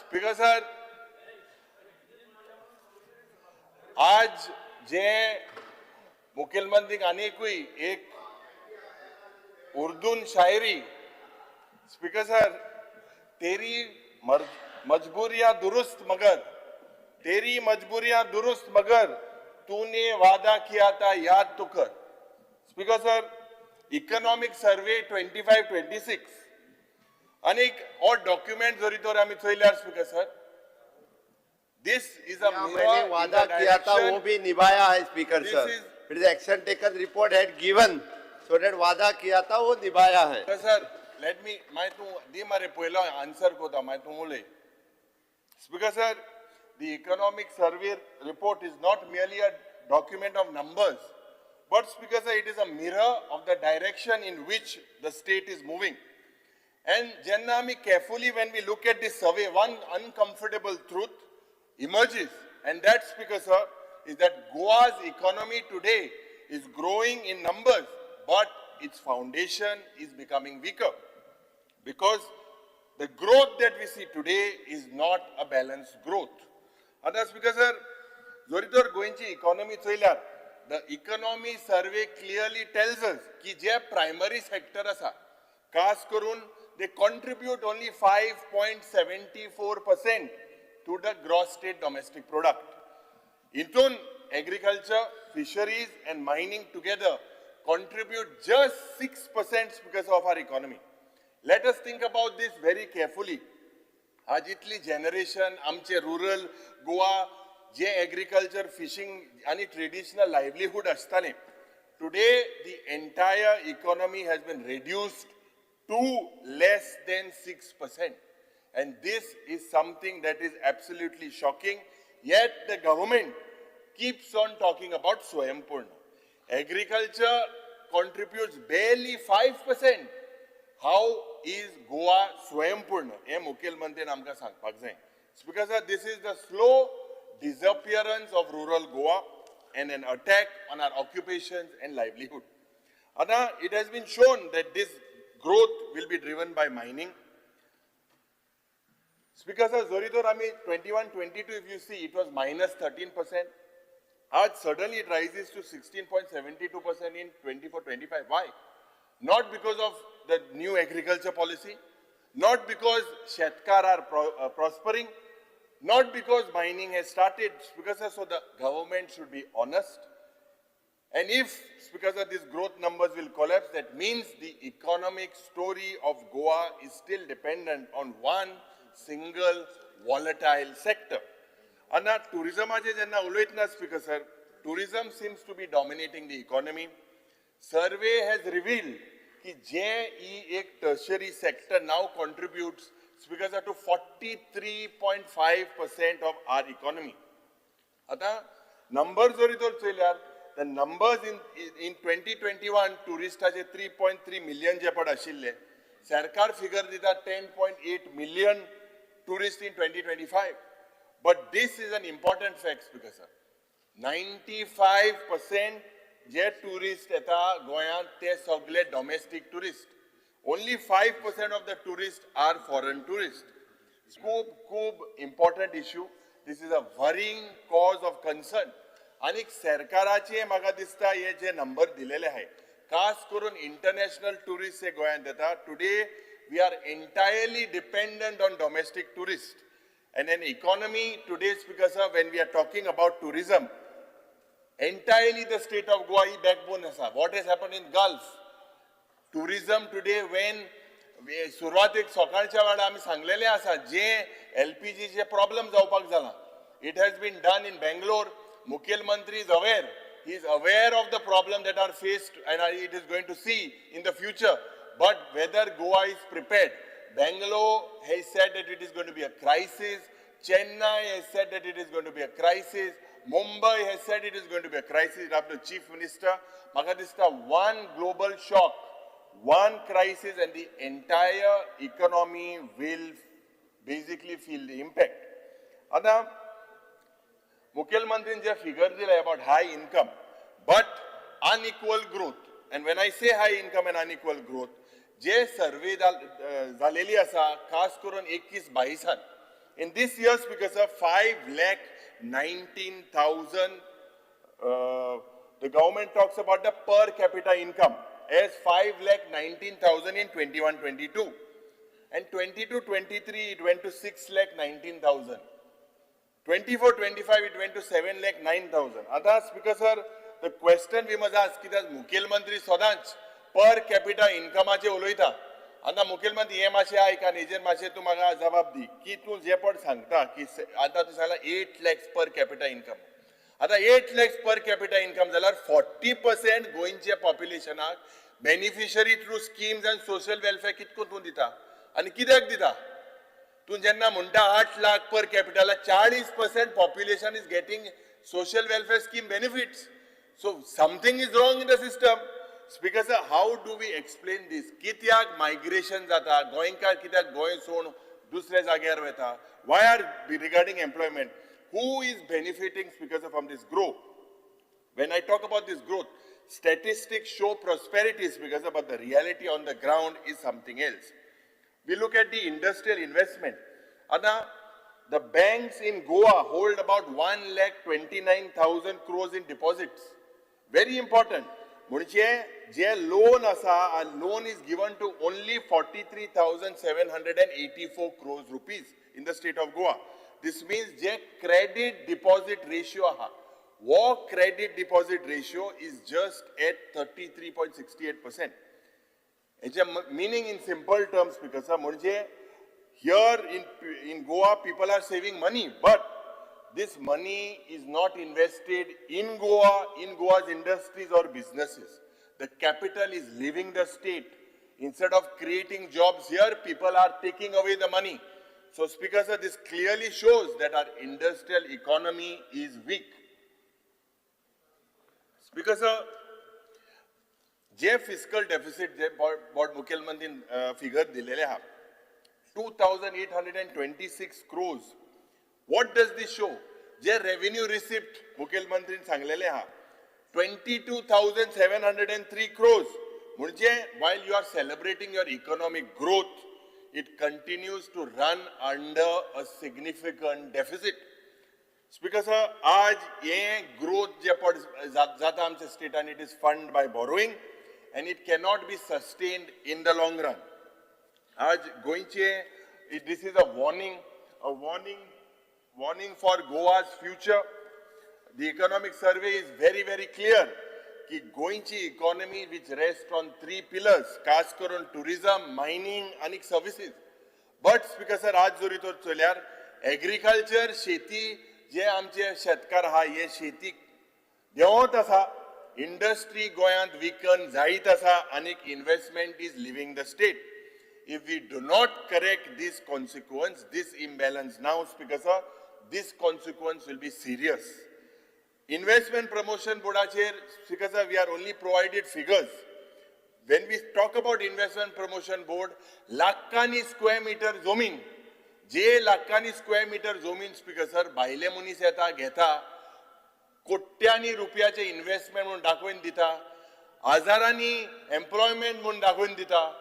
Speaker sir, आज जे मुख्यमंत्री आनीकूय एक उर्दून शायरी, स्पीकर सर, तेरी मजबूरियां दुरुस्त मगर, तेरी मजबूरियां दुरुस्त मगर तूने वादा किया था याद तो कर. स्पीकर सर, इकॉनॉमिक सर्वे 25-26 आणि और डॉक्युमेंट जरी तर आम्ही चोयल्यार speaker sir, this is a मैंने वादा किया था वो भी निभाया है speaker sir. It is action taken report had given so that वादा किया था वो निभाया है. सर, लेट मी मैं तू दी मारे पहला आंसर को था मैं तू बोले. Speaker sir, the economic survey report is not merely a document of numbers, but Speaker sir, it is a mirror of the direction in which the state is moving. And Jannami, carefully when we look at this survey, one uncomfortable truth emerges, and that, Speaker sir, is that Goa's economy today is growing in numbers, but its foundation is becoming weaker. Because the growth that we see today is not a balanced growth. And Speaker sir, Zoritor Goenchi economy choilar, the economy survey clearly tells us कि जे primary sector असा, खास करून they contribute only 5.74% to the gross state domestic product. Intun agriculture, fisheries and mining together contribute just 6% because of our economy. Let us think about this very carefully. आजितली generation आमचे rural Goa जे agriculture fishing आणि traditional livelihood असताले, today the entire economy has been reduced to less than 6%, and this is something that is absolutely shocking. Yet the government keeps on talking about Swayam-Purna. Agriculture contributes barely 5%. How is Goa Swayam-Purna? हे मुख्यमंत्री आमकां सांगपाक जाय. Speaker sir, this is the slow disappearance of rural Goa and an attack on our occupations and livelihood. Ana, it has been shown that this growth will be driven by mining. Speaker sir, Zoridor Ami 21-22, if you see, it was minus 13%. आज suddenly it rises to 16.72% in 24-25. Why? Not because of the new agriculture policy, not because Shetkar are prospering, not because mining has started. Because so the government should be honest. And if, because these growth numbers will collapse, that means the economic story of Goa is still dependent on one single volatile sector. And tourism, Speaker sir, tourism seems to be dominating the economy. Survey has revealed that JE tertiary sector now contributes, Speaker sir, to 43.5% of our economy. Ata numbers the numbers in 2021 tourists are 3.3 million je pad ashille. Sarkar figure dita 10.8 million tourists in 2025. But this is an important fact, Speaker sir. 95% जे tourist येता गोंयांत ते सगळे domestic tourist. Only 5% of the tourists are foreign tourists. खूब important issue. This is a worrying cause of concern. आणि सरकाराचे म्हाका दिसता हे जे नंबर दिलेले आहे, खास करून इंटरनॅशनल टुरिस्ट हे गोंयांत येता. Today we are entirely dependent on domestic tourists. And an economy today, Speaker sir, when we are talking about tourism, entirely the state of Goa is backbone asa. What has happened in Gulf? Tourism today, when सुरवातेक सकाळच्या वेळा आमी सांगलेले आसा जे LPG चे problem जावपाक जाला, it has been done in Bangalore. Mukhyanmantri is aware. He is aware of the problem that are faced and it is going to see in the future. But whether Goa is prepared, Bangalore has said that it is going to be a crisis. Chennai has said that it is going to be a crisis. Mumbai has said it is going to be a crisis. After Chief Minister, Magadista, one global shock, one crisis, and the entire economy will basically feel the impact. Ada Mukhyanmantrin je figure dila about high income, but unequal growth. And when I say high income and unequal growth, जे सर्वे जालेली आसा, खास करून 21-22 In this year, Speaker Sir, 5,19,000, the government talks about the per capita income as 5,19,000 in 21-22. And 22-23, it went to 6,19,000. 24-25, it went to 7,09,000. आता Speaker Sir, the question we must ask is that मुखेलमंत्री सदांच per capita income चे उलयता. आता मुखेलमंत्री हे माशे आयका हेजेर माशे तूं म्हाका जबाब दी की तूं जे पण सांगता की आता तूं सांगला 8 lakhs per capita income. आता 8 lakhs per capita income जाल्यार 40% गोंयचे पॉप्युलेशनाक beneficiary through schemes and social welfare कितको तूं दिता आनी कित्याक दिता? तूं जेन्ना म्हणटा 8 lakh per capita 40% population is getting social welfare scheme benefits. So something is wrong in the system. Speaker sir, how do we explain this? कित्याक migration जाता गोंयकार कित्याक गोंय सोड दुसऱ्या जाग्यार वता? Why are regarding employment? Who is benefiting, Speaker sir, from this growth? When I talk about this growth, statistics show prosperity, Speaker sir, but the reality on the ground is something else. We look at the industrial investment. Anna, the banks in Goa hold about 1,29,000 crores in deposits. Very important. Munche, je loan asa, a loan is given to only 43,784 crores rupees in the state of Goa. This means je credit deposit ratio aha. War credit deposit ratio is just at 33.68%. Meaning in simple terms, Speaker sir, here in Goa, people are saving money, but this money is not invested in Goa, in Goa's industries or businesses. The capital is leaving the state. Instead of creating jobs here, people are taking away the money. So, Speaker sir, this clearly shows that our industrial economy is weak. Speaker sir, जे fiscal deficit जे board मुखेलमंत्री figure दिलेले हा 2,826 crores. What does this show? जे revenue receipt मुखेलमंत्रीन सांगलेले हा 22,703 crores. म्हणजे while you are celebrating your economic growth, it continues to run under a significant deficit. Speaker sir, आज ये growth जे पड जाता आमच्या स्टेटान, it is funded by borrowing. And it cannot be sustained in the long run. This is a warning for Goa's future. The economic survey is very, very clear. That Goinchi economy which rests on 3 pillars, खास करून tourism, mining and services. But Speaker sir, आज जोरी तो चल्यार agriculture, शेती जे आमचे शेतकार हा ये शेती देवत आसा. Industry goyant weaken जायत आसा and investment is leaving the state. If we do not correct this consequence, this imbalance now, Speaker sir, this consequence will be serious. Investment Promotion Board, Speaker sir, we are only provided figures. When we talk about Investment Promotion Board, lakhani square meter zomin, je lakhani square meter zomin, Speaker sir, baile munis येता घेता. कोट्यांनी रुपयाचे investment म्हणून दाखवून दिता, हजारांनी employment म्हणून दाखवून दिता.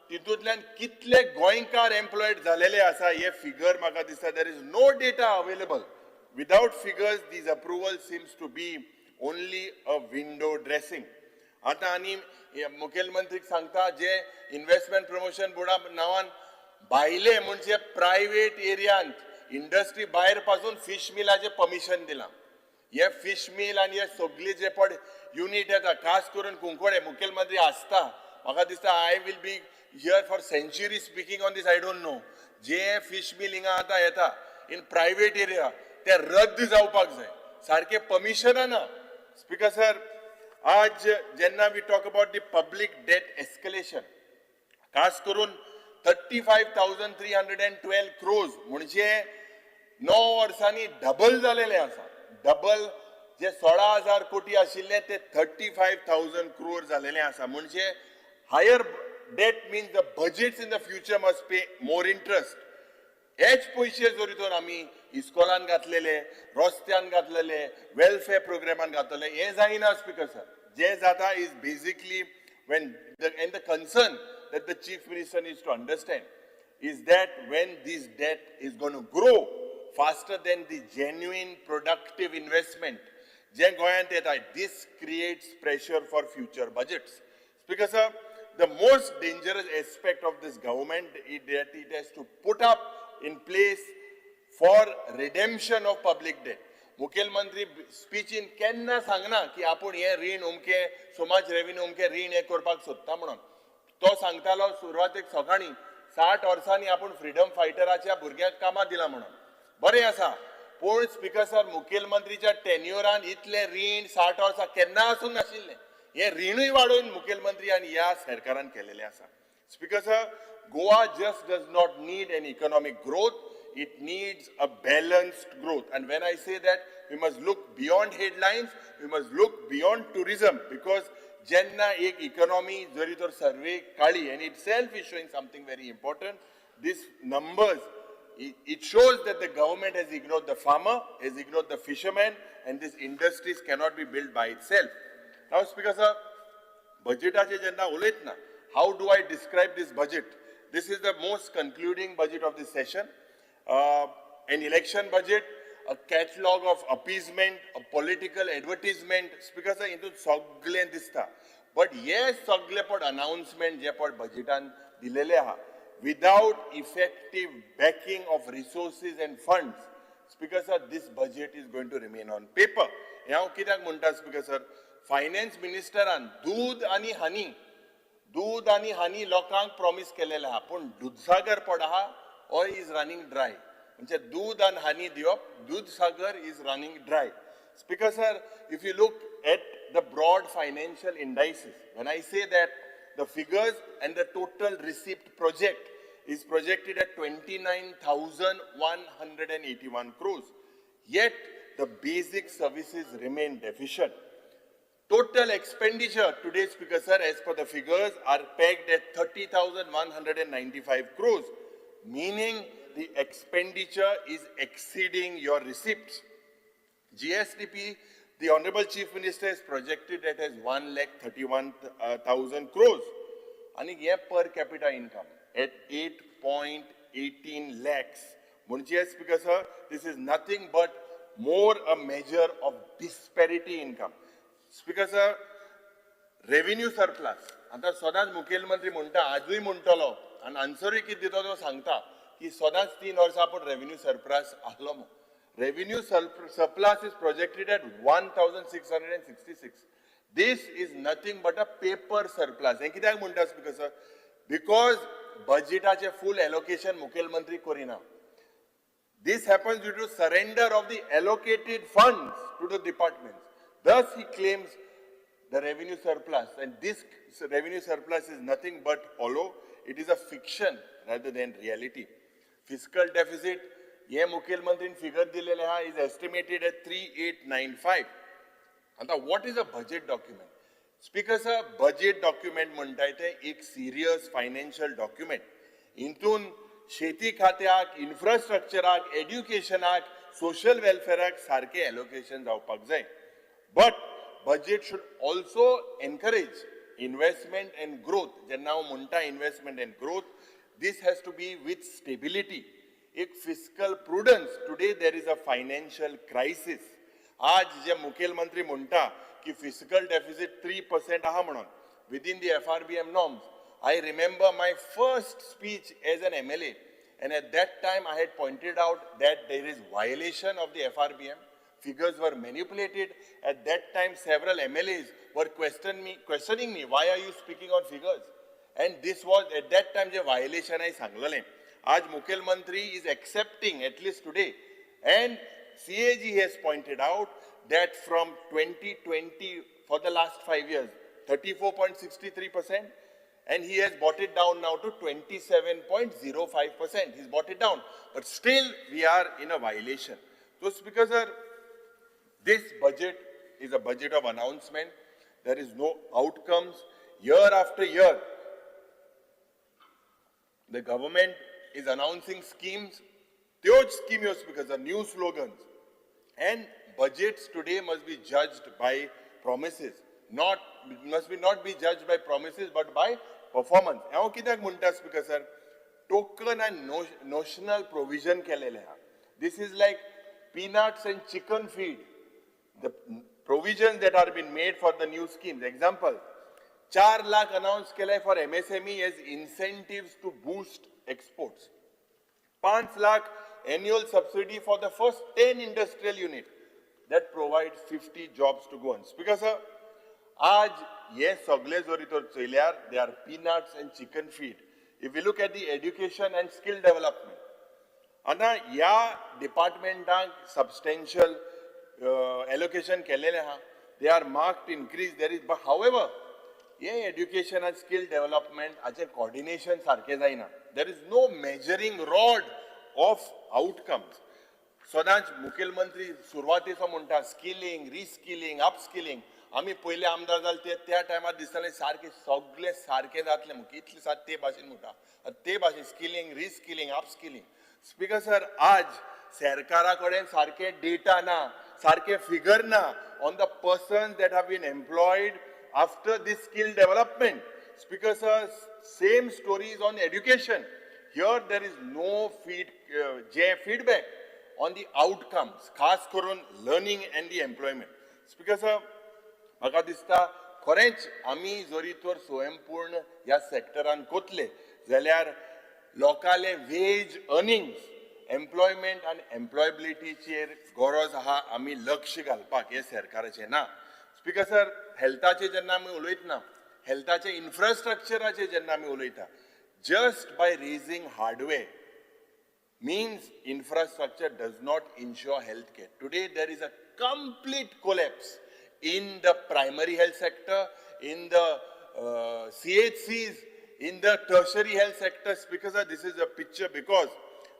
तितूंतल्यान कितले गोंयकार एम्प्लॉयड झालेले आसा हे फिगर म्हाका दिसता there is no data available. Without figures these approval seems to be only a window dressing. आता आनी मुखेलमंत्रीक सांगता जे इन्व्हेस्टमेंट प्रमोशन बोर्डा नांवान भायले म्हणजे प्रायव्हेट एरियांत इंडस्ट्री भायर पासून फिश मिलाचे परमिशन दिलां. ये फिश मिल आणि हे सगळे जे पण युनिट येता खास करून कुंकवडे मुखेलमंत्री आसता म्हाका दिसता I will be here for century speaking on this. I don't know जे फिश मिल हिंगा आता येता इन प्रायव्हेट एरिया ते रद्द जावपाक जाय, सारखे परमिशन ना. स्पीकर सर, आज जेन्ना we talk about the public debt escalation, खास करून 35,312 crores म्हणजे 9 वर्सांनी डबल जालेले आसा. डबल जे 16,000 कोटी आशिल्ले ते 35,000 crores झालेले आसा. म्हणजे higher debt means the budgets in the future must pay more interest. हेच पयशे जरी तर आमी इस्कॉलान घातलेले, रस्त्यान घातलेले, वेलफेअर प्रोग्रामान घातलेले, हे जायना. स्पीकर सर, जे जाता is basically when the concern that the Chief Minister needs to understand is that when this debt is going to grow faster than the genuine productive investment, this creates pressure for future budgets. Speaker sir, the most dangerous aspect of this government is that it has to put up in place for redemption of public debt. मुखेलमंत्री speech in केन्ना सांगना की आपूण हे रीण उमके समाज revenue उमके रीण हे करपाक सोदता म्हणून. तो सांगतालो सुरवातेक सकाळी 60 वर्सांनी आपूण फ्रीडम फायटराच्या भुरग्यांक कामां दिला म्हणून. बरें आसा, पूण स्पीकर सर मुखेलमंत्रीच्या टेन्युरान इतले रीण 60 वर्सां केन्ना आसूंक नाशिल्लें. हे रीणूय वाडोवन मुखेलमंत्री आनी ह्या सरकारान केलेलें आसा. Speaker sir, Goa just does not need an economic growth. It needs a balanced growth. And when I say that, we must look beyond headlines, we must look beyond tourism, because jenna ek economy jari tor survey kali and itself is showing something very important. These numbers, it shows that the government has ignored the farmer, has ignored the fisherman, and these industries cannot be built by itself. Now, Speaker sir, budgetache jenna uletna, how do I describe this budget? This is the most concluding budget of this session. An election budget, a catalogue of appeasement, a political advertisement. Speaker sir, into सगळें दिसता. But yes, सगळे पड announcement जे पड budgetan दिलेले आहा, without effective backing of resources and funds. Speaker sir, this budget is going to remain on paper. ह्या कित्याक म्हणटा Speaker sir, finance ministeran दूध आणि हनी लोकांक प्रॉमिस केलेले आहा, पण दूधसागर पड आहा, oil is running dry. म्हणजे दूध and honey दिवप, Dudhsagar is running dry. Speaker sir, if you look at the broad financial indices, when I say that the figures and the total receipt project is projected at 29,181 crores, yet the basic services remain deficient. Total expenditure today, Speaker sir, as per the figures, are pegged at 30,195 crores. Meaning the expenditure is exceeding your receipts. GSDP, the Honorable Chief Minister has projected it as 1,31,000 crores. And per capita income at 8.18 lakhs. Speaker sir, this is nothing but more a measure of disparity income. Speaker sir, revenue surplus. आता सदांच मुखेलमंत्री म्हणटा, आजूय म्हणटलो, आणि आन्सरूय कितें दिता तो सांगता की सदांच 3 वर्सां आपण रेव्हेन्यू सरप्लस आसलो म्हणून. Revenue surplus is projected at 1,666. This is nothing but a paper surplus. हे कित्याक म्हणटा Speaker sir? Because budgetaचे full allocation मुखेलमंत्री Kareena. This happens due to surrender of the allocated funds to the departments. Thus he claims the revenue surplus, and this revenue surplus is nothing but hollow. It is a fiction rather than reality. Fiscal deficit, ye Mukhyamantrin figure dilele ha, is estimated at 3,895. And what is a budget document? Speaker sir, budget document म्हणटाय ते एक serious financial document. Intun शेती खात्याक, infrastructureak, educationak, social welfareak सारखे allocation जावपाक जाय. But budget should also encourage investment and growth. Jenna हांव म्हणटा investment and growth, this has to be with stability. एक fiscal prudence. Today there is a financial crisis. आज जे मुखेलमंत्री म्हणटा की fiscal deficit 3% आहा म्हणून within the FRBM norms. I remember my first speech as an MLA, and at that time I had pointed out that there is violation of the FRBM. Figures were manipulated. At that time, several MLAs were questioning me, why are you speaking on figures? And this was at that time the violation I sanglale. Aaj Mukhyamantri is accepting, at least today, and CAG has pointed out that from 2020 for the last 5 years, 34.63%, and he has brought it down now to 27.05%. He's brought it down, but still we are in a violation. So, Speaker sir, this budget is a budget of announcement. There is no outcomes. Year after year, the government is announcing schemes. Those schemes, because of new slogans. And budgets today must be judged by promises. Must not be judged by promises, but by performance. Speaker sir, token and notional provision केलेले हा. This is like peanuts and chicken feed. The provisions that are being made for the new schemes. Example, 4 lakh announced केले for MSME as incentives to boost exports. 5 lakh annual subsidy for the first 10 industrial units that provide 50 jobs to go on. Because आज ये सगळे जोरी तर चयल्यार they are peanuts and chicken feed. If we look at the education and skill development, आता या departmentank substantial allocation केलेले हा. They are marked increase there is, but however, ये education and skill development आचे coordination सारखे जायना. There is no measuring rod of outcomes. सदांच मुखेलमंत्री सुरवातेचो म्हणटा स्किलिंग, रिस्किलिंग, अपस्किलिंग. आमी पयले आमदार जाले त्या टायमार दिसताले सारखे सगळे सारखे जातले म्हणून इतले सार ते भाशेन म्हणटा. ते भाशेन skilling, reskilling, upskilling. Speaker sir, आज सरकारा कडेन सारखे डेटा ना, सारखे फिगर ना on the persons that have been employed after this skill development. Speaker sir, same stories on education. Here there is no feedback on the outcomes, khas करून learning and the employment. Speaker sir, म्हाका दिसता खरेंच आमी जरी तर स्वयंपूर्ण ह्या सेक्टरान कोतले जाल्यार लोकांले वेज अर्निंग्स, एम्प्लॉयमेंट आनी एम्प्लॉयबिलिटीचेर गरज आहा आमी लक्ष घालपाक हे सरकाराचे ना. स्पीकर सर, हेल्थाचे जेन्ना आमी उलयतना, हेल्थाचे इन्फ्रास्ट्रक्चराचे जेन्ना आमी उलयता, just by raising hardware means infrastructure does not ensure healthcare. Today there is a complete collapse in the primary health sector, in the CHCs, in the tertiary health sector. Because this is a picture because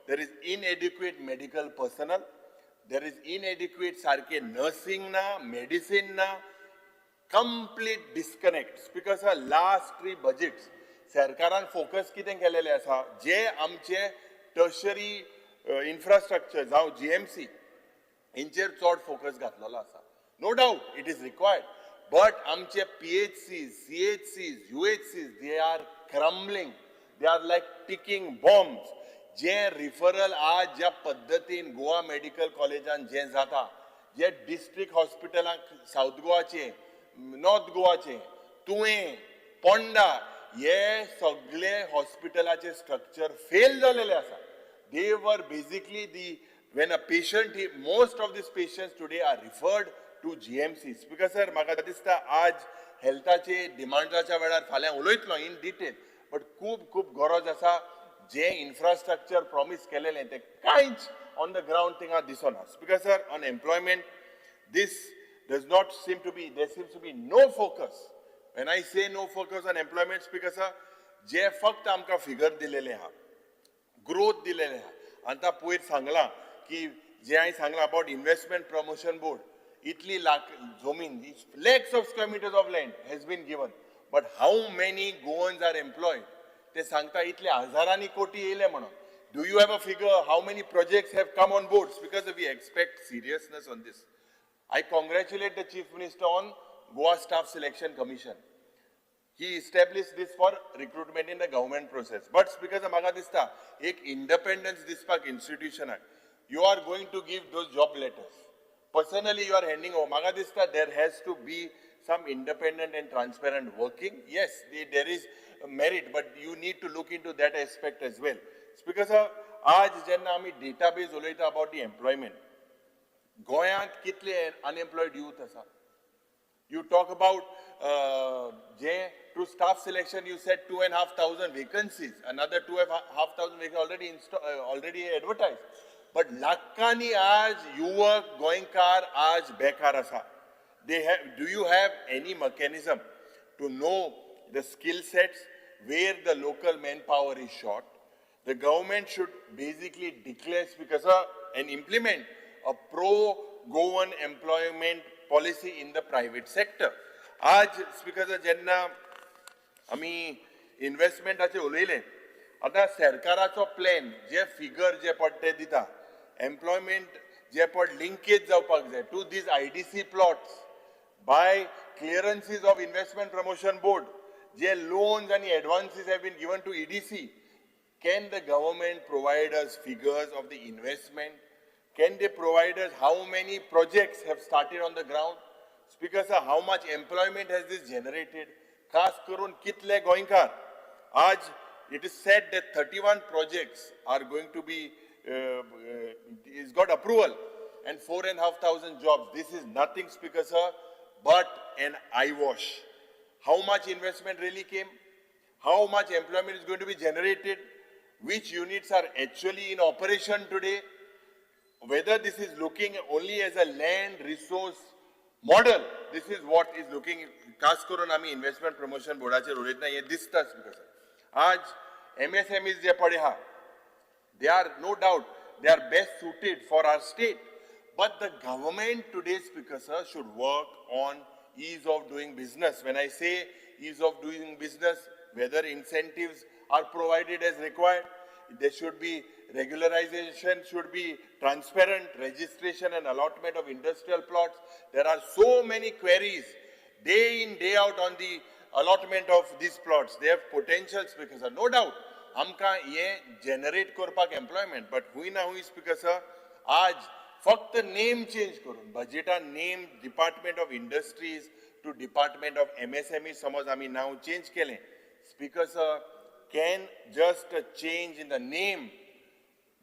there is inadequate medical personnel, there is inadequate sarke nursing na, medicine na, complete disconnect. Because last 3 budgets, सरकारान focus कितें केलेले आसा, जे आमचे tertiary infrastructure जावं GMC इंचेर चड focus घातलेलो आसा. No doubt it is required, but आमचे PHCs, CHCs, UHCs, they are crumbling, they are like ticking bombs. जे रिफरल आज ज्या पद्दतीन गोवा मेडिकल कॉलेजान जे जाता, जे डिस्ट्रिक्ट हॉस्पिटलांक साऊथ गोवाचे, नॉर्थ गोवाचे, तुवें, पोंडा, ये सगळे हॉस्पिटलाचे स्ट्रक्चर फेल झालेले आसा. They were basically when a patient, most of these patients today are referred to GMCs. Because sir, म्हाका दिसता आज हेल्थाचे डिमांडाच्या वेळार फाल्यां उलयतलो इन डिटेल, बट खूब गरज आसा. जे इन्फ्रास्ट्रक्चर प्रॉमिस केलेले ते कांयच ऑन द ग्राउंड थिंगा दिसना. Because sir, on employment, this does not seem to be, there seems to be no focus. When I say no focus on employment, Speaker sir, जे फक्त आमकां फिगर दिलेले हा, ग्रोथ दिलेले हा. आता पयर सांगला की जे हांवें सांगला अबाउट इन्व्हेस्टमेंट प्रमोशन बोर्ड, इतली लाख जमीन, lakhs of square meters of land has been given, but how many Goans are employed? ते सांगता इतले हजारांनी कोटी येयले म्हणून. Do you have a figure how many projects have come on board? Because we expect seriousness on this. I congratulate the Chief Minister on Goa Staff Selection Commission. He established this for recruitment in the government process. But Speaker, म्हाका दिसता एक independence दिसपाक institution you are going to give those job letters. Personally, you are handing over. म्हाका दिसता there has to be some independent and transparent working. Yes, there is merit, but you need to look into that aspect as well. Speaker sir, आज जेन्ना आमी database उलयता about the employment, गोंयांत कितले unemployed youth आसा. You talk about to staff selection, you said 2,500 vacancies, another 2,500 vacancies already advertised. But lakhani आज युवक गोंयकार आज बेकार आसा. Do you have any mechanism to know the skill sets where the local manpower is short? The government should basically declare, Speaker sir, and implement a pro-Goan employment policy in the private sector. आज Speaker sir, जेन्ना आमी इन्व्हेस्टमेंटाचे उलयले, आता सरकाराचो plan जे figure जे पडटे दिता, employment जे पड लिंकेज जावपाक जाय to these IDC plots by clearances of investment promotion board, जे loans and advances have been given to EDC, can the government provide us figures of the investment? Can they provide us how many projects have started on the ground? Speaker sir, how much employment has this generated? Khas karun kitle goinkar. Aj, it is said that 31 projects are going to be, it's got approval and 4,500 jobs. This is nothing, Speaker sir, but an eyewash. How much investment really came? How much employment is going to be generated? Which units are actually in operation today? Whether this is looking only as a land resource model, this is what is looking, खास करून आम्ही investment promotion बोर्डाचे उलयतना हे दिसता Speaker sir. आज MSMEs जे पडे हा, they are no doubt, they are best suited for our state. But the government today, Speaker sir, should work on ease of doing business. When I say ease of doing business, whether incentives are provided as required, there should be regularization, should be transparent registration and allotment of industrial plots. There are so many queries day in, day out on the allotment of these plots. They have potential, Speaker sir. No doubt, आमकां ये generate करपाक employment, but हुई ना हुई, Speaker sir, आज फक्त name change करून बजेटा name department of industries to department of MSME समज आम्ही नाव चेंज केले. Speaker sir, can just a change in the name,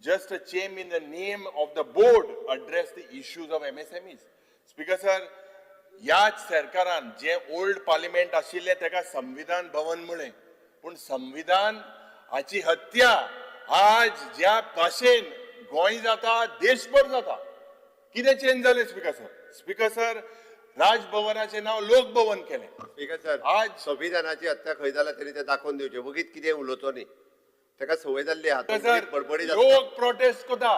just a change in the name of the board address the issues of MSMEs? Speaker sir, याच सरकारान जे old parliament आशिल्ले तेका संविधान भवन म्हळे, पण संविधान हाची हत्या आज ज्या भाशेन गोंय जाता, देशभर जाता. कितें चेंज जालें Speaker sir? Speaker sir, राजभवनाचे नाव लोकभवन केलें. स्पीकर सर, आज संविधानाची हत्या खंय जाला तरी ते दाखोवन दिवचे, वगीत कितें उलोवचो न्ही. तेका संवय जाल्ली आहा, सर, बडबडी लोक प्रोटेस्ट करता,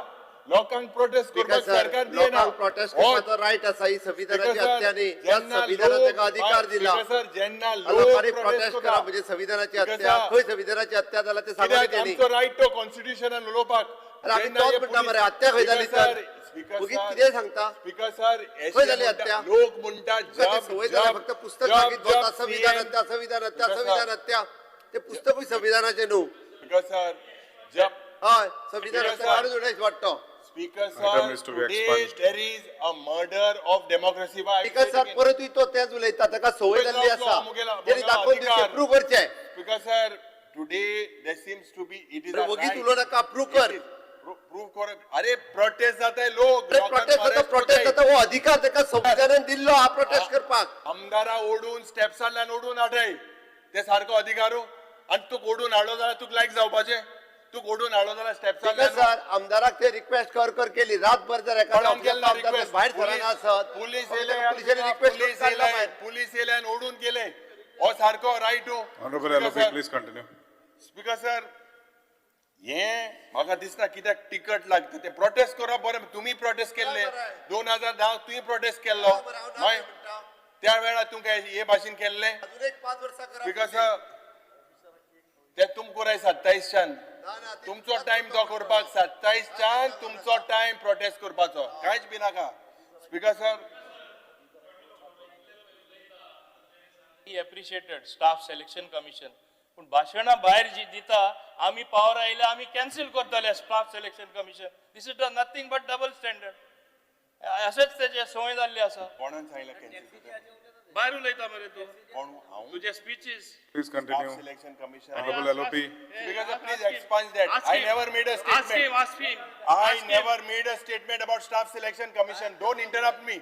लोकांक प्रोटेस्ट करपाक सरकार दिना. लोकांक प्रोटेस्ट करपाचो रायट आसा, ही संविधानाची हत्या न्ही. त्या संविधानान तेका अधिकार दिला. जेन्ना लोकांनी लोक प्रोटेस्ट करा म्हणजे संविधानाची हत्या, खंय संविधानाची हत्या जाला ते सांगून तेणी. आमचो रायट टू कॉन्स्टिट्यूशन उलोवपाक. आमी तोच म्हणटा मरे, हत्या खंय जाली तर वगीत कितें सांगता. स्पीकर सर, खंय जाली हत्या? लोक म्हणटात संवय जाल्या फक्त पुस्तक सांगित भोंवता, संविधान हत्या, संविधान हत्या, संविधान हत्या. ते पुस्तकूय संविधानाचें न्हू. स्पीकर सर, जब हय, संविधान हत्या काडून उडयच वाटतो. Speaker sir, today there is a murder of democracy. Speaker sir, परतूय तो तेच उलयता, तेका संवय जाल्ली आसा. तेणी दाखोवन दिवचें, प्रूव्ह करचें. Speaker sir, today there seems to be, it is a वगीत right. उलोव नाका, प्रूव्ह कर. प्रूव्ह कर. अरे प्रोटेस्ट जाताय लोक. प्रोटेस्ट जाता, हो अधिकार तेका संविधानान दिल्लो हा प्रोटेस्ट करपाक. आमदारा ओडून स्टेप्सांतल्यान ओडून हाडय, ते सारको अधिकारू. आनी तूं ओडून हाडलो जाल्यार तुका लायक जावपाचें. तूं ओडून हाडलो जाल्यार स्टेप्सांतल्यान. सर, आमदाराक ते रिक्वेस्ट कर केली रातभर, जर एका भायर सराना आसत, पुलीस येयले, पुलीस येयले आनी ओडून केले. हो सारको right. Honorable LOP, please continue. Speaker sir, हे म्हाका दिसता कित्याक टिकट लागता ते प्रोटेस्ट करप बरें. तुमी प्रोटेस्ट केल्ले 2010 तुमी प्रोटेस्ट केल्लो, त्या वेळार तुमकां हे भाशेन केल्ले. स्पीकर सर, ते तुमकां राय 27च्यान तुमचो टाइम तो करपाक, 27च्यान तुमचो टाइम प्रोटेस्ट करपाचो, कांयच बी नाका. Speaker sir, he appreciated staff selection commission. पण भाषणा भायर जी दिता, आम्ही पावर आयले आम्ही कॅन्सल करतले staff selection commission. This is nothing but double standard. असेच त्याचे संवय जाल्ली आसा. कोणान सांगलें कॅन्सल? भायर उलयता मरे तू, कोण? हांव? तुझे speeches. Please continue. Selection commission. Honorable LOP. Speaker sir, please expunge that. I never made a statement. Ask him. I never made a statement about staff selection commission. Don't interrupt me.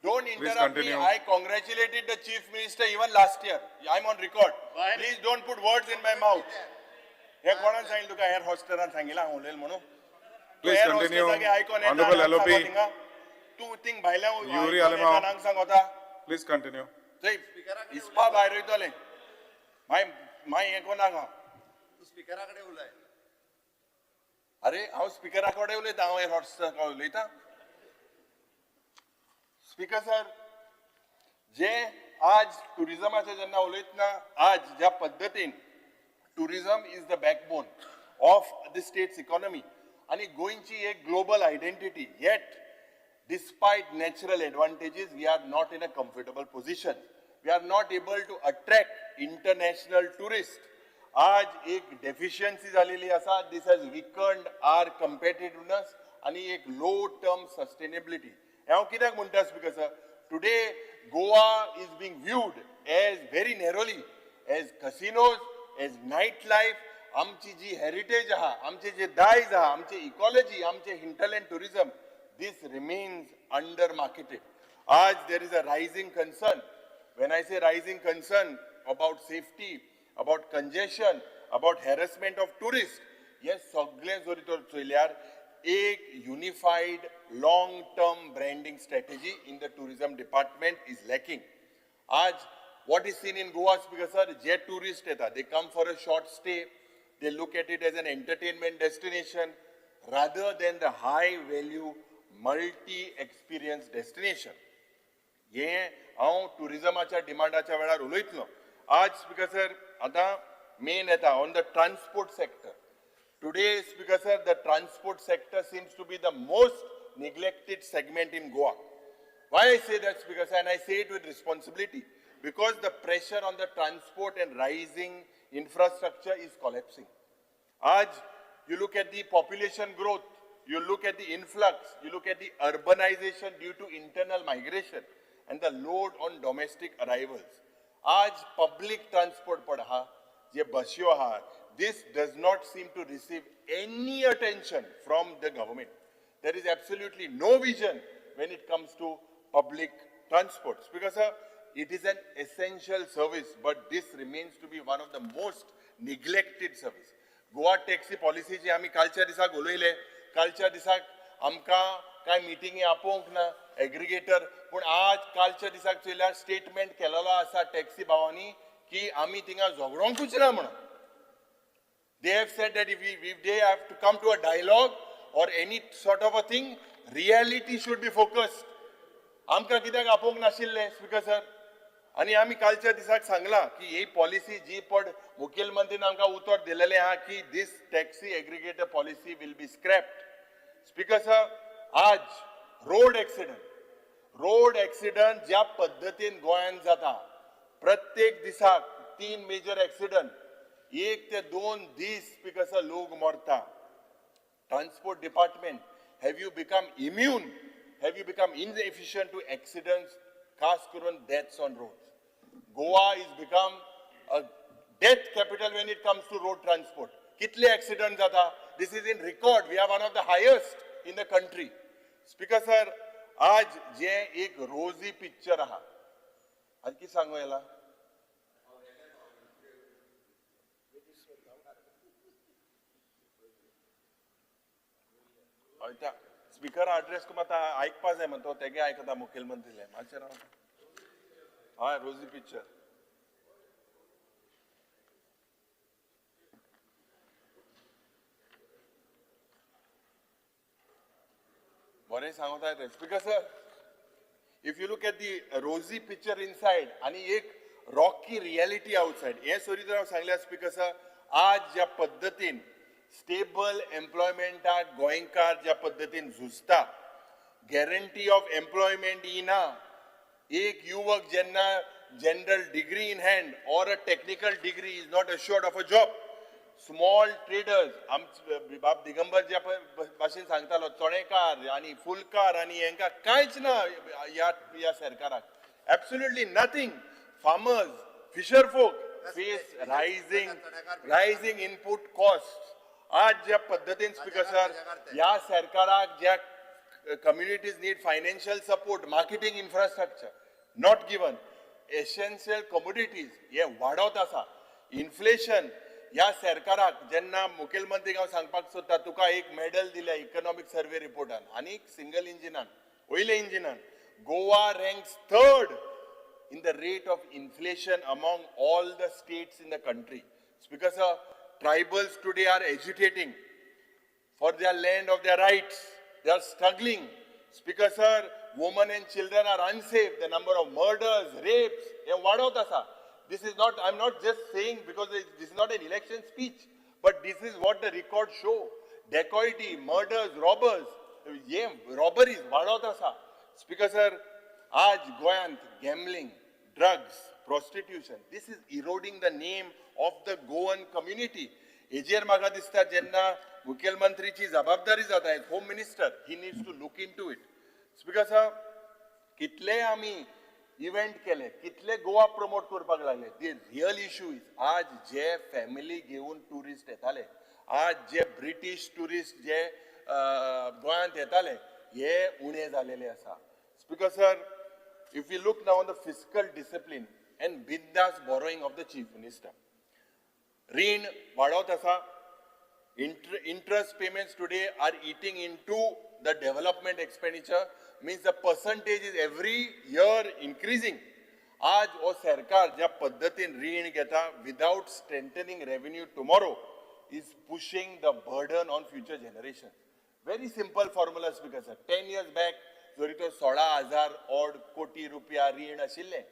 Don't interrupt me. continue. I congratulated the chief minister even last year. I'm on record. Why? Please don't put words in my mouth. हे कोणान सांगितलं तुका? Air हॉस्टेलान सांगितलं हांव उलयलें म्हणून. Please air continue. हॉस्टेसागे आयकून येता Honorable आनी LOP. सांगो थिंगा. तूं थिंग भायल्या Yuri आयकून Alemao. येता हांग सांगोता. Please continue. थंय इस्पा भायर वयतले. माय हें कोणाक? स्पीकरा कडेन उलय. अरे हांव स्पीकरा कडेन उलयता, हांव एअर हॉस्टेसाक उलयता. स्पीकर सर, जे आज टुरिझमाचे जेन्ना उलयतना आज ज्या पद्दतीन tourism is the backbone of the states economy आणि गोंयची एक global identity, eight despite natural advantages we are not in a comfortable position. We are not able to attract international tourists. आज एक डेफिशियन्सी झालेली असा. दिस हॅज विकंड आर कम्पेटिटिव्हनेस आणि एक low term sustainability. हांव कित्याक म्हणटा speaker sir, today Goa is being viewed as very narrowly as casinos, as night life. आमची जी हेरिटेज आहा, आमचे जे दायज आहा, आमचे इकॉलॉजी, आमचे hinterland tourism, this remains under marketed. There is a rising concern. When I say rising concern about safety, about congestion, about harassment of tourists, yes, सगळे जरी तर चोयल्यार एक unified long-term branding strategy in the tourism department is lacking. What is seen in Goa, Speaker sir, जे tourists येतात, they come for a short stay, they look at it as an entertainment destination rather than the high value multi-experience destination. हे हांव टुरिझमाच्या डिमांडाच्या वेळार उलयतलो. Speaker sir, आता main येता on the transport sector. Today speaker sir, the transport sector seems to be the most neglected segment in Goa. Why I say that, Speaker sir, and I say it with responsibility, because the pressure on the transport and rising infrastructure is collapsing. You look at the population growth, you look at the influx, you look at the urbanization due to internal migration and the load on domestic arrivals. Public transport padha, je basyo ha, this does not seem to receive any attention from the government. There is absolutely no vision when it comes to public transport. Because it is an essential service, but this remains to be one of the most neglected service. Goa taxi policy जी आमी कालच्या दिसाक उलयले, कालच्या दिसाक आमकां काय मिटिंगी आपोवंक ना एग्रिगेटर, पूण कालच्या दिसाक चयल्यार स्टेटमेंट केलेलो आसा टॅक्सी भावांनी की आमी थिंगा झगडोंकूच ना म्हणून. They have said that if they have to come to a dialogue or any sort of a thing, reality should be focused. आमकां कित्याक आपोवंक नाशिल्ले स्पीकर सर? आणि आम्ही कालच्या दिसाक सांगला की ही पॉलिसी जी पड मुखेलमंत्रीन आमकां उतर दिलेले आहा की this taxi aggregator policy will be scrapped. Speaker sir, road accident ज्या पद्धतीन गोंयान जाता, प्रत्येक दिसाक 3 मेजर ऍक्सिडंट, 1 ते 2 दीस स्पीकर सर लोक मरता. Transport department, have you become immune, have you become inefficient to accidents, खास करून deaths on roads? Goa is become a death capital when it comes to road transport. Kitle accident jata? This is in record. We are one of the highest in the country. Speaker sir, आज जे एक रोजी picture आहा, आज की सांगू याला? Speaker address को मत आयकपा जाय म्हणतो, तेगे आयकता मुखेलमंत्रीले मातशें राव. हय, रोजी पिक्चर. बरें सांगता येता. Speaker sir, if you look at the रोजी पिक्चर इनसाइड आणि एक रॉकी रियलिटी आउटसाइड, हे सोरी जर हांव सांगल्यार स्पीकर सर, आज ज्या पद्धतीन स्टेबल एम्प्लॉयमेंटाक गोंयकार ज्या पद्धतीन झुजता, गॅरंटी ऑफ एम्प्लॉयमेंट येना. एक युवक जेन्ना जनरल डिग्री इन हँड और a technical degree is not assured of a job. Small traders, बाब दिगंबर ज्या भाशेन सांगतालो, चोणेकार आणि फुलकार आणि हेंका कांयच ना या सरकाराक. Absolutely nothing. Farmers, fisher folk face rising input cost. आज ज्या पद्धतीन स्पीकर सर, या सरकाराक ज्या communities need financial support, marketing infrastructure, not given. Essential commodities हे वाडत आसा. इन्फ्लेशन, या सरकाराक जेन्ना मुखेलमंत्री हांव सांगपाक सोदता, तुका एक मेडल दिल्या इकॉनॉमिक सर्वे रिपोर्टान आनी सिंगल इंजिनान, वयल्या इंजिनान, Goa ranks 3rd in the rate of inflation among all the states in the country. Because tribals today are agitating for their land, of their rights. They are struggling. Speaker sir, women and children are unsafe. The number of murders, rapes, this is not, I'm not just saying because this is not an election speech, but this is what the records show. Dacoity, murders, robbers, robberies, Speaker sir, आज गोयांत gambling, drugs, prostitution. This is eroding the name of the Goan community. हेजेर म्हाका दिसता जेन्ना मुखेलमंत्रीची जबाबदारी जाता as home minister, he needs to look in to it. Speaker साहेब, कितले आमी इव्हेंट केले, कितले गोवा प्रमोट करपाक लागले. दी रियल इश्यू इज आज जे फॅमिली घेऊन टुरिस्ट येताले, आज जे ब्रिटीश टुरिस्ट जे गोंयांत येताले, हे उणे जालेले आसा. Speaker sir, if you look now on the fiscal discipline and bindas borrowing of the chief minister, रीण वाढवत आसा. Interest payments today are eating into the development expenditure, means the percentage is every year increasing. आज वो सरकार ज्या पद्धतीन रीण घेता without strengthening revenue tomorrow is pushing the burden on future generations. Very simple formula, speaker sir. 10 years back, जरी तो 16,000 odd कोटी रुपया रीण आशिल्ले,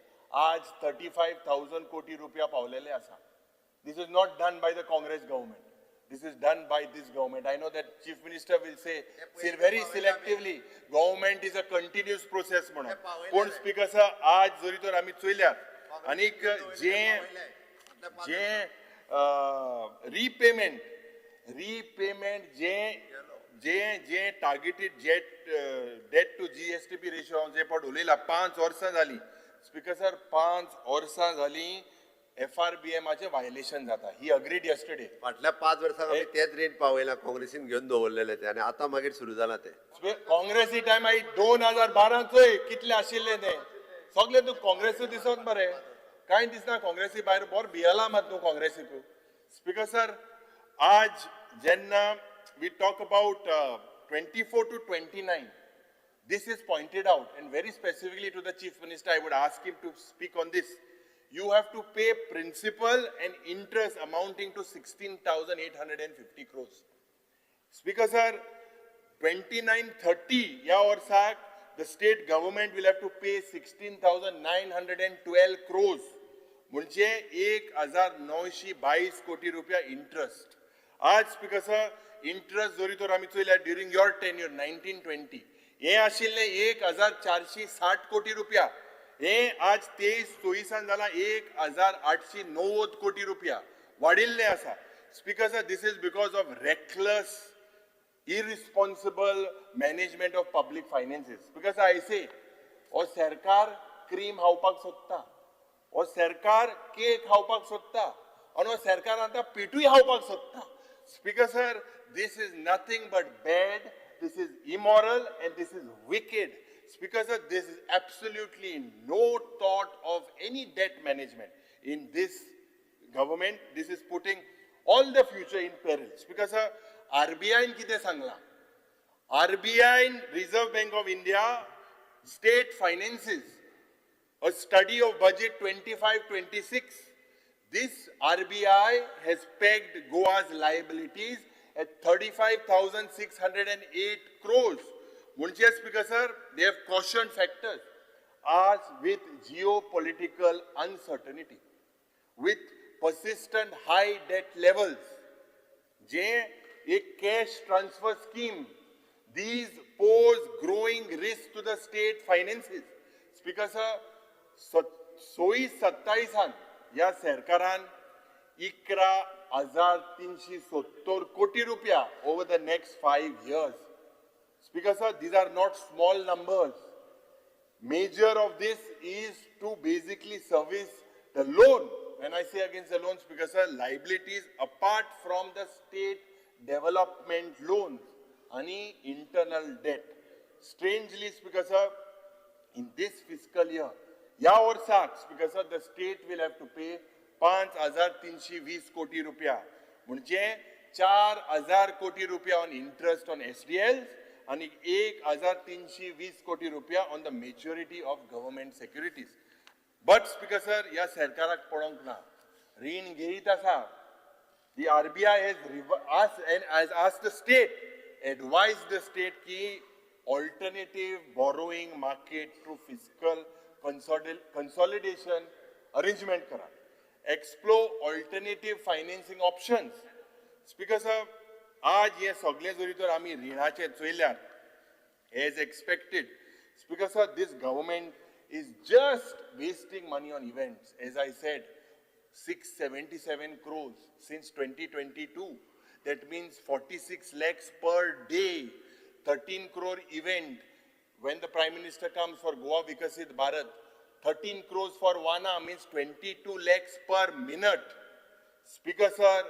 आज 35,000 कोटी रुपया पावलेले आसा. This is not done by the Congress government. This is done by this government. I know that Chief Minister will say very selectively, government is a continuous process म्हणून. पण स्पीकर सर, आज जरी तर आम्ही चोयल्यात, आनीक जे रिपेमेंट जे targeted debt to GSTP ratio जे पट उलयला 5 वर्सां जाली. स्पीकर सर, 5 वर्सां जाली FRBMचे व्हायलेशन जाता. He agreed yesterday. फाटल्या 5 वर्सांक आमी तेच रेट पावयला, काँग्रेसीन घेवन दवरलेले ते, आनी आतां मागीर सुरू जाला ते. काँग्रेसी टायम 2012 चोय कितले आशिल्ले ते सगळे. तू काँग्रेसी दिसत मरे, कांय दिसना काँग्रेसी भायर. बोर भियला मात तू काँग्रेसीक. स्पीकर सर, आज जेन्ना we talk about 24 to 29, this is pointed out, and very specifically to the Chief Minister, I would ask him to speak on this. You have to pay principal and interest amounting to 16,850 crores. Speaker sir, 29-30 या वर्साक the state government will have to pay 16,912 crores. म्हणजे 1,922 कोटी रुपया interest. आज speaker sir, interest जरी तर आमी चोयल्या during your tenure 1920 हे आशिल्ले 1,460 कोटी रुपया. हे आज 23-24 जाला 1,890 कोटी रुपया वाडिल्ले आसा. Speaker sir, this is because of reckless irresponsible management of public finances. Because I say, o सरकार क्रीम खावपाक सोदता, o सरकार केक खावपाक सोदता, आणि o सरकार आता पिठूय खावपाक सोदता. Speaker sir, this is nothing but bad, this is immoral and this is wicked. Speaker sir, this is absolutely no thought of any debt management in this government. This is putting all the future in peril. Speaker sir, RBI कितें सांगला? RBI, Reserve Bank of India, state finances, a study of budget 25-26. This RBI has pegged Goa's liabilities at 35,608 crores. Munche Speaker sir, they have cautioned factors. As with geopolitical uncertainty, with persistent high debt levels, a cash transfer scheme, these pose growing risk to the state finances. Speaker sir, 27 या सरकारान 11,370 कोटी रुपया over the next 5 years. Speaker sir, these are not small numbers. Major of this is to basically service the loan. When I say against the loan, Speaker sir, liabilities apart from the state development loans, any internal debt. Strangely, Speaker sir, in this fiscal year, या वर्साक, Speaker sir, the state will have to pay 5,320 कोटी रुपया. म्हणजे 4,000 कोटी रुपया on interest on SDLs आणि 1,320 कोटी रुपया on the maturity of government securities. But Speaker sir, या सरकाराक पडोंक ना. रीण घेयत आसा. The RBI has asked the state, advised the state ki alternative borrowing market through fiscal consolidation arrangement kara. Explore alternative financing options. Speaker sir, आज ये सगळे जरी तर आमी रिणाचे चोयल्यात, as expected, Speaker sir, this government is just wasting money on events. As I said, 677 crores since 2022. That means 46 lakhs per day, 13 crore event. When the Prime Minister comes for Goa Vikasit Bharat, 13 crores for Vana means 22 lakhs per minute. Speaker sir,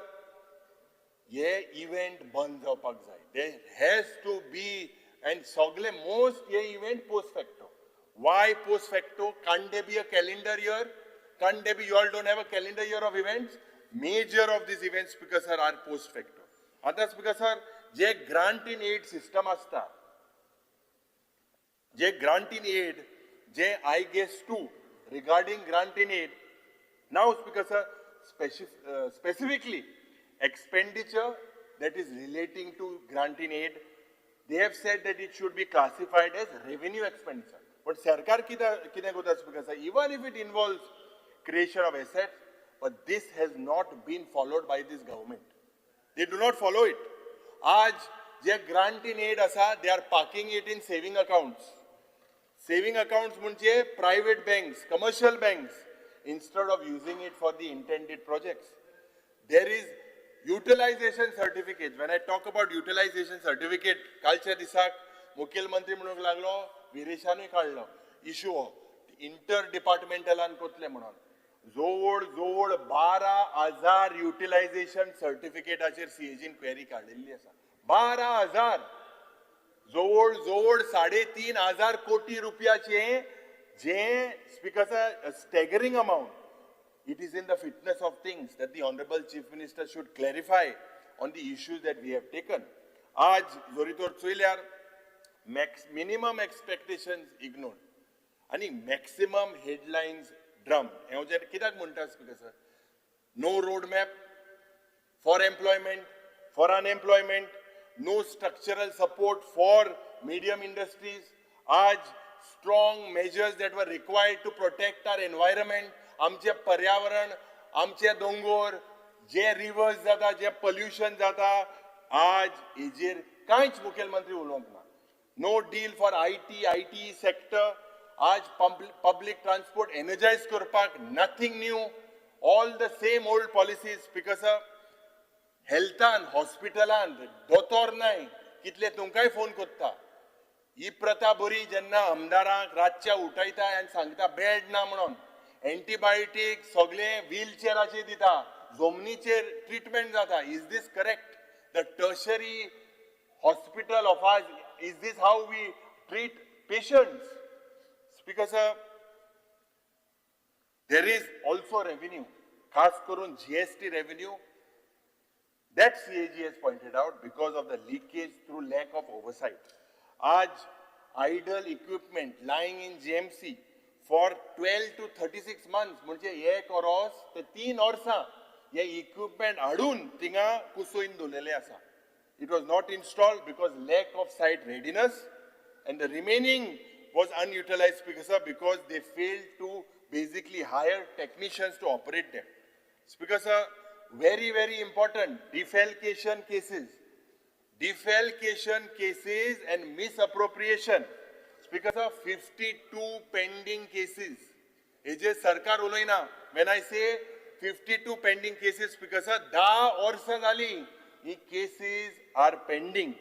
ये event बंद जावपाक जाय. There has to be, and सगळे most ये event post facto. Why post facto? Can't there be a calendar year? Can't there be, you all don't have a calendar year of events? Major of these events, Speaker sir, are post facto. आता Speaker sir, जे grant in aid system असता, जे grant in aid, जे I guess too, regarding grant in aid, now Speaker sir, specifically, expenditure that is relating to grant in aid, they have said that it should be classified as revenue expenditure. But Sarkar kine gota Speaker sir, even if it involves creation of assets, but this has not been followed by this government. They do not follow it. Aaj je grant in aid asa, they are parking it in saving accounts. Saving accounts म्हणजे private banks, commercial banks, instead of using it for the intended projects. There is utilization certificate. When I talk about utilization certificate, कालच्या दिसाक मुखेलमंत्री म्हणूंक लागलो, विरेशानूय काढलो, issue हो, inter डिपार्टमेंटलान कोतले म्हणून. जवळ 12,000 युटिलायझेशन सर्टिफिकेटाचेर सीएजीन क्वेरी काढलेली आसा. 12,000 जवळ 3,500 कोटी रुपयाचे जे speaker staggering amount. It is in the fitness of things that the Honorable Chief Minister should clarify on the issues that we have taken. आज जोरीतोर चोयल्यार minimum expectations ignored आणि maximum headlines drum. हे जे कित्याक म्हणटा speaker sir? No roadmap for employment, for unemployment, no structural support for medium industries. आज strong measures that were required to protect our environment, आमचे पर्यावरण, आमचे दोंगर, जे रिवर्स जाता, जे पोल्यूशन जाता, आज हेजेर कांयच मुखेलमंत्री उलोवंक ना. No deal for IT sector. आज पब्लिक ट्रान्सपोर्ट एनर्जाइज करपाक nothing new. All the same old policies. Speaker sir, हेल्थान, हॉस्पिटलान दोतोर नाय, कितले तुमकांय फोन करता. ही प्रथा बरी जेन्ना आमदारांक रातच्या उठयता आनी सांगता बेड ना म्हणून. एंटीबायोटीक सगळे व्हीलचेराचेर दिता, जमनीचेर ट्रीटमेंट जाता. Is this correct? The tertiary hospital of आज, is this how we treat patients? Speaker sir, there is also revenue, खास करून GST revenue, that CAG has pointed out because of the leakage through lack of oversight. आज idle equipment lying in GMC for 12 to 36 months, म्हणजे 1 वर्स ते 3 वर्सां हे equipment हाडून थिंगा कुसोइन दवरलेले आसा. It was not installed because lack of site readiness, and the remaining was unutilized, Speaker sir, because they failed to basically hire technicians to operate them. Speaker sir, very, very important, defalcation cases and misappropriation. Speaker sir, 52 pending cases. Eje sarkar uloina. When I say 52 pending cases, Speaker sir, 10 वर्सां जाली, ही cases are pending.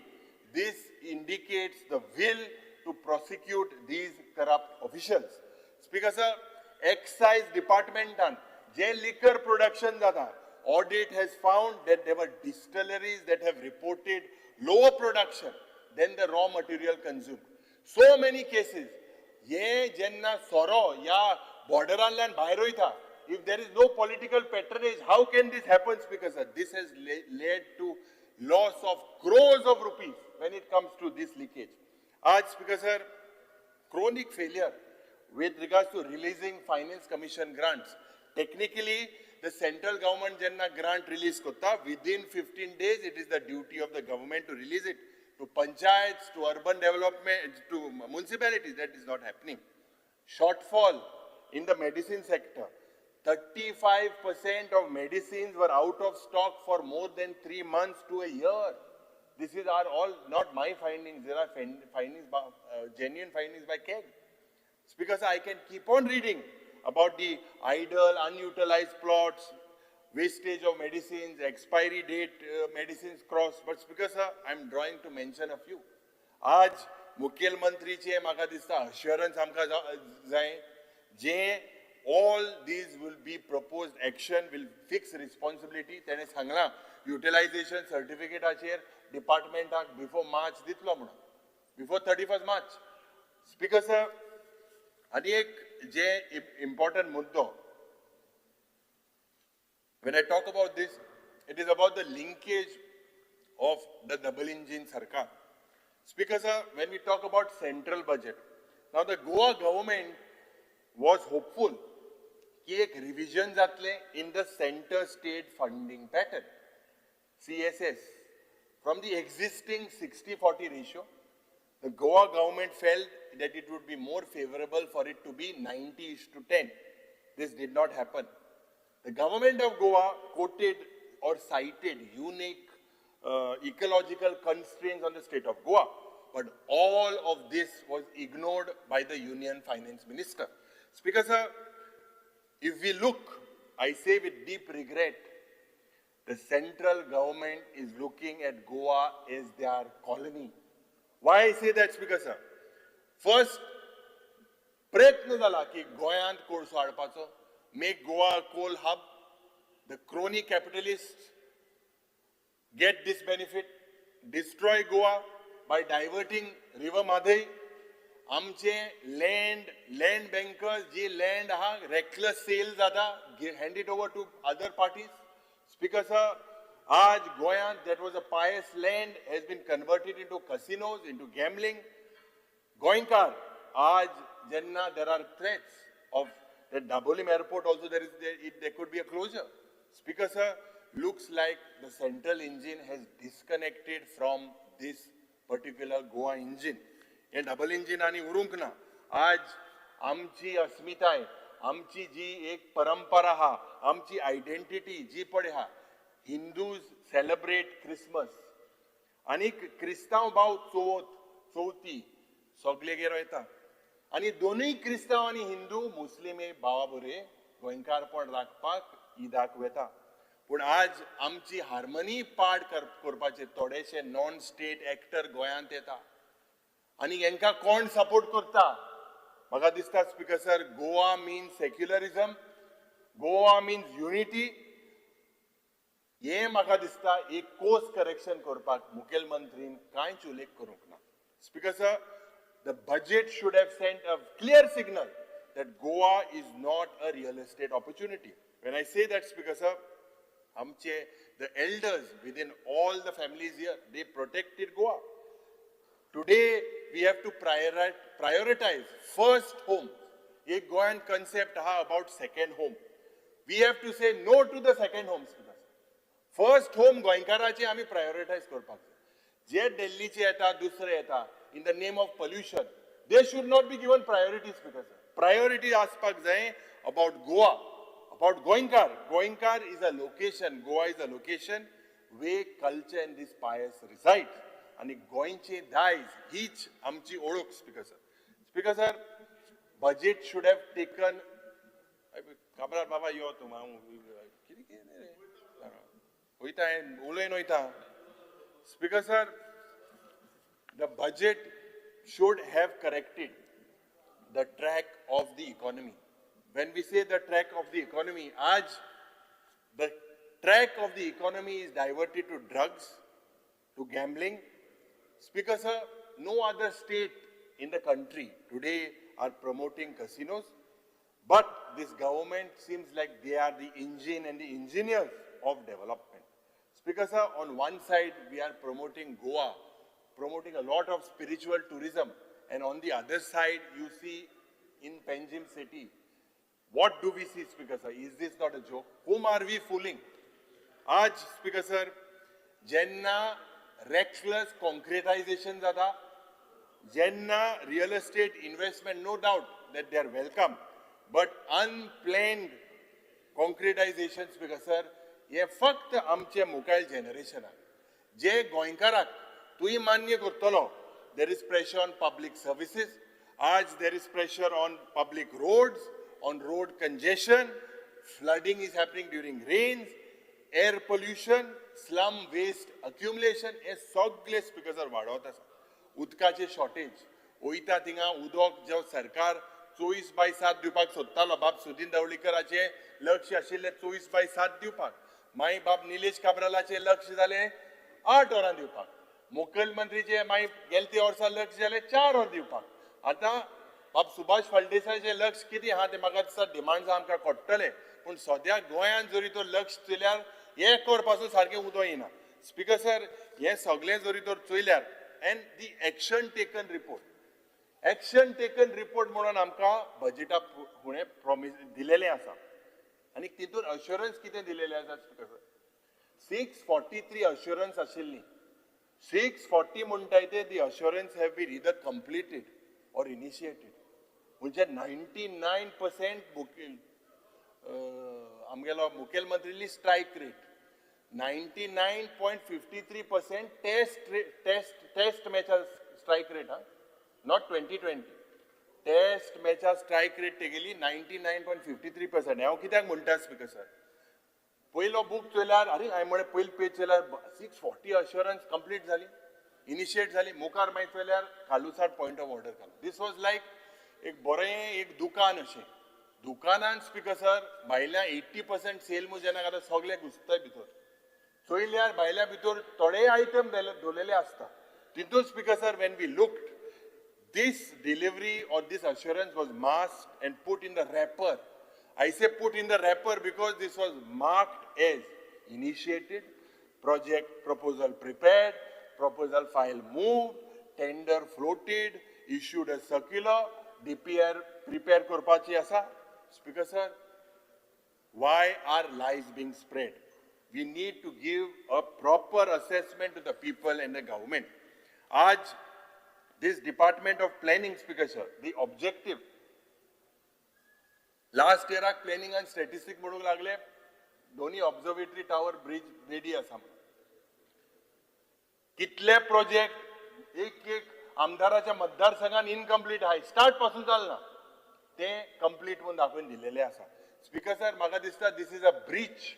This indicates the will to prosecute these corrupt officials. Speaker sir, excise department je liquor production jata, audit has found that there were distilleries that have reported lower production than the raw material consumed. So many cases. Ye jenna soro ya borderanlan bhayar hoita. If there is no political patronage, how can this happen, Speaker sir? This has led to loss of crores of rupees when it comes to this leakage. Aaj, Speaker sir, chronic failure with regards to releasing Finance Commission grants. Technically, the central government jenna grant release kotta, within 15 days, it is the duty of the government to release it to panchayats, to urban development, to municipalities. That is not happening. Shortfall in the medicine sector. 35% of medicines were out of stock for more than 3 months to a year. This are all not my findings. There are findings, genuine findings by KEG. Speaker, sir, I can keep on reading about the idle, unutilized plots, wastage of medicines, expiry date medicines crossed. But Speaker, sir, I'm drawing to mention a few. आज मुख्यमंत्रीचे म्हाका दिसता assurance आमकां जाय जे all these will be proposed action will fix responsibility. तेणे सांगला utilization certificateाचेर डिपार्टमेंटाक before March दितलो म्हणून, before 31st March. Speaker, sir, आनी एक जे important मुद्दो, when I talk about this, it is about the linkage of the double engine Sarkar. Speaker, sir, when we talk about central budget, now the Goa government was hopeful कि एक revision जातले in the center state funding pattern, CSS, from the existing 60-40 ratio. The Goa government felt that it would be more favorable for it to be 90:10. This did not happen. The government of Goa quoted or cited unique ecological constraints on the state of Goa, but all of this was ignored by the Union Finance Minister. Speaker, sir, if we look, I say with deep regret, the central government is looking at Goa as their colony. Why I say that, Speaker, sir? First, प्रयत्न जाला की गोंयांत कोळसो हाडपाचो, make Goa a coal hub. The crony capitalists get this benefit, destroy Goa by diverting River Madhai. आमचे land bankers जी land हा reckless sale जाता, hand it over to other parties. Speaker, sir, आज गोंयांत that was a pious land has been converted into casinos, into gambling. Goinkar, आज jenna there are threats of the Dabolim airport also there could be a closure. Speaker, sir, looks like the central engine has disconnected from this particular Goa engine. हे double engine आणि उरूंक ना. आज आमची अस्मिताय, आमची जी एक परंपरा हा, आमची आयडेंटिटी जी पडे हा, हिंदूज सेलिब्रेट क्रिसमस आणि क्रिस्तांव भाव चवथी सगळेगेर वयता आणि दोनूय क्रिस्तांव आणि हिंदू मुस्लिम भावा बरे गोंयकारपण राखपाक ईदाक वता. पूण आज आमची हार्मनी पाड करपाचे थोडेशे नॉन स्टेट एक्टर गोंयांत येता आणि हांकां कोण सपोर्ट करता? म्हाका दिसता, speaker sir, Goa means secularism, Goa means unity. हे म्हाका दिसता एक कोर्स करेक्शन करपाक मुखेलमंत्रीन कांयच उल्लेख करूंक ना. Speaker sir, the budget should have sent a clear signal that Goa is not a real estate opportunity. When I say that, Speaker sir, the elders within all the families here, they protected Goa. Today, we have to prioritize first home. A Goan concept about second home. We have to say no to the second home, Speaker sir. First home Goinkarache आमी prioritize करपाक जाय. जे दिल्लीचे येता, दुसरे येता, in the name of pollution, they should not be given priority, Speaker sir. Priority aspak jaye about Goa, about Goinkar. Goinkar is a location, Goa is a location where culture and this pious reside. And Goinche dies, each amchi odok, Speaker sir. Speaker sir, budget should have taken. Kabrar Baba yo tuma Speaker sir, the budget should have corrected the track of the economy. When we say the track of the economy, the track of the economy is diverted to drugs, to gambling. Speaker sir, no other state in the country today are promoting casinos, but this government seems like they are the engine and the engineers of development. Speaker sir, on one side we are promoting Goa, promoting a lot of spiritual tourism, and on the other side you see in Panjim city, what do we see, Speaker sir? Is this not a joke? Whom are we fooling? Aaj, Speaker sir, jenna reckless concretization zada, jenna real estate investment, no doubt that they are welcome, but unplanned concretization, Speaker sir, ye fakt amche mukail generation je Goinkarak तुई मान्य करतलो, there is pressure on public services. आज there is pressure on public roads, on road congestion, flooding is happening during rains, air pollution, slum waste accumulation, हे सगळे speaker वाढवत आसा. उदकाचे shortage, वयता थिंगा उदक जे सरकार 24/7 दिवपाक सोदतालो, बाब सुदीन ढवळीकराचे लक्ष आशिल्ले 24/7 दिवपाक. माई बाब निलेश काब्रालाचे लक्ष जाले 8 वरां दिवपाक. मुखेलमंत्रीचे माई गेलते वर्सा लक्ष जाले 4 वर दिवपाक. आता बाब सुभाष फळदेसायचे लक्ष किती हा ते म्हाका दिसता डिमांड्स आमकां कोट्टले, पूण सद्या गोंयांत जरी तो लक्ष चयल्यार 1 वर पासून सारकें उदक येना. स्पीकर सर, हे सगळें जरी तर चयल्यार and the action taken report, action taken report म्हणून आमकां बजेटा फुडें प्रॉमिस दिलेलें आसा. आनी तितून अश्युरन्स कितें दिलेलें आसा स्पीकर सर? 643 अश्युरन्स आशिल्ली. 640 म्हणटाय ते the assurance have been either completed or initiated. म्हणजे 99% आमगेलो मुखेलमंत्रीली स्ट्राईक रेट, 99.53% टेस्ट मॅचा स्ट्राईक रेट, हा नॉट 2020 टेस्ट मॅचा स्ट्राईक रेट तेगेली 99.53%. हांव कित्याक म्हणटा स्पीकर सर, पयलो बूक चयल्यार अरे हांवें म्हळें पयली पेज चयल्यार 640 अश्युरन्स कंप्लीट जाली, इनिशिएट जाली. मुखार मागीर चयल्यार खालूसाट पॉयंट ऑफ ऑर्डर घालो. दीस वॉज लायक एक बरें एक दुकान अशें. दुकानान स्पीकर सर भायल्या 80% सेल मुजेना घालता, सगळे घुसताय भितर. चयल्यार भायल्या भितर थोडे आयटम दवरलेले आसता. तितून speaker sir when we looked this delivery or this assurance was masked and put in the wrapper. I say put in the wrapper because this was marked as initiated, project proposal prepared, proposal file moved, tender floated, issued a circular, DPR prepare korpachi asa. Speaker sir, why are lies being spread? We need to give a proper assessment to the people and the government. Aj this Department of Planning, Speaker sir, the objective last year planning and statistics म्हणूंक लागले दोन्ही observatory tower bridge ready आसा. कितले project एक आमदाराच्या मतदारसंघात incomplete आहे, start पासून चालना, ते कंप्लीट म्हणून दाखवून दिलेले आसा. स्पीकर सर, म्हाका दिसता this is a breach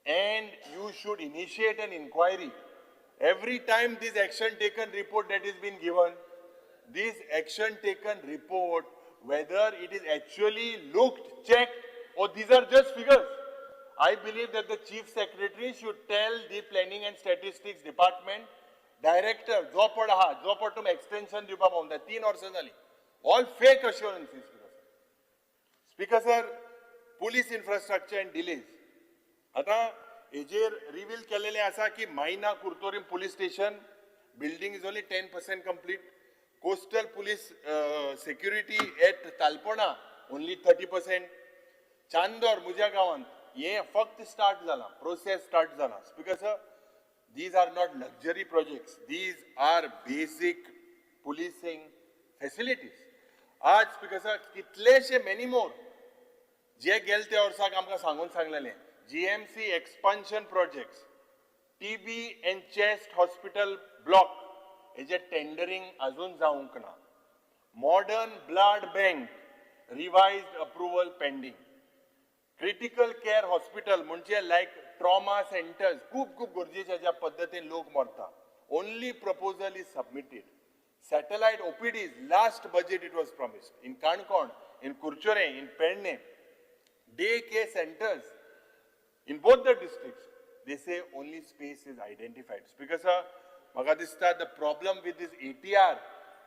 and you should initiate an inquiry. Every time this action taken report that is been given, this action taken report, whether it is actually looked, checked, or these are just figures. I believe that the Chief Secretary should tell the Planning and Statistics Department, Director, जो पड extension दिवपा पावना, 3 वर्सां जाली. All fake assurances. Speaker sir, police infrastructure and delays. आता हेजेर reveal केलेले आसा की मायना Curtorim police station building is only 10% complete. Coastal police security at Talpona only 30%. Chandor म्हज्या गांवांत हे फक्त स्टार्ट जाला, प्रोसेस स्टार्ट जाला. Speaker sir, these are not luxury projects, these are basic policing facilities. आज स्पीकर सर कितलेशे मेनी मोर जे गेल त्या वर्साक आमकां सांगलेले GMC expansion projects, TB and chest hospital block, हेजे टेंडरिंग अजून जावंक ना. Modern blood bank, revised approval pending. Critical care hospital म्हणजे like trauma centers, खूप गरजेचे ज्या पद्धतीन लोक मरता. Only proposal is submitted. Satellite OPDs, last budget it was promised. In Kankon, in Kurchore, in Penne, day care centers, in both the districts, they say only space is identified. Speaker sir, म्हाका दिसता the problem with this ATR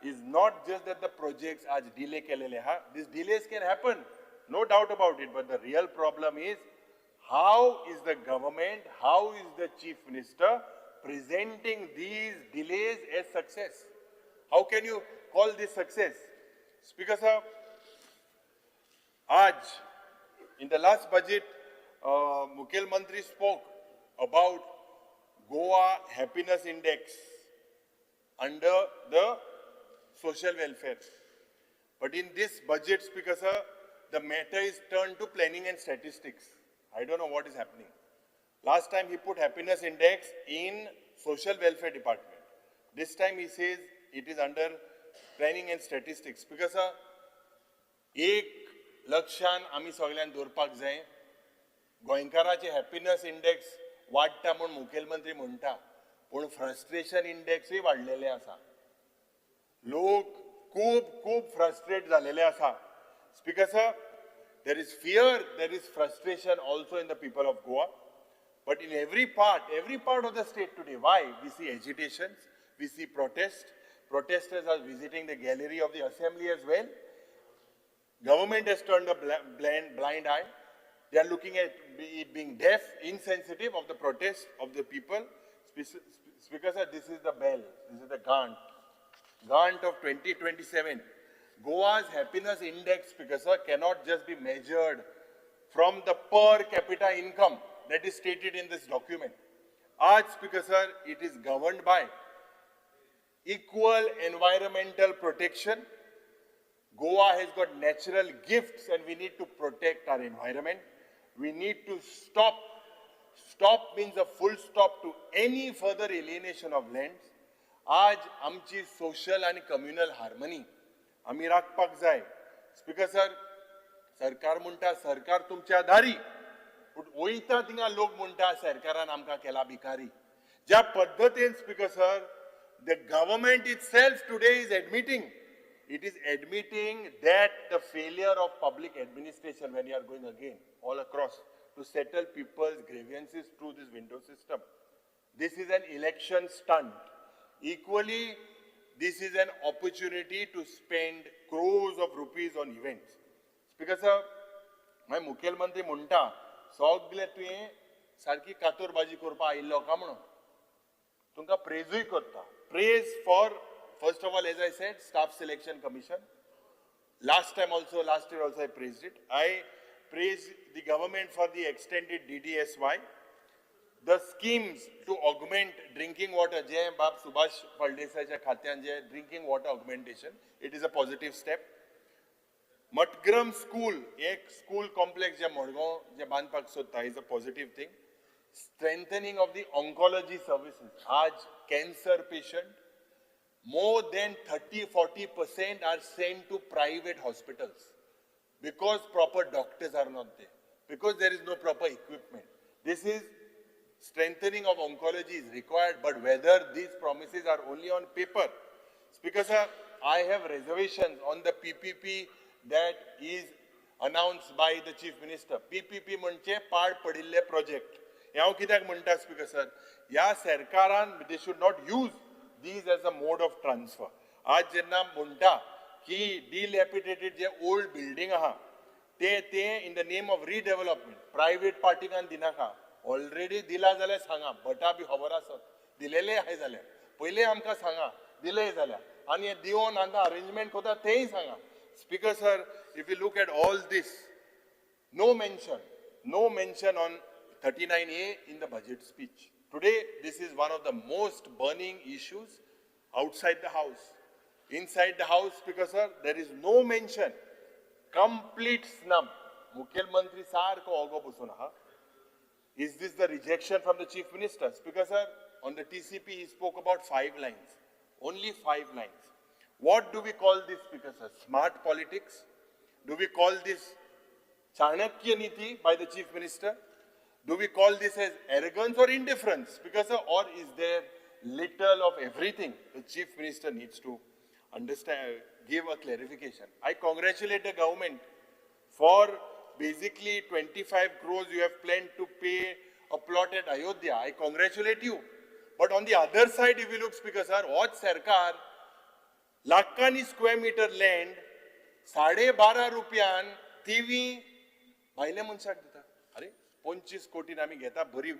is not just that the projects are delay kelele ha. These delays can happen, no doubt about it. But the real problem is how is the government, how is the chief minister presenting these delays as success? How can you call this success? Speaker sir, आज in the last budget, Mukhel Mantri spoke about Goa Happiness Index under the social welfare. But in this budget, Speaker sir, the matter is turned to planning and statistics. I don't know what is happening. Last time he put happiness index in social welfare department. This time he says it is under planning and statistics because एक लक्षान आमी सगळ्यान दवरपाक जाय गोंयकाराचे happiness index वाडटा म्हूण मुखेलमंत्री म्हणटा पूण फ्रस्ट्रेशन इंडेक्सूय वाडलेले आसा लोक खूब खूब फ्रस्ट्रेट जालेले आसा because there is fear, there is frustration also in the people of Goa. But in every part of the state today, why? We see agitations, we see protests. Protesters are visiting the gallery of the assembly as well. Government has turned a blind eye. They are looking at it being deaf, insensitive of the protest of the people. Because this is the bell, this is the Gantt of 2027. Goa's happiness index, because cannot just be measured from the per capita income that is stated in this document. Aaj, because it is governed by equal environmental protection. Goa has got natural gifts and we need to protect our environment. We need to stop. Stop means a full stop to any further alienation of lands. Aaj amchi social and communal harmony आमी राखपाक जाय speaker सरकार म्हणटा सरकार तुमच्या दारी पूण वयता थिंगा लोक म्हणटा सरकारान आमकां केला भिकारी ज्या पद्दतीन speaker the government itself today is admitting that the failure of public administration when you are going again all across to settle people's grievances through this window system. This is an election stunt. Equally, this is an opportunity to spend crores of rupees on events. Speaker sir, my मुखेलमंत्री म्हणटा सगळे तुवें सारकी कातोरबाजी करपा आयिल्लो का म्हणून तुमकां प्रेजूय करता praise for first of all as I said staff selection commission. Last year also I praised it. I praised the government for the extended DDSY. The schemes to augment drinking water, Jay Bab Subhash Faldesaiच्या खात्यान जे drinking water augmentation, it is a positive step. Matgram school, एक school complex जे मडगांव जे बांदपाक सोदता is a positive thing. Strengthening of the oncology services. आज cancer patient, more than 30-40% are sent to private hospitals because proper doctors are not there, because there is no proper equipment. This is strengthening of oncology is required, but whether these promises are only on paper. Speaker sir, I have reservations on the PPP that is announced by the Chief Minister. PPP म्हणजे पाड पडिल्ले project. हांव कित्याक म्हणटा speaker sir ह्या सरकारान they should not use these as a mode of transfer. आज जेन्ना म्हणटा की dilapidated जे old building आहा ते in the name of redevelopment private partyकान दिनाका ऑलरेडी दिला जाल्यार सांगा भटा बी खबर आसत दिलेले आहाय जाल्यार पयले आमकां सांगा दिले जाल्यार आनी हे दिवन आतां अरेंजमेंट कोता तेय सांगा speaker sir if you look at all this no mention on 39A in the budget speech. Today this is one of the most burning issues outside the house. Inside the house, speaker sir, there is no mention. Complete snub. Mukhyamantri sarko ogo bosun aha. Is this the rejection from the Chief Minister? Speaker sir, on the TCP he spoke about 5 lines. Only 5 lines. What do we call this, Speaker sir? Smart politics? Do we call this Chanakya Niti by the Chief Minister? Do we call this as arrogance or indifference? Speaker sir, or is there little of everything? The Chief Minister needs to understand, give a clarification. I congratulate the government for basically 25 crores you have planned to pay a plot at Ayodhya. I congratulate you. But on the other side, if you look, Speaker sir, what Sarkar, lakhani square meter land, 12.5 रुपयान TV, भायले मनशाक दिता. अरे 25 कोटी आमी घेता बरी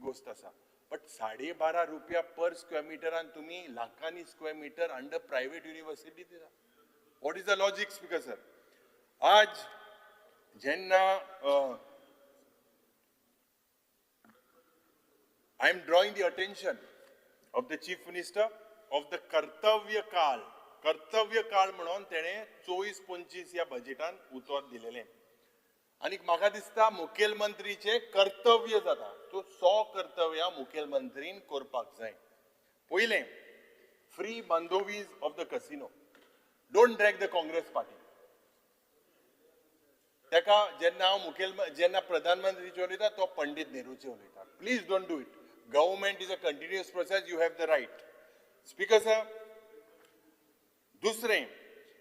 गोष्ट आसा. But 12.5 रुपया per square meter and तुम्ही Lakhani square meter under private university दिता. What is the logic, Speaker sir? आज जेन्ना I am drawing the attention of the Chief Minister of the कर्तव्य काळ म्हणून तेणे 24-25 या बजेटान उतर दिलेले आणि म्हाका दिसता मुखेलमंत्रीचे कर्तव्य जाता तो 100 कर्तव्य मुखेलमंत्रीन करपाक जाय. पहिले फ्री बंदोबीज of the casino Don't drag the Congress party. तेका जेन्ना हांव जेन्ना प्रधानमंत्रीचे उलयता तो पंडित नेहरूचे उलयता. Please don't do it. Government is a continuous process. You have the right. Speaker sir, दुसरें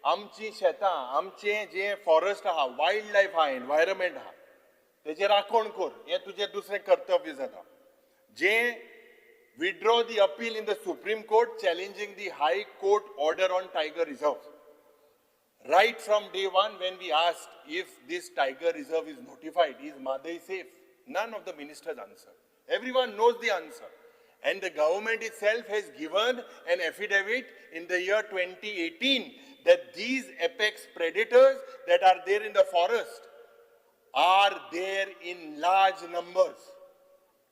आमची शेतां, आमचें जे फॉरेस्ट आहा, वायल्ड लायफ आहा, एनवायरमेंट आहा, तेजेर राखण कर, हें तुजें दुसरें कर्तव्य जाता. जें withdraw the appeal in the Supreme Court challenging the High Court order on Tiger Reserve. Right from day one, when we asked if this Tiger Reserve is notified, is Madai safe? None of the ministers answered. Everyone knows the answer. And the government itself has given an affidavit in the year 2018 that these apex predators that are there in the forest are there in large numbers.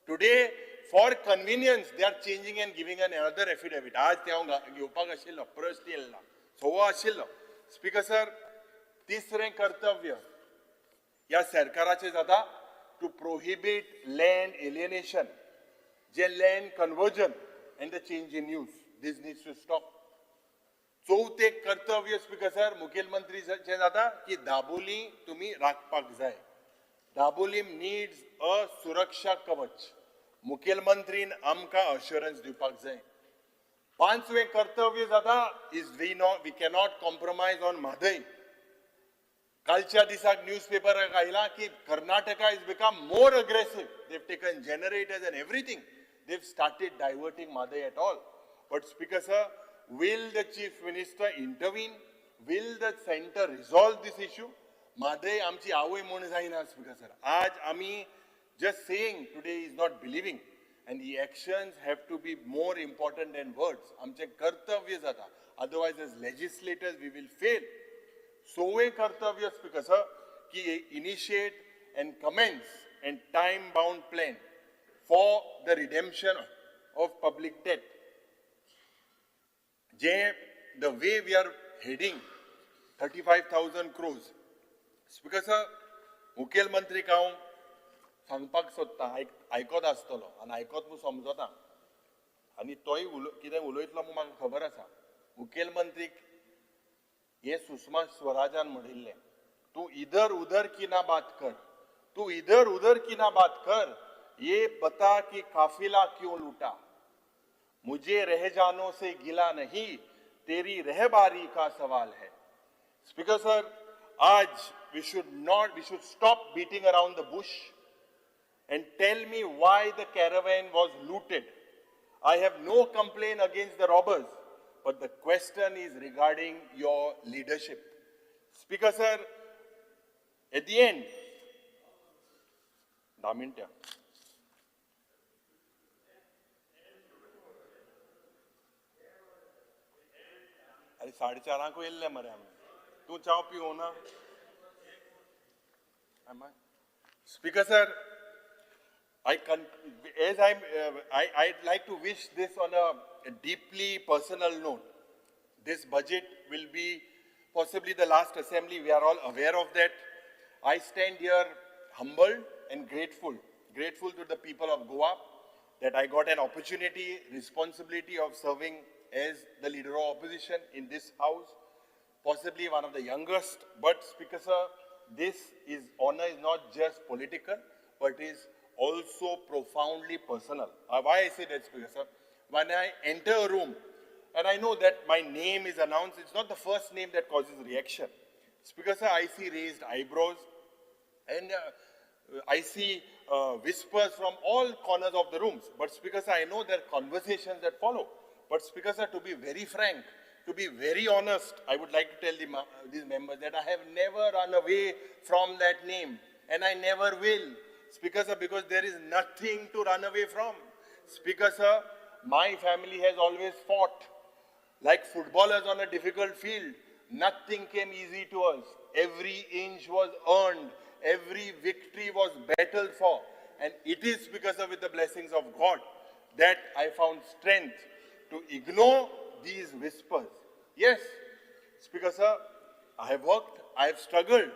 Today, for convenience, they are changing and giving another affidavit. आज ते हांव घेवपाक आशिल्लो, प्रश्न येयल्लो, सोवा आशिल्लो. Speaker sir, तिसरें कर्तव्य ह्या सरकाराचें जाता टू प्रोहिबिट लँड एलियनेशन, जे land conversion and the change in use. This needs to stop. चौथे कर्तव्य स्पीकर सर मुखेलमंत्रीचें जाता की दाबोली तुमी राखपाक जाय. दाबोलीम नीड्स अ सुरक्षा कवच. मुखेलमंत्रीन आमकां अश्युरन्स दिवपाक जाय. पांचवें कर्तव्य जाता is we cannot compromise on Mhadei. कालच्या दिसाक न्यूजपेपराक आयला की Karnataka is become more aggressive. They've taken generators and everything. They've started diverting Mhadei at all. But speaker sir, will the chief minister intervene? Will the center resolve this issue? Mhadei आमची आवय म्हूण जायना speaker sir. आज आमी just saying today is not believing, and the actions have to be more important than words. आमचे कर्तव्य जाता. Otherwise, as legislators, we will fail. सोवे कर्तव्य स्पीकर सर की initiate and commence and time-bound plan for the redemption of public debt. The way we are heading, 35,000 crores. Speaker sir, मुखेलमंत्री हांव सांगपाक सोदता, आयकत आसतलो आनी आयकत म्हूण समजता, आनी तोय कितें उलयतलो म्हूण म्हाका खबर आसा. मुखेलमंत्रीक हे सुषमा स्वराजान म्हणिल्लें, तूं इधर उधर की ना बात कर, तूं इधर उधर की ना बात कर, ये बता कि काफिला क्यों लूटा, मुझे रह जानो से गिला नहीं, तेरी रहबारी का सवाल है. स्पीकर सर, आज we should stop beating around the bush and tell me why the caravan was looted. I have no complaint against the robbers, but the question is regarding your leadership. Speaker sir, at the end, Damintia. अरे 4:30 येयल्ले मरे आमी. तूं चाव पिवो ना? Speaker sir, I'd like to wish this on a deeply personal note. This budget will be possibly the last assembly. We are all aware of that. I stand here humbled and grateful to the people of Goa that I got an opportunity, responsibility of serving as the leader of opposition in this house, possibly one of the youngest. But Speaker sir, this honor is not just political, but is also profoundly personal. Why I say that, Speaker sir? When I enter a room and I know that my name is announced, it's not the first name that causes reaction. Speaker sir, I see raised eyebrows and I see whispers from all corners of the rooms. But Speaker sir, I know there are conversations that follow. But Speaker sir, to be very frank, to be very honest, I would like to tell these members that I have never run away from that name, and I never will. Speaker sir, because there is nothing to run away from. Speaker sir, my family has always fought like footballers on a difficult field. Nothing came easy to us. Every inch was earned. Every victory was battled for. And it is because of with the blessings of God that I found strength to ignore these whispers. Yes, Speaker sir, I have worked, I have struggled.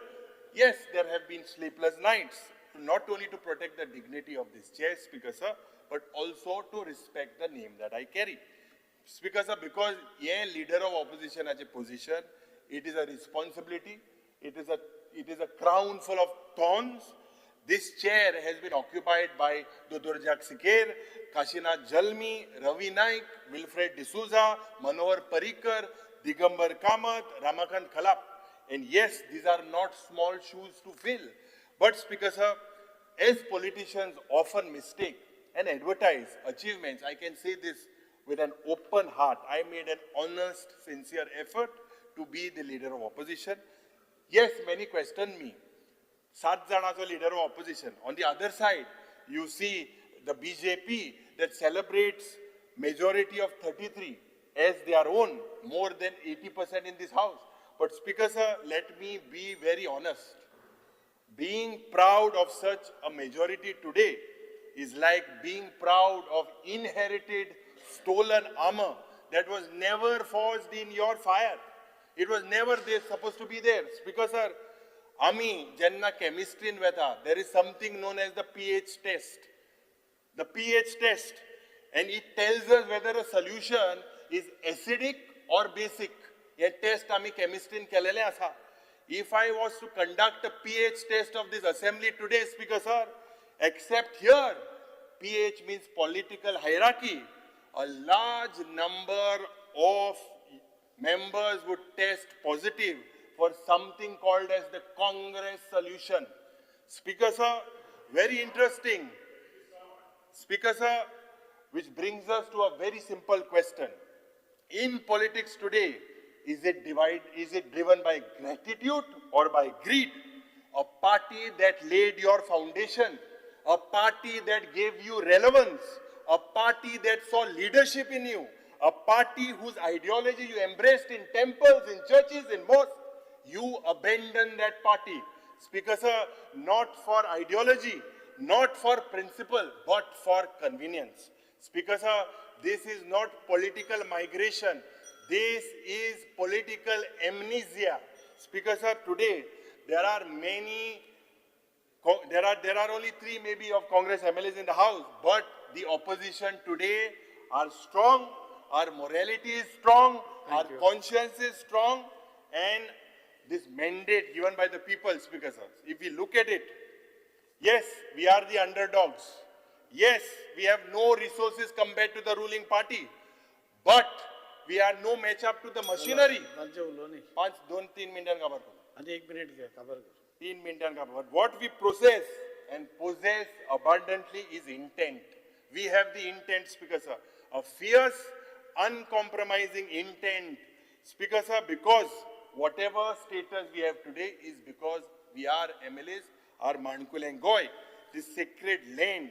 Yes, there have been sleepless nights, not only to protect the dignity of this chair, Speaker sir, but also to respect the name that I carry. Speaker sir, because a leader of opposition as a position, It is a responsibility. It is a crown full of thorns. This chair has been occupied by Dudurjak Sikher, Kashinath Jalmi, Ravi Naik, Wilfred D'Souza, Manohar Parrikar, Digambar Kamath, Ramakant Khalap. And yes, these are not small shoes to fill. But Speaker Sir, as politicians often mistake and advertise achievements, I can say this with an open heart. I made an honest, sincere effort to be the leader of opposition. Yes, many question me. 7 janacho leader of opposition. On the other side, you see the BJP that celebrates majority of 33 as their own, more than 80% in this house. But Speaker Sir, let me be very honest. Being proud of such a majority today is like being proud of inherited stolen armor that was never forged in your fire. It was never there, supposed to be there. Speaker Sir, Ami, Jenna chemistry in Veta, there is something known as the pH test. The pH test. And it tells us whether a solution is acidic or basic. A test ami chemistry in kelele asa. If I was to conduct a pH test of this assembly today, Speaker Sir, except here, pH means political hierarchy. A large number of members would test positive for something called as the Congress solution. Speaker Sir, very interesting. Speaker Sir, which brings us to a very simple question. In politics today, is it driven by gratitude or by greed? A party that laid your foundation, a party that gave you relevance, a party that saw leadership in you, a party whose ideology you embraced in temples, in churches, in mosques, you abandoned that party. Speaker Sir, not for ideology, not for principle, but for convenience. Speaker Sir, this is not political migration. This is political amnesia. Speaker Sir, today there are many, there are only 3 maybe of Congress MLAs in the House, but the opposition today are strong, our morality is strong, our conscience is strong, and this mandate given by the people, Speaker Sir, if we look at it, yes, we are the underdogs. Yes, we have no resources compared to the ruling party, but we are no match up to the machinery. 2-3 minutes cover. 1 minute K cover कर. 3 minutes cover. What we process and possess abundantly is intent. We have the intent, Speaker Sir, a fierce, uncompromising intent, Speaker Sir, because whatever status we have today is because we are MLAs, our Mankul and Goy, this sacred land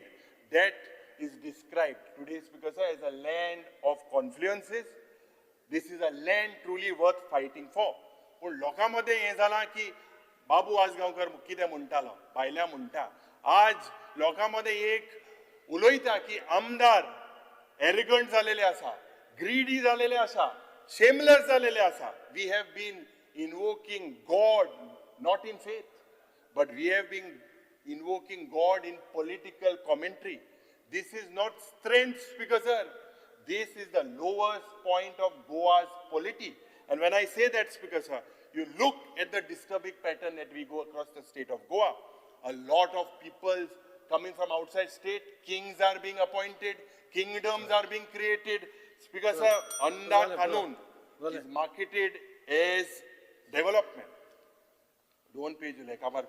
that is described today, Speaker Sir, as a land of confluences. This is a land truly worth fighting for. पण लोकांमध्ये हे झाला की बाबू आजगावकर कितें म्हणटालो भायल्या म्हणटा आज लोकांमध्ये एक उलयता की आमदार एरिगंट जालेले आसा ग्रीडी जालेले आसा शेमलेस जालेले आसा we have been invoking God not in faith but we have been invoking God in political commentary. This is not strength, Speaker Sir. This is the lowest point of Goa's polity. And when I say that, Speaker Sir, you look at the disturbing pattern that we go across the state of Goa. A lot of people coming from outside state, kings are being appointed, kingdoms are being created. Speaker Sir, Anda Kanun is marketed as development. Don't page like cover.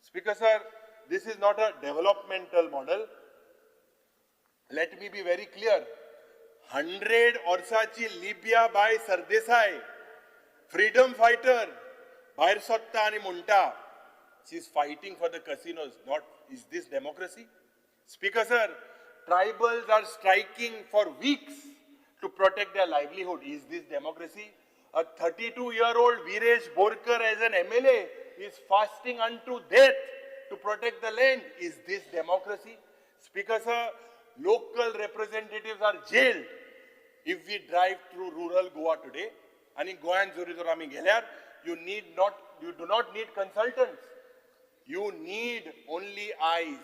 Speaker Sir, this is not a developmental model. Let me be very clear. 100 वर्साची लिबिया by Sardesai, freedom fighter, भायर सत्ता आणि म्हणटा, she is fighting for the casinos. Not, is this democracy? Speaker Sir, tribals are striking for weeks to protect their livelihood. Is this democracy? A 32-year-old Viresh Borkar as an MLA is fasting unto death to protect the land. Is this democracy? Speaker Sir, local representatives are jailed. If we drive through rural Goa today, and in Goan Zorizorami Gelar, you do not need consultants. You need only eyes.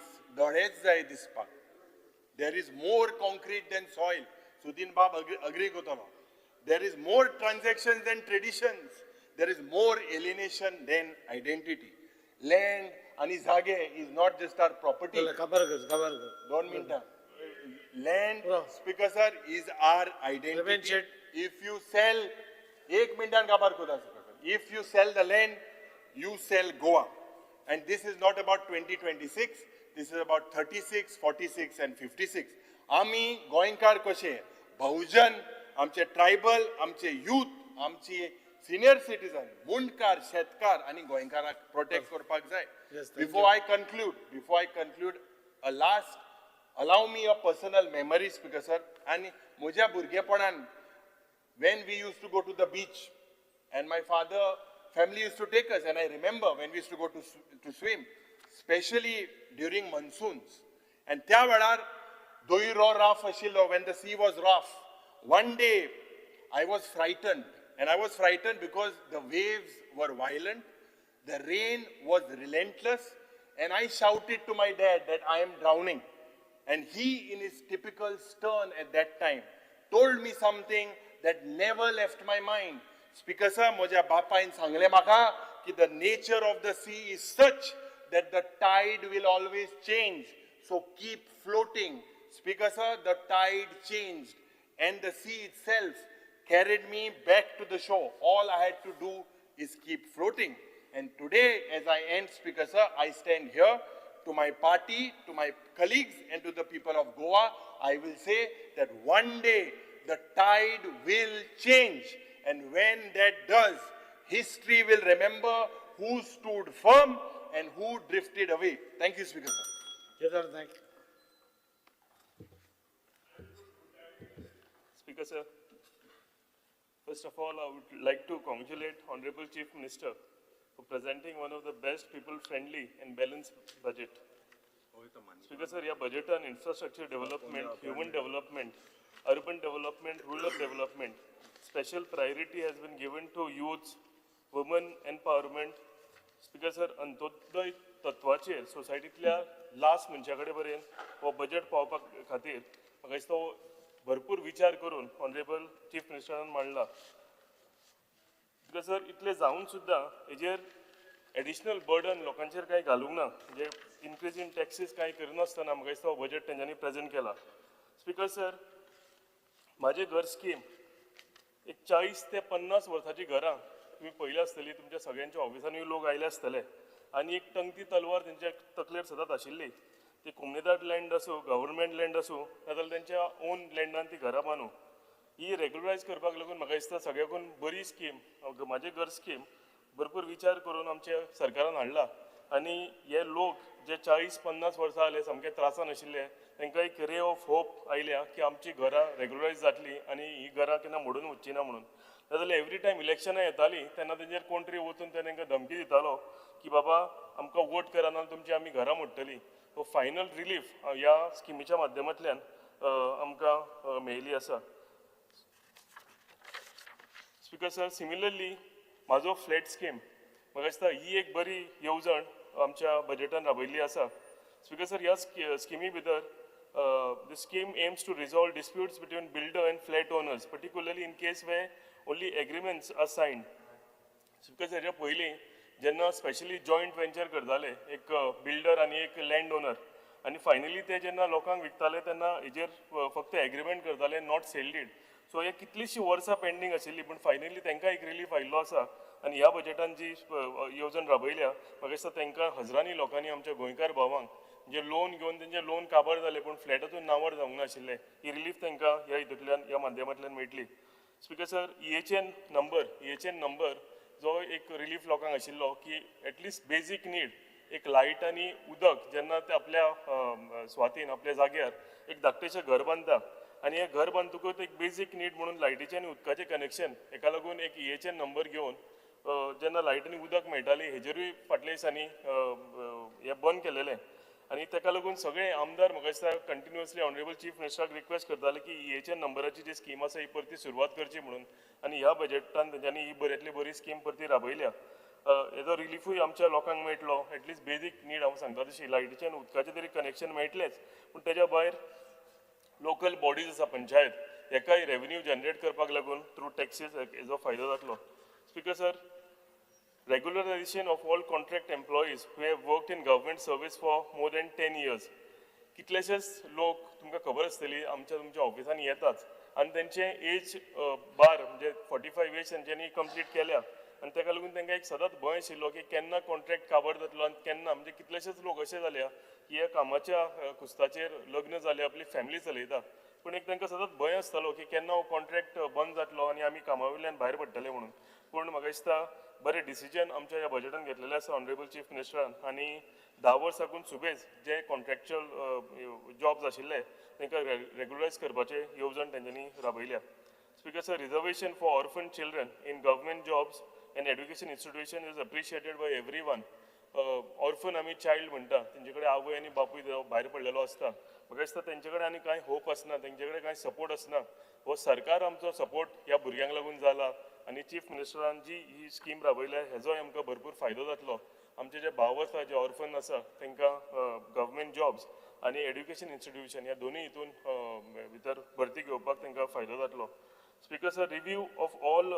There is more concrete than soil. Sudin Bab agree kotalo. there is more transactions than traditions. There is more alienation than identity. Land and zage is not just our property. चला खबर कर. 2 minutes. Land, Bro. Speaker sir, is our Revenge identity. it. If you sell, 1 minute kabar kuda Speaker sir. If you sell the land, you sell Goa. And this is not about 2026. This is about 36, 46 and 56. आम्ही गोंयकार कशे बहुजन, आमचे tribal, आमचे youth, आमची senior citizen, मुंडकार, शेतकार आणि गोंयकारांक प्रोटेक्ट करपाक जाय. Yes, thank Before I conclude, a last, allow me a personal memory, Speaker sir. आणि म्हज्या भुरगेपणान, when we used to go to the beach, and my family used to take us, and I remember when we used to go to swim, especially during monsoons. And त्या वेळार दोई rough आशिल्लो, when the sea was rough. One day I was frightened, and I was frightened because the waves were violent, the rain was relentless, and I shouted to my dad that I am drowning. And he, in his typical stern at that time, told me something that never left my mind. Speaker sir, म्हज्या बापायन सांगले म्हाका की the nature of the sea is such that the tide will always change. So keep floating. Speaker sir, the tide changed and the sea itself carried me back to the shore. All I had to do is keep floating. And today, as I end, Speaker sir, I stand here to my party, to my colleagues and to the people of Goa. I will say that one day the tide will change. And when that does, history will remember who stood firm and who drifted away. Thank you, Speaker sir. Yes, sir, thank you. Speaker sir, first of all, I would like to congratulate Honorable Chief Minister for presenting one of the best people-friendly and balanced budget. Speaker sir, या budgetan infrastructure development, human development, urban development, rural development, special priority has been given to youth, women empowerment. Speaker sir, अंत्योदय तत्वाचेर सोसायटीतल्या last मनशाकडे पर्यंत हो budget पावपा खातीर म्हाका दिसता हो भरपूर विचार करून ऑनरेबल चीफ मिनिस्टरान मांडला. सर इतले जावन सुद्दां हेजेर एडिशनल बर्डन लोकांचेर कांय घालूंक ना, म्हणजे इन्क्रीज इन टॅक्सीस कांय करनासतना म्हाका दिसता हो बजेट तेंच्यांनी प्रेजेंट केला. स्पीकर सर, म्हाजें घर स्कीम एक 40 ते 50 वर्सांची घरां तुम्ही पयली आसतली, तुमच्या सगळ्यांच्या ऑफिसांनी लोक आयले आसतले, आनी एक टंगती तलवार तेंच्या तकलेर सदांच आशिल्ली, ती कोमनेदाद लँड आसूं, गव्हर्मेंट लँड आसूं, नाजाल्यार त्यांच्या ओन लँडान ती घरां बांदूं. ही रेग्युलरायज करपाक लागून म्हाका दिसता सगळ्याकून बरी स्कीम म्हाजें घर स्कीम भरपूर विचार करून आमच्या सरकारान हाडला. आनी हे लोक जे 40-50 वर्सां जाले सामके त्रासान आशिल्ले तांकां एक रे ऑफ होप आयल्या की आमची घरां रेग्युलरायज जातली आनी ही घरां केन्ना मोडून वचची ना म्हणून. नाजाल्यार एवरी टायम इलेक्शनां येतालीं तेन्ना तेंचेर कोण तरी वचून तांकां धमकी दितालो की बाबा आमकां वोट करा ना तुमची आमी घरां मोडटलीं. तो फायनल रिलीफ ह्या स्किमीच्या माध्यमांतल्यान आमकां मेळिल्ली आसा. स्पीकर सर, सिमिलरली म्हाजो फ्लॅट स्कीम म्हाका दिसता ही एक बरी येवजण आमच्या बजेटान राबयल्ली आसा. स्पीकर सर, ह्या स्किमी भितर the scheme aims to resolve disputes between builder and flat owners, particularly in case where only agreements are signed. Speaker sir, हेच्या पयलीं जेन्ना स्पेशली जॉयंट वेंचर करताले एक बिल्डर आनी एक लँड ओनर, आनी फायनली ते जेन्ना लोकांक विकताले तेन्ना हेजेर फक्त एग्रीमेंट करताले, नॉट सेल डीड. सो हे कितलींशीं वर्सां पेंडींग आशिल्ली, पूण फायनली तांकां एक रिलीफ आयिल्लो आसा. आनी ह्या बजेटान जी येवजण राबयल्या म्हाका दिसता तांकां हजारांनी लोकांनी आमच्या गोंयकार भावांक जे लोन घेवन तेंचे लोन काबार जाले पूण फ्लॅटातून नांवार जावंक नाशिल्ले, ही रिलीफ तांकां ह्या हितूंतल्यान ह्या माध्यमांतल्यान मेळटली. स्पीकर सर, EHN नंबर जो एक रिलीफ लोकांक आशिल्लो की एटलिस्ट बेजीक नीड एक लायट आनी उदक जेन्ना ते आपल्या स्वातीन आपल्या जाग्यार एक धाकटेशें घर बांदता आनी हें घर बांदतकूच एक बेजीक नीड म्हणून लायटीचें आनी उदकाचें कनेक्शन, हेका लागून एक EHN नंबर घेवन जेन्ना लायट आनी उदक मेळटाली हेजेरूय फाटल्या दिसांनी हें बंद केलेलें. आनी ताका लागून सगळे आमदार म्हाका दिसता कंटिन्युअसली ऑनरेबल चीफ मिनिस्टराक रिक्वेस्ट करताले की EHN नंबराची जी स्कीम आसा ही परती सुरवात करची म्हणून. आनी ह्या बजेटान तेंच्यांनी ही बऱ्यांतली बरी स्कीम परती राबयल्या. हेजो रिलीफूय आमच्या लोकांक मेळटलो, एटलिस्ट बेजीक नीड हांव सांगता तशी लायटीचें आनी उदकाचें तरी कनेक्शन मेळटलेंच. पूण तेज्या भायर लोकल बॉडीज आसा पंचायत, हेकाय रेव्हेन्यू जनरेट करपाक लागून थ्रू टॅक्सीस हेजो फायदो जातलो. Speaker sir, regularization of all contract employees who have worked in government service for more than 10 years. कितलेशेच लोक तुमकां खबर आसतली आमच्या तुमच्या ऑफिसांनी येतात आनी तेंचे एज बार म्हणजे 45 एज तेंच्यांनी कंप्लीट केल्या आनी ताका लागून तांकां एक सदांच भंय आशिल्लो की केन्ना कॉन्ट्रॅक्ट काबार जातलो आनी केन्ना म्हणजे कितलेशेच लोक अशे जाल्या की ह्या कामाच्या कुस्ताचेर लग्न जालें आपली फॅमिली चलयता पूण एक तांकां सदांच भंय आसतालो की केन्ना हो कॉन्ट्रॅक्ट बंद जातलो आनी आमी कामा वयल्यान भायर पडटले म्हणून. पूण म्हाका दिसता बरें डिसिजन आमच्या ह्या बजेटान घेतलेलें आसा ऑनरेबल चीफ मिनिस्टरान आनी 10 वर्सां सुबेज जे कॉन्ट्रॅक्च्युअल जॉब्स आशिल्ले तांकां रेग्युलरायज करपाचें येवजण तेंच्यांनी राबयल्या. Speaker sir, reservation for orphan children in government jobs and education institution is appreciated by everyone. Orphan आमी चायल्ड म्हणटा तेंचे कडेन आवय आनी बापूय भायर पडलेलो आसता. म्हाका दिसता तेंचे कडेन आनी कांय होप आसना, तेंचे कडेन कांय सपोर्ट आसना. हो सरकार आमचो सपोर्ट ह्या भुरग्यांक लागून जाला आनी चीफ मिनिस्टरान जी ही स्कीम राबयल्या हेजोय आमकां भरपूर फायदो जातलो. आमचे जे भाव आसा जे ऑर्फन आसा तांकां गव्हर्मेंट जॉब्स आनी एड्युकेशन इन्स्टिट्यूशन ह्या दोनूय हितून भितर भरती घेवपाक तांकां फायदो जातलो. Speaker sir, review of all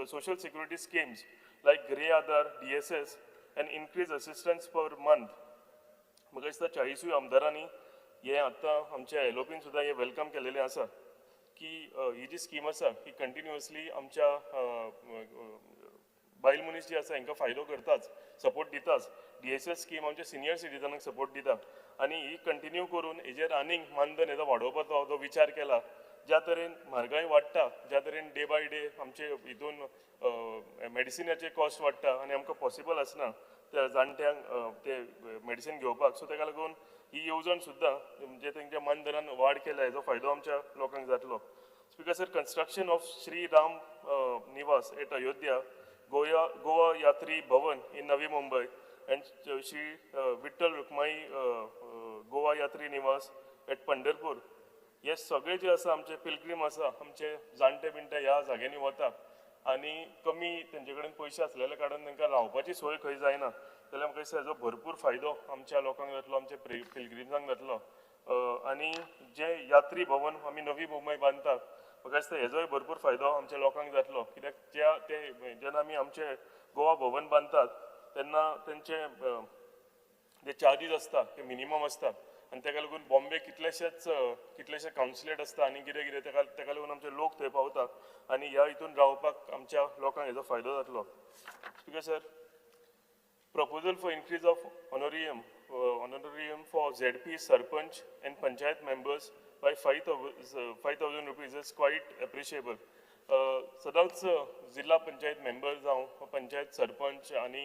social security schemes like grey Aadhaar, DSS end increase assistance per month. म्हाका दिसता 40 आमदारांनी हे आतां आमच्या एलोपीन सुद्दां हे वेलकम केलेलें आसा की ही जी स्कीम आसा ही कंटिन्युअसली आमच्या बायल मनीस जी आसा हांकां फायदो करताच, सपोर्ट दिताच. DSS स्कीम आमच्या सिनियर सिटीजनांक सपोर्ट दिता आनी ही कंटिन्यू करून हेजेर आनीक मानधन हेजो वाडोवपाचो जो विचार केला. ज्या तरेन म्हारगाय वाडटा, ज्या तरेन डे बाय डे आमचे हितून मेडिसिनाचे कॉस्ट वाडटा आनी आमकां पॉसिबल आसना त्या जाणट्यांक ते मेडिसीन घेवपाक, सो ताका लागून ही येवजण सुद्दां म्हणजे तेंच्या मानधनान वाड केल्या हेजो फायदो आमच्या लोकांक जातलो. Speaker sir, construction of Shri Ram Niwas eight Ayodhya, Goa यात्री भवन इन नवी मुंबई एंड श्री विठ्ठल रुक्माई गोवा यात्री निवास एट पंढरपूर, हे सगळे जे आसा आमचे पिलग्रीम आसा आमचे जाणटे बिणटे ह्या जाग्यांनी वता आनी कमी तेंचे कडेन पयशे आसलेल्या कारणान तांकां रावपाची सोय खंय जायना जाल्यार म्हाका दिसता हेजो भरपूर फायदो आमच्या लोकांक जातलो, आमच्या पिलग्रिम्सांक जातलो. आनी जे यात्री भवन आमी नवी मुंबय बांदतात म्हाका दिसता हेजोय भरपूर फायदो आमच्या लोकांक जातलो. कित्याक जेन्ना आमी आमचे गोवा भवन बांदतात तेन्ना तेंचे जे चार्जीस आसता ते मिनिमम आसता आनी ताका लागून बॉम्बे कितलेशे कावन्सिलेट आसता आनी कितें कितें ताका लागून आमचे लोक थंय पावता आनी ह्या हितून रावपाक आमच्या लोकांक हेजो फायदो जातलो. Speaker sir, proposal for increase of honorarium for ZP, Sarpanch and Panchayat members by 5,000 rupees is quite appreciable. सदांच जिल्हा पंचायत मेंबर जावं पंचायत सरपंच आनी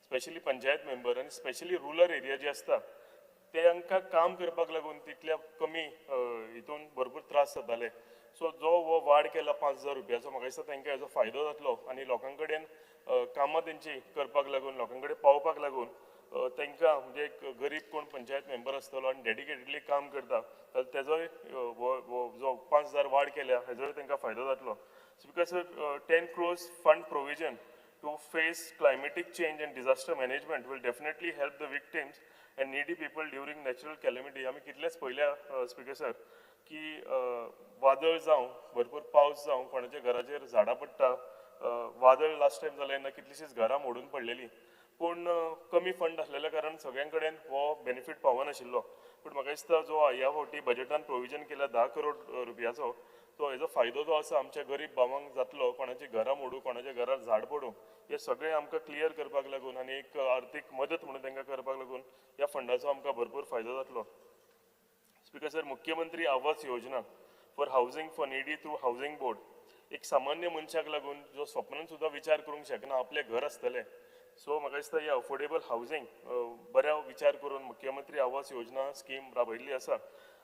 स्पेशली पंचायत मेंबर आनी स्पेशली रुरल एरिया जे आसता तांकां काम करपाक लागून तितल्या कमी हितून भरपूर त्रास जाताले. सो जो हो वाड केला 5,000 रुपयाचो म्हाका दिसता तांकां हेजो फायदो जातलो आनी लोकां कडेन कामां तेंची करपाक लागून लोकां कडेन पावपाक लागून तांकां म्हणजे एक गरीब कोण पंचायत मेंबर आसतलो आनी डेडिकेटेडली काम करता जाल्यार तेजोय जो 5,000 वाड केल्या हेजोय तांकां फायदो जातलो. Speaker sir, 10 crores fund provision to face climatic change and disaster management will definitely help the victims and needy people during natural calamity. आमी कितलेच पयल्या स्पीकर सर की वादळ जावं भरपूर पावस जावं कोणाच्या घराचेर झाडां पडटा, वादळ लास्ट टायम जालें तेन्ना कितलींशींच घरां मोडून पडलेलीं पूण कमी फंड आसलेल्या कारण सगळ्यां कडेन हो बेनिफीट पावनाशिल्लो. पूण म्हाका दिसता जो ह्या फावटी बजेटान प्रोविजन केल्या 10 crore रुपयाचो तो हेजो फायदो जो आसा आमच्या गरीब भावांक जातलो, कोणाची घरां मोडू, कोणाच्या घरार झाड पडू, हे सगळें आमकां क्लियर करपाक लागून आनी एक आर्थीक मदत म्हणून तांकां करपाक लागून ह्या फंडाचो आमकां भरपूर फायदो जातलो. स्पीकर सर, मुख्यमंत्री Awas Yojana for housing for needy through housing board, एक सामान्य मनशाक लागून जो स्वप्नान सुद्दां विचार करूंक शकना आपलें घर आसतलें, सो म्हाका दिसता ही अफोर्डेबल हावजींग बऱ्या विचार करून मुख्यमंत्री आवास योजना स्कीम राबयल्ली आसा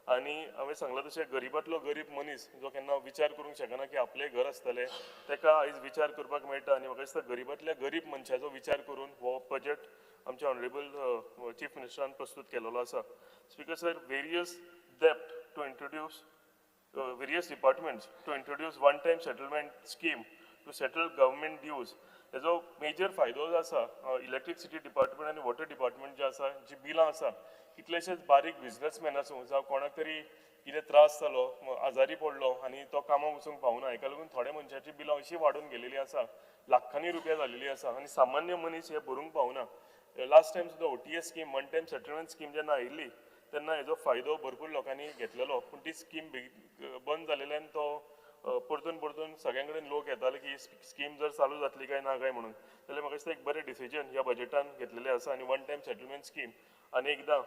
आनी हांवें सांगलां तशें गरीबांतलो गरीब मनीस जो केन्ना विचार करूंक शकना की आपलें घर आसतलें ताका आयज विचार करपाक मेळटा आनी म्हाका दिसता गरीबांतल्या गरीब मनशाचो विचार करून हो बजेट आमच्या ऑनरेबल चीफ मिनिस्टरान प्रस्तूत केलेलो आसा. Speaker sir, various departments to introduce one-time settlement scheme to settle government dues हेजो मेजर फायदो जो आसा इलेक्ट्रिसिटी डिपार्टमेंट आनी वॉटर डिपार्टमेंट जे आसा जी बिलां आसा कितलेशेच बारीक बिझनेसमॅन आसूं जावं कोणाक तरी कितें त्रास जालो आजारी पडलो आनी तो कामाक वचूंक पावना हेका लागून थोड्या मनशाची बिलां अशी वाडून गेलेली आसा लाखांनी रुपया जालेली आसा आनी सामान्य मनीस हे भरूंक पावना लास्ट टायम सुद्दां OTS scheme one time settlement scheme जेन्ना आयिल्ली तेन्ना हेजो फायदो भरपूर लोकांनी घेतलेलो पूण ती स्कीम बंद जालेल्यान तो परतून परतून सगळ्यां कडेन लोक येताले की स्कीम जर चालू जातली काय ना काय म्हणून जाल्यार म्हाका दिसता एक बरें डिसिजन ह्या बजेटान घेतलेलें आसा आनी वन टायम सेटलमेंट स्कीम आनी एकदां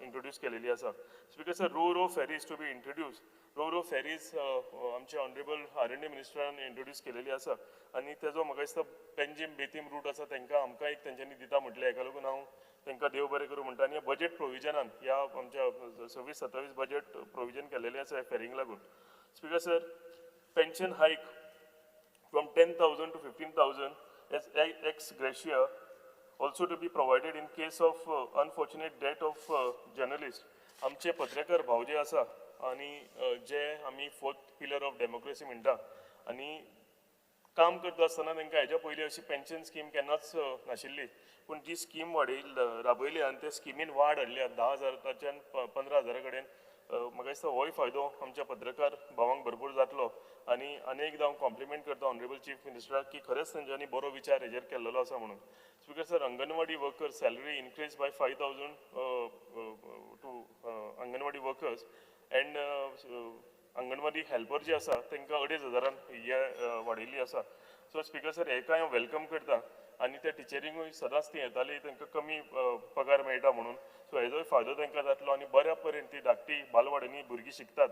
इंट्रोड्यूस केलेली आसा speaker sir ro ferries to be introduce ro ferries आमचे ऑनरेबल R&D मिनिस्टरान इंट्रोड्यूस केलेली आसा आनी तेजो म्हाका दिसता पेंजीम बेतीम रूट आसा तांकां आमकां एक तेंच्यांनी दिता म्हटलें हेका लागून हांव तांकां देव बरें करूं म्हणटा आनी ह्या बजेट प्रोविजनान ह्या आमच्या 26-27 बजेट प्रोविजन केलेलें आसा ह्या फेरींक लागून speaker sir pension hike from 10,000 to 15,000 as ex gratia also to be provided in case of unfortunate death of journalist आमचे पत्रकार भाव जे आसा आनी जे आमी फोर्थ पिलर ऑफ डेमोक्रेसी म्हणटा आनी काम करता आसतना तांकां हेच्या पयलीं अशी पेन्शन स्कीम केन्नाच नाशिल्ली पूण जी स्कीम राबयली आनी ते स्किमीन वाड हाडल्या 10,000च्यान 15,000 कडेन म्हाका दिसता होय फायदो आमच्या पत्रकार भावांक भरपूर जातलो आनी अनेकदां हांव कॉम्प्लिमेंट करता ऑनरेबल चीफ मिनिस्टराक की खरेंच तेंच्यांनी बरो विचार हेजेर केल्लो आसा म्हणून speaker sir anganwadi workers salary increase by 5,000 to anganwadi workers and anganwadi helper जे आसा तांकां 2,500 हे वाडयल्ली आसा सो स्पीकर सर हेका हांव वेलकम करता आनी त्या टिचरींकूय सदांच ती येताली तांकां कमी पगार मेळटा म्हणून सो हेजोय फायदो तांकां जातलो आनी बऱ्या पर्यंत ती धाकटी बालवाडींनी भुरगीं शिकतात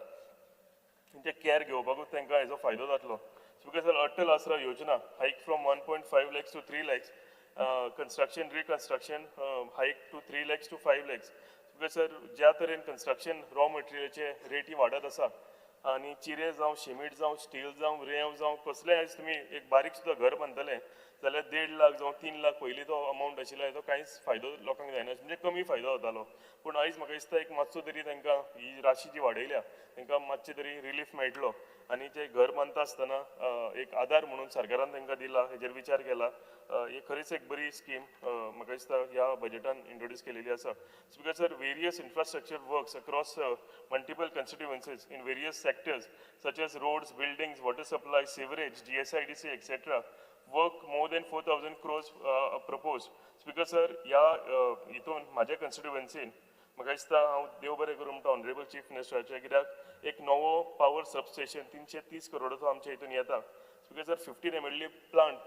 तेंचे कॅर घेवपाकूच तांकां हेजो फायदो जातलो स्पीकर सर अटल आसरा योजना हायक from 1.5 lakhs to 3 lakhs construction reconstruction hike to 3 lakhs to 5 lakhs speaker sir ज्या तरेन कंस्ट्रक्शन रॉ मटेरियलाचे रेटी वाडत आसा आनी चिरे जावं सिमीट जावं स्टील जावं रेंव जावं कसलेंय आयज तुमी एक बारीक सुद्दां घर बांदतले जाल्यार 1.5 लाख जावं 3 लाख पयलीं तो अमावंट आशिल्लो हेजो कांयच फायदो लोकांक जायना म्हणजे कमी फायदो जातालो पूण आयज म्हाका दिसता एक मातसो तरी तांकां ही राशी जी वाडयल्या तांकां मातशें तरी रिलीफ मेळटलो आनी ते घर बांदता आसतना एक आदार म्हणून सरकारान तांकां दिला हेजेर विचार केला ही खरीच एक बरी स्कीम म्हाका दिसता ह्या बजेटान इंट्रोड्यूस केलेली आसा speaker sir various infrastructure works across multiple constituencies in various sectors such as roads buildings water supply sewerage GSIDC etcetera work more than 4,000 crores propose speaker sir ह्या हितून म्हाज्या कन्स्टिट्युएन्सीन म्हाका दिसता हांव देव बरें करूं म्हणटा ऑनरेबल चीफ मिनिस्टराचे कित्याक एक नवो पावर सबस्टेशन 330 करोडाचो आमच्या हितून येता स्पीकर सर 15 MLD प्लांट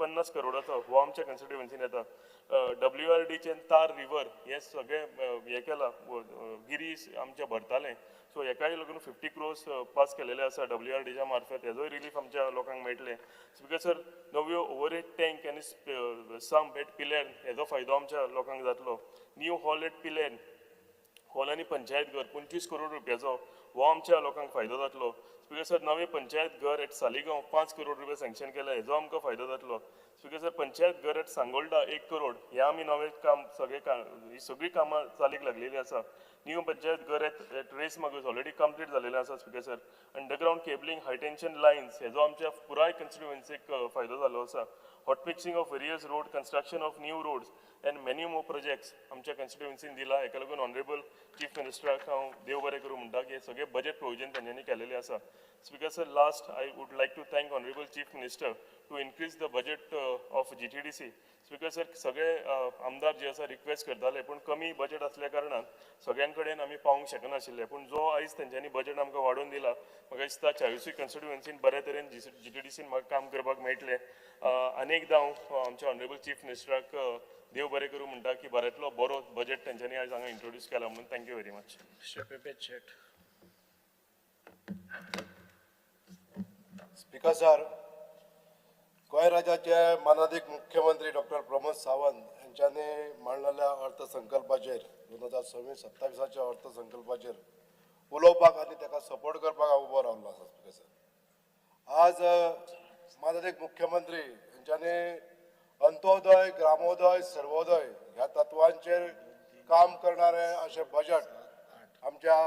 50 करोडाचो हो आमच्या कन्स्टिट्युएन्सीन येता WRDचे तार रिवर हे सगळे हे केला गिरी आमच्या भरतालें सो हेकाय लागून 50 crores पास केलेले आसा WRDच्या मार्फत हेजोय रिलीफ आमच्या लोकांक मेळटले स्पीकर सर नव्यो ओवरहेड टँक आनी संप एट पिलेर हेजो फायदो आमच्या लोकांक जातलो न्यू हॉल एट पिलेर हॉल आनी पंचायत घर 25 करोड रुपयाचो हो आमच्या लोकांक फायदो जातलो स्पीकर सर नवे पंचायत घर एट सालिगांव 5 करोड रुपया सँक्शन केला हेजो आमकां फायदो जातलो स्पीकर सर पंचायत घर एट सांगोळडा 1 करोड हे आमी नवे काम ही सगळीं कामां चालीक लागलेली आसा न्यू पंचायत घर एट रेस मागूस ऑलरेडी कंप्लीट जालेलें आसा speaker sir underground cabling high tension lines हेजो आमच्या पुराय कन्स्टिट्युएन्सीक फायदो जालो आसा hot mixing of various road construction of new roads and many more projects आमच्या कन्स्टिट्युएन्सीन दिला हेका लागून ऑनरेबल चीफ मिनिस्टराक हांव देव बरें करूं म्हणटा की हे सगळे बजेट प्रोविजन तेंच्यांनी केलेले आसा speaker sir last I would like to thank honourable chief minister to increase the budget of GTDC speaker sir सगळे आमदार जे आसा रिक्वेस्ट करताले पूण कमी बजेट आसल्या कारणान सगळ्यां कडेन आमी पावूंक शकनाशिल्ले पूण जो आयज तेंच्यांनी बजेट आमकां वाडोवन दिला म्हाका दिसता 40 कन्स्टिट्युएन्सीन बऱ्या तरेन GTDCन म्हाका काम करपाक मेळटलें अनेकदां हांव आमच्या ऑनरेबल चीफ मिनिस्टराक देव बरें करूं म्हणटा की बऱ्यांतलो बरो बजेट तेंच्यांनी आयज हांगा इंट्रोड्यूस केला म्हणून thank you very much speaker sir Goa राज्याचे माननीय मुख्यमंत्री डॉक्टर प्रमोद सावंत यांच्यानी मांडलेल्या अर्थसंकल्पाचेर 2026-27च्या अर्थसंकल्पाचेर उलोवपाक आनी ताका सपोर्ट करपाक हांव उबो रावल्लो आसा स्पीकर सर आज माननीय मुख्यमंत्री यांच्यानी अंत्योदय ग्रामोदय सर्वोदय ह्या तत्वांचेर काम करणारे अशें बजेट आमच्या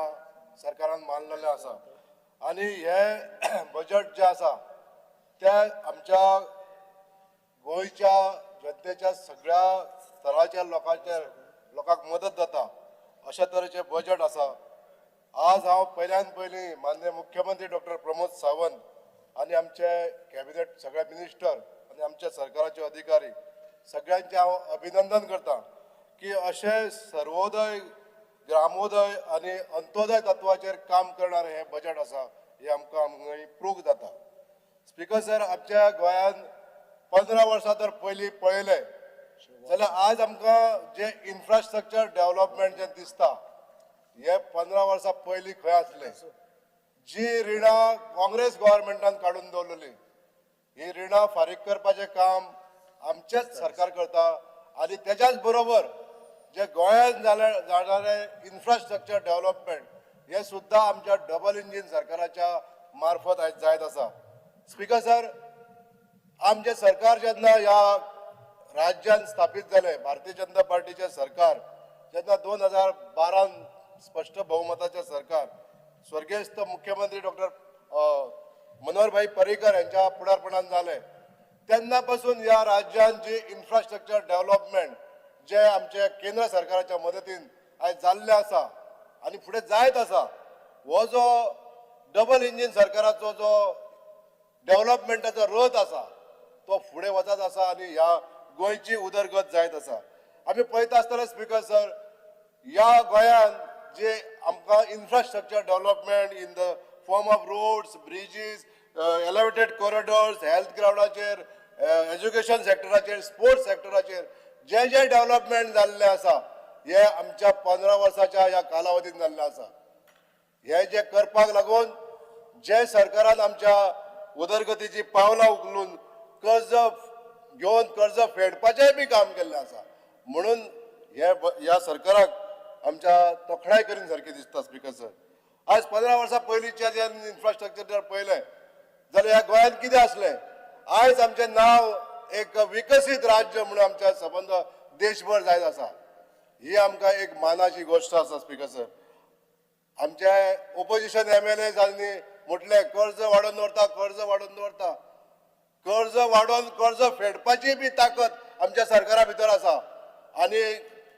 सरकारान मांडलेलें आसा आनी हे बजेट जे आसा ते आमच्या गोंयच्या जनतेच्या सगळ्या स्तराच्या लोकांक मदत जाता अशा तरेचे बजेट आसा. आज हांव पयली माननीय मुख्यमंत्री डॉक्टर प्रमोद सावंत आणि आमचे कॅबिनेट सगळे मिनिस्टर आणि आमच्या सरकाराचे अधिकारी सगळ्यांचे हांव अभिनंदन करता की अशे सर्वोदय, ग्रामोदय आणि अंत्योदय तत्वाचेर काम करणारे हे बजेट आसा हे आमकां प्रूव्ह जाता. स्पीकर सर, आमच्या गोंयांत 15 वर्सां जर पयलीं पळयलें जाल्यार आज आमकां जे इन्फ्रास्ट्रक्चर डेव्हलपमेंट जे दिसता हे 15 वर्सां पयलीं खंय आसलें. जी रिणां काँग्रेस गव्हर्मेंटान काडून दवरलेली ही रिणां फारीक करपाचें काम आमचेच सरकार करता आणि त्याच्याच बरोबर जे गोंयांत जाणारे इन्फ्रास्ट्रक्चर डेव्हलपमेंट हे सुद्धा आमच्या डबल इंजिन सरकाराच्या मार्फत आयज जायत आसा. स्पीकर सर, आमचे सरकार जेन्ना ह्या राज्यात स्थापीत झाले, भारतीय जनता पार्टीचे सरकार जेन्ना 2012 स्पष्ट बहुमताचे सरकार स्वर्गीय मुख्यमंत्री डॉक्टर मनोहरभाई पर्रीकर यांच्या पुढारपणान झाले तेन्ना पासून या राज्यात जे इन्फ्रास्ट्रक्चर डेव्हलपमेंट जे आमचे केंद्र सरकाराच्या मदतीन आयज जाल्ले आसा आणि फुडें जायत आसा, हो जो डबल इंजिन सरकाराचो जो डेव्हलपमेंटाचो रथ आसा तो फुडें वचत आसा आणि ह्या गोंयची उदरगत जायत आसा. आमी पळयता आसतना स्पीकर सर, या गोंयांत जे आमकां infrastructure development in the form of roads, bridges, elevated corridors, health ग्राउंडाचेर, एज्युकेशन सेक्टराचेर, स्पोर्ट्स सेक्टराचेर जे डेव्हलपमेंट जाल्ले आसा हे आमच्या 15 वर्साच्या ह्या कालावधीन जाल्ले आसा. हे जे करपाक लागून जे सरकारान आमच्या उदरगतीची पावलां उखलून कर्ज घेवन कर्ज फेडपाचेंय बी काम केल्लें आसा. म्हणून ह्या सरकाराक आमच्या तोखणाय करीन सारखी दिसता. स्पीकर सर, आज 15 वर्सां पयलींचे जे इन्फ्रास्ट्रक्चर जर पळयलें जाल्यार ह्या गोंयांत कितें आसलें, आयज आमचें नांव एक विकसीत राज्य म्हणून आमच्या संबंद देशभर जायत आसा. ही आमकां एक मानाची गोष्ट आसा. स्पीकर सर, आमचे ओपोजिशन MLAजांनी म्हटलें कर्ज वाडोवन दवरता, कर्ज वाडोवन दवरता. कर्ज वाडोवन कर्ज फेडपाची बी ताकद आमच्या सरकारा भितर आसा आणि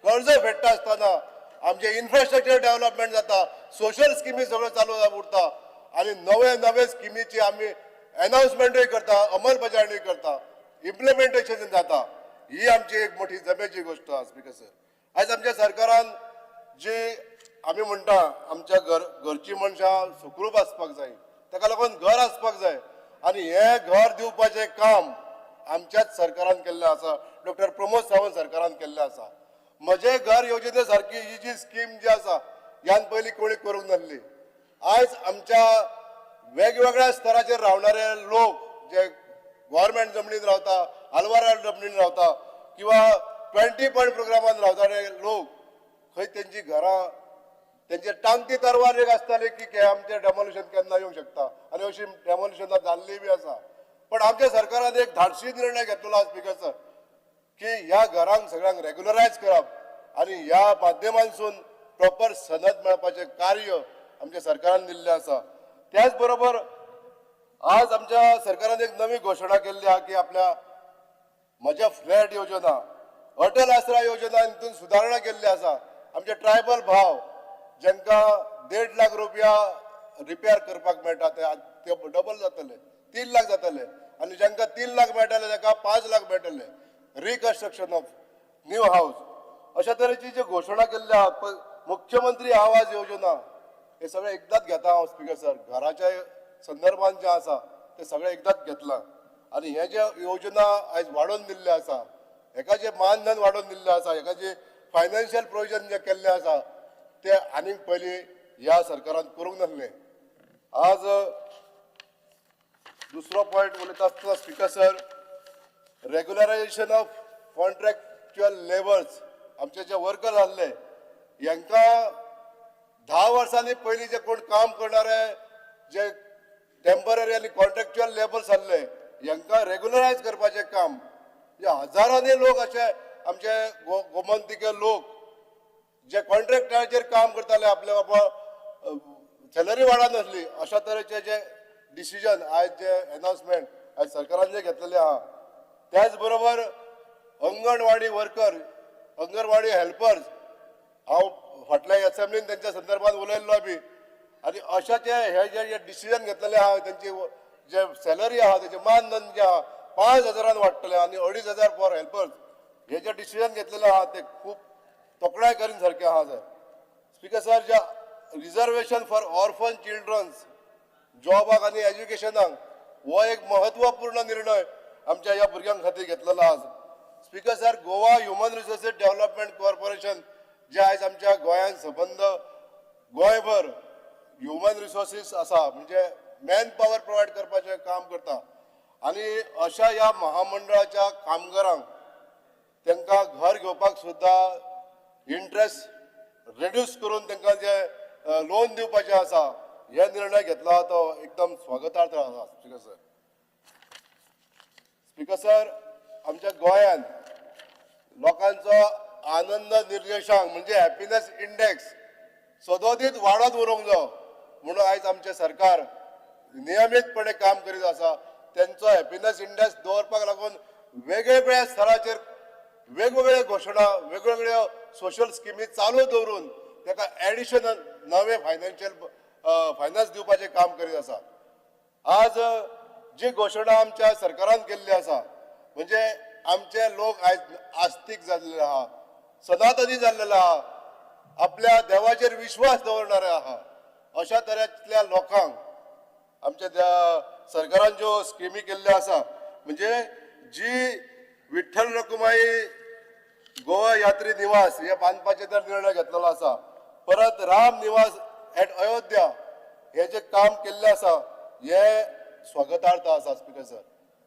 कर्ज फेडटा आसतना आमचे इन्फ्रास्ट्रक्चर डेव्हलपमेंट जाता, सोशल स्किमी सगळ्यो चालू उरता आणि नवे स्किमीची आमी अनाउन्समेंटूय करता, अंमलबजावणी करता, इम्प्लिमेंटेशन जाता. ही आमची एक मोठी जमेची गोष्ट आसा. स्पीकर सर, आयज आमच्या सरकारान जी आमी म्हणटा आमच्या घरची मनशां सुखरूप आसपाक जाय, ताका लागून घर आसपाक जाय आणि हे घर दिवपाचें काम आमच्याच सरकारान केल्लें आसा, डॉक्टर प्रमोद सावंत सरकारान केल्लें आसा. म्हजे घर योजने सारखी ही जी स्कीम जी आसा ह्यान पयलीं कोणी करूंक नासली. आयज आमच्या वेगवेगळ्या स्तराचेर रावणारे लोक जे गव्हर्मेंट जमनीन रावता, आलवारा जमनीन रावता किंवा 20 पॉयंट प्रोग्रामान रावताले लोक, खंय तेंची घरां तेंचे टांगती तरवार एक आसताली की आमचे डेमोलिशन केन्ना येवंक शकता आणि अशी डेमोलिशनां जाल्ली बी आसा. पण आमच्या सरकारान एक धाडसी निर्णय घेतलेलो स्पीकर सर की ह्या घरांक सगळ्यांक रेग्युलरायज करप आणि ह्या माध्यमांसून प्रॉपर सनद मेळपाचें कार्य आमच्या सरकारान दिल्लें आसा. त्याच बरोबर आज आमच्या सरकारान एक नवी घोशणा केल्ली आहा की आपल्या म्हज्या फ्लॅट योजना, अटल आसरा योजना हितून सुदारणा केल्ली आसा. आमचे ट्रायबल भाव जांकां 1.5 लाख रुपया रिपेर करपाक मेळटा ते डबल जातले, 3 लाख जातले आणि जांकां 3 लाख मेळटले ताका 5 लाख मेळटले. रिकन्स्ट्रक्शन ऑफ न्यू हाऊस अशा तरेची जी घोशणा केल्ली आहा, मुख्यमंत्री आवास योजना, हे सगळे एकदाच घेता हांव. स्पीकर सर, घराच्या संदर्भात जे आसा ते सगळे एकदाच घेतला आणि हे जे योजना आयज वाडोवन दिल्ले आसा, हेका जे मानधन वाडोवन दिल्ले आसा, हेका जे फायनान्शियल प्रोविजन जे केल्ले आसा ते आनीक पयलीं ह्या सरकारान करूंक नासलें. आज दुसरो पॉयंट उलयता आसतना speaker sir, regularisation of contractual labours, आमचे जे वर्कर आसले हांकां 10 वर्सांनी पयलीं जे कोण काम करणारे जे टेम्पररी आनी कॉन्ट्रॅक्च्युअल लेबर्स आसले हांकां रेग्युलरायज करपाचें काम हजारांनी लोक अशे आमचे गोमंतकी लोक जे कॉन्ट्रॅक्टाचेर काम करताले, आपले बाबा सॅलरी वाडत नासली, अशा तरेचे जे डिसिजन आयज जे अनाउन्समेंट आयज सरकारान जे घेतलेले आहा त्याच बरोबर अंगणवाडी वर्कर, अंगणवाडी हेल्पर्स, हांव फाटल्या असेंब्लीन त्यांच्या संदर्भात उलयल्लो बी, आणि अशाचे हे जे डिसिजन घेतलेले आहा त्यांची जे सॅलरी आहा त्याचे मानधन जे आहा 5,000 वाडटले आणि 2,500 फॉर हेल्पर्स, हे जे डिसिजन घेतलेले आहा ते खूप तोखणाय करीन सारखे आहा सर. स्पीकर सर, जे रिजर्वेशन फॉर ऑर्फन चिल्ड्रन्स जॉबाक आणि एज्युकेशनाक हो एक महत्वपूर्ण निर्णय आमच्या ह्या भुरग्यां खातीर घेतलेलो आसा. Speaker sir, Goa human resources development corporation जे आयज आमच्या गोंयांत संबंध गोंयभर ह्युमन रिसोर्सीस आसा म्हणजे मॅन पॉवर प्रोवायड करपाचें काम करता, आणि अशा ह्या महामंडळाच्या कामगारांक तांकां घर घेवपाक सुद्धा इंट्रेस्ट रिड्यूस करून तांकां जे लोन दिवपाचें आसा, हे निर्णय घेतला तो एकदम स्वागतार्थ आसा. स्पीकर सर, स्पीकर सर, आमच्या गोंयांत लोकांचो आनंद निर्देशांक म्हणजे हॅपीनेस इंडेक्स सदोदीत वाडत उरूंक जाय म्हणून आयज आमचें सरकार नियमीतपणे काम करीत आसा. त्यांचो हॅपीनेस इंडेक्स दवरपाक लागून वेगवेगळ्या स्तराचेर वेगवेगळ्यो घोशणा, वेगवेगळ्यो सोशल स्किमी चालू दवरून ताका एडिशनल नवे फायनान्स दिवपाचें काम करीत आसा. आज जी घोशणा आमच्या सरकारान केल्ली आसा म्हणजे आमचे लोक आयज आस्तीक जाल्ले आहा, सनातनी जाल्लेले आहा, आपल्या देवाचेर विश्वास दवरणारे आहा, अशा तरेतल्या लोकांक आमच्या त्या सरकारान ज्यो स्किमी केल्ल्यो आसा म्हणजे जी विठ्ठल रखुमाई गोवा यात्री निवास हे बांदपाचे तर निर्णय घेतलेलो आसा, परत राम निवास एट अयोध्या हे जे काम केल्लें आसा हे स्वागतार्थ आसा. स्पीकर सर,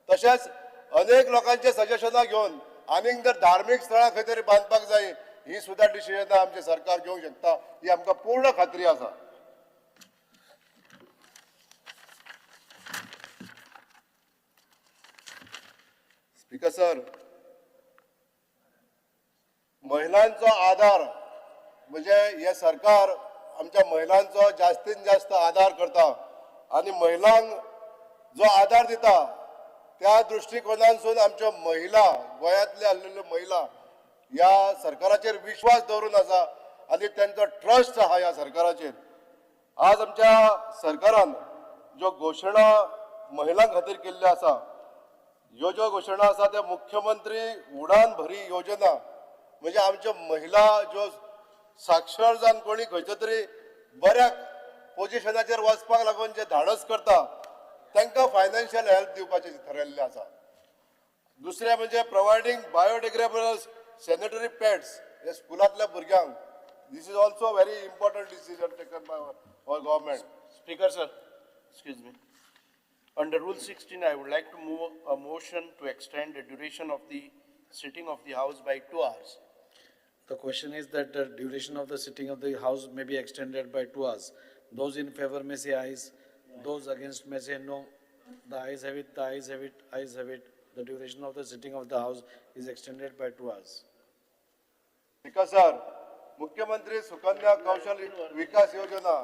तशेंच अनेक लोकांचे सजेशनां घेवन आनीक जर धार्मीक स्थळां खंय तरी बांदपाक जाय ही सुद्धा डिसिजनां आमचे सरकार घेवंक शकता, ही आमकां पूर्ण खात्री आसा. स्पीकर सर, महिलांचो आधार म्हणजे हे सरकार आमच्या महिलांचो जास्तीत जास्त आधार करता, आणि महिलांक जो आधार दिता त्या दृष्टिकोनांसून आमच्यो महिला गोंयांतले आसलेल्यो महिला ह्या सरकाराचेर विश्वास दवरून आसा आणि त्यांचो ट्रस्ट आहा ह्या सरकाराचेर. आज आमच्या सरकारान ज्यो घोशणा महिलां खातीर केल्ल्यो आसा, ह्यो ज्यो घोशणा आसा त्या मुख्यमंत्री उडान भरी योजना म्हणजे आमच्यो महिला ज्यो साक्षर जावन कोणी खंयच्या तरी बऱ्या पोजिशनाचेर वचपाक लागून जे धाडस करता तांकां फायनान्शियल हेल्प दिवपाचें थारायल्लें आसा. दुसरें म्हणजे प्रोवायडींग बायोडिग्रेडेबल सॅनिटरी पॅड्स हे स्कुलांतल्या भुरग्यांक. This is also very important decision taken by our government. Speaker, sir, excuse me. Under Rule 16, I would like to move a motion to extend the duration of the sitting of the House by 2 hours. The question is that the duration of the sitting of the House may be extended by 2 hours. Those in favor may say ayes, those against may say no. The ayes have it, the ayes have it, ayes have it. The duration of the sitting of the House is extended by 2 hours. Speaker sir, मुख्यमंत्री सुकन्या कौशल विकास योजना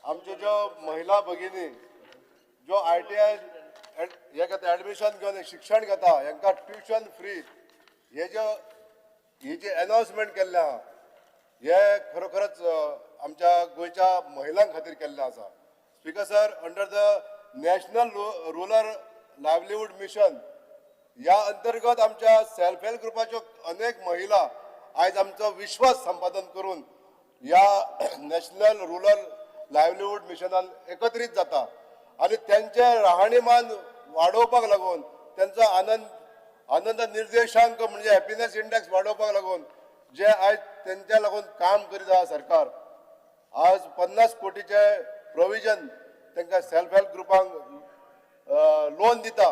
आमच्यो ज्यो महिला भगिनी ज्यो ITI हे घेता admission घेवन शिक्षण घेता हांकां ट्युशन फ्री ही जी अनाउन्समेंट केल्लें आहा हे खरोखरच आमच्या गोंयच्या महिलां खातीर केल्लें आसा. Speaker sir, under the national rural livelihood mission या अंतर्गत आमच्या सेल्फ हेल्प ग्रुपाच्यो अनेक महिला आयज आमचो विश्वास संपादन करून या नॅशनल रुरल लायव्हलीहूड मिशनान एकत्रित जाता आणि त्यांचे राहणीमान वाडोवपाक लागून त्यांचा आनंद निर्देशांक म्हणजे हॅपीनेस इंडेक्स वाडोवपाक लागून जे आयज त्यांच्या लागून काम करीत आहा सरकार, आज 50 कोटीचे प्रोविजन तांकां सेल्फ हेल्प ग्रुपांक लोन दिता.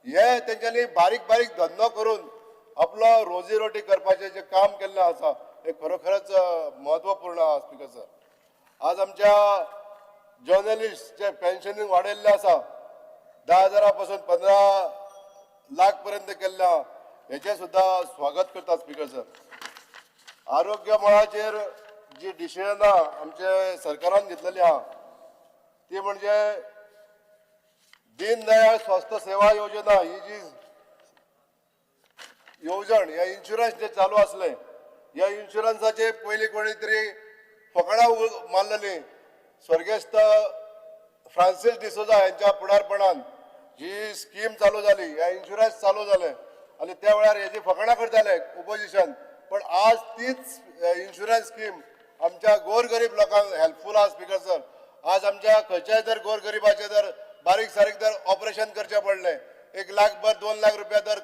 हे तेंच्यांनी बारीक बारीक धंदो करून आपलो रोजी रोटी करपाचें जे काम केल्लें आसा हे खरोखरच महत्वपूर्ण आहा. स्पीकर सर, आज आमच्या जर्नलिस्टचे पेन्शनींग वाडयल्लें आसा, 10,000 पासून 15 लाख पर्यंत केल्लें आहा, हेचे सुद्धा स्वागत करता. स्पीकर सर, आरोग्य मळाचेर जी डिसिजनां आमचे सरकारान घेतलेली आहा ती म्हणजे दीनदयाळ स्वास्थ्य सेवा योजना ही जी येवजण हे इन्शुरन्स जे चालू असले या इन्शुरन्साचे पयलीं कोणी तरी फकाणां मारलेली स्वर्गेस्त फ्रांसीस डिसोजा यांच्या पुढारपणान ही स्कीम चालू झाली ह्या इन्शुरन्स चालू जाले आणि त्या वेळार हेजी फकाणां करताले ओपोजिशन पण आज तीच इन्शुरन्स स्कीम आमच्या गोरगरीब लोकांक हेल्पफूल आहा स्पीकर सर आज आमच्या खंयच्याय जर गोरगरिबाचे जर बारीक सारीक जर ऑपरेशन करचें पडलें 1 लाख भर 2 लाख रुपया जर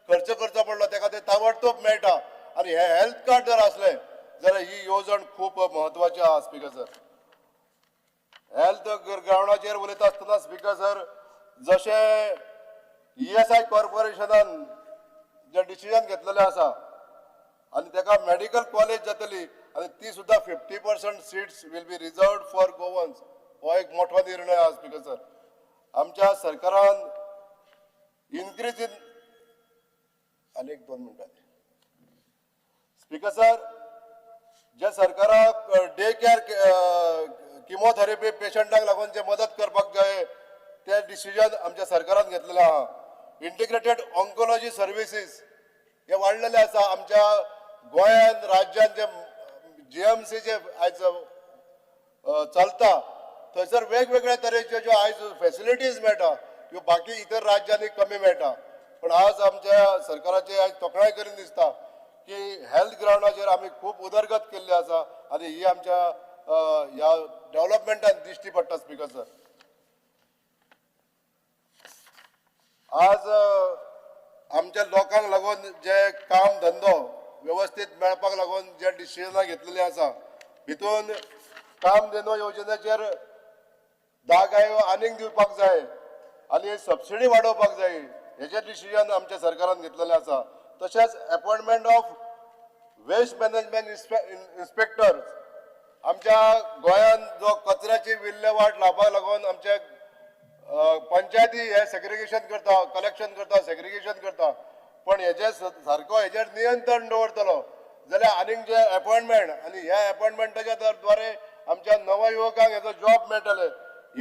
खर्च करचो पडलो तेका ते ताबडतोब मेळटा आणि हे हेल्थ कार्ड जर असलें जाल्यार ही येवजण खूप म्हत्वाची आहा स्पीकर सर हेल्थ ग्राउंडाचेर उलयता आसतना स्पीकर सर जशें ESI कॉर्पोरेशनान जे डिसिजन घेतलेलें आसा आणि तेका मेडिकल कॉलेज जातली आणि ती सुद्धा 50% seats will be reserved for Goans हो एक मोठो निर्णय आहा स्पीकर सर आमच्या सरकारान इन्क्रीज इन आनी 1-2 मिनटां स्पीकर सर जे सरकाराक डे केअर किमोथेरपी पेशंटांक लागून जे मदत करपाक जाय ते डिसिजन आमच्या सरकारान घेतलेलें आहा इंटिग्रेटेड ऑन्कोलॉजी सर्विसीस हे वाडलेले आसा आमच्या गोंयान राज्यान जे GMC जे आयज चलता थंयसर वेगवेगळ्या तरेच्यो ज्यो आयज फॅसिलिटीज मेळटा ह्यो बाकी इतर राज्यांनी कमी मेळटा पण आज आमच्या सरकाराची आयज तोखणाय करून दिसता की हेल्थ ग्राउंडाचेर आमी खूब उदरगत केल्ली आसा आनी ही आमच्या ह्या डेव्हलपमेंटान दिश्टी पडटा स्पीकर सर आज आमच्या लोकांक लागून जे काम धंदो व्यवस्थित मेळपाक लागून जे डिसिजनां घेतलेली आसा भितून काम धंदो येवजणेचेर 10 गायो आनीक दिवपाक जाय आनी सबसिडी वाडोवपाक जाय हेचे डिसिजन आमच्या सरकारान घेतलेलें आसा तशेंच appointment of waste management inspectors आमच्या गोंयान जो कचऱ्याची विल्हेवाट लावपाक लागून आमचे पंचायती हे सेग्रिगेशन करता कलेक्शन करता सेग्रिगेशन करता पण हेजे सारको हेजेर नियंत्रण दवरतलो जाल्यार आनीक जे अपॉइंटमेंट आनी ह्या अपॉइंटमेंटाच्या द्वारे आमच्या नवयुवकांक हेजो जॉब मेळटले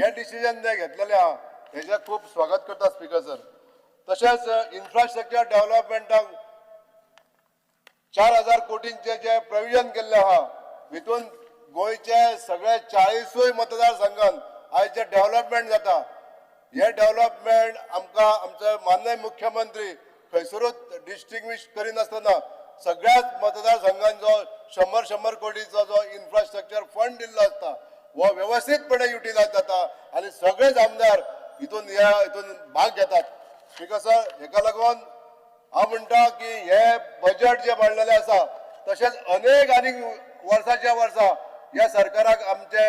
हे डिसिजन जे घेतलेले आहा हेजे खूब स्वागत करता स्पीकर सर तशेंच इन्फ्रास्ट्रक्चर डेव्हलपमेंटाक 4000 कोटींचे जे प्रोविजन केल्ले आहा भितून गोंयचे सगळे 40 मतदारसंघान आयज जे डेव्हलपमेंट जाता हे डेव्हलपमेंट आमकां आमचे माननीय मुख्यमंत्री खंयसरूच डिस्टिंग्विश करिनासतना सगळ्याच मतदारसंघांचो 100 कोटीचो जो इन्फ्रास्ट्रक्चर फंड दिल्लो आसता हो व्यवस्थितपणे युटिलायज जाता आनी सगळेच आमदार हितून भाग घेतात स्पीकर सर हेका लागून हांव म्हणटा की हे बजेट जे मांडलेले आसा तशेंच अनेक आनीक वर्साच्या वर्सा ह्या सरकाराक आमचे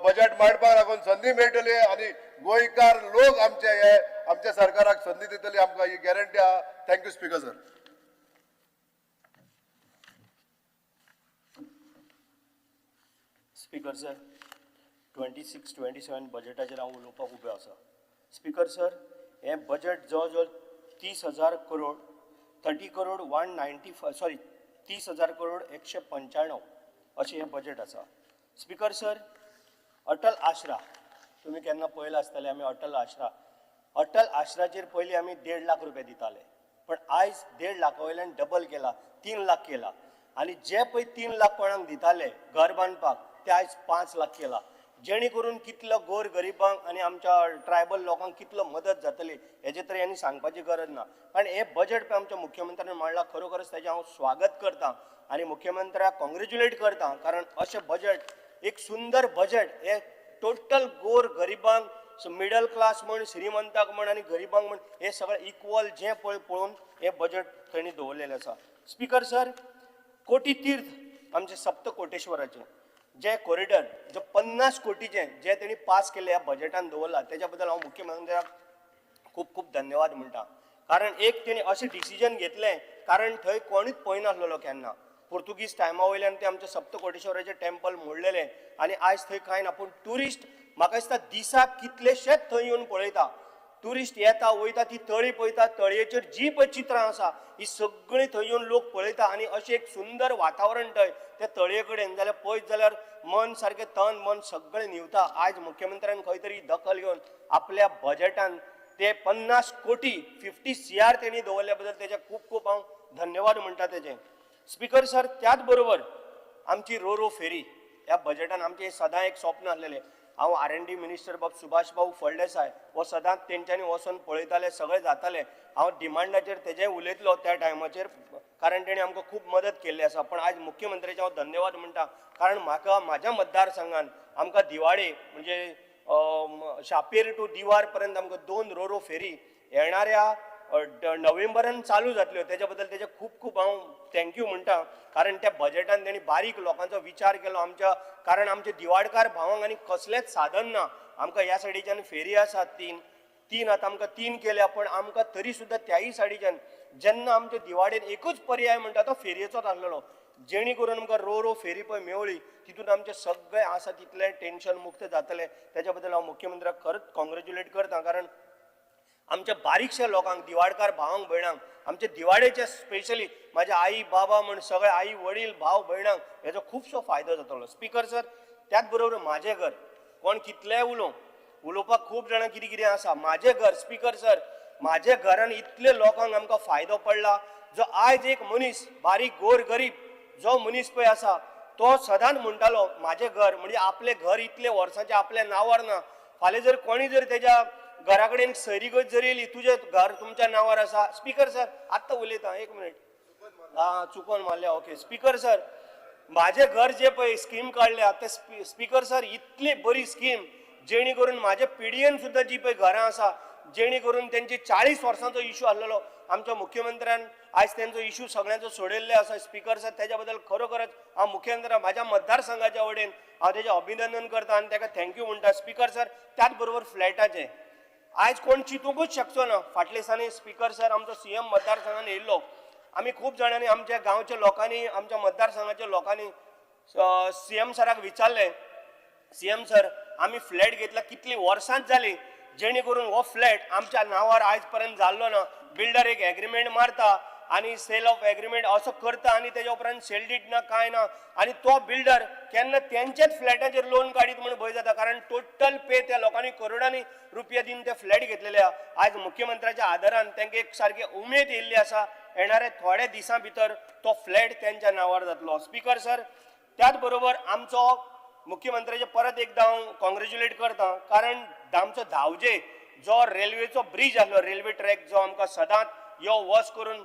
बजेट मांडपाक लागून संदी मेळटली आनी गोंयकार लोक आमचे हे आमच्या सरकाराक संदी दितली आमकां ही गॅरंटी आहा thank you speaker sir speaker sir 26-27 बजेटाचेर हांव उलोवपाक उबे आसा स्पीकर सर हे बजेट जवळ जवळ 30,000 करोड 30 करोड 195 सॉरी 30,000 करोड 195 अशें हें बजेट आसा स्पीकर सर अटल आश्रा तुमी केन्ना पळयलां आसतलें आमी अटल आश्राचेर पयलीं आमी 1.5 लाख रुपया दिताले पण आयज 1.5 लाखा वयल्यान डबल केला 3 लाख केला आनी जे पळय 3 लाख कोणाक दिताले घर बांदपाक ते आयज 5 लाख केला जेणे करून कितलो गोर गरिबांक आनी आमच्या ट्रायबल लोकांक कितलो मदत जातली हेजे तरी आनी सांगपाची गरज ना कारण हे बजेट पळय आमच्या मुख्यमंत्र्यान मांडला खरोखरच ताचें हांव स्वागत करतां आनी मुख्यमंत्र्याक कॉंग्रेच्युलेट करतां कारण अशें बजेट एक सुंदर बजेट हे टोटल गोर गरिबांक मिडल क्लास म्हण श्रीमंताक म्हण आनी गरिबांक म्हण हे सगळें इक्वल जें पळोवन हे बजेट थंय दवरलेलें आसा स्पीकर सर कोटी तीर्थ आमचे सप्तकोटेश्वराचे जे कॉरिडर जे 50 कोटीचे जे तेणी पास केले ह्या बजेटान दवरला तेज्या बद्दल हांव मुख्यमंत्र्याक खूब खूब धन्यवाद म्हणटा कारण एक तेणी अशें डिसिजन घेतलें कारण थंय कोणूच पळयनासलेलो केन्ना पोर्तुगीज टायमा वयल्यान ते आमचे सप्तकोटेश्वराचे टेंपल मोडलेले आनी आयज थंय कांय ना पूण ट्युरिस्ट म्हाका दिसता दिसाक कितलेशेच थंय येवन पळयता ट्युरिस्ट येता वयता ती तळी पळयता तळयेचेर जी पळय चित्रां आसा ही सगळीं थंय येवन लोक पळयता आनी अशें एक सुंदर वातावरण थंय त्या तळये कडेन जाल्यार पळयत जाल्यार मन सारकें तन मन सगळें निवता आयज मुख्यमंत्र्यान खंय तरी दखल घेवन आपल्या बजेटान ते 50 कोटी 50 CR त्यांनी दवरल्या बद्दल तेजे खूप खूप हांव धन्यवाद म्हणटा तेजे. स्पीकर सर, त्याच बरोबर आमची रो फेरी ह्या बजेटान आमचे सदां एक स्वप्न आसलेलें. हांव R&D मिनिस्टर बाब सुभाष भाऊ फळदेसाय हो सदांच तेंच्यांनी वचून पळयताले, सगळें जातालें. हांव डिमांडाचेर तेजेय उलयतलो त्या टायमाचेर, कारण तेणी आमकां खूब मदत केल्ली आसा. पण आज मुख्यमंत्र्याचे हांव धन्यवाद म्हणटा, कारण म्हाका म्हाज्या मतदारसंघान आमकां दिवाळे म्हणजे शापेर टू दिवार पर्यंत आमकां 2 रो फेरी येणाऱ्या नोव्हेंबरान चालू जातल्यो. तेज्या बद्दल तेजे खूप खूप हांव थँक्यू म्हणटा, कारण त्या बजेटान तेणी बारीक लोकांचो विचार केलो आमच्या. कारण आमच्या दिवाडकार भावांक आनी कसलेंच साधन ना. आमकां ह्या सायडीच्यान फेरी आसात तीन आतां आमकां 3 केल्या, पण आमकां तरी सुद्दां त्याही सायडीच्यान जेन्ना आमच्या दिवाडेन एकूच पर्याय म्हणटा तो फेरयेचोच आसलेलो. जेणे करून आमकां रो फेरी पळय मेवळी, तितून आमचें सगळें आसा तितलें टेन्शन मुक्त जातलें. तेज्या बद्दल हांव मुख्यमंत्र्याक खरंच कॉंग्रॅच्युलेट करता, कारण आमच्या बारीकशा लोकांक, दिवाडकार भावांक भयणांक, आमच्या दिवाडेचे स्पेशली माझ्या आई बाबा म्हण सगळे आई वडील भाव भयणांक हेजो खुबसो फायदो जातलो. स्पीकर सर, त्याच बरोबर म्हाजें घर, कोण कितलेंय उलोवपाक खूब जाणां कितें कितें आसा. म्हाजें घर स्पीकर सर, म्हाज्या घरान इतले लोकांक आमकां फायदो पडला. जो आयज एक मनीस बारीक गोर गरीब जो मनीस पळय आसा तो सदांच म्हणटालो म्हाजें घर म्हणजे आपलें घर इतले वर्सांचें आपल्या नांवार ना. फाल्यां जर कोणी जर तेज्या घरा कडेन सैरीगत जर येयली, तुजें घर तुमच्या नांवार आसा. स्पीकर सर, आत्तां उलयतां, एक मिनीट. चुकोन मारल्या. ओके स्पीकर सर, म्हाजें घर जे पळय स्कीम काडल्या ते स्पीकर सर इतली बरी स्कीम, जेणे करून म्हाज्या पिडयेन सुद्दां जी पळय घरां आसा, जेणे करून तेंची 40 वर्सांचो इशू आसलेलो, आमच्या मुख्यमंत्र्यान आयज तेंचो इशू सगळ्यांचो सोडयल्ले आसा. स्पीकर सर, तेज्या बद्दल खरोखरच हांव मुख्यमंत्र्या म्हाज्या मतदारसंघाच्या वटेन हांव तेजें अभिनंदन करता आनी ताका थँक्यू म्हणटा. स्पीकर सर, त्याच बरोबर फ्लॅटाचें आयज कोण चिंतूंकूच शकचो ना. फाटल्या दिसांनी स्पीकर सर आमचो CM मतदारसंघान येयल्लो. आमी खूब जाणांनी आमच्या गांवच्या लोकांनी, आमच्या मतदारसंघाच्या लोकांनी CM सराक विचारलें, CM सर, आमी फ्लॅट घेतला कितली वर्सांच जाली, जेणे करून हो फ्लॅट आमच्या नांवार आयज पर्यंत जाल्लो ना. बिल्डर एक एग्रीमेंट मारता आनी सेल ऑफ एग्रीमेंट असो करता आनी तेज्या उपरांत सेल डीड ना कांय ना, आनी तो बिल्डर केन्ना तेंचेच फ्लॅटाचेर लोन काडीत म्हणून भंय जाता. कारण टोटल पे त्या लोकांनी करोडांनी रुपया दिवन ते फ्लॅट घेतलेले. आयज मुख्यमंत्र्याच्या आदारान तांकां एक सारकी उमेद येयल्ली आसा, येणाऱ्या थोड्या दिसां भितर तो फ्लॅट त्यांच्या नांवार जातलो. स्पीकर सर, त्याच बरोबर आमचो मुख्यमंत्र्याचे परत एकदां हांव कॉंग्रॅच्युलेट करता, कारण आमचो धावजे जो रेल्वेचो ब्रिज आसलो, रेल्वे ट्रॅक जो आमकां सदांच यो वच करून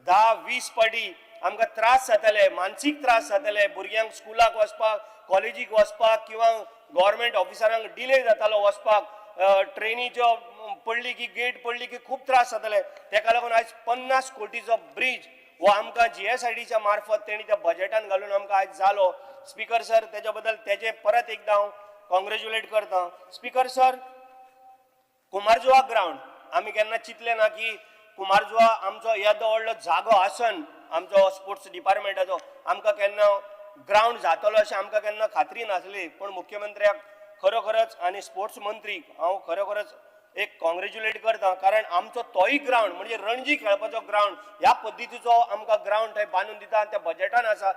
10-20 फावटी आमकां त्रास जाताले, मानसीक त्रास जाताले. भुरग्यांक स्कुलाक वचपाक, कॉलेजीक वचपाक किंवा गव्हर्मेंट ऑफिसरांक डिले जातालो वचपाक. ट्रेनीच्यो पडली की गेट पडली की खूब त्रास जाताले. तेका लागून आयज 50 कोटीचो ब्रिज हो आमकां GSIDच्या मार्फत तेणी त्या बजेटान घालून आमकां आयज जालो. स्पीकर सर, तेज्या बद्दल तेजे परत एकदां हांव कॉंग्रॅच्युलेट करता. स्पीकर सर, कुमारजुवा ग्राउंड आमी केन्ना चिंतलें ना की कुमारजुवा आमचो येदो व्हडलो जागो आसन आमचो स्पोर्ट्स डिपार्टमेंटाचो आमकां केन्ना ग्राउंड जातलो अशें आमकां केन्ना खात्री नासली. पण मुख्यमंत्र्याक खरोखरच आनी स्पोर्ट्स मंत्रीक हांव खरोखरच एक कॉंग्रॅच्युलेट करता, कारण आमचो तोय ग्राउंड म्हणजे रणजी खेळपाचो ग्राउंड ह्या पद्दतीचो आमकां ग्राउंड थंय बांदून दिता त्या बजेटान आसा.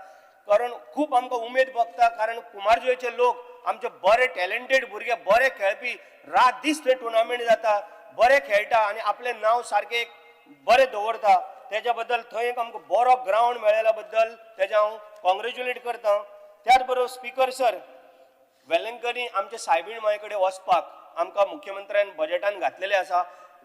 कारण खूब आमकां उमेद भोगता, कारण कुमारजुवेचे लोक आमचे बरे टॅलेंटेड भुरगे, बरे खेळपी, रात दीस थंय टुर्नामेंट जाता, बरे खेळटा आनी आपलें नांव सारकें बरें दवरता. तेज्या बद्दल थंय एक आमकां बरो ग्राउंड मेळ्ळ्या बद्दल तेजे हांव कॉंग्रॅच्युलेट करता. त्याच बरोबर स्पीकर सर, वेलंकनी आमच्या सायबीण मांय कडेन वचपाक आमकां मुख्यमंत्र्यान बजेटान घातलेले आसा.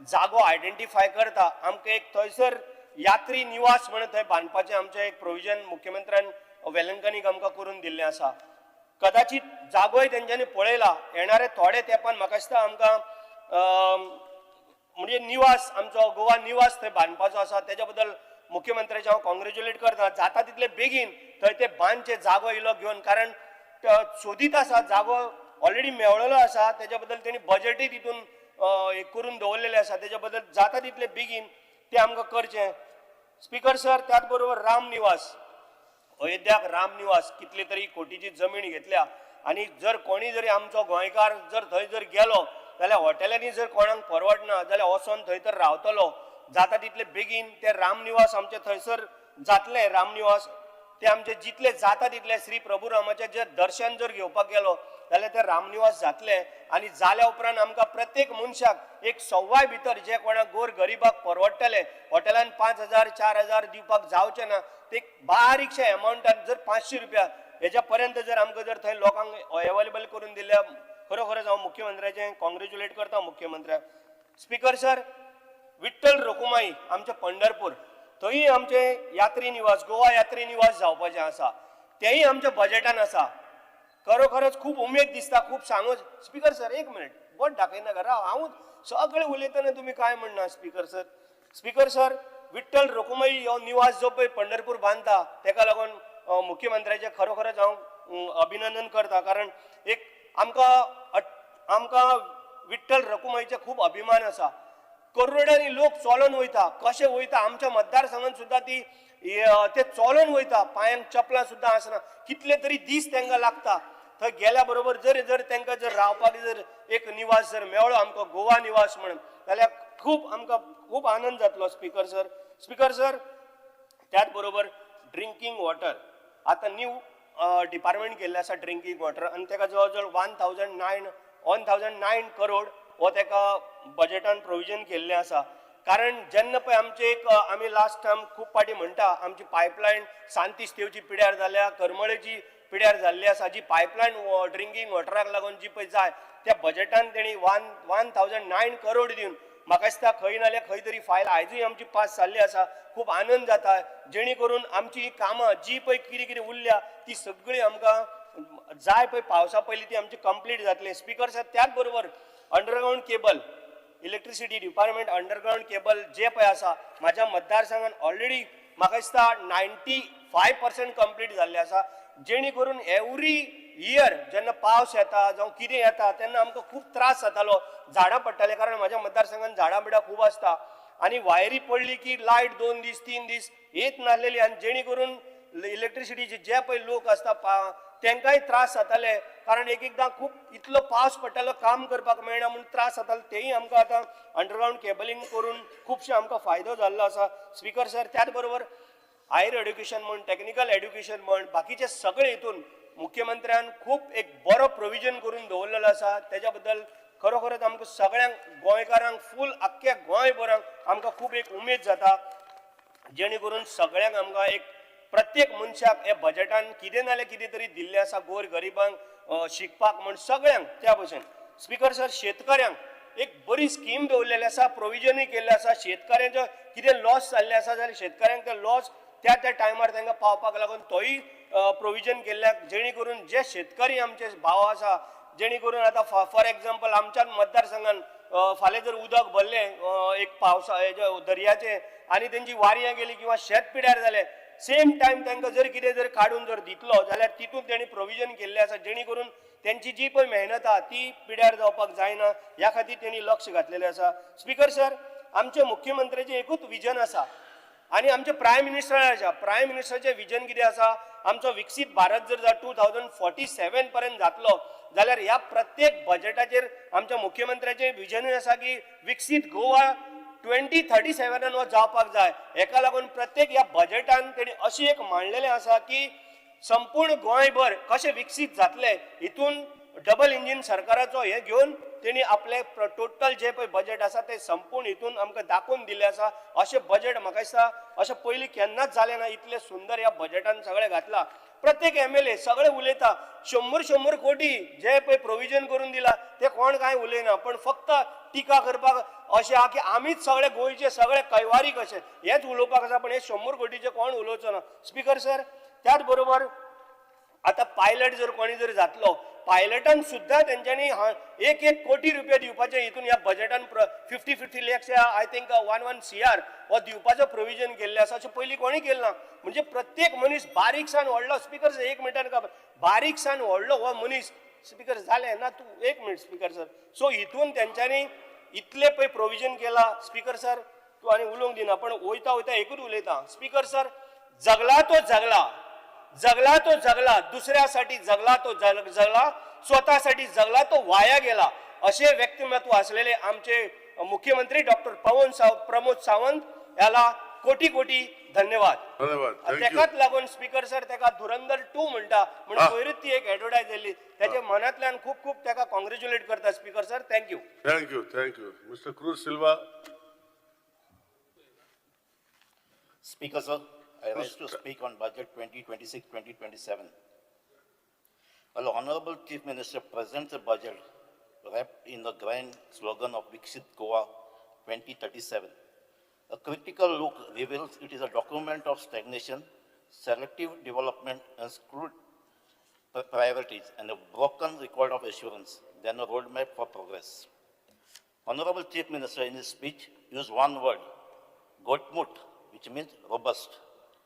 जागो आयडेंटिफाय करता, आमकां एक थंयसर यात्री निवास म्हणून थंय बांदपाचें आमचें एक प्रोविजन मुख्यमंत्र्यान वेलंकनीक आमकां करून दिल्लें आसा. कदाचित जागोय तेंच्यांनी पळयला. येणाऱ्या थोड्या तेंपान म्हाका दिसता आमकां म्हणजे निवास आमचो गोवा निवास थंय बांदपाचो आसा. तेज्या बद्दल मुख्यमंत्र्याचे हांव कॉंग्रॅच्युलेट करता. जाता तितले बेगीन थंय ते बांदचे जागो इलो घेवन, कारण सोदीत आसा जागो ऑलरेडी मेवळलो आसा. तेज्या बद्दल तेणी बजेटूय तितून हे करून दवरलेलें आसा. तेज्या बद्दल जाता तितले बेगीन ते आमकां करचें. स्पीकर सर, त्याच बरोबर राम निवास, अयोध्याक राम निवास कितले तरी कोटीची जमीन घेतल्या, आनी जर कोणी जरी आमचो गोंयकार जर थंय जर गेलो जाल्यार हॉटेलांनी जर कोणाक परवडना जाल्यार वचोन थंय तर रावतलो. जाता तितले बेगीन ते राम निवास आमचे थंयसर जातले. राम निवास ते आमचे जितले जाता तितले श्री प्रभू रामाचे जे दर्शन जर घेवपाक गेलो जाल्यार ते रामनिवास जातले आनी जाल्या उपरांत आमकां प्रत्येक मनशाक एक सव्वाय भितर जे कोणाक गोर गरिबाक परवडटले हॉटेलान 5,000 4,000 दिवपाक जावचे ना ते बारीकशे एमाउंटान जर 500 रुपया हेच्या पर्यंत जर आमकां जर थंय लोकांक अवेलेबल करून दिल्या खरोखरच हांव मुख्यमंत्र्याचें कॉंग्रेच्युलेट करता मुख्यमंत्र्याक. स्पीकर सर, विठ्ठल रखुमाई आमचे पंढरपूर थंय आमचे यात्री निवास गोवा यात्री निवास जावपाचें आसा तेंय आमच्या बजेटान आसा. खरोखरच खूप उमेद दिसता खूप सांगूच. स्पीकर सर एक मिनिट बोट दाखयना घरा हांव सगळे उलयतना तुम्ही काय म्हणना speaker sir. Speaker sir, Vitthal Rakhumai हो निवास जो पळय पंढरपूर बांदता तेका लागून मुख्यमंत्र्याचे खरोखरच हांव अभिनंदन करता कारण एक आमकां विठ्ठल रखुमाईचे खूप अभिमान आसा. करोडांनी लोक चोलोन वयता कशे वयता आमच्या मतदारसंघात सुद्धा ते चोलोन वयता पांयांक चपलां सुद्धा आसना कितले तरी दीस तांकां लागता. थंय गेल्या बरोबर जर तांकां जर रावपाक जर एक निवास जर मेळ्ळो आमकां गोवा निवास म्हणून जाल्यार आमकां खूप आनंद जातलो. स्पीकर सर, स्पीकर सर, त्याच बरोबर ड्रिंकींग वॉटर आतां न्यू डिपार्टमेंट केल्लें आसा ड्रिंकींग वॉटर आनी ताका जवळ जवळ 1,009 करोड हो ताका बजेटान प्रोविजन केल्लें आसा. कारण जेन्ना पळय आमचे आमी लास्ट टायम खूब पाटी म्हणटा आमची पायपलायन सांतिस्तेवची पिड्यार जाल्या करमळेची पिड्यार जाल्ली आसा जी पायपलायन ड्रिंकींग वॉटराक लागून जी पळय जाय त्या बजेटान तेणी 1,009 करोड दिवन म्हाका दिसता खंय ना जाल्यार खंय तरी फायल आयजूय आमची पास जाल्ली आसा. खूप आनंद जाता जेणे करून आमची कामां जी पळय कितें उरल्या ती सगळी आमकां जाय पळय पावसा पयलीं ती आमची कंप्लीट जातली. स्पीकर सर, त्याच बरोबर underground cable electricity department underground cable जे पळय आसा म्हाज्या मतदारसंघान ऑलरेडी म्हाका दिसता 95% कंप्लीट जाल्ले आसा. जेणे करून एवरी इयर जेन्ना पावस येता जावं कितें येता तेन्ना आमकां खूब त्रास जातालो झाडां पडटाले कारण म्हाज्या मतदारसंघान झाडां बिडां खूब आसता आनी वायरी पडली की लायट 2 दीस 3 दीस येत नासलेली आनी जेणे करून इलेक्ट्रिसिटीचे जे पळय लोक आसता तांकांय त्रास जाताले कारण एकदां खूब इतलो पावस पडटालो काम करपाक मेळना म्हणून त्रास जाताले तेय आमकां आतां अंडरग्राउंड केबलिंग करून खुबशे आमकां फायदो जाल्लो आसा. स्पीकर सर, त्याच बरोबर हायर एड्युकेशन म्हण टेक्निकल एड्युकेशन म्हण बाकीचे सगळे हितून मुख्यमंत्र्यान खूब एक बरो प्रोविजन करून दवरलेलो आसा. तेज्या बद्दल खरोखरच आमकां सगळ्यांक गोंयकारांक फूल आख्ख्या गोंयभरांक आमकां खूब एक उमेद जाता जेणे करून सगळ्यांक आमकां एक प्रत्येक मनशाक हे बजेटान कितें ना जाल्यार कितें तरी दिल्लें आसा गोर गरिबांक शिकपाक म्हण सगळ्यांक त्या भशेन. स्पीकर सर, शेतकऱ्यांक एक बरी स्कीम दवरलेली आसा प्रोविजनूय केल्लें आसा. शेतकऱ्यांचो कितें लॉस जाल्लें आसा जाल्यार शेतकऱ्यांक ते लॉस त्या टायमार तांकां पावपाक लागून तोय प्रोविजन केल्ल्याक जेणे करून जे शेतकरी आमचे भाव आसा जेणे करून आतां फॉर एग्जाम्पल आमच्या मतदारसंघान फाल्यां जर उदक भरलें एक पावसा दर्याचें आनी तेंची वारयां गेली किंवा शेत पिड्यार जालें सेम टायम तांकां जर कितें जर काडून जर दितलो जाल्यार तितून तेणी प्रोविजन केल्लें आसा जेणे करून त्यांची जी पळय मेहनत आहा ती पिड्यार जावपाक जायना ह्या खातीर तेणी लक्ष घातलेलें आसा. स्पीकर सर, आमचे मुख्यमंत्र्याचें एकूच विजन आसा आनी आमचे प्रायम मिनिस्टराचें विजन कितें आसा आमचो विकसीत भारत जर 2047 पर्यंत जातलो जाल्यार ह्या प्रत्येक बजेटाचेर आमच्या मुख्यमंत्र्याचें विजनूय आसा की विकसीत गोवा 2037 हो जावपाक जाय. हेका लागून प्रत्येक ह्या बजेटान तेणी अशी एक मांडलेलें आसा की संपूर्ण गोंयभर कशें विकसीत जातले हितून डबल इंजीन सरकाराचो हे घेवन तेणी आपले टोटल जे पळय बजेट आसा ते संपूर्ण हितून आमकां दाखोवन दिल्लें आसा. अशें बजेट म्हाका दिसता अशें पयलीं केन्नाच जालें ना. इतलें सुंदर ह्या बजेटान सगळें घातलां. प्रत्येक MLA सगळे उलयता 100 कोटी जे पळय प्रोविजन करून दिला ते कोण कांय उलयना पण फक्त टिका करपाक अशें आहा की आमीच सगळे गोंयचे सगळे कैवारी कशे हेच उलोवपाक आसा पण हे 100 कोटीचे कोण उलोवचो ना. स्पीकर सर, त्याच बरोबर आतां पायलट जर कोणी जर जातलो पायलटान सुद्धा तेंच्यांनी 1 कोटी रुपया दिवपाचे हितून ह्या बजेटान 50 लॅक्स आय थिंक 1 CR हो दिवपाचो प्रोविजन केल्लें आसा अशें पयलीं कोणी केलें ना. म्हणजे प्रत्येक मनीस बारीक सान व्हडलो स्पीकर 1 मिनटान काबार बारीक सान व्हडलो हो मनीस स्पीकर जालें ना तूं 1 मिनट स्पीकर सर. सो हितून तेंच्यांनी इतले पळय प्रोविजन केला. स्पीकर सर, तूं आनी उलोवंक दिना पण वयता एकूच उलयता. स्पीकर सर, जगला तो जगला दुसऱ्यासाठी जगला तो जगला स्वतःसाठी जगला तो वाया गेला असे व्यक्तिमत्व असलेले आमचे मुख्यमंत्री डॉक्टर प्रमोद सावंत याला कोटी धन्यवाद. धन्यवाद. Thank you. तेकाच लागून स्पीकर सर तेका धुरंधर 2 म्हणटा म्हणून पयरूच ती एक एडवर्टायज येयली त्याचे मनांतल्यान खूप खूप तेका कॉंग्रॅच्युलेट करता speaker sir. Thank you. Thank you. Thank you. Mr. Cruz Silva. Speaker, sir, I rise to speak on budget 2026-2027. Well, Honorable Chief Minister presents a budget wrapped in the grand slogan of Viksit Goa 2037. A critical look reveals it is a document of stagnation, selective development, and skewed priorities, and a broken record of assurance than a roadmap for progress. Honorable Chief Minister, in his speech, used one word, Gotmut, which means robust,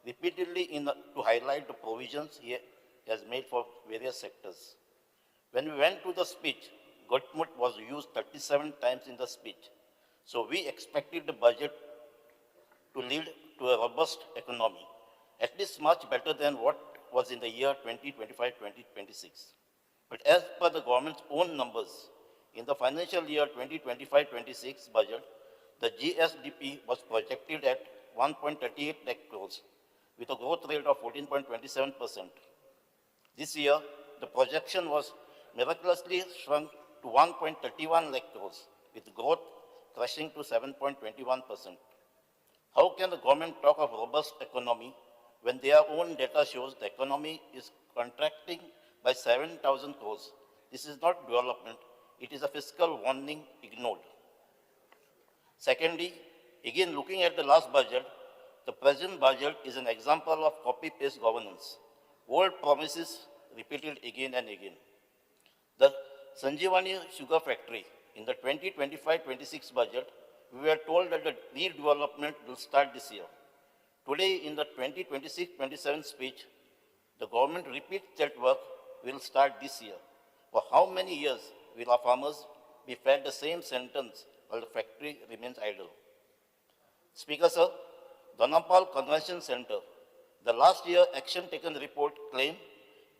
repeatedly to highlight the provisions he has made for various sectors. When we went to the speech, Gotmut was used 37 times in the speech. So we expected the budget to lead to a robust economy, at least much better than what was in the year 2025-2026. But as per the government's own numbers, in the financial year 2025-26 budget, the GSDP was projected at 1.38 lakh crores with a growth rate of 14.27%. This year, the projection was miraculously shrunk to 1.31 lakh crores with growth crashing to 7.21%. How can the government talk of robust economy when their own data shows the economy is contracting by 7,000 crores? This is not development, it is a fiscal warning ignored. Secondly, again looking at the last budget, the present budget is an example of copy-paste governance. Old promises repeated again and again. The Sanjeevani Sugar Factory, in the 2025-26 budget, we were told that the redevelopment will start this year. Today, in the 2026-27 speech, the government repeats that work will start this year. For how many years will our farmers be fed the same sentence while the factory remains idle? Speaker, sir, Donampal Convention Center, the last year action taken report claimed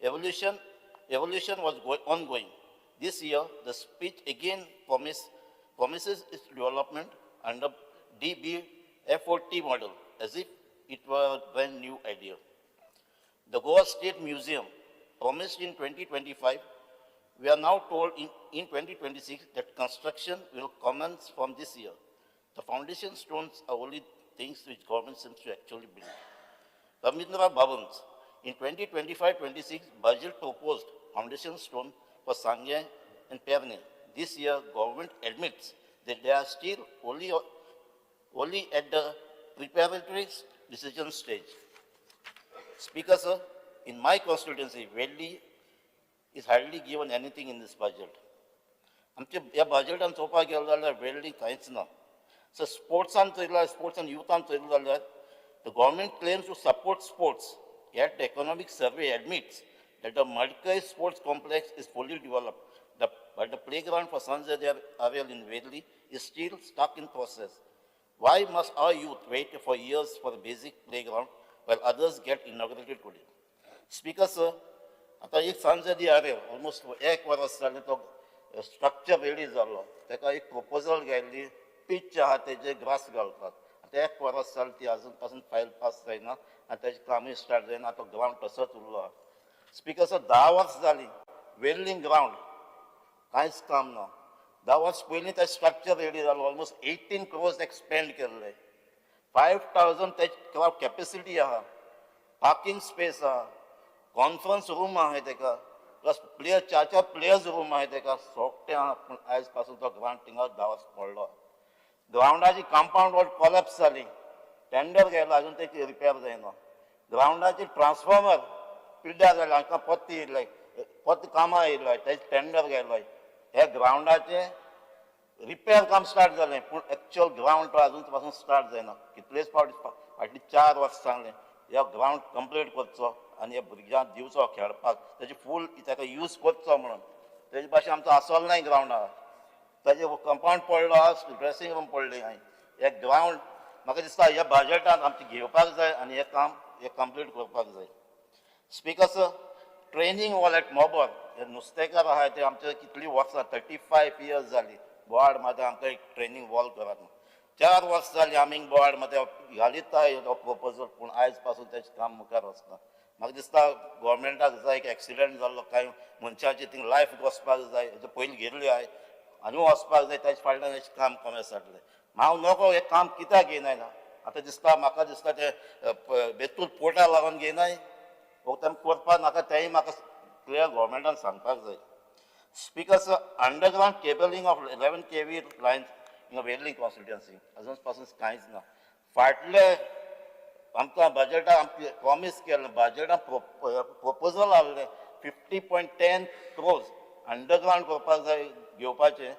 evolution was ongoing. This year, the speech again promises its development under DBFOT model, as if it were a brand new idea. The Goa State Museum, promised in 2025, we are now told in 2026 that construction will commence from this year. The foundation stones are only things which government seems to actually build. Ramindra Bhavans, in 2025-26, budget proposed foundation stone for Sangye and Perne. This year, government admits that they are still only at the preparatory decision stage. Speaker, sir, in my constituency, Velli is hardly given anything in this budget. आमचे ह्या बजेटान चोवपाक गेलो जाल्यार वेल्ली कांयच ना. So sports and youth and the government claims to support sports, yet the economic survey admits that the Madkai sports complex is fully developed, but the playground for Sanjay Avel in Vedli is still stuck in process. Why must our youth wait for years for the basic playground while others get inaugurated today? Speaker, sir, आता एक Sanjay Avel almost 1 वर्स जालें तो structure ready जालो, ताका एक proposal घायल्ली pitch आहा तेजे ग्रास घालपाक. आता 1 वर्स जालें ती अजून पासून फायल पास जायना आनी तेजें कामूय स्टार्ट जायना, तो ग्रावंड तसोच उरलो आहा. स्पीकर, सर 10 वर्स जालीं वेल्लिंग ग्रावंड कांयच काम ना. 10 वर्स पयलीं तें स्ट्रक्चर रेडी जालो, ऑलमोस्ट 18 crores एक्सपेंड केल्ले, 5,000 तेजे कॅपेसिटी आहा, पार्किंग स्पेस आहा, कॉन्फरन्स रूम आहा तेका, प्लस प्लेयर 4 प्लेयर्स रूम आहा तेका, सोगटें आहा. पूण आयज पासून तो ग्रावंड थिंगा 10 वर्स पडलो. ग्रावंडाची कंपाऊंड वॉल कॉलेप्स जाली, टेंडर गेलो, अजून तेची रिपेर जायना. ग्रावंडाची ट्रान्सफॉर्मर पिड्ड्यार जालें, हाका पत्ती येयले, पत्ती कामां येयलो, तेजे टेंडर गेलो. हे ग्रावंडाचें रिपेर काम स्टार्ट जालें, पूण एक्चुअल ग्रावंड तो अजून पासून स्टार्ट जायना. कितलेच फावटी 4 वर्स सांगलें ह्या ग्रावंड कंप्लीट करचो आनी ह्या भुरग्यांक दिवचो खेळपाक, तेजे फूल ताका यूज करचो म्हणून. तेजे भाशेन आमचो आसलो नाय ग्रावंड आहा. तेजे कंपाऊंड पडलो आहा, ड्रेसींग रूम पडले हांवें. हे ग्रावंड म्हाका दिसता ह्या बजेटांत आमचे घेवपाक जाय आनी हें काम कंप्लीट करपाक जाय. Speaker, sir, training wall at Mobor, हे नुस्तेकार आहाय ते आमचे कितलीं वर्सां 35 years जालीं बोवाड मात आमकां एक ट्रेनिंग वॉल करात. 4 वर्स जाली आमींग बोवाड मागीर घालीताय प्रपोजल पूण आयज पासून तेजें काम मुखार वचना. म्हाका दिसता गोवोरमेंटाक जाय एक एक्सिडेंट जाल्लो कांय मनशाची थिंग लायफ वचपाक जाय हेजे पयलीं गेल्ली आय आनी वचपाक जाय ताचे फाटल्यान हेजें काम कोमें जातलें. हांव नको हें काम कित्याक घेयनाय ना आतां दिसता म्हाका दिसता ते बेतूल पोर्टा लागून घेयनाय हो तें करपाक नाका तेंय म्हाका क्लियर गोवोरमेंटान सांगपाक जाय. Speaker, sir, underground cabling of 11 kV lines in a Wedling constituency. अजून पासून कांयच ना. फाटले आमकां बजेटान प्रॉमिस केलें बजेटान प्रपोजल हाडलें 50.10 crores अंडरग्राउंड करपाक जाय घेवपाचें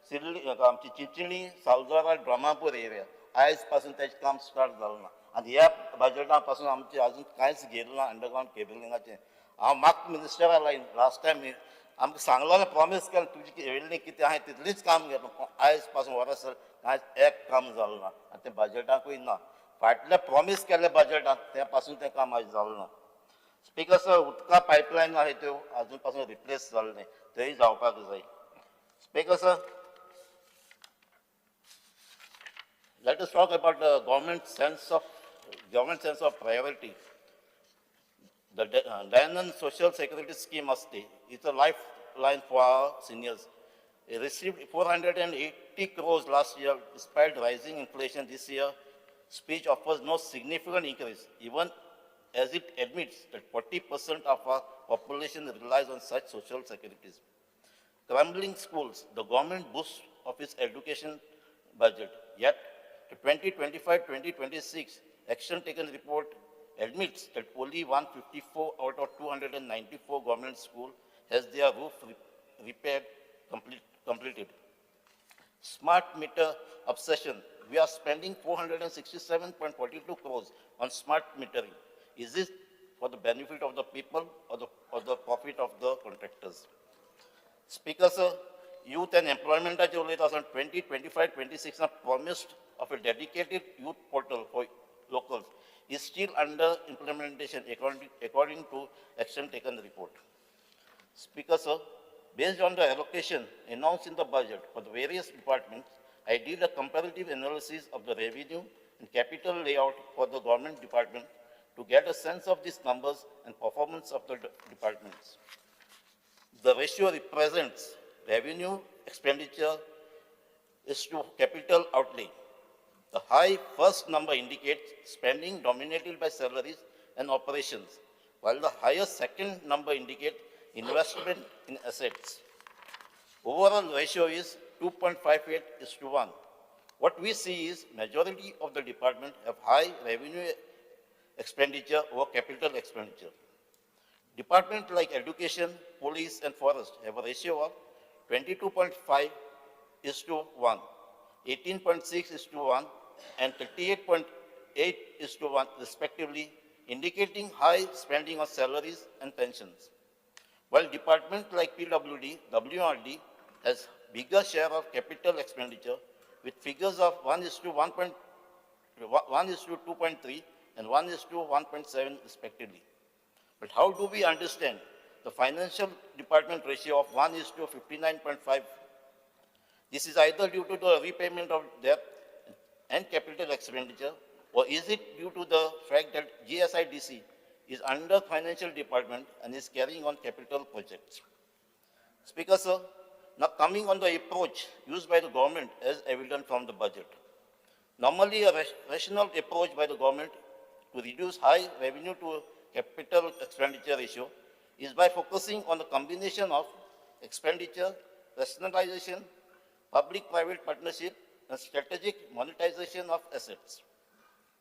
सिल्ली आमची चिंचणी सावजारा ड्रामापूर एरिया आयज पासून तेजें काम स्टार्ट जालें ना आनी ह्या बजेटा पासून आमचें अजून कांयच गेलें ना अंडरग्राउंड केबलिंगाचें. हांव म्हाका मिनिस्टरा लायन लास्ट टायम आमकां सांगलोलें प्रॉमिस केलें तुजी वेल्ली कितें हांवें तितलीच काम केलें पूण आयज पासून वर्स कांयच एक काम जालें ना आनी तें बजेटाकूय ना. फाटलें प्रॉमिस केलें बजेटान त्या पासून तें काम आयज जालें ना. स्पिकर सर उदका पायपलायन आहाय त्यो अजून पासून रिप्लेस जाल्यो नाय थंय जावपाक जाय. Speaker sir let us talk about the government sense of priority. The Dayanand Social Security Scheme is a lifeline for our seniors. It received 480 crores last year. Despite rising inflation this year, speech offers no significant increase, even as it admits that 40% of our population relies on such social securities. Crumbling schools, the government boost of its education budget. Yet, the 2025-2026 action taken report admits that only 154 out of 294 government schools has their roof repaired completed. Smart meter obsession. We are spending 467.42 crores on smart metering. Is this for the benefit of the people or the profit of the contractors? Speaker, sir, youth and employment at 2025-26 promised of a dedicated youth portal for locals is still under implementation according to action taken report. Speaker, sir, based on the allocation announced in the budget for the various departments, I did a comparative analysis of the revenue and capital layout for the government department to get a sense of these numbers and performance of the departments. The ratio represents revenue expenditure is to capital outlay. The high first number indicates spending dominated by salaries and operations, while the higher second number indicates investment in assets. Overall ratio is 2.58:1. What we see is majority of the department have high revenue expenditure over capital expenditure. Departments like education, police, and forest have a ratio of 22.5:1, 18.6:1, and 38.8:1 respectively, indicating high spending on salaries and pensions. While departments like PWD, WRD has bigger share of capital expenditure with figures of 1:2.3 and 1:1.7 respectively. But how do we understand the financial department ratio of 1:59.5? This is either due to the repayment of debt and capital expenditure, or is it due to the fact that GSIDC is under financial department and is carrying on capital projects? Speaker, sir, now coming on the approach used by the government as evident from the budget. Normally, a rational approach by the government to reduce high revenue to capital expenditure ratio is by focusing on the combination of expenditure, rationalization, public-private partnership, and strategic monetization of assets.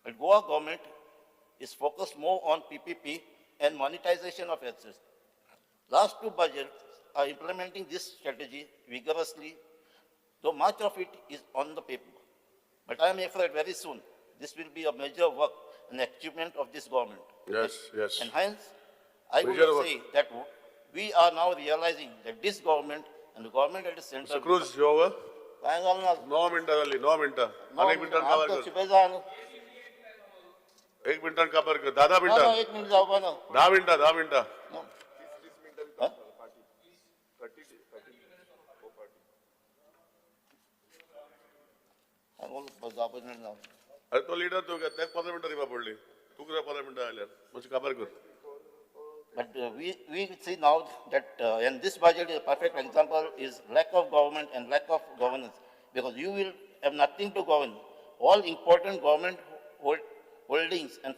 But Goa government is focused more on PPP and monetization of assets. Last two budgets are implementing this strategy vigorously, though much of it is on the paper. But I am afraid very soon this will be a major work and achievement of this government. Yes. And hence, I would Major work. say that we are now realizing that this government and the government at the center. Cruz, you over? काय झालं ना? 9 मिनिटां 9 मिनिटां अनेक मिनिटां आमचं काबार कर शिपेजा न्हू. 1 मिनिटां काबार कर 10 मिनिटां ना, 1 मिनिट जावपा ना. 10 मिनिटां हा? And all the opposition now. अरे तो लीडर तो क्या त्याग 15 मिनिटं रिवा पडली तू करा 15 मिनिटं आल्यार म्हणजे काबार कर But we see now that in this budget, a perfect example is lack of government and lack of governance. Because you will have nothing to govern. All important government holdings and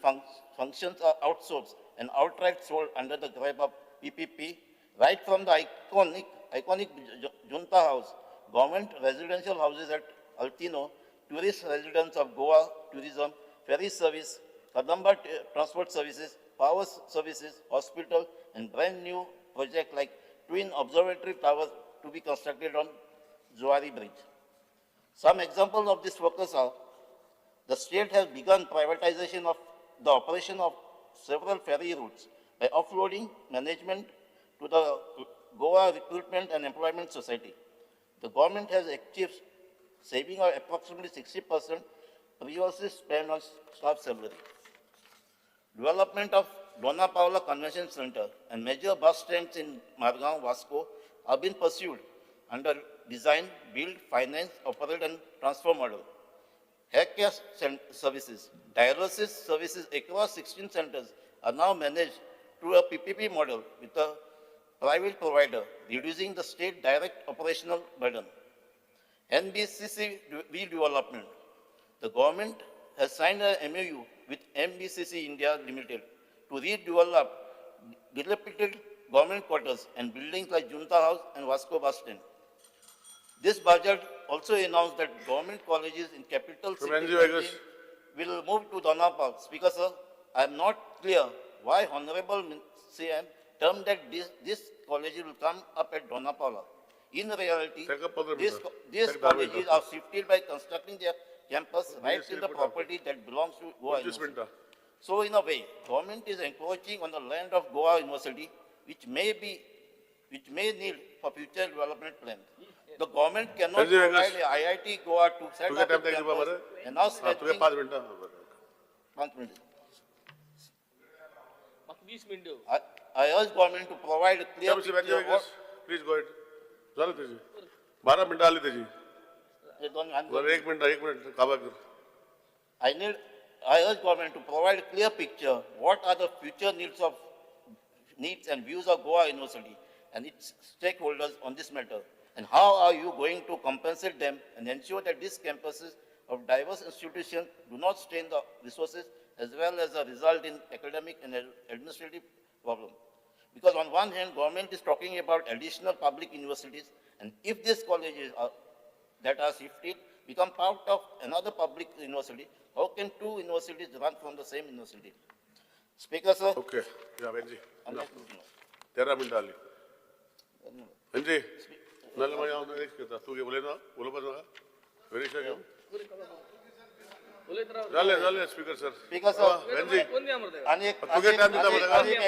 functions are outsourced and outright sold under the gripe of PPP. Right from the iconic Junta House, government residential houses at Altino, tourist residence of Goa tourism, ferry service, Kadamba transport services, power services, hospital, and brand new project like twin observatory towers to be constructed on Zuari Bridge. Some examples of this focus are the state has begun privatization of the operation of several ferry routes by offloading management to the Goa Recruitment and Employment Society. The government has achieved saving of approximately 60% previously spent on staff salary. Development of Dona Paula Convention Center and major bus stands in Margao, Vasco have been pursued under design, build, finance, operate and transfer model. Healthcare services, dialysis services across 16 centers are now managed through a PPP model with a private provider, reducing the state direct operational burden. NBCC redevelopment. The government has signed a MOU with MBCC India Limited to redevelop dilapidated government quarters and buildings like Junta House and Vasco Bus Stand. This budget also announced that government colleges in capital city will move to Donapal. Speaker sir, I am not clear why Honorable CM termed that this college will come up at Donapala. In reality, these colleges are shifted by constructing their campus right in the property that belongs to Goa University. So in a way, government is encroaching on the land of Goa University, which may need for future development plans. The government cannot provide a IIT Goa to set up a campus and now stretching 5 minutes. I urge government to provide a clear picture of what. Please go झालं त्याची 12 मिनिटं आली त्याची I एक minute काबार कर I urge government to provide a clear picture what are the future needs and views of Goa University and its stakeholders on this matter, and how are you going to compensate them and ensure that these campuses of diverse institutions do not strain the resources as well as result in academic and administrative problems. Because on one hand, government is talking about additional public universities, and if these colleges that are shifted become part of another public university, how can two universities run from the same university? Speaker, sir. Okay या Benji I'm not looking. 13 मिनिटं आली Benji नाले माझ्या आवडून एक करता तू बोले ना बोलो पण नका वेरिशा घेऊन झाले speaker sir Speaker, sir. Benji An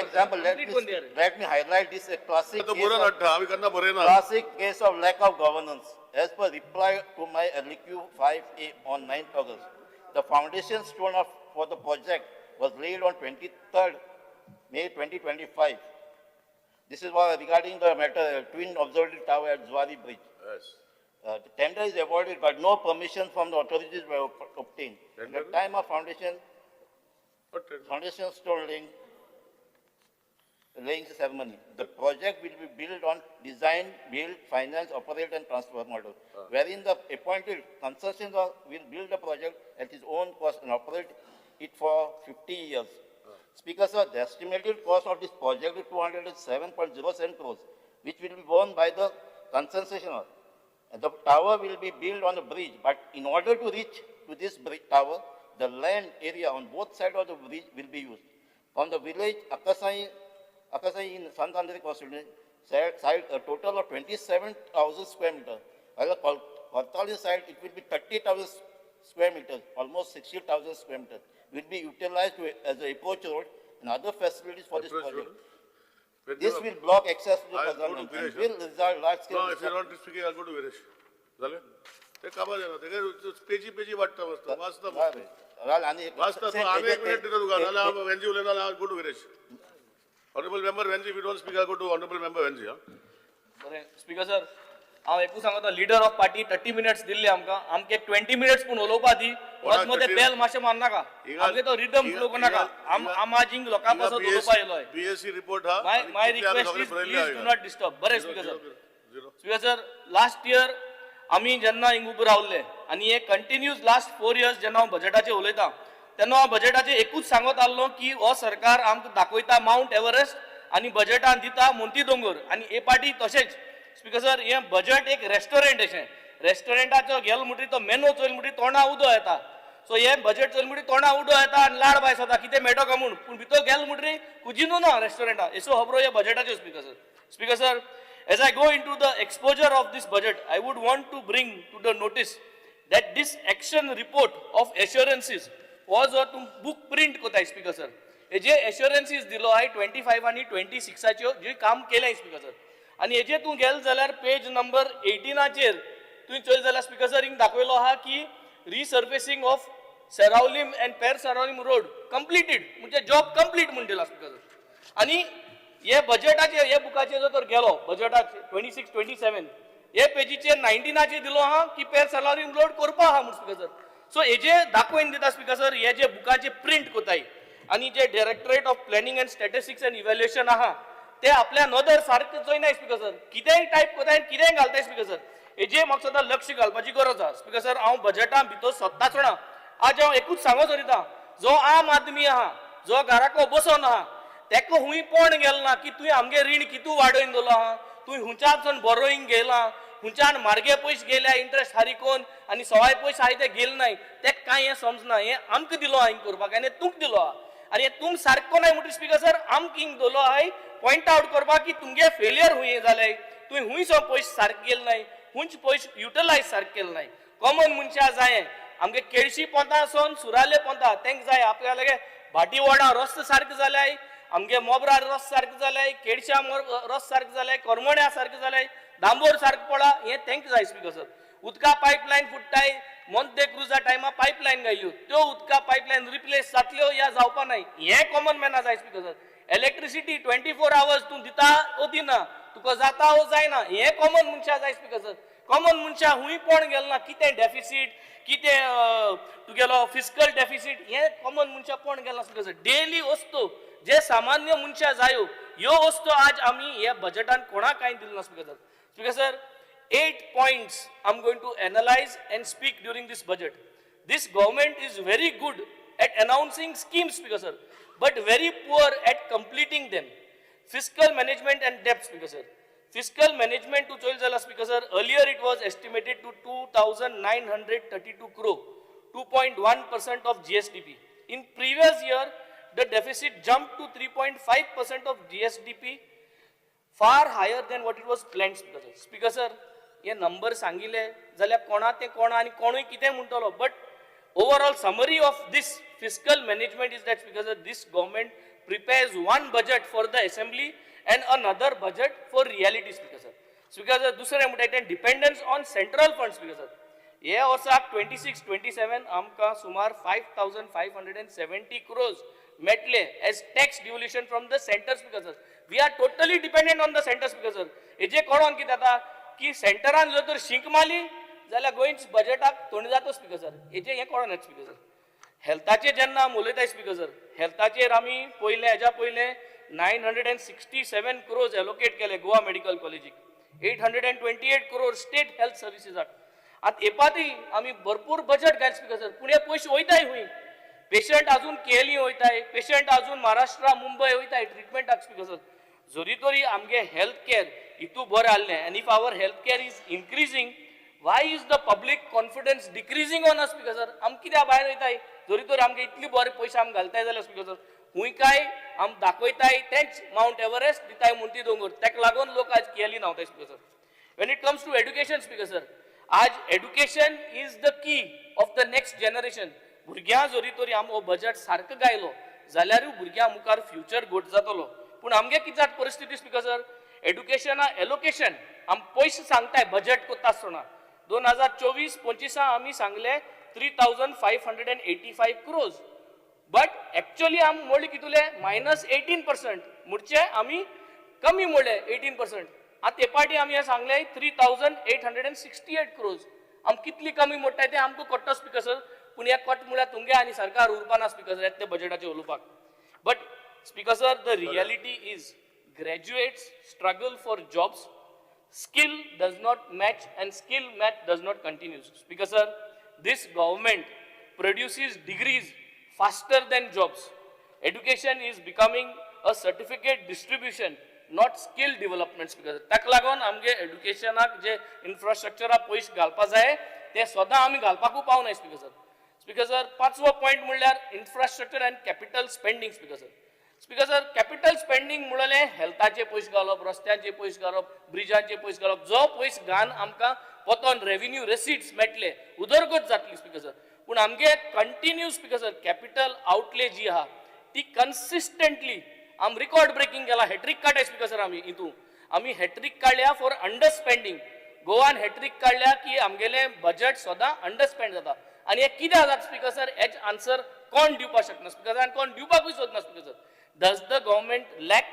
example, let me highlight this classic तो case बोरा of- नट्टा आम्ही करना बरे ना classic case of lack of governance. As per reply to my LQ 5A on 9th August, the foundation stone for the project was laid on 23rd May 2025. This is regarding the matter twin observatory tower at Zuari Bridge. Yes. The tender is awarded, but no permission from the authorities were obtained. At the time of foundation stone laying ceremony, the project will be built on design, build, finance, operate and transfer model, wherein the appointed consortium will build the project at its own cost and operate it for 50 years. Speaker, sir, the estimated cost of this project is 207.07 crores, which will be borne by the concessionaire. And the tower will be built on a bridge, but in order to reach to this bridge tower, the land area on both sides of the bridge will be used. From the village Akasai in Sant Andre constituency, side a total of 27,000 square meters. While the Kortali side, it will be 30,000 square meters, almost 60,000 square meters, will be utilized as an approach road and other facilities for this project. This will block access to the I'll go to government and Viresh. will result large scale. No, if you're not speaking, I'll go to Viresh. झाले ते काबार झालं ते पेजी वाटतं मस्त वाचतं वाचतं तू आम्ही एक मिनिट देतो तुका नाल्या वेंजी उलयना नाल्या go to Viresh honourable member वेंजी we don't speak I go to honourable member वेंजी हा बरें स्पीकर सर हांव एकूच सांगता लिडर ऑफ पार्टी 30 मिनिट्स दिल्ले आमकां 20 मिनिट्स पूण उलोवपा दी मद मध्ये बेल मातशें मारनाका आमगे तो रिदम फ्लो करनाका आमाजींक लोकां पासत उलोवपा येयलोय बीएससी रिपोर्ट हा my request is please do not disturb बरें speaker sir speaker sir last year आमी जेन्ना हिंग उबे रावल्ले आनी हे कंटिन्यूस लास्ट 4 इयर्स जेन्ना हांव बजेटाचेर उलयता तेन्ना हांव बजेटाचेर एकूच सांगत आसलो की हो सरकार आमकां दाखयता माउंट एव्हरेस्ट आनी बजेटान दिता मोंती दोंगर आनी हे पाटी तशेंच स्पीकर सर हे बजेट एक रेस्टॉरंट अशें रेस्टॉरंटाचो गेलो म्हणटरी तो मेनू चोयल म्हणटरी तोंडा उदो येता सो हे बजेट चोयल म्हणटरी तोंडा उदो येता आनी लाड बायस जाता कितें मेळटो काय म्हूण पूण भितर गेलो म्हणटरी कुजिनू ना रेस्टॉरंटा एसो खबरो हे बजेटाचेर speaker sir as I go into the exposure of this budget I would want to bring to the notice that this action report of assurances was a book print कोताय स्पीकर सर हे जे assurances दिलो आहे 25 आणि 26 च्यो जे काम केलें स्पीकर सर आणि हेजे तूं गेल जाल्यार पेज नंबर 18 चेर तुवें चोयल जाल्यार स्पीकर सर हिंग दाखयलो आहा की resurfacing of Saravalim and per Saravalim road completed म्हणजे जॉब कंप्लीट म्हण दिला स्पीकर सर आणि हे बजेटाचे हे बुकाचे जो तर गेलो बजेटाचे 26-27 हे पेजीचेर 19 दिलो आहा की पेर सरावलीम रोड करपा आहा म्हण स्पीकर सर सो हेजे दाखोवन दिता स्पीकर सर हे जे बुकाचे प्रिंट कोताय आणि जे directorate of planning and statistics end evaluation आहा ते आपल्या नदर सारखे चोयनाय स्पीकर सर कितेंय टायप कोताय कितेंय घालताय स्पीकर सर हेजे म्हाका सदां लक्ष घालपाची गरज आहा स्पीकर सर हांव बजेटां भितर सोदताच ना आज हांव एकूच सांगो सोदिता जो आम आदमी आहा जो घराको बसोन आहा तेका हुंय कोण गेलो ना की तुवें आमगे रीण कितू वाडोवन दवरलो आहा तुवें हुंच्यान बोरोईंग गेला हुंच्यान मार्गे पयशे गेल्या इंट्रस्ट हारिकोन आनी सवाय पयशे आहाय ते गेले नाय तेका कांय हें समजना हें आमकां दिलो हांवें करपाक आनी तुमकां दिलो आहा आनी तुम सारको नाय म्हणटा स्पीकर सर आमकां हिंग दवरलो आहाय पॉयंट आवट करपाक की तुमगे फेलियर हुंय जालें तुवें हुंयसो पयशे सारके गेले नाय हुंच पयशे युटिलायज सारके केले नाय कॉमन मनशां जाय आमगे केळशी पोंता सोन सुराले पोंता तेंका जाय आपल्या लगे भाटीवाडा रस्तो सारके जाल्याय आमगे मोबरा रस सारके जाल्याय केडशा रस सारके जाल्याय करमण्या सारके जाल्याय दांबोर सारके पडा हे तेंका जाय स्पीकर सर उदका पायपलायन फुट्टाय मोंते क्रुजा टायमा पायपलायन गायल्यो त्यो उदका पायपलायन रिप्लेस जातल्यो या जावपा नाय हे कॉमन मॅना जाय स्पीकर सर इलेक्ट्रिसिटी 24 आवर्स तूं दिता ओ दिना तुका जाता ओ जायना हे कॉमन मनशां जाय स्पीकर सर कॉमन मनशां हुंय कोण गेलो ना कितें डेफिसीट कितें तुगेलो फिस्कल डेफिसीट हे कॉमन मनशां कोण गेलो ना स्पीकर सर डेली वस्तू जे सामान्य मनशां जायो ह्यो वस्तू आज आमी हे बजेटान कोणाक कांय दिलो ना speaker sir 8 points I'm going to analyze and speak during this budget. This government is very good at announcing schemes, Speaker sir, but very poor at completing them. Fiscal management and debt, Speaker sir. Fiscal management to choil jala, Speaker sir. Earlier it was estimated to 2,932 crore, 2.1% of GSDP. In previous year, the deficit jumped to 3.5% of GSDP, far higher than what it was planned, Speaker sir. Speaker sir, ये number सांगिले जाल्यार कोणा ते कोणा आणि कोणूय कितें म्हणटलो, but overall summary of this fiscal management is that, Speaker sir, this government prepares one budget for the assembly and another budget for reality, Speaker sir. Speaker sir, दुसरे म्हणटा dependence on central funds, Speaker sir. हे वर्साक 26-27 आमकां सुमार 5,570 crores Medley as tax devolution from the center, Speaker sir. We are totally dependent on the center, Speaker sir. हेजे कोणाक कितें जाता की सेंटरान जर तर शिंक मारली जाल्यार गोंयच बजेटाक तोंड जाता, स्पीकर सर. हेजे हे कळना स्पीकर सर. हेल्थाचेर जेन्ना आमी उलयताय स्पीकर सर, हेल्थाचेर आमी पयले हेज्या पयले 967 crores एलोकेट केले गोवा मेडिकल कॉलेजीक, 828 crores स्टेट हेल्थ सर्विसेसाक. आतां एपाती आमी भरपूर बजेट घाल स्पीकर सर, पूण हे पयशे वयताय खूंय? पेशंट अजून केली वयताय, पेशंट अजून महाराष्ट्रा मुंबय वयताय ट्रिटमेंटाक, स्पीकर सर. जरी तरी आमगे हेल्थ केअर इतू बरें आहलें, and if our health care is increasing, why is the public confidence decreasing on us, Speaker sir? आम कित्याक भायर वयताय जरी तरी आमगे इतली बरे पयशे आम घालताय जाल्यार, स्पीकर सर, खूंय काय आम दाखयताय तेंच माउंट एव्हरेस्ट दिताय मोंती दोंगर, तेका लागून लोक आज केली नावताय, speaker sir. When it comes to education, Speaker sir, आज education is the key of the next generation. भुरग्यां जरी तरी आम हो बजेट सारको गायलो जाल्यारूय भुरग्यां मुखार फ्युचर घोट जातलो, पूण आमगे कितें जाता परिस्थिती, स्पीकर सर, एड्युकेशना एलोकेशन आम पयशे सांगताय बजेट करता आसतना 2024-25 आमी सांगले 3,585 crores, बट एक्चुअली आम मोडले कितुले -18%, मुडचे आमी कमी मोडले 18%. आता ते पाटी आमी हे सांगले 3,868 crores. आम कितली कमी मोडटाय ते आमकां कळटा स्पीकर सर, पूण हे कट म्हळ्यार तुमगे आनी सरकार उरपाना स्पीकर सर ते बजेटाचेर उलोवपाक. But speaker sir, the reality is graduates struggle for jobs, skill does not match and skill match does not continue. Speaker sir, this government produces degrees faster than jobs. Education is becoming a certificate distribution, not skill development. Speaker sir, ताका लागून आमगे एड्युकेशनाक जे इन्फ्रास्ट्रक्चराक पयशे घालपा जाय ते सदां आमी घालपाकूच पावनाय स्पीकर सर. स्पीकर सर, पांचवो पॉयंट म्हणल्यार infrastructure end capital spending. Speaker sir, speaker sir, capital spending म्हणले हेल्थाचे पयशे घालप, रस्त्यांचे पयशे घालप, ब्रिजांचे पयशे घालप, जो पयशे घान आमकां पोतोन रेव्हेन्यू रेसिट्स मेळटले उदरगत जातली स्पीकर सर. पूण आमगे continue speaker sir capital outlay जी आहा ती कन्सिस्टंटली आम रिकॉर्ड ब्रेकिंग केला. हॅट्रिक काडल्या स्पीकर सर आमी हितून आमी हॅट्रिक काडल्या फॉर अंडर स्पेंडिंग. गोवान हॅट्रिक काडल्या की आमगेले बजेट सदां अंडर स्पेंड जाता. आनी हे कित्याक जाता स्पीकर सर, हेच आन्सर कोण दिवपाक शकना स्पीकर सर, आनी कोण दिवपाकूय सोदना speaker sir. Does the government lack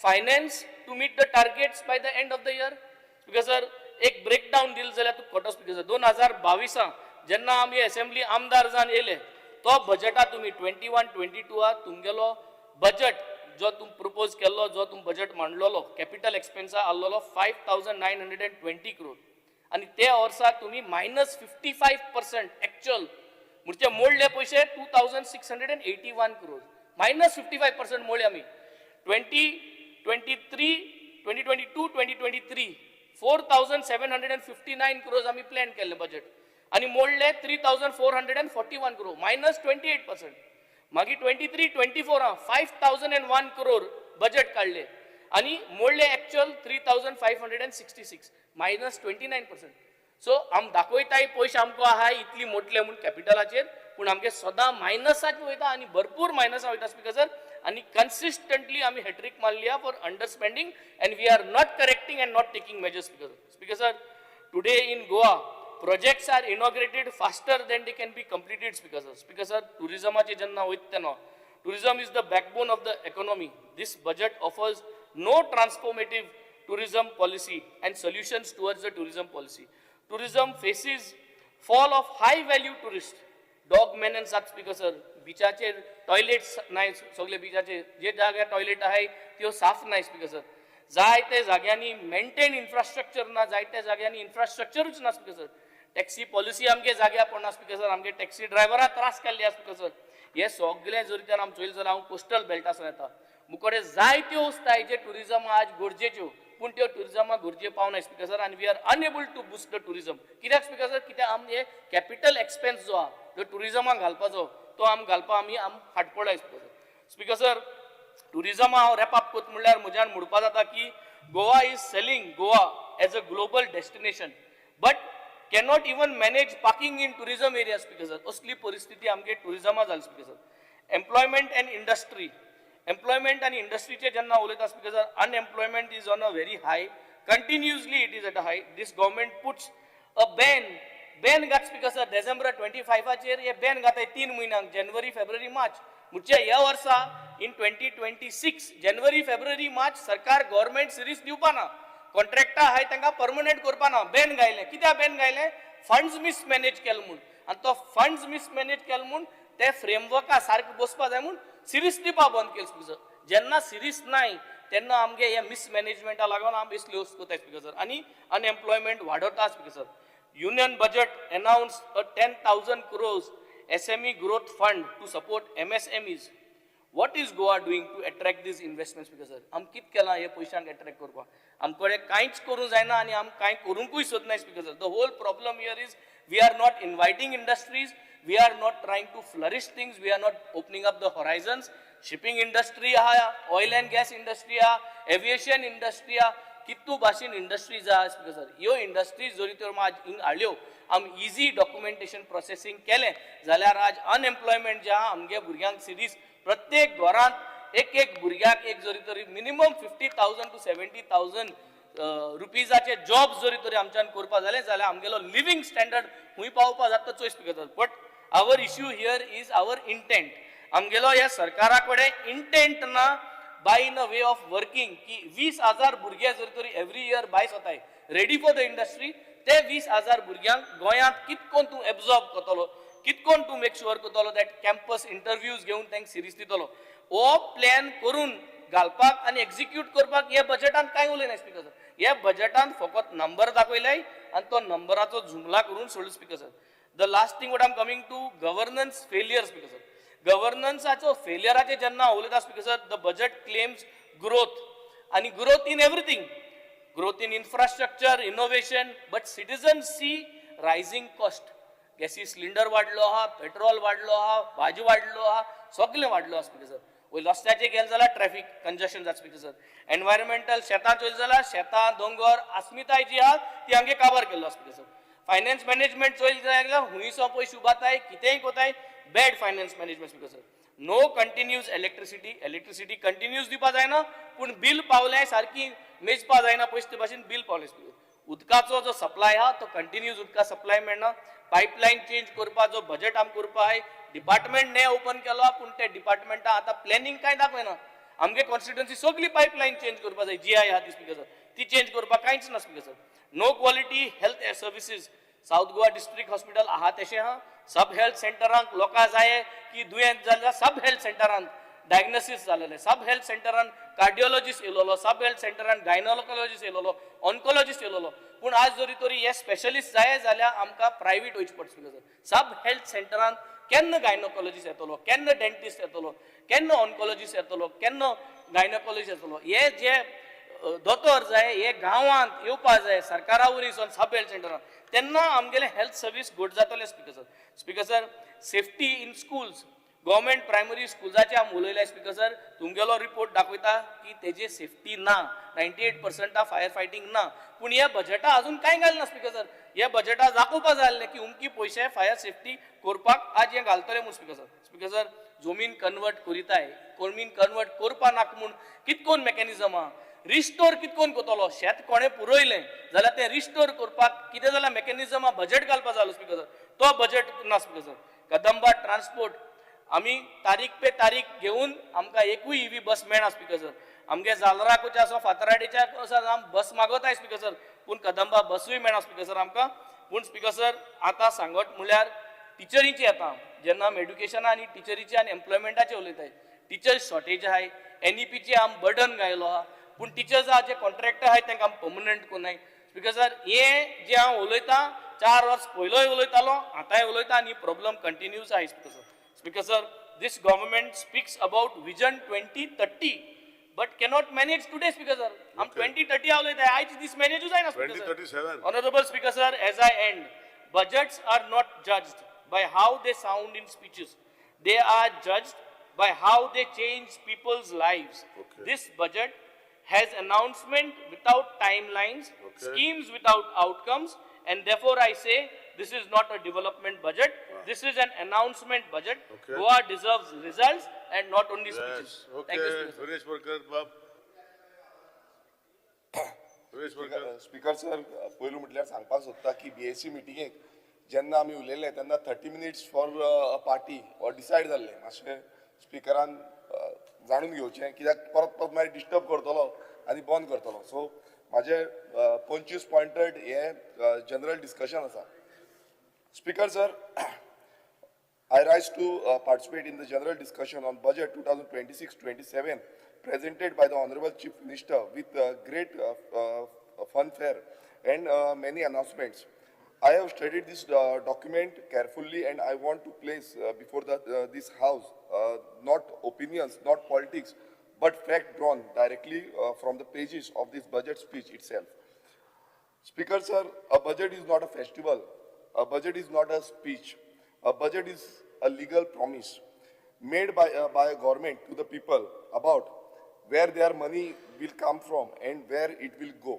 finance to meet the targets by the end of the year? Because sir, एक ब्रेकडाऊन दिल जाल्यार तूं खोटो स्पीकर सर. 2022 जेन्ना आमी असेंब्ली आमदार जावन येले तो बजेटा तुमी 21-22 तुमगेलो बजेट जो तुम प्रपोज केल्लो, जो तुम बजेट मांडलेलो कॅपिटल एक्सपेन्सा आसलेलो 5,920 crore. आनी ते वर्सा तुमी -55% एक्चुअल म्हणजे मोडले पयशे 2,681 crore. -55% मोडले आमी. 2022-2023 4,759 crores आमी प्लॅन केल्ले बजेट आनी मोडले 3,441 crore, -28%. मागीर 23-24 5,001 crore बजेट काडले आनी मोडले एक्चुअल 3,566, -29%. सो आम दाखयताय पयशे आमकां आहाय इतली मोटले म्हूण कॅपिटलाचेर, पूण आमगे सदां मायनसाचे वयता आनी भरपूर मायनसा वयता स्पीकर सर. आनी कन्सिस्टंटली आमी हॅट्रिक मारली for under spending and we are not correcting and not taking measures speaker sir. Speaker sir, today in Goa projects are inaugurated faster than they can be completed speaker sir. Speaker sir, टुरिजमाचे जेन्ना वयता तेन्ना tourism is the backbone of the economy. This budget offers no transformative tourism policy and solutions towards the tourism policy. Tourism faces fall of high value tourists. Dog maintenance at speaker sir, बिचाचे toilets नाही सगळे बिचाचे जे जाग्यार toilet आहे त्यो साफ नाही speaker sir. जायते जाग्यांनी मेंटेन इन्फ्रास्ट्रक्चर ना, जायते जाग्यांनी इन्फ्रास्ट्रक्चरूच ना स्पीकर सर. टॅक्सी पॉलिसी आमगे जाग्यार पडना स्पीकर सर. आमगे टॅक्सी ड्रायव्हरां त्रास केल्ले स्पीकर सर. हे सगळे जरी तर आम चोयले जाल्यार हांव कोस्टल बेल्टासून येता. मुकोडे जायत्यो वस्ताय जे टुरिजम आज गरजेच्यो पूण त्यो टुरिजमाक गरजे पावनाय स्पीकर सर. आनी we are unable to boost the tourism. कित्याक स्पीकर सर, कित्याक आम हे कॅपिटल एक्सपेन्स जो आहा जो टुरिजमाक घालपाचो तो आम घालपा आमी फाटपडाय speaker sir. Speaker sir, tourism हांव रॅप अप कोत म्हणल्यार म्हज्यान म्हणपा जाता की Goa is selling Goa as a global destination but cannot even manage parking in tourism areas speaker sir. असली परिस्थिती आमगे टुरिजमा जाली speaker sir. Employment and industry चे जेन्ना उलयता speaker sir, unemployment is on a very high, continuously it is at a high. This government puts a ban gat speaker sir December 25 chair हे ban गाताय 3 म्हयन्यांक, January, February, March. मुझे ह्या वर्सा in 2026 January, February, March सरकार government series दिवपाना, contractor आहाय तांकां permanent करपाना. Ban गायले. कित्याक ban गायले? फंड्स मिसमॅनेज केले म्हूण. आनी तो फंड्स मिसमॅनेज केले म्हूण ते फ्रेमवर्का सारकें बसपा जाय म्हूण सिरीज दिवपा बंद केले स्पीकर सर. जेन्ना सिरीज नाय तेन्ना आमगे हे मिसमॅनेजमेंटा लागून आमी इसल्यो वस्तू कोताय स्पीकर सर. आनी अनएम्प्लॉयमेंट वाडोता speaker sir. Union budget announce a 10,000 crores SME growth fund to support MSMEs. What is Goa doing to attract these investments speaker sir? आम कित केला हे पयशांक अट्रॅक्ट करपाक? आमकडे कांयच करूं जायना आनी आम कांय करूंकूय सोदनाय speaker sir. The whole problem here is we are not inviting industries, we are not trying to flourish things, we are not opening up the horizons. Shipping industry आहा, ऑयल एंड गॅस इंडस्ट्री आहा, aviation industry आहा, कितू भाशेन industries आहा speaker sir. ह्यो industries जरी तर आज हिंग हाडल्यो, आम इजी डॉक्युमेंटेशन प्रोसेसिंग केलें जाल्यार आज अनएम्प्लॉयमेंट जे आहा आमगे भुरग्यांक सिरीज प्रत्येक घरांत एक भुरग्याक एक जरी तरी मिनिमम 50,000 to 70,000 रुपीजाचे जॉब जरी तरी आमच्यान करपा जाले जाल्यार आमगेलो लिव्हिंग स्टँडर्ड खूंय पावपा जाता चोयस speaker sir. But our issue here is our intent. आमगेलो ह्या सरकारा कडेन इंटेंट ना by in a way of working की 20,000 भुरगे जर तरी एवरी इयर भायर सरताय रेडी फॉर द इंडस्ट्री, ते 20,000 भुरग्यांक गोंयांत कितकोन तूं एब्झॉर्ब करतलो, कितकोन तूं मेक शुअर करतलो दॅट कॅम्पस इंटरव्यूज घेवन तांकां सिरीज दितलो, हो प्लॅन करून घालपाक आनी एक्झिक्यूट करपाक हे बजेटान कांय उलयनाय स्पीकर सर. हे बजेटान फकत नंबर दाखयलाय आनी तो नंबराचो जुमला करून सोडलो speaker sir. The last thing what I am coming to governance failure speaker sir. गव्हर्नन्साचो फेलियराचे जेन्ना उलयता speaker sir, the budget claims growth आनी growth in everything, growth in infrastructure, innovation, but citizens see rising cost. गॅसी cylinder वाडलो आहा, petrol वाडलो आहा, भाजी वाडलो आहा, सगळें वाडलो आहा स्पीकर सर. वयर रस्त्याचेर गेले जाल्यार ट्रॅफिक कंजशन जाता स्पीकर सर. एनवायरमेंटल शेतां चोयली जाल्यार शेतां, दोंगर, अस्मिताय जी आहा ती हांगे काबार केल्लो आहा स्पीकर सर. फायनान्स मॅनेजमेंट चोयली जाल्यार हुंयसो पयशे उबाताय, कितेंय कोताय, bad finance management speaker sir. No continuous electricity continuous दिवपा जायना, पूण बिल पावलें सारकी मेजपा जायना पयशे ते भाशेन बिल पावलें स्पीकर. उदकाचो जो सप्लाय आहा तो कंटिन्यूज उदका सप्लाय मेळना. पायपलायन चेंज करपाचो बजेट आमकां करपा आहाय, डिपार्टमेंट ने ओपन केलो पूण ते डिपार्टमेंटा आतां प्लॅनिंग कांय दाखयना. आमगे कॉन्स्टिट्युएन्सी सगळी पायपलायन चेंज करपा जाय, GI आहा ती स्पीकर सर, ती चेंज करपाक कांयच ना speaker sir. No quality health services. South Goa district hospital आहा तशें आहा. सब हेल्थ सेंटरांक लोकां जाय की दुयेंत जाल्यार सब हेल्थ सेंटरांत डायग्नोसीस जालेले, सब हेल्थ सेंटरान कार्डिओलॉजिस्ट येयलो, सब हेल्थ सेंटरान गायनोलॉजिस्ट येयलो, ऑन्कोलॉजिस्ट येयलो. पूण आज जरी तरी हे स्पेशलिस्ट जाय जाल्यार आमकां प्रायवेट वयचें पडटा स्पीकर सर. सब हेल्थ सेंटरान केन्ना गायनोकॉलॉजिस्ट येतलो, केन्ना डेंटिस्ट येतलो, केन्ना ऑन्कोलॉजिस्ट येतलो, केन्ना गायनोकॉलॉजिस्ट येतलो. हे जे दोतोर जाय हे गांवांत येवपा जाय सरकारा वरवीं सब हेल्थ सेंटरान, तेन्ना आमगेले हेल्थ सर्वीस घट जातले speaker sir. Speaker sir, safety in schools, government primary स्कूल्साचे आमी उलयले स्पीकर सर. तुमगेलो रिपोर्ट दाखयता की तेजी सेफ्टी ना, 98% फायर फायटींग ना. पूण हे बजेटा अजून कांय घालना स्पीकर सर. हे बजेटा दाखोवपा जाय आसलें की उमकी पयशे फायर सेफ्टी करपाक आज हे घालतले म्हूण स्पीकर सर. स्पीकर सर, जमीन कन्वर्ट करिताय, जमीन कन्वर्ट करपा नाका म्हूण कितकोन मेकॅनिझम आहा, रिस्टोर कितकोन करतलो. शेत कोणें पुरयलें जाल्यार तें रिस्टोर करपाक कितें जाल्यार मेकॅनिझमा बजेट घालपा जालो स्पीकर सर. तो बजेट ना स्पीकर सर. कदंबा ट्रान्सपोर्ट, आमी तारीख पे तारीख घेवन आमकां एकूय ईवी बस मेळना स्पीकर सर. आमगे जालराकुच्या असो फातराडेच्या आम बस मागोताय स्पीकर सर, पूण कदंबा बसूय मेळना स्पीकर सर आमकां. पूण स्पीकर सर, आतां सांगत म्हळ्यार टिचरीचे येता, जेन्ना आमी एड्युकेशना आनी टिचरीचे आनी एम्प्लॉयमेंटाचे उलयताय, टिचर्स शॉर्टेज आहाय, NEPचे आम बर्डन घायलो आहा, पूण टिचर्स आहा जे कॉन्ट्रॅक्टर आहाय तांकां आमी पर्मनंट कोन्नाय स्पीकर सर. हे जे हांव उलयतां 4 वर्स पयलोय उलयतालो, आतांय उलयता आनी प्रॉब्लम कंटिन्यूज आहाय speaker sir. Speaker sir, this government speaks about vision 2030, but cannot manage today, Speaker sir. हम 2030 आवले थे, आज this manage हो जाए ना Speaker sir. 2037. Honorable Speaker sir, as I end, budgets are not judged by how they sound in speeches. They are judged by how they change people's lives. Okay. This budget has announcement without timelines, schemes without outcomes, and therefore I say this is not a development budget. This is an announcement budget. Okay. Goa deserves results and not only speeches. Yes. Okay. Thank you, Speaker sir. Suresh Warkar, Bab. Suresh Warkar. Speaker sir, पयलू म्हटल्यार सांगपाक सोदता की BSc मिटिंगेक जेन्ना आमी उलयले तेन्ना 30 minutes for a party हो डिसायड जाल्लें. मातशें स्पीकरान जाणून घेवचें, कित्याक परत परत मागीर डिस्टर्ब करतलो आनी बंद करतलो. सो म्हाजे 25 पॉयंटेड हे जनरल डिस्कशन आसा. Speaker sir, I rise to participate in the general discussion on budget 2026-27 presented by the Honorable Chief Minister with great fanfare and many announcements. I have studied this document carefully and I want to place before this house not opinions, not politics, but fact drawn directly from the pages of this budget speech itself. Speaker sir, a budget is not a festival. A budget is not a speech. A budget is a legal promise made by a government to the people about where their money will come from and where it will go.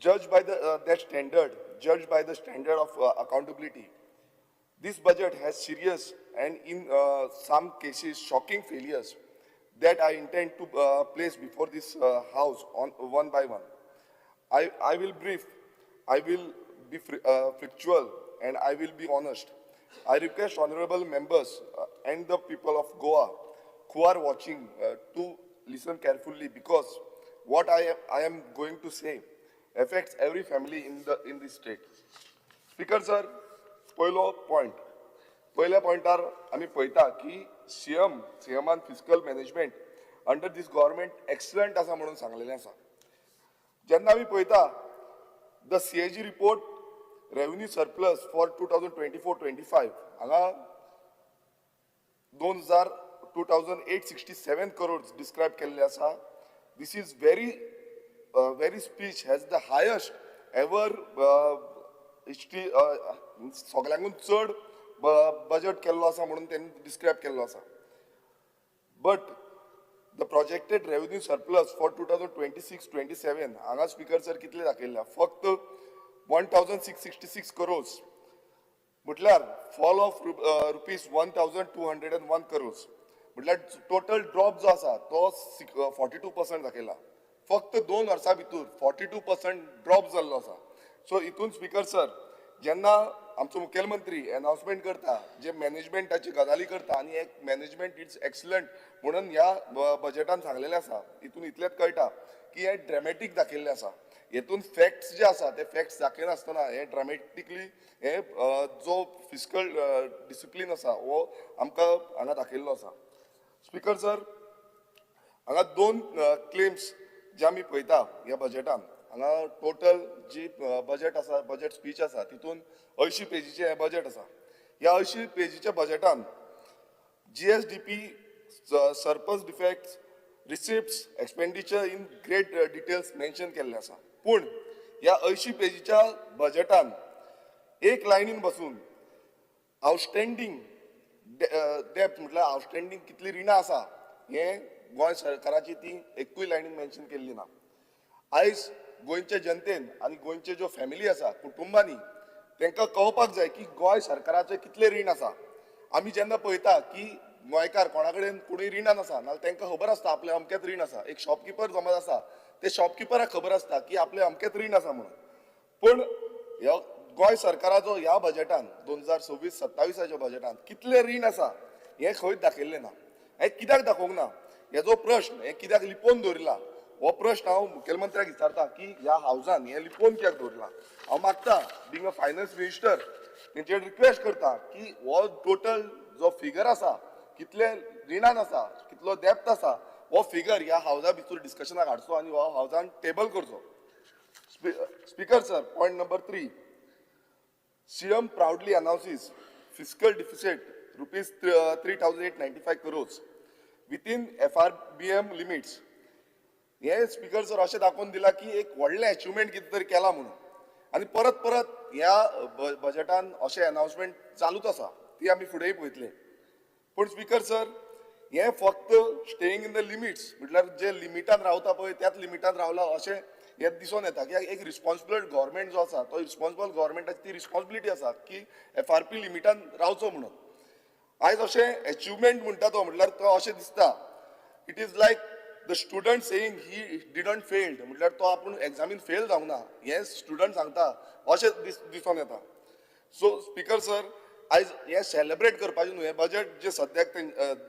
Judged by that standard, judged by the standard of accountability, this budget has serious and in some cases shocking failures that I intend to place before this house on one by one. I will brief. I will be factual and I will be honest. I request honorable members and the people of Goa who are watching to listen carefully, because what I am going to say affects every family in this state. Speaker sir, पहिल्या पॉइंटार आमी पळयता की सीएमान fiscal management under दीस government excellent आसा म्हणून सांगलेलें आसा. जेन्ना आमी पळयता the CAG report revenue surplus for 2024-25 हांगा 2,867 crores डिस्क्रायब केल्ले आसा. This is very speech has the highest ever history सगळ्यांकून चड बजेट केल्लो आसा म्हणून त्यांनी डिस्क्रायब केल्लो आसा. But the projected revenue surplus for 2026-27 हांगा स्पीकर सर कितले दाखयल्या, फक्त 1,666 crores, म्हटल्यार फॉल ऑफ रुपीज 1,201 crores, म्हटल्यार टोटल ड्रॉप जो आसा तो 42% दाखयला. फक्त 2 वर्सां भितर 42% ड्रॉप जाल्लो आसा. सो हितून स्पीकर सर जेन्ना आमचो मुखेलमंत्री अनाउन्समेंट करता, जे मॅनेजमेंटाची गजाली करता आनी एक मॅनेजमेंट इट्स एक्सलंट म्हणून ह्या बजेटान सांगलेलें आसा, हितून इतलेंच कळटा की हे ड्रॅमॅटीक दाखयल्लें आसा. हितून फॅक्ट्स जे आसा ते फॅक्ट्स दाखयनासतना हे ड्रॅमॅटिकली हे जो फिस्कल डिसिप्लीन आसा हो आमकां हांगा दाखयल्लो आसा. स्पीकर सर हांगा 2 क्लेम्स जे आमी पळयता ह्या बजेटान, हांगा टोटल जी बजेट आसा, बजेट स्पीच आसा तितून 80 पेजीचे बजेट आसा. ह्या 80 पेजीच्या बजेटान GSDP, surplus defects, receipts, expenditure in great details mention केल्ले आसा. पूण ह्या 80 पेजीच्या बजेटान एक लायनीन बसून आउटस्टँडींग डेप्ट म्हटल्यार आउटस्टँडींग कितली रिणां आसा हे गोंय सरकाराची ती एकूय लायनीन मेन्शन केल्ली ना. आयज गोंयच्या जनतेन आनी गोंयचे ज्यो फॅमिली आसा, कुटुंबांनी तांकां कळपाक जाय की गोंय सरकाराचे कितले रीण आसा. आमी जेन्ना पळयता की गोंयकार कोणा कडेन कोणूय रिणान आसा नाल्यार तांकां खबर आसता आपले अमकेच रीण आसा. एक शॉपकिपर समज आसा, ते शॉपकिपराक खबर आसता की आपले अमकेच रीण आसा म्हणून. पूण ह्या गोंय सरकाराचो ह्या बजेटान 2026-27 बजेटान कितले रीण आसा हें खंयच दाखयल्लें ना. हें कित्याक दाखोवंक ना हेजो प्रश्न हें कित्याक लिपोवन दवरिला हो प्रश्न हांव मुखेलमंत्र्याक विचारता की ह्या हावजान हें लिपोवन कित्याक दवरला. हांव मागता बिंग अ फायनान्स मिनिस्टर तेंचेर रिक्वेस्ट करता की हो टोटल जो फिगर आसा, कितले रिणान आसा, कितलो डेप्थ आसा, हो फिगर ह्या हावजा भितर डिस्कशनाक हाडचो आनी हो हावजान टेबल करचो. Speaker sir, point number 3, CM proudly announces fiscal deficit rupees 3,895 crores within FRBM limits. हे स्पीकर सर अशें दाखोवन दिला की एक व्हडलें अचिवमेंट कितें तरी केला म्हणून, आनी परत परत ह्या बजेटान अशें अनाउन्समेंट चालूच आसा, ती आमी फुडेंय पळयतले. पूण स्पीकर सर हे फक्त स्टेईंग इन द लिमिट्स, म्हटल्यार जे लिमिटान रावता पळय त्याच लिमिटान रावला अशें हे दिसून येता. की एक रिस्पॉन्सिबल गव्हर्मेंट जो आसा तो रिस्पॉन्सिबल गव्हर्मेंटाची ती रिस्पॉन्सिबिलिटी आसा की FRP लिमिटान रावचो म्हणून. आयज अशें अचिवमेंट म्हणटा तो म्हटल्यार तो अशें दिसता it is like the student saying he didn't failed, म्हटल्यार तो आपूण एग्जामीन फेल जावंक ना हे स्टुडंट सांगता अशें दिसून येता. सो स्पीकर सर आयज हे सेलेब्रेट करपाचें न्हू, हे बजेट जे सद्याक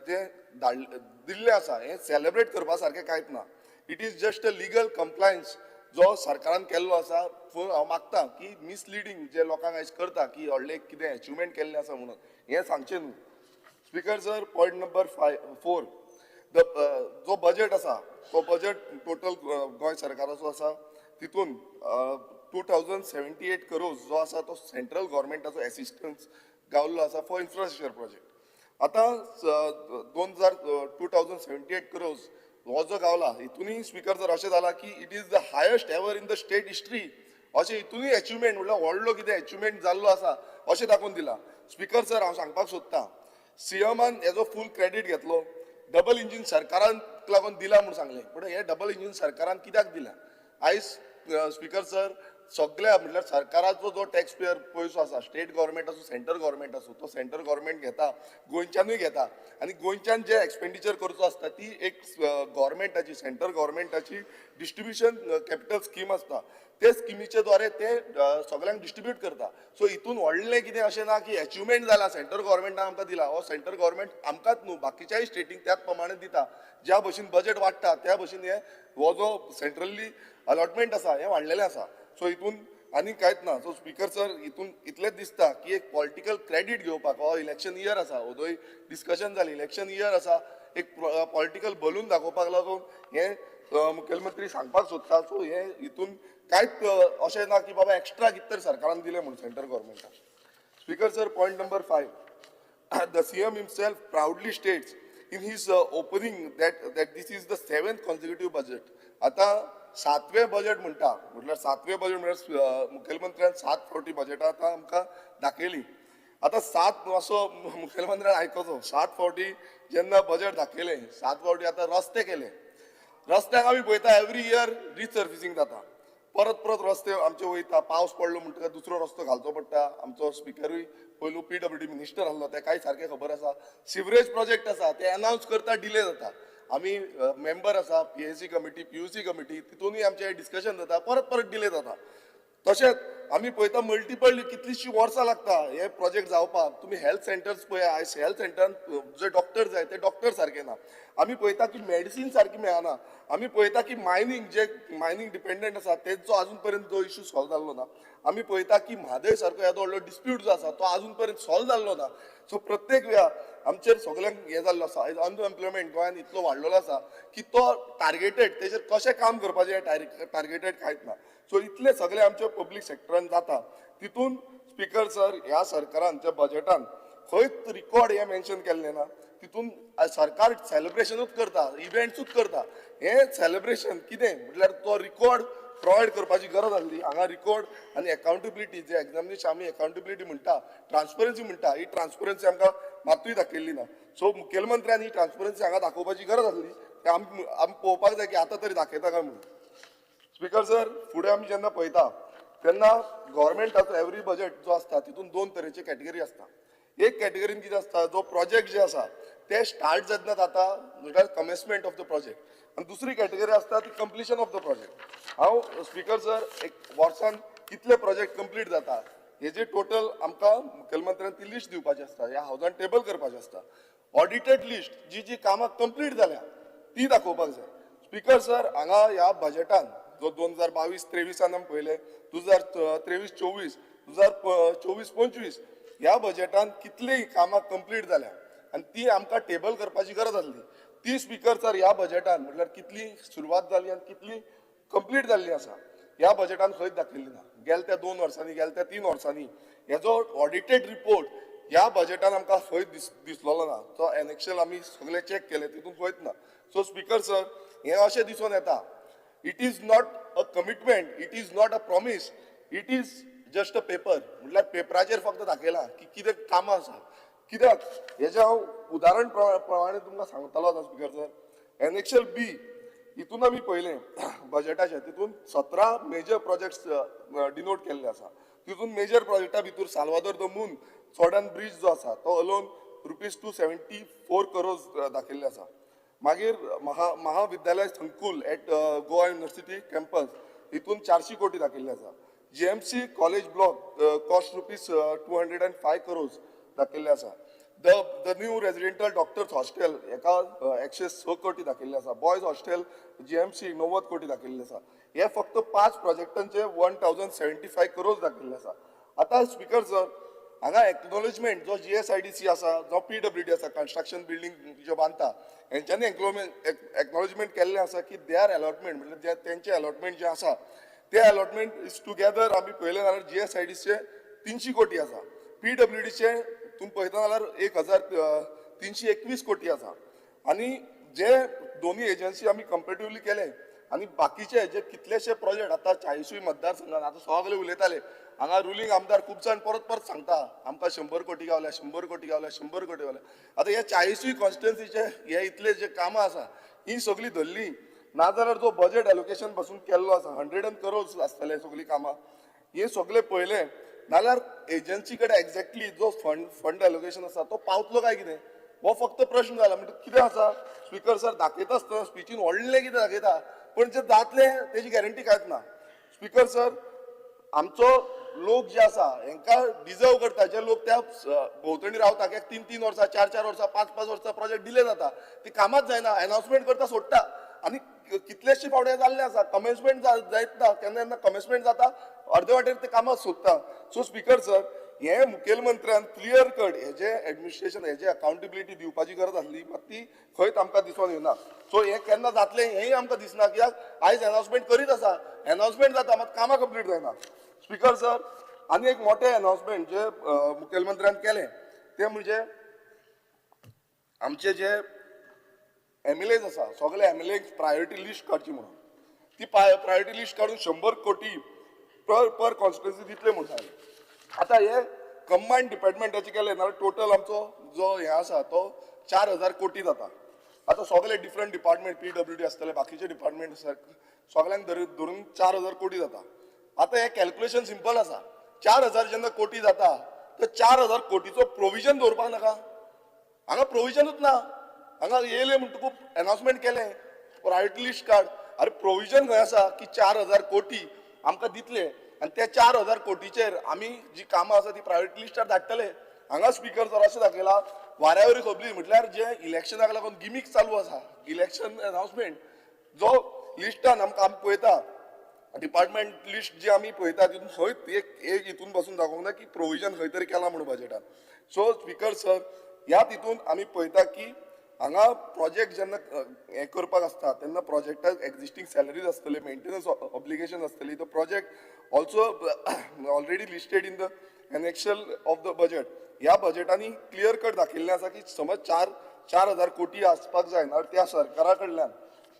जे दिल्लें आसा हे सेलेब्रेट करपा सारकें कांयच ना. It is just a legal compliance जो सरकारान केल्लो आसा. पूण हांव मागता की मिसलिडींग जे लोकांक आयज करता की व्हडलें कितें अचिवमेंट केल्लें आसा म्हणून हें सांगचें न्हू. स्पीकर सर, पॉयंट नंबर 4, जो बजेट आसा तो बजेट टोटल गोंय सरकाराचो आसा तितून 2,078 crores जो आसा तो सेंट्रल गव्हर्मेंटाचो एसिस्टन्स गावल्लो आसा फॉर इन्फ्रास्ट्रक्चर प्रोजेक्ट. आतां 2,078 crores हो जो गावला हितूनय स्पीकर सर अशें जाला की it is the highest ever in the state history. अशें हितूनय अचिवमेंट म्हटल्यार व्हडलो कितें अचिवमेंट जाल्लो आसा अशें दाखोवन दिला. स्पीकर सर हांव सांगपाक सोदतां CMन हेजो फूल क्रेडीट घेतलो, डबल इंजीन सरकाराक लागून दिला म्हणून सांगलें, पूण हे डबल इंजीन सरकारान कित्याक दिला. आयज स्पीकर सर सगळ्या म्हटल्यार सरकाराचो जो टॅक्स पेयर पयसो आसा, स्टेट गव्हर्मेंट आसूं सेंट्रल गव्हर्मेंट आसूं, तो सेंट्रल गव्हर्मेंट घेता, गोंयच्यानूय घेता आनी गोंयच्यान जे एक्सपेंडिचर करचो आसता ती एक गव्हर्मेंटाची सेंट्रल गव्हर्मेंटाची डिस्ट्रिब्युशन कॅपिटल स्कीम आसता, ते स्किमीचे द्वारे ते सगळ्यांक डिस्ट्रिब्यूट करता. सो हितून व्हडलें कितें अशें ना की अचिवमेंट जाला सेंट्रल गव्हर्मेंटान आमकां दिला, हो सेंट्रल गव्हर्मेंट आमकांच न्हू बाकीच्याय स्टेटींक त्याच प्रमाणे दिता. ज्या भशेन बजेट वाडटा त्या भशेन हो जो सेंट्रली अलॉटमेंट आसा हें वाडलेलें आसा. सो हितून आनी कांयच ना. सो स्पीकर सर हितून इतलेंच दिसता की एक पॉलिटिकल क्रेडीट घेवपाक हो इलेक्शन इयर आसा, ओदोय डिस्कशन जाली इलेक्शन इयर आसा, एक पॉलिटिकल बलून दाखोवपाक लागून हे मुखेलमंत्री सांगपाक सोदता. सो हे हितून कांयच अशें ना की बाबा एक्स्ट्रा कितें तरी सरकारान दिलें म्हणून सेंट्रल गव्हर्मेंटाक. Speaker sir, point number 5, the CM himself proudly states in his opening that this is the 7th consecutive budget. आता 7वें बजेट म्हणटा म्हटल्यार 7वें बजेट म्हळ्यार मुखेलमंत्र्यान 7 फावटी बजेटां आतां आमकां दाखयली. आतां 7 असो मुखेलमंत्र्यान आयकोचो 7 फावटी जेन्ना बजेट दाखयलें 7 फावटी आतां रस्ते केले. रस्त्याक आमी पळयता एवरी इयर रिसर्फिसींग जाता, परत परत रस्ते आमचे वयता, पावस पडलो म्हणटकच दुसरो रस्तो घालचो पडटा. आमचो स्पिकरूय पयलू PWD मिनिस्टर आसलो तेकाय सारकें खबर आसा. सिवरेज प्रोजेक्ट आसा ते अनावन्स करता डिले जाता. आमी मेंबर आसा PAC कमिटी PUC कमिटी तितूनय आमचें डिस्कशन जाता, परत परत डिले जाता. तशेंच आमी पळयता मल्टिपल कितलींशीं वर्सां लागता हे प्रोजेक्ट जावपाक. तुमी हेल्थ सेंटर्स पळया, आयज हेल्थ सेंटरान जे डॉक्टर जाय ते डॉक्टर सारके ना. आमी पळयता की मेडिसीन सारकी मेळना. आमी पळयता की मायनींग डिपेंडंट आसा तेंचो आजून पर्यंत जो इश्यू सॉल्व जाल्लो ना. आमी पळयता की म्हादय सारको येदो व्हडलो डिस्प्यूट जो आसा तो आजून पर्यंत सॉल्व जाल्लो ना. सो प्रत्येक वेळा आमचेर सगळ्यांक हे जाल्लो आसा. आयज अनएम्प्लॉयमेंट गोंयांत इतलो वाडलेलो आसा की तो टार्गेटेड तेजेर कशें काम करपाचें हें टार्गेटेड कांयच ना. सो इतले सगळे आमचे पब्लीक सेक्टरान जाता. तितून स्पीकर सर ह्या सरकारान त्या बजेटान खंयच रिकॉर्ड हे मेन्शन केल्लें ना. तितून सरकार सेलिब्रेशनूच करता, इव्हेंट्सूच करता. हे सेलिब्रेशन कितें म्हटल्यार तो रिकॉर्ड प्रोवायड करपाची गरज आसली. हांगा रिकॉर्ड आनी अकाउंटेबिलिटी जे एग्जामिनेशन आमी अकाउंटेबिलिटी म्हणटा, ट्रान्सपरन्सी म्हणटा, ही ट्रान्सपरन्सी आमकां मातूय दाखयल्ली ना. सो मुखेलमंत्र्यान ही ट्रान्सपरन्सी हांगा दाखोवपाची गरज आसली. ते आमी पळोवपाक जाय की आतां तरी दाखयता काय म्हणून. स्पीकर सर, फुडें आमी जेन्ना पळयता तेन्ना गव्हर्मेंटाचो एवरी बजेट जो आसता तितून 2 तरेचे कॅटेगरी आसता. एक कॅटेगरीन कितें आसता, जो प्रोजेक्ट जे आसा ते स्टार्ट जेन्ना जाता म्हटल्यार कमेन्समेंट ऑफ द प्रोजेक्ट, आनी दुसरी कॅटेगरी आसता ती कंप्लिशन ऑफ द प्रोजेक्ट. हांव स्पीकर सर एक वर्सान कितले प्रोजेक्ट कंप्लीट जाता हेजी टोटल आमकां मुखेलमंत्र्यान ती लिस्ट दिवपाची आसता, ह्या हावजान टेबल करपाचें आसता. ऑडिटेड लिस्ट जी कामां कंप्लीट जाल्या ती दाखोवपाक जाय. स्पीकर सर, हांगा ह्या बजेटान जो 2022-23 आमी पळयले, 2023-24, 2024-25 ह्या बजेटान कितलीं कामां कंप्लीट जाल्या आनी ती आमकां टेबल करपाची गरज आसली. ती स्पीकर सर ह्या बजेटान म्हटल्यार कितली सुरवात जाली आनी कितली कंप्लीट जाल्ली आसा ह्या बजेटान खंयच दाखयल्ली ना. गेल्या त्या 2 वर्सांनी, गेल्या त्या 3 वर्सांनी हेजो ऑडिटेड रिपोर्ट ह्या बजेटान आमकां खंयच दिसलेलो ना. तो एनेक्शल आमी सगळे चॅक केले, तितून खंयच ना. सो स्पीकर सर, हें अशें दिसून येता it is not a commitment, it is not a promise, it is just a paper. म्हटल्यार पेपराचेर फक्त दाखयलां की कितें कामां आसा. कित्याक हेजें हांव उदाहरण प्रमाणे तुमकां सांगतलो आतां स्पीकर सर. एनेक्शल B हितून आमी पळयलें बजेटाचें, तितून 17 मेजर प्रोजेक्ट्स डिनोट केल्ले आसा. तितून मेजर प्रोजेक्टा भितर साल्वादोर द मून सोडन ब्रिज जो आसा तो अलोन ₹274 करोड दाखयल्ले आसा. मागीर महाविद्यालय संकुल एट गोवा युनिवर्सिटी कॅम्पस हितून 400 कोटी दाखयल्ले आसा. GMC college block cost ₹205 crore दाखयल्ले आसा. The new residential doctors hostel हेका 106 कोटी दाखयल्ले आसा. बॉयज हॉस्टेल GMC 90 कोटी दाखयल्ले आसा. हे फक्त 5 प्रोजेक्टांचे 1075 करोड दाखयल्ले आसा. आतां स्पीकर सर, हांगा एक्नॉलेजमेंट जो GSIDC आसा, जो PWD आसा, कन्स्ट्रक्शन बिल्डींग जे बांदता, हेंच्यांनी एक्नॉलेजमेंट केल्लें आसा की देआर अलॉटमेंट म्हणजे तेंचे अलॉटमेंट जे आसा ते अलॉटमेंट इज टुगेदर आमी पळयलें जाल्यार GSIDCचे 300 कोटी आसा. PWDचे तुम्ही पळयता जाल्यार 1321 कोटी आसा. आनी जे दोन्ही एजन्सी आमी कंपेरेटिवली केले आनी बाकीचे जे कितलेशे प्रोजेक्ट आतां 40 मतदारसंघात आतां सगळे उलयताले, हांगा रुलींग आमदार खूब जाण परत परत सांगता आमकां 100 कोटी गावल्या, 100 कोटी गावल्या, 100 कोटी गावल्या. आतां हे 40 कॉन्स्टिट्युएन्सीचे हे इतले जे कामां आसा ही सगळी धरली नाजाल्यार जो बजेट एलोकेशन पासून केल्लो आसा 100 करोड आसतले सगळीं कामां हे सगळे पळयले नाल्यार एजन्सी कडेन एक्झॅक्टली जो फंड एलोकेशन आसा तो पावतलो काय कितें हो फक्त प्रश्न जाला म्हणजे कितें आसा स्पीकर सर दाखयता आसतना स्पिचीन व्हडलें कितें दाखयता पण जे जातले तेजी गॅरंटी कांयच ना स्पीकर सर आमचो लोक जे आसा हांकां डिजर्व करता जे लोक त्या भोंवतणी रावता कित्याक 3-3 वर्सां 4-4 वर्सां 5-5 वर्सां प्रोजेक्ट डिले जाता ती कामाच जायना अनाउन्समेंट करता सोडटा आनी कितलेशे फावटे जाल्ले आसा कमेन्समेंट जायत ना केन्ना केन्ना कमेन्समेंट जाता अर्दे वाटेर ते कामां सोदता सो स्पीकर सर हे मुखेलमंत्र्यान क्लियर कट हेजे एडमिनिस्ट्रेशन हेजे अकाउंटेबिलिटी दिवपाची गरज आसली मात ती खंयच आमकां दिसून येवना सो हे केन्ना जातलें हेंय आमकां दिसना कित्याक आयज अनाउन्समेंट करीत आसा अनाउन्समेंट जाता मात कामां कंप्लीट जायना स्पीकर सर आनी एक मोठें अनाउन्समेंट जे मुखेलमंत्र्यान केलें ते म्हणजे आमचे जे MLAs आसा सगळे MLAक प्रायोरिटी लिस्ट काडची म्हणून ती प्रायोरिटी लिस्ट काडून 100 कोटी पर कॉन्स्टिट्युएन्सी दितले म्हणून सांगले आतां हे कंबायंड डिपार्टमेंटाचे केले ना टोटल आमचो जो हे आसा तो 4000 कोटी जाता आतां सगळे डिफरंट डिपार्टमेंट PWD आसतले बाकीचे डिपार्टमेंट सगळ्यांक धरून 4000 कोटी जाता आतां हे कॅल्क्युलेशन सिंपल आसा 4000 जेन्ना कोटी जाता तर 4000 कोटीचो प्रोविजन दवरपाक नाका हांगा प्रोविजनूच ना हांगा येयले म्हणटकूच अनाउन्समेंट केलें प्रायोरिटी लिस्ट कार्ड अरे प्रोविजन खंय आसा की 4000 कोटी आमकां दितले आनी त्या 4000 कोटीचेर आमी जी कामां आसा ती प्रायोरिटी लिस्टार धाडटले हांगा स्पीकर सर अशें दाखयला वाऱ्यावरी खबरी म्हटल्यार जे इलेक्शनाक लागून गिमीक चालू आसा इलेक्शन अनाउन्समेंट जो लिस्टान आमकां आमी पळयता डिपार्टमेंट लिस्ट जी आमी पळयता तितून खंयच एक हितून बसून दाखोवंक ना की प्रोविजन खंय तरी केला म्हणून बजेटान सो स्पीकर सर ह्या तितून आमी पळयता की हांगा प्रोजेक्ट जेन्ना हें करपाक आसता तेन्ना प्रोजेक्टाक एक्झिस्टींग सॅलरीज आसतले मेंटेनन्स ऑब्लिगेशन आसतली तो project also already listed in the annexure of the budget ह्या बजेटांनी क्लियर कट दाखयल्लें आसा की समज 4000 कोटी आसपाक जाय ना त्या सरकारा कडल्यान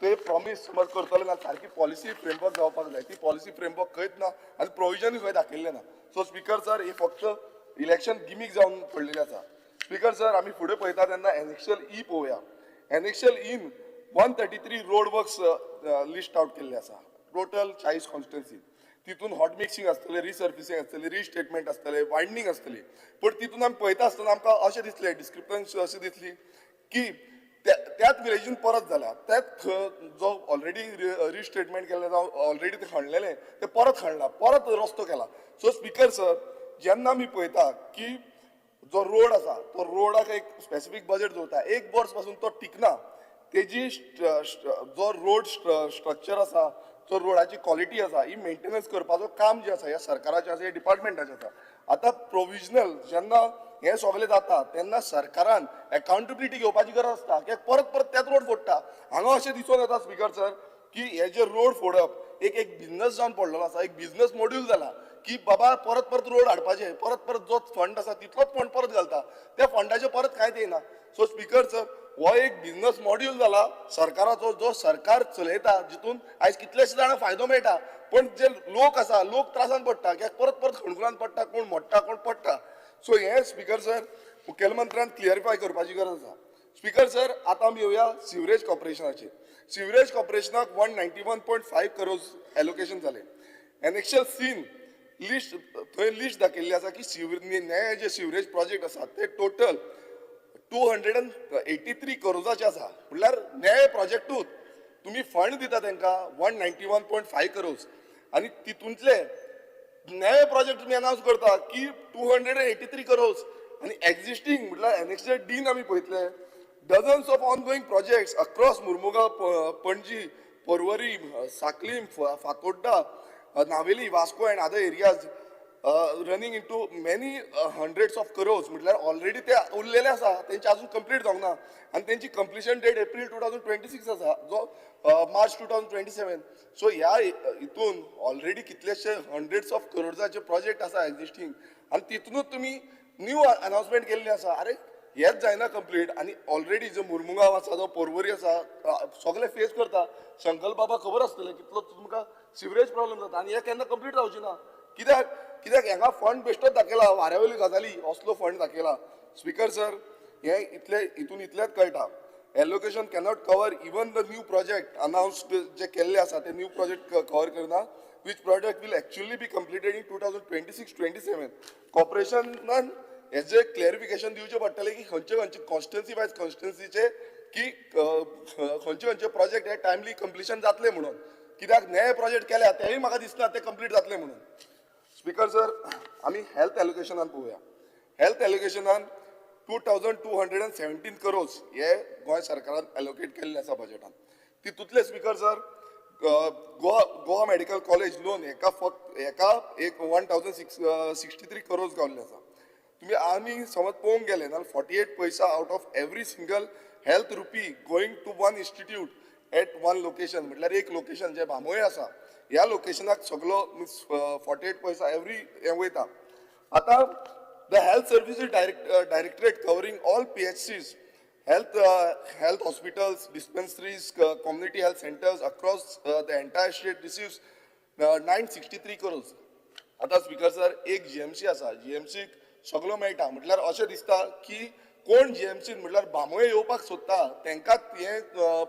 ते प्रॉमिस समज करतले ना सारकी पॉलिसी फ्रेमवर्क जावपाक जाय ती पॉलिसी फ्रेमवर्क खंयच ना आनी प्रोविजनूय खंय दाखयल्लें ना सो स्पीकर सर हे फक्त इलेक्शन गिमीक जावन पडलेलें आसा स्पीकर सर आमी फुडें पळयता तेन्ना एनेक्शल ई पळोवया annexure in 133 road works list out केल्ले आसा टोटल 40 कॉन्स्टिट्युएन्सी तितून हॉट मिक्सिंग आसतलें रिसर्फिसींग आसतलें रिस्टेटमेंट आसतलें वायडनींग आसतली पण तितून आमी पळयता आसतना आमकां अशें दिसलें डिस्क्रिपन्सी अशी दिसली की त्याच विलेजीन परत जाला त्याच जो ऑलरेडी रिस्टेटमेंट केल्ले जावं ऑलरेडी ते खणलेले ते परत खणला परत रस्तो केला सो स्पीकर सर जेन्ना आमी पळयता की जो रोड आसा तो रोडाक एक स्पेसिफीक बजेट दवरता एक वर्स पासून तो टिकना तेजी जो रोड स्ट्रक्चर आसा जो रोडाची क्वॉलिटी आसा ही मेंटेनन्स करपाचो काम जे आसा ह्या सरकाराचें आसा ह्या डिपार्टमेंटाचें आसा आतां प्रोविजनल जेन्ना हे सगळें जाता तेन्ना सरकारान अकाउंटेबिलिटी घेवपाची गरज आसता कित्याक परत परत तेच रोड फोडटा हांगा अशें दिसून येता स्पीकर सर की हे जे रोड फोडप एक बिझनस जावन पडलेलो आसा एक बिझनस मॉड्यूल जाला की बाबा परत परत रोड हाडपाचे परत परत जो फंड आसा तितलोच फंड परत घालता त्या फंडाचे परत कांयच येना सो स्पीकर सर हो एक बिझनस मॉड्यूल जाला सरकाराचो जो सरकार चलयता जितून आयज कितलेशे जाणां फायदो मेळटा पण जे लोक आसा लोक त्रासान पडटा कित्याक परत परत खणकुलान पडटा कोण मोडटा कोण पडटा सो हे स्पीकर सर मुखेलमंत्र्यान क्लियरिफाय करपाची गरज आसा स्पीकर सर आतां आमी येवया सिवरेज कॉर्पोरेशनाचेर सिवरेज कॉर्पोरेशनाक 191.5 करोड एलोकेशन जालें एनेक्शल सीन लिस्ट थंय लिस्ट दाखयल्ली आसा की नये जे सिवरेज प्रोजेक्ट आसा ते टोटल 283 करोडाचे आसा म्हटल्यार नये प्रोजेक्टूच तुमी फंड दिता तांकां 191.5 करोड आनी तितूंतले नये प्रोजेक्ट तुमी अनाउन्स करता की 283 करोड आनी एक्झिस्टींग म्हटल्यार एनेक्शल डीन आमी पळयतले dozens of ongoing projects across Mormugao Panaji Porvorim Sanquelim Fatorda Navelim Vasco and other areas running into many hundreds of crores म्हटल्यार ऑलरेडी ते उरलेले आसा तेंचे अजून कंप्लीट जावंक ना आनी तेंची कंप्लिशन डेट एप्रील 2026 आसा जो मार्च 2027 सो ह्या हितून ऑलरेडी कितलेशे हंड्रेड्स ऑफ करोड्साचे प्रोजेक्ट आसा एक्झिस्टींग आनी तितूनच तुमी न्यू अनाउन्समेंट केल्ली आसा अरे हेच जायना कंप्लीट आनी ऑलरेडी जो मुर्मुगांव आसा जो पर्वरी आसा सगळे फेस करता शंकर बाबा खबर आसतलें कितलो तुमकां सिवरेज प्रॉब्लेम जाता आनी हे केन्ना कंप्लीट जावची ना कित्याक हांगा फंड बेश्टोच दाखयला वाऱ्यावयली गजाली असलो फंड दाखयला स्पीकर सर हे इतलेच कळटा allocation cannot cover even the new project announced जे केल्ले आसा ते न्यू प्रोजेक्ट कवर करना which project will actually be completed in 2026-27. कॉर्पोरेशनान हेजे क्लॅरिफिकेशन दिवचे पडटले की खंयचे खंयचे कॉन्स्टिट्युन्सी वायज कॉन्स्टिट्युन्सीचे की खंयचे खंयचे प्रोजेक्ट हे टायमली कंप्लिशन जातले म्हणून कित्याक नवे प्रोजेक्ट केल्या तेय म्हाका दिसना ते कंप्लीट जातले म्हणून. स्पीकर सर, आमी हेल्थ एलोकेशनान पळोवया. हेल्थ एलोकेशनान 2217 crores हे गोंय सरकारान एलोकेट केल्ले आसा बजेटान. तितूंतले speaker sir Goa medical college loan हेका फक्त हेका एक 1663 crores गावल्ले आसा. तुम्ही आमी समज पळोवंक गेले जाल्यार 48 पैसा out of every single health rupee going to one institute at one location म्हटल्यार एक लोकेशन जे बांबोळे आसा ह्या लोकेशनाक सगळो 48 पैसा एवरी हे वयता. आतां the health services directorate covering all PHCs health hospitals, dispensaries, community health centers across the entire state receives 963 crores. आता स्पीकर सर एक GMC आसा, GMC सगळो मेळटा म्हटल्यार अशें दिसता की कोण GMC म्हटल्यार बांबोळे येवपाक सोदता तांकांच हे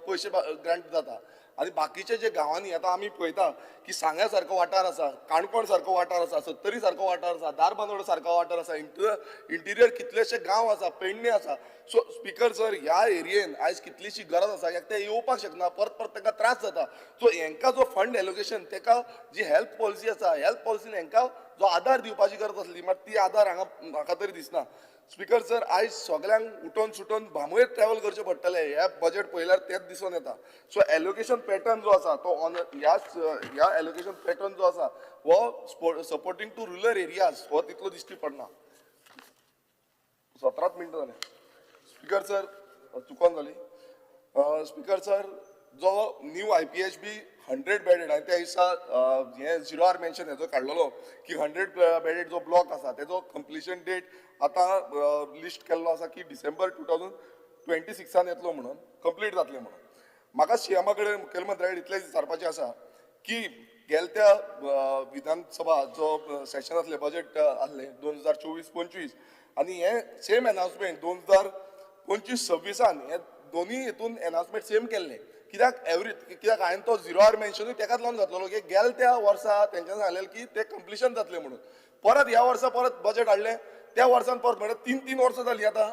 पयशे ग्रांट जाता आनी बाकीचे जे गांवांनी आतां आमी पळयता की सांग्या सारको वाठार आसा, काणकोण सारको वाठार आसा, सत्तरी सारको वाठार आसा, दारबांदोड सारको वाठार आसा, इंटिरियर कितलेशे गांव आसा, पेडणे आसा. सो स्पीकर सर ह्या एरियेन आयज कितलीशी गरज आसा कित्याक ते येवपाक शकना, परत परत तांकां त्रास जाता. सो हांकां जो फंड एलोकेशन ताका जी हेल्थ पॉलिसी आसा हेल्थ पॉलिसीन हांकां जो आदार दिवपाची गरज आसली मात ती आदार हांगा म्हाका तरी दिसना. स्पीकर सर आयज सगळ्यांक उठोन सुटोन बांबोळेत ट्रॅव्हल करचें पडटलें हे बजेट पळयल्यार तेच दिसून येता. सो एलोकेशन पॅटर्न जो आसा तो ह्या एलोकेशन पॅटर्न जो आसा हो सपोर्टिंग टू रुरल एरियाज हो तितलो दिश्टी पडना. 17 मिनटां जाले. स्पीकर सर चुकोन जाली. स्पीकर सर जो न्यू IPHB 100 बेडेड हांवें त्या दिसा हे 0 hour मेन्शन हेजो काडलेलो की 100 बेडेड जो ब्लॉक आसा तेजो कंप्लिशन डेट आतां लिस्ट केल्लो आसा की डिसेंबर 2026 येतलो म्हणून कंप्लीट जातले म्हणून. म्हाका CMA कडेन मुखेलमंत्र्या कडेन इतलेंच विचारपाचें आसा की गेल्या विधानसभा जो सेशन आसले बजेट आसले 2024-25 आनी हे सेम अनाउन्समेंट 2025-26 हे दोन्ही हितून अनाउन्समेंट सेम केल्ले कित्याक हांवें तो 0 hour मेन्शनूय तेकाच लावन घातलेलो की गेल्या त्या वर्सा तेंच्यान सांगलेलें की ते कंप्लिशन जातले म्हणून. परत ह्या वर्सा परत बजेट हाडलें त्या वर्सान परत म्हणल्यार 3 वर्सां जालीं आतां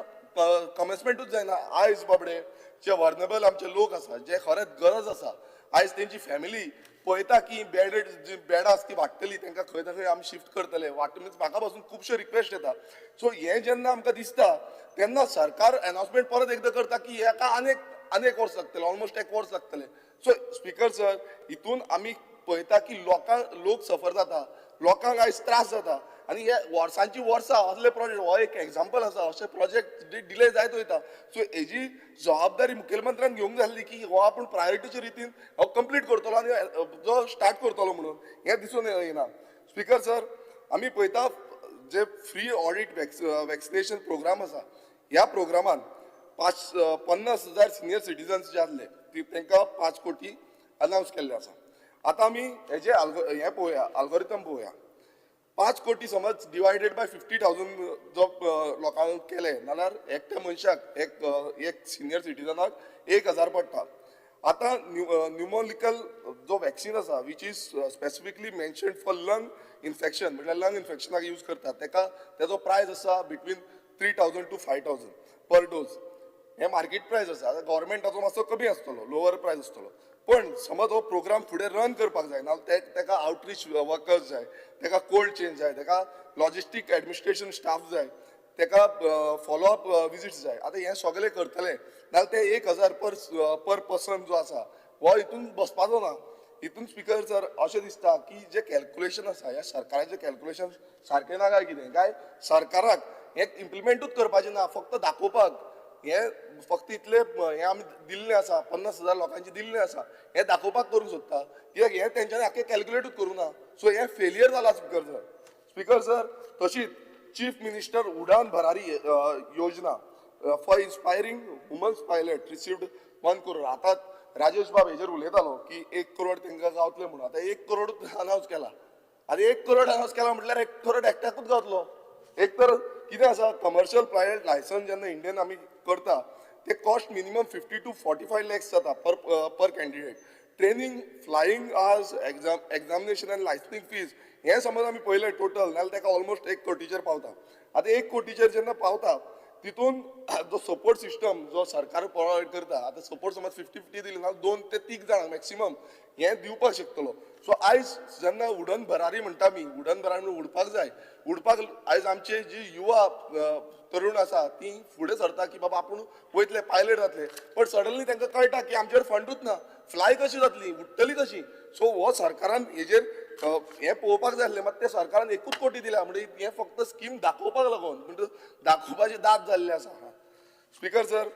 कमेन्समेंटूच जायना. आयज बाबडे जे वर्नेबल आमचे लोक आसा जे खरेंच गरज आसा आयज तेंची फॅमिली पळयता की बेडां आसा ती वाडटली तांकां खंय ना खंय आमी शिफ्ट करतले मीन्स म्हाका पासून खुबशे रिक्वेस्ट येता. सो हें जेन्ना आमकां दिसता तेन्ना सरकार अनाउन्समेंट परत एकदां करता की हेका आनेक वर्स लागतले ऑलमोस्ट 1 वर्स लागतले. सो स्पीकर सर हितून आमी पळयता की लोक सफर जाता, लोकांक आयज त्रास जाता आनी हे वर्सांची वर्सां असले प्रोजेक्ट हो एक एग्जाम्पल आसा अशे प्रोजेक्ट डिले जायत वयता. सो हेजी जबाबदारी मुखेलमंत्र्यान घेवंक जाय की हो आपूण प्रायोरिटीच्या रितीन हो कंप्लीट करतलो आनी जो स्टार्ट करतलो म्हणून हें दिसून येना. स्पीकर सर आमी पळयता जे फ्री ऑडिट वॅक्सिनेशन प्रोग्राम आसा ह्या प्रोग्रामान 50,000 सिनियर सिटीजन्स जे आसले तांकां 5 कोटी अनाउन्स केल्ले आसा. आतां आमी हेजे हें पळोवया अल्गोरिथम पळोवया. 5 कोटी समज डिवायडेड बाय 50,000 जो लोकांक केले नाल्यार एकट्या मनशाक एक सिनियर सिटीजनाक 1,000 पडटा. आतां न्युमोनिकल जो वॅक्सीन आसा which is specifically mentioned for lung infection म्हटल्यार लंग इन्फेक्शनाक यूज करतात तेजो प्रायस आसा बिटवीन 3,000 to 5,000 पर डोज. हे मार्केट प्रायस आसा. गव्हर्मेंटाचो मातसो कमी आसतलो लोवर प्रायस आसतलो. पण समज हो प्रोग्राम फुडें रन करपाक जाय नाल्यार ताका आउटरीच वर्कर्स जाय, ताका कोल्ड चेन जाय, ताका लॉजिस्टीक एडमिनिस्ट्रेशन स्टाफ जाय, ताका फॉलोअप विजिट्स जाय. आतां हें सगळें करतले नाल्यार ते 1,000 पर पर्सन जो आसा हो हितून बसपाचो ना. हितून स्पीकर सर अशें दिसता की जे कॅल्क्युलेशन आसा ह्या सरकाराचें कॅल्क्युलेशन सारकें ना काय कितें काय सरकाराक हें इम्प्लिमेंटूच करपाचें ना फक्त दाखोवपाक हें फक्त इतले हें आमी दिल्लें आसा 50,000 लोकांची दिल्लें आसा हें दाखोवपाक करूंक सोदता कित्याक हें तेंच्यांनी आख्खें कॅल्क्युलेटूच करूं ना. सो हें फेलियर जाला स्पीकर सर. स्पीकर सर तशीच चीफ मिनिस्टर उडान भरारी योजना for inspiring womens pilot received 1 crore. आतां राजेश बाब हेजेर उलयतालो की 1 crore तांकां गावतले म्हणून. आतां 1 crore अनाउन्स केला. आतां 1 crore अनाउन्स केला म्हटल्यार 1 crore एकट्याकूच गावतलो. एक तर कितें आसा कमर्शियल पायलट लायसन्स जेन्ना इंडियन आमी करता ते कॉस्ट मिनिमम 50 to 45 lakhs जाता per candidate. Training, flying hours, examination आनी लायसनिंग फीज हे समज आमी पळयलें टोटल नाल्यार ताका ऑलमोस्ट 1 कोटीचेर पावता. आतां 1 कोटीचेर जेन्ना पावता तितून जो सपोर्ट सिस्टम जो सरकार प्रोवायड करता, आतां सपोर्ट समज 50-50 दिली ना 2 ते 3 जाणांक मॅक्सिमम हे दिवपाक शकतलो. सो आयज जेन्ना उडन भरारी म्हणटा आमी, उडन भरारी म्हणून उडपाक जाय, उडपाक आयज आमचे जी युवा तरुण आसा ती फुडें सरता की बाबा आपूण वयतले पायलट जातले, पण सडनली तांकां कळटा की आमचेर फंडूच ना, फ्लाय कशी जातली, उडटली कशी. सो हो सरकारान हेजेर हे पळोवपाक जाय आसलें. मात ते सरकारान 1 कोटी दिला म्हणजे हे फक्त स्कीम दाखोवपाक लागून, म्हणजे दाखोवपाचे दात जाल्ले आसा. Speaker sir,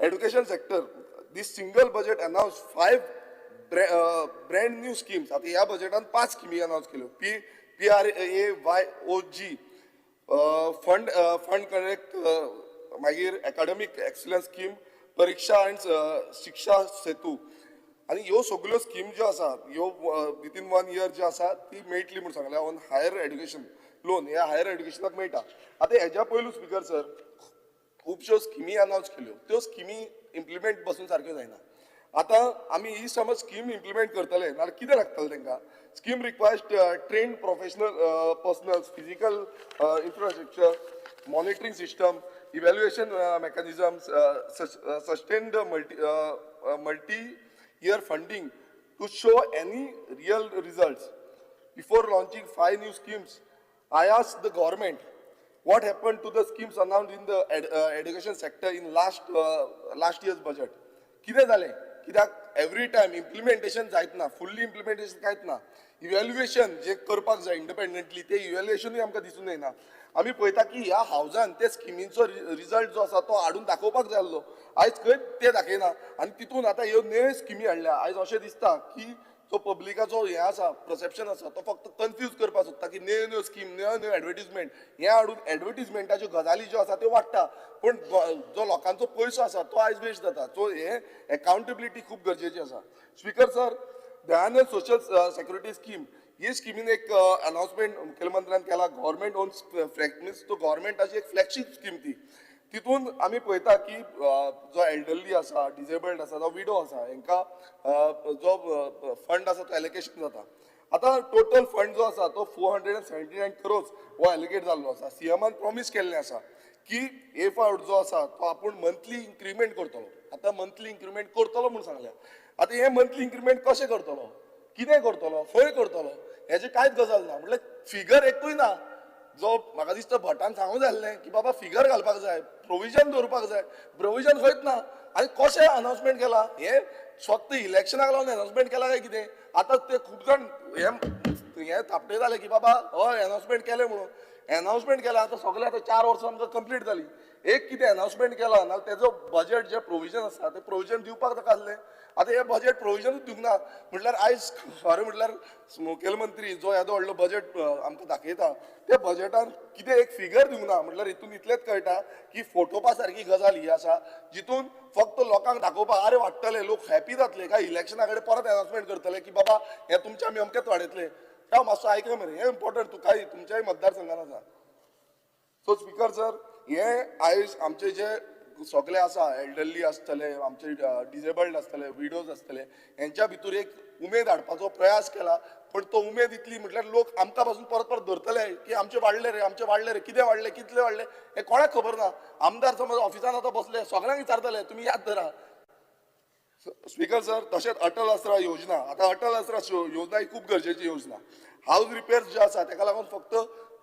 education sector, this single budget announce 5 brand new schemes. आता ह्या बजेटान 5 स्किमी अनाउन्स केल्यो. PRAYOG फंड कनेक्ट, मागीर एकाडेमिक एक्सलन्स स्कीम, परीक्षा आनी शिक्षा सेतू. आनी ह्यो सगळ्यो स्कीम ज्यो आसा ह्यो विथीन 1 year जी आसा ती मेळटली म्हणून सांगल्या. ऑन हायर एड्युकेशन लोन हे हायर एड्युकेशनाक मेळटा. आतां हेज्या पयलू स्पीकर सर खुबश्यो स्किमी अनाउन्स केल्यो, त्यो स्किमी इम्प्लिमेंट पासून सारक्यो जायना. आतां आमी ही समज स्कीम इम्प्लिमेंट करतले जाल्यार कितें लागतलें तांकां? Scheme requires trained professional personnels, physical infrastructure, monitoring system, evaluation mechanisms, sustained multi-year funding to show any real results. Before launching 5 new schemes, I asked the government what happened to the schemes announced in the education sector in last year's budget. कितें जालें? कित्याक every time implementation जायत ना, fully implementation कांयच ना. Evaluation जे करपाक जाय इंडिपेंडंटली ते इव्हॅल्युएशनूय आमकां दिसून येना. आमी पळयता की ह्या हावजान ते स्किमींचो रिजल्ट जो आसा तो हाडून दाखोवपाक जाय आसलो, आयज खंय ते दाखयना. आनी तितून आतां ह्यो नव्यो स्किमी हाडल्या. आयज अशें दिसता की जो पब्लिकाचो हे आसा परसेप्शन आसा तो फक्त कन्फ्यूज करपाक सोदता की न्यू स्कीम, न्यू एडवर्टिजमेंट हे हाडून एडवर्टिजमेंटाच्यो गजाली ज्यो आसा त्यो वाडटा, पण जो लोकांचो पयसो आसा तो आयज वेस्ट जाता. सो हे अकाउंटेबिलिटी खूब गरजेची आसा. Speaker sir, Dayanand social security scheme ही स्किमीन एक अनाउन्समेंट मुखेलमंत्र्यान केला. गव्हर्मेंट ओन मीन्स तो गव्हर्मेंटाची एक फ्लॅगशीप स्कीम ती. तितून आमी पळयता की जो एल्डरली आसा, डिजेबल्ड आसा, जो विडो आसा हांकां जो फंड आसा तो एलोकेशन जाता. आतां टोटल फंड जो आसा तो 479 crores हो एलोकेट जाल्लो आसा. सीएमान प्रॉमिस केल्लें आसा की ए फावट जो आसा तो आपूण मंथली इन्क्रिमेंट करतलो. आतां मंथली इन्क्रिमेंट करतलो म्हणून सांगल्या. आतां हे मंथली इन्क्रिमेंट कशें करतलो, कितें करतलो, खंय करतलो, हेजे कांयच गजाल ना. म्हणजे फिगर एकूय ना जो म्हाका दिसता भटान सांगूंक जाय आसलें की बाबा फिगर घालपाक जाय, प्रोविजन दवरपाक जाय. प्रोविजन खंयच ना. आनी कशें अनाउन्समेंट केला? हे फक्त इलेक्शनाक लागून अनाउन्समेंट केला काय कितें? आतां ते खूब जाण हे थापटे जाले की बाबा हय अनाउन्समेंट केलें म्हणून. अनाउन्समेंट केला आतां सगळे आतां 4 वर्सां आमकां कंप्लीट जाली. एक कितें अनाउन्समेंट केला ना तेजो बजेट जे प्रोविजन आसा ते प्रोविजन दिवपाक ताका आसलें. आतां हे बजेट प्रोविजनूच दिवंक ना. म्हटल्यार आयज खरें म्हटल्यार मुखेलमंत्री जो येदो व्हडलो बजेट आमकां दाखयता त्या बजेटान कितें एक फिगर दिवंक ना. म्हटल्यार हितून इतलेंच कळटा की फोटोपा सारकी गजाल ही आसा जितून फक्त लोकांक दाखोवपाक अरे वाडटले, लोक हॅपी जातले काय इलेक्शना कडेन परत अनाउन्समेंट करतले की बाबा हे तुमचे आमी अमकेच वाडयतले. त्या मातसो आयकय मरे, हे इम्पॉर्टंट तूं काय तुमच्याय मतदारसंघान आसा. सो स्पीकर सर, हे आयज आमचे जे सगळे आसा एल्डरली आसतले, आमचे डिजेबल्ड आसतले, विडोज आसतले, हेंच्या भितर एक उमेद हाडपाचो प्रयास केला. पण तो उमेद इतली म्हटल्यार लोक आमकां पासून परत परत धरतले की आमचे वाडले रे, आमचे वाडले रे, कितें वाडले, कितले वाडले हे कोणाक खबर ना. आमदार समज ऑफिसान आतां बसले सगळ्यांक विचारतले तुमी याद धरा. स्पीकर सर, तशेंच अटल आसरा योजना. आतां अटल आसरा योजना ही खूब गरजेची योजना. हाऊस रिपेर्स जे आसा ताका लागून फक्त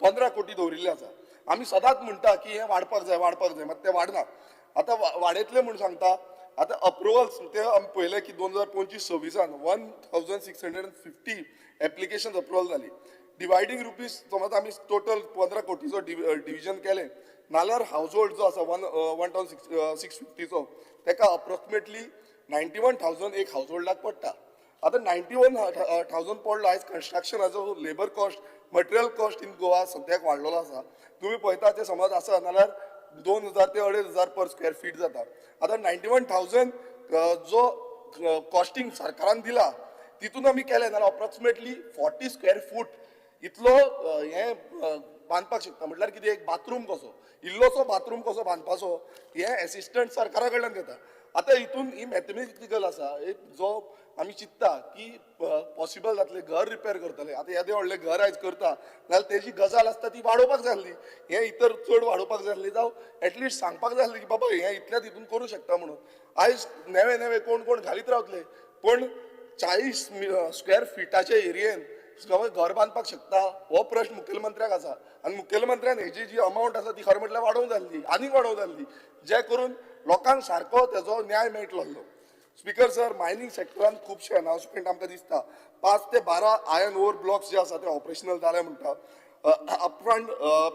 15 कोटी दवरिल्ले आसा. आमी सदांच म्हणटा की हे वाडपाक जाय वाडपाक जाय, मात ते वाडना. आतां वाडयतले म्हूण सांगता. आतां अप्रुवल्स ते आमी पळयलें की 2025-26 1650 एप्लिकेशन अप्रुवल जाली. डिवायडींग रुपीज समज आमी टोटल 15 कोटीचो डिविजन केलें नाल्यार हावज होल्ड जो आसा 1,650 ताका अप्रोक्सिमेटली 91,000 एक हावज होल्डाक पडटा. आतां 91,000 पडलो. आयज कन्स्ट्रक्शनाचो labour cost, material cost in Goa सद्याक वाडलेलो आसा. तुमी पळयता ते समज आसा नाल्यार 2,000 ते 2,500 पर स्क्वेअर फीट जाता. आतां 91,000 जो कॉस्टिंग सरकारान दिला तितून आमी केलें नाल्यार अप्रोक्सिमेटली 40 स्क्वेअर फूट इतलो हे बांदपाक शकता म्हटल्यार कितें एक बाथरूम कसो इल्लोसो बाथरूम कसो बांदपाचो हे असिस्टंट सरकारा कडल्यान घेता आतां हितून ही मॅथमॅटिकल आसा एक जो आमी चिंतता की पॉसिबल जातलें घर रिपेर करतले आतां येदें व्हडलें घर आयज करता जाल्यार तेजी गजाल आसता ती वाडोवपाक जाय आसली हें इतर चड वाडोवपाक जाय आसली जावं एटलिस्ट सांगपाक जाय आसलें की बाबा हें इतल्याच हितून करूं शकता म्हणून आयज नेवे नेवे कोण कोण घालीत रावतले पण 40 स्क्वेअर फिटाचे एरियेन घर बांदपाक शकता हो प्रश्न मुखेलमंत्र्याक आसा आनी मुखेलमंत्र्यान हेजी जी अमावंट आसा ती खरें म्हटल्यार वाडोवंक जाय आसली आनीक वाडोवंक जाय आसली जे करून लोकांक सारको तेजो न्याय मेळटलो आसलो स्पीकर सर मायनिंग सेक्टरान खुबशे अनाउन्समेंट आमकां दिसता 5 ते 12 आयर्न ओर ब्लॉक्स जे आसा ते ऑपरेशनल जाले म्हणटा अपफ्रंट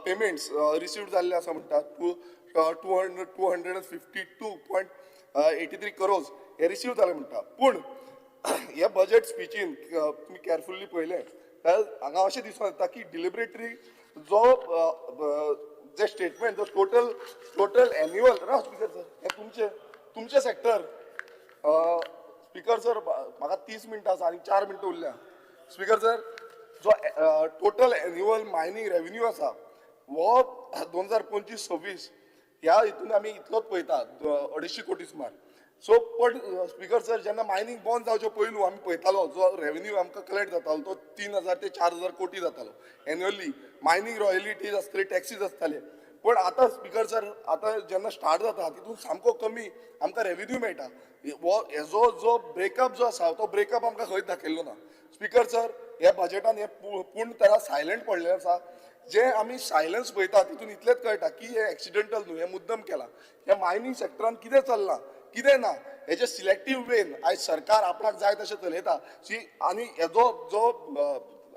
पेमेंट्स रिसीव्ड जाल्ले आसा म्हणटा 252.83 करोज हे रिसीव जाले म्हणटा पूण हे बजेट स्पीचीन तुम्ही केअरफुल्ली पळयलें जाल्यार हांगा अशें दिसून येता की डिलिबरेटरी जो जे स्टेटमेंट जो टोटल एन्युअल स्पीकर सर हे तुमचे सेक्टर स्पीकर सर म्हाका 30 मिनटां आसा आनी 4 मिनटां उरल्या स्पीकर सर जो टोटल एन्युअल मायनिंग रेव्हेन्यू आसा हो 2025-26 ह्या हितून आमी इतलोच पळयता 250 कोटी सुमार सो पण स्पीकर सर जेन्ना मायनिंग बंद जावचे पयलू आमी पळयतालो जो रेव्हेन्यू आमकां कलेक्ट जातालो तो 3000 ते 4000 कोटी जातालो एन्युअली मायनिंग रॉयल्टीज आसतले टॅक्सीज आसताले पण आतां स्पीकर सर आतां जेन्ना स्टार्ट जाता तितून सामको कमी आमकां रेव्हेन्यू मेळटा हो हेजो जो ब्रेकअप जो आसा तो ब्रेकअप आमकां खंयच दाखयल्लो ना स्पीकर सर ह्या बजेटान हे पूर्ण तरा सायलंट पडलें आसा जे आमी सायलन्स पळयता तितून इतलेंच कळटा की हे एक्सिडेंटल न्हू हे मुद्दम केला ह्या मायनिंग सेक्टरान कितें चल्लां कितें ना हेजे सिलेक्टीव वेन आयज सरकार आपणाक जाय तशें चलयता आनी हेजो जो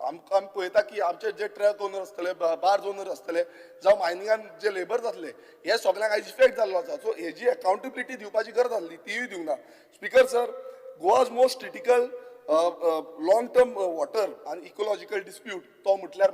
आमकां पळयता की आमचे जे ट्रक ओनर आसतले बार्ज ओनर आसतले जावं मायनिंगान जे लेबर जातले हे सगळ्यांक आयज इफेक्ट जाल्लो आसा सो हेजी अकाउंटेबिलिटी दिवपाची गरज आसली तीय दिवंक ना speaker sir Goa's most critical long term water आनी इकोलॉजिकल डिस्प्यूट तो म्हटल्यार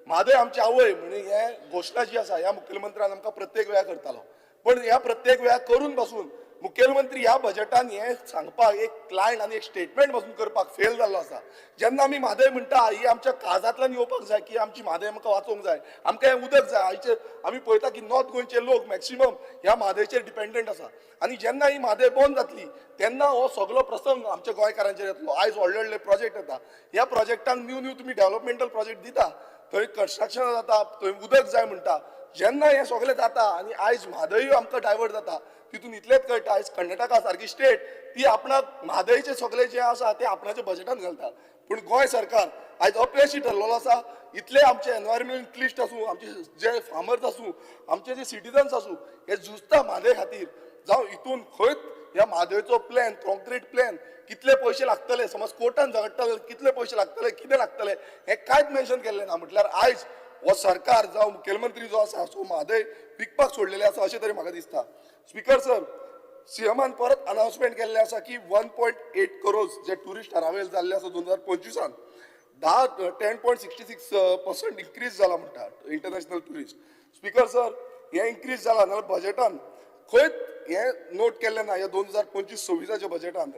म्हादय आमची आवय म्हणून हे घोशणा जी आसा ह्या मुखेलमंत्र्यान आमकां प्रत्येक वेळार करतालो पण ह्या प्रत्येक वेळार करून पासून मुखेलमंत्री ह्या बजेटान हे सांगपाक एक लायन आनी एक स्टेटमेंट पासून करपाक फेल जाल्लो आसा जेन्ना आमी म्हादय म्हणटा ही आमच्या काळजांतल्यान येवपाक जाय की आमची म्हादय आमकां वाचोवंक जाय आमकां हें उदक जाय आयचे आमी पळयता की नॉर्थ गोंयचे लोक मॅक्सिमम ह्या म्हादयचेर डिपेंडंट आसा आनी जेन्ना ही म्हादय बंद जातली तेन्ना हो सगळो प्रसंग आमच्या गोंयकारांचेर येतलो आयज व्हडले व्हडले प्रोजेक्ट येता ह्या प्रोजेक्टांक न्यू तुमी डेव्हलपमेंटल प्रोजेक्ट दिता थंय कन्स्ट्रक्शन जाता थंय उदक जाय म्हणटा जेन्ना हें सगळें जाता आनी आयज म्हादय आमकां डायवर्ट जाता तितून इतलेंच कळटा आयज कर्नाटका सारकी स्टेट ती आपणाक म्हादयचे सगळे जे आसा ते आपणाच्या बजेटान घालता पूण गोंय सरकार आयज अपयशी ठरलेलो आसा इतले आमचे एनवायरमेंटलिस्ट आसूं आमचे जे फार्मर्स आसूं आमचे जे सिटीजन्स आसूं हे झुजता म्हादय खातीर जावं हितून खंयच ह्या म्हादयचो प्लॅन कॉन्क्रीट प्लॅन कितले पयशे लागतले समज कोर्टान झगडटले कितले पयशे लागतले कितें लागतले हें कांयच मेन्शन केल्लें ना म्हटल्यार आयज हो सरकार जावं मुखेलमंत्री जो आसा सो म्हादय विकपाक सोडलेले आसा अशें तरी म्हाका दिसता स्पीकर सर सीएमान परत अनाउन्समेंट केल्ले आसा की 1.8 करोज जे टुरिस्ट अरायवल जाल्ले आसा 2025 10.66% इन्क्रीज जाला म्हणटा इंटरनॅशनल टुरिस्ट स्पीकर सर हे इन्क्रीज जाला नाल्यार बजेटान खंयच हे नोट केल्ले ना ह्या 2025-26 बजेटान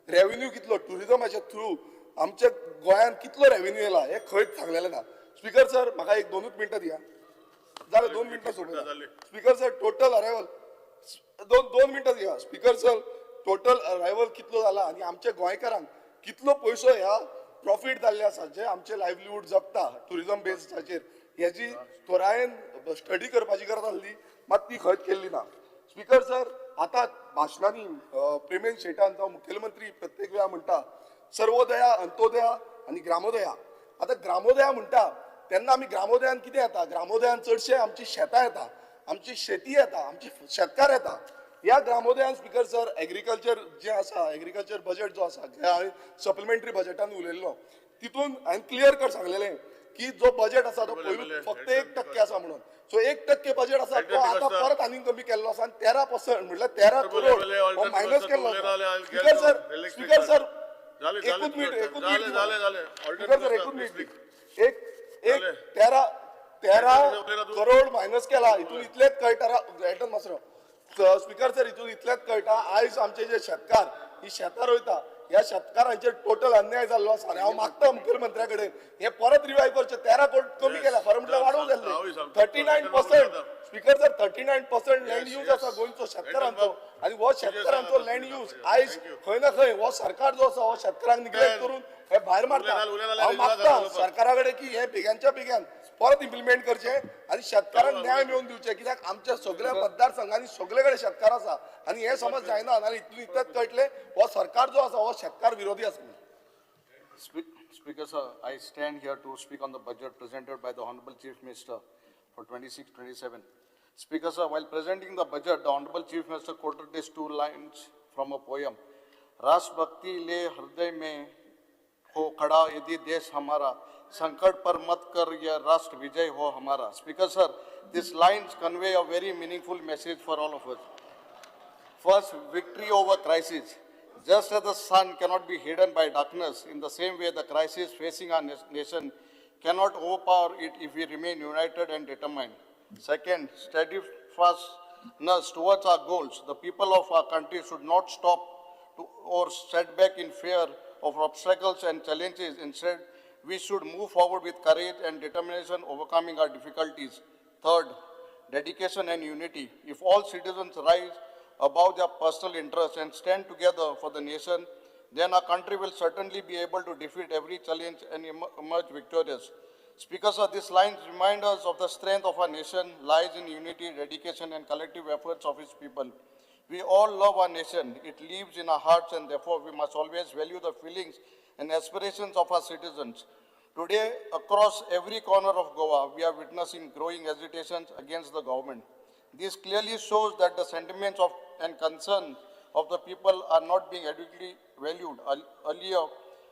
रेव्हेन्यू कितलो टुरिजमाच्या थ्रू आमच्या गोंयान कितलो रेव्हेन्यू येला हे खंयच सांगलेलें ना स्पीकर सर म्हाका एक 2 मिनटां दिया जाले 2 मिनटां सोडून स्पीकर सर टोटल अरायवल 2 मिनटां दिया स्पीकर सर टोटल अरायवल कितलो जाला आनी आमच्या गोंयकारांक कितलो पयसो ह्या प्रॉफीट जाल्ले आसा जे आमचे लायव्हलीहूड जगता टुरिजम बेस्डाचेर हेजी थोरायेन स्टडी करपाची गरज आसली मात ती खंयच केल्ली ना स्पीकर सर आतां भाशणांनी प्रेमेन शेटान जावं मुखेलमंत्री प्रत्येक वेळा म्हणटा सर्वोदया अंत्योदया आनी ग्रामोदया आतां ग्रामोदया म्हणटा तेन्ना आमी ग्रामोदयान कितें येता ग्रामोदयान चडशे आमची शेतां येता आमची शेती येता आमचे शेतकार येता ह्या ग्रामोदयान स्पीकर सर एग्रीकल्चर जे आसा एग्रीकल्चर बजेट जो आसा हांवें सप्लिमेंटरी बजेटान उलयल्लो तितून हांवें क्लियर कट सांगलेलें की जो बजेट आसा तो पयलू फक्त 1% आसा म्हणून सो 1% बजेट आसा तो आतां परत आनीक कमी केल्लो आसा आनी 13% म्हटल्यार 13 करोड हो मायनस केल्लो आसा स्पीकर सर एकूच मिनीट स्पीकर सर एकूच मिनीट एक 13 करोड मायनस केला हितून इतलेच कळटा मास्टर स्पीकर सर हितून इतलेच कळटा आयज आमचे जे शेतकार ही शेतां रोयता ह्या शेतकारांचेर टोटल अन्याय जाल्लो आसा आनी हांव मागता मुखेलमंत्र्या कडेन हे परत रिवायव करचे 13 कोटी कमी केला खरं म्हटल्यार वाडोवंक जाल्ले 39%. स्पीकर सर 39% लँड यूज आसा गोंयचो शेतकारांचो आनी हो शेतकारांचो लँड यूज आयज खंय ना खंय हो सरकार जो आसा हो शेतकारांक निग्लेक्ट करून हे भायर मारता. हांव मागता सरकारा कडेन की हे बेग्यानच्या बेग्यान परत इम्प्लिमेंट करचे आनी शेतकारांक न्याय मेळोवन दिवचे कित्याक आमच्या सगळ्या मतदारसंघांनी सगळे कडेन शेतकार आसा आनी हे समज जायना आनी इतलें इतलेंच कळटलें हो सरकार जो आसा हो शेतकार विरोधी आसा. Speaker sir, I stand here to speak on the budget presented by the Honorable Chief Minister for 26-27. Speaker sir, while presenting the budget, the Honorable Chief Minister quoted these two lines from a poem. राष्ट्र भक्ति ले हृदय में हो खड़ा यदि देश हमारा, संकट पर मत कर यह राष्ट्र विजय हो हमारा. Speaker sir, these lines convey a very meaningful message for all of us. First, victory over crisis. Just as the sun cannot be hidden by darkness, in the same way the crisis facing our nation cannot overpower it if we remain united and determined. Second, steadfastness towards our goals. The people of our country should not stop or set back in fear of obstacles and challenges. Instead, we should move forward with courage and determination, overcoming our difficulties. Third, dedication and unity. If all citizens rise above their personal interests and stand together for the nation, then our country will certainly be able to defeat every challenge and emerge victorious. Speakers of these lines remind us of the strength of our nation lies in unity, dedication, and collective efforts of its people. We all love our nation. It lives in our hearts, and therefore we must always value the feelings and aspirations of our citizens. Today, across every corner of Goa, we are witnessing growing agitations against the government. This clearly shows that the sentiments of and concerns of the people are not being adequately valued. Earlier,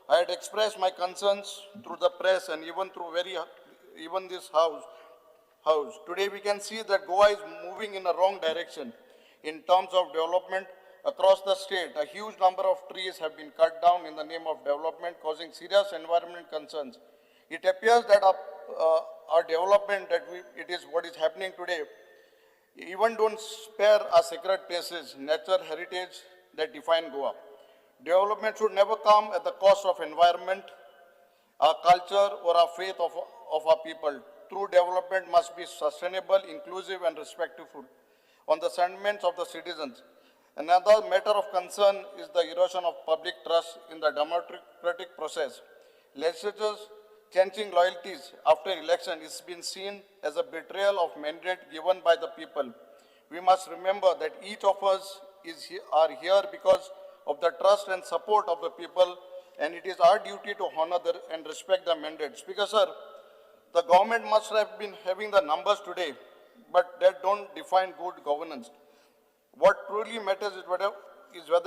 I had expressed my concerns through the press and even this house. Today, we can see that Goa is moving in a wrong direction in terms of development. Across the state, a huge number of trees have been cut down in the name of development, causing serious environmental concerns. It appears that our development, it is what is happening today, even don't spare our sacred places, nature, heritage that define Goa. Development should never come at the cost of environment, our culture, or our faith of our people. True development must be sustainable, inclusive, and respectful on the sentiments of the citizens. Another matter of concern is the erosion of public trust in the democratic process. Legislatures changing loyalties after election is been seen as a betrayal of mandate given by the people. We must remember that each of us are here because of the trust and support of the people, and it is our duty to honor and respect the mandate. Speaker sir, the government must have been having the numbers today, but that don't define good governance. What truly matters is whether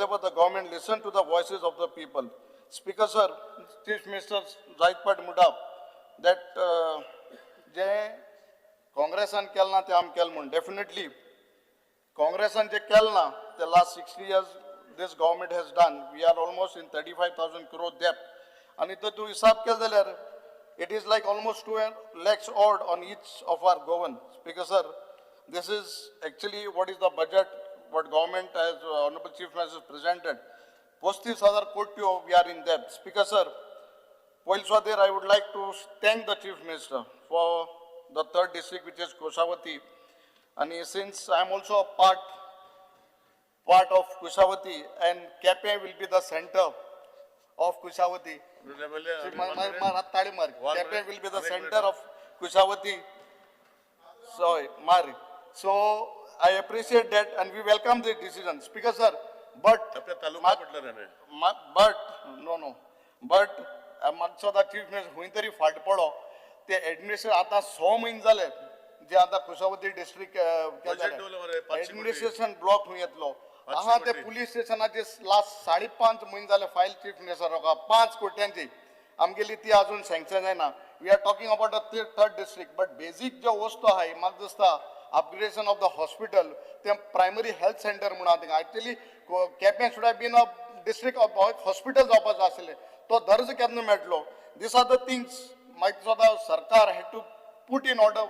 the government listen to the voices of the people. Speaker sir, Chief Minister Zaitpad Muda, that je Congressan kelna te am kelmun. Definitely, Congressan je kelna the last 60 years this government has done. We are almost in 35,000 crore debt. And if tu hisab kel daler, it is like almost 2 lakhs odd on each of our government. Speaker sir, this is actually what is the budget, what government as Honorable Chief Minister presented. 35,000 crore we are in debt. Speaker sir, while there, I would like to thank the Chief Minister for the third district, which is Kushavati. And since I am also a part of Kushavati, and Kepe will be the center of Kushavati. Kepe will be the center of Kushavati. Sorry, Mari. So I appreciate that, and we welcome the decision. Speaker sir, but मागचो आता chief minister हुंय तरी फाट पडो ते administration आता 6 म्हयने जाले जे आता कुशावती डिस्ट्रिक्ट एडमिनिस्ट्रेशन ब्लॉक हुंय येतलो आहा ते पुलीस स्टेशनाचे लास्ट 5.5 म्हयने जाले फायल चीफ मिनिस्टर 5 कोट्यांची आमगेली ती अजून सँक्शन जायना. We are talking about the third district, but basic ज्यो वस्तू आहाय म्हाका दिसता अपग्रेडेशन ऑफ द हॉस्पिटल ते प्रायमरी हेल्थ सेंटर म्हणून थिंगा actually Quepem should have been a district of hospital जावपाचो आसले तो दर्ज केन्ना मेळटलो. दीस आर द थिंग्स मागीर सुद्दां सरकार had to put in order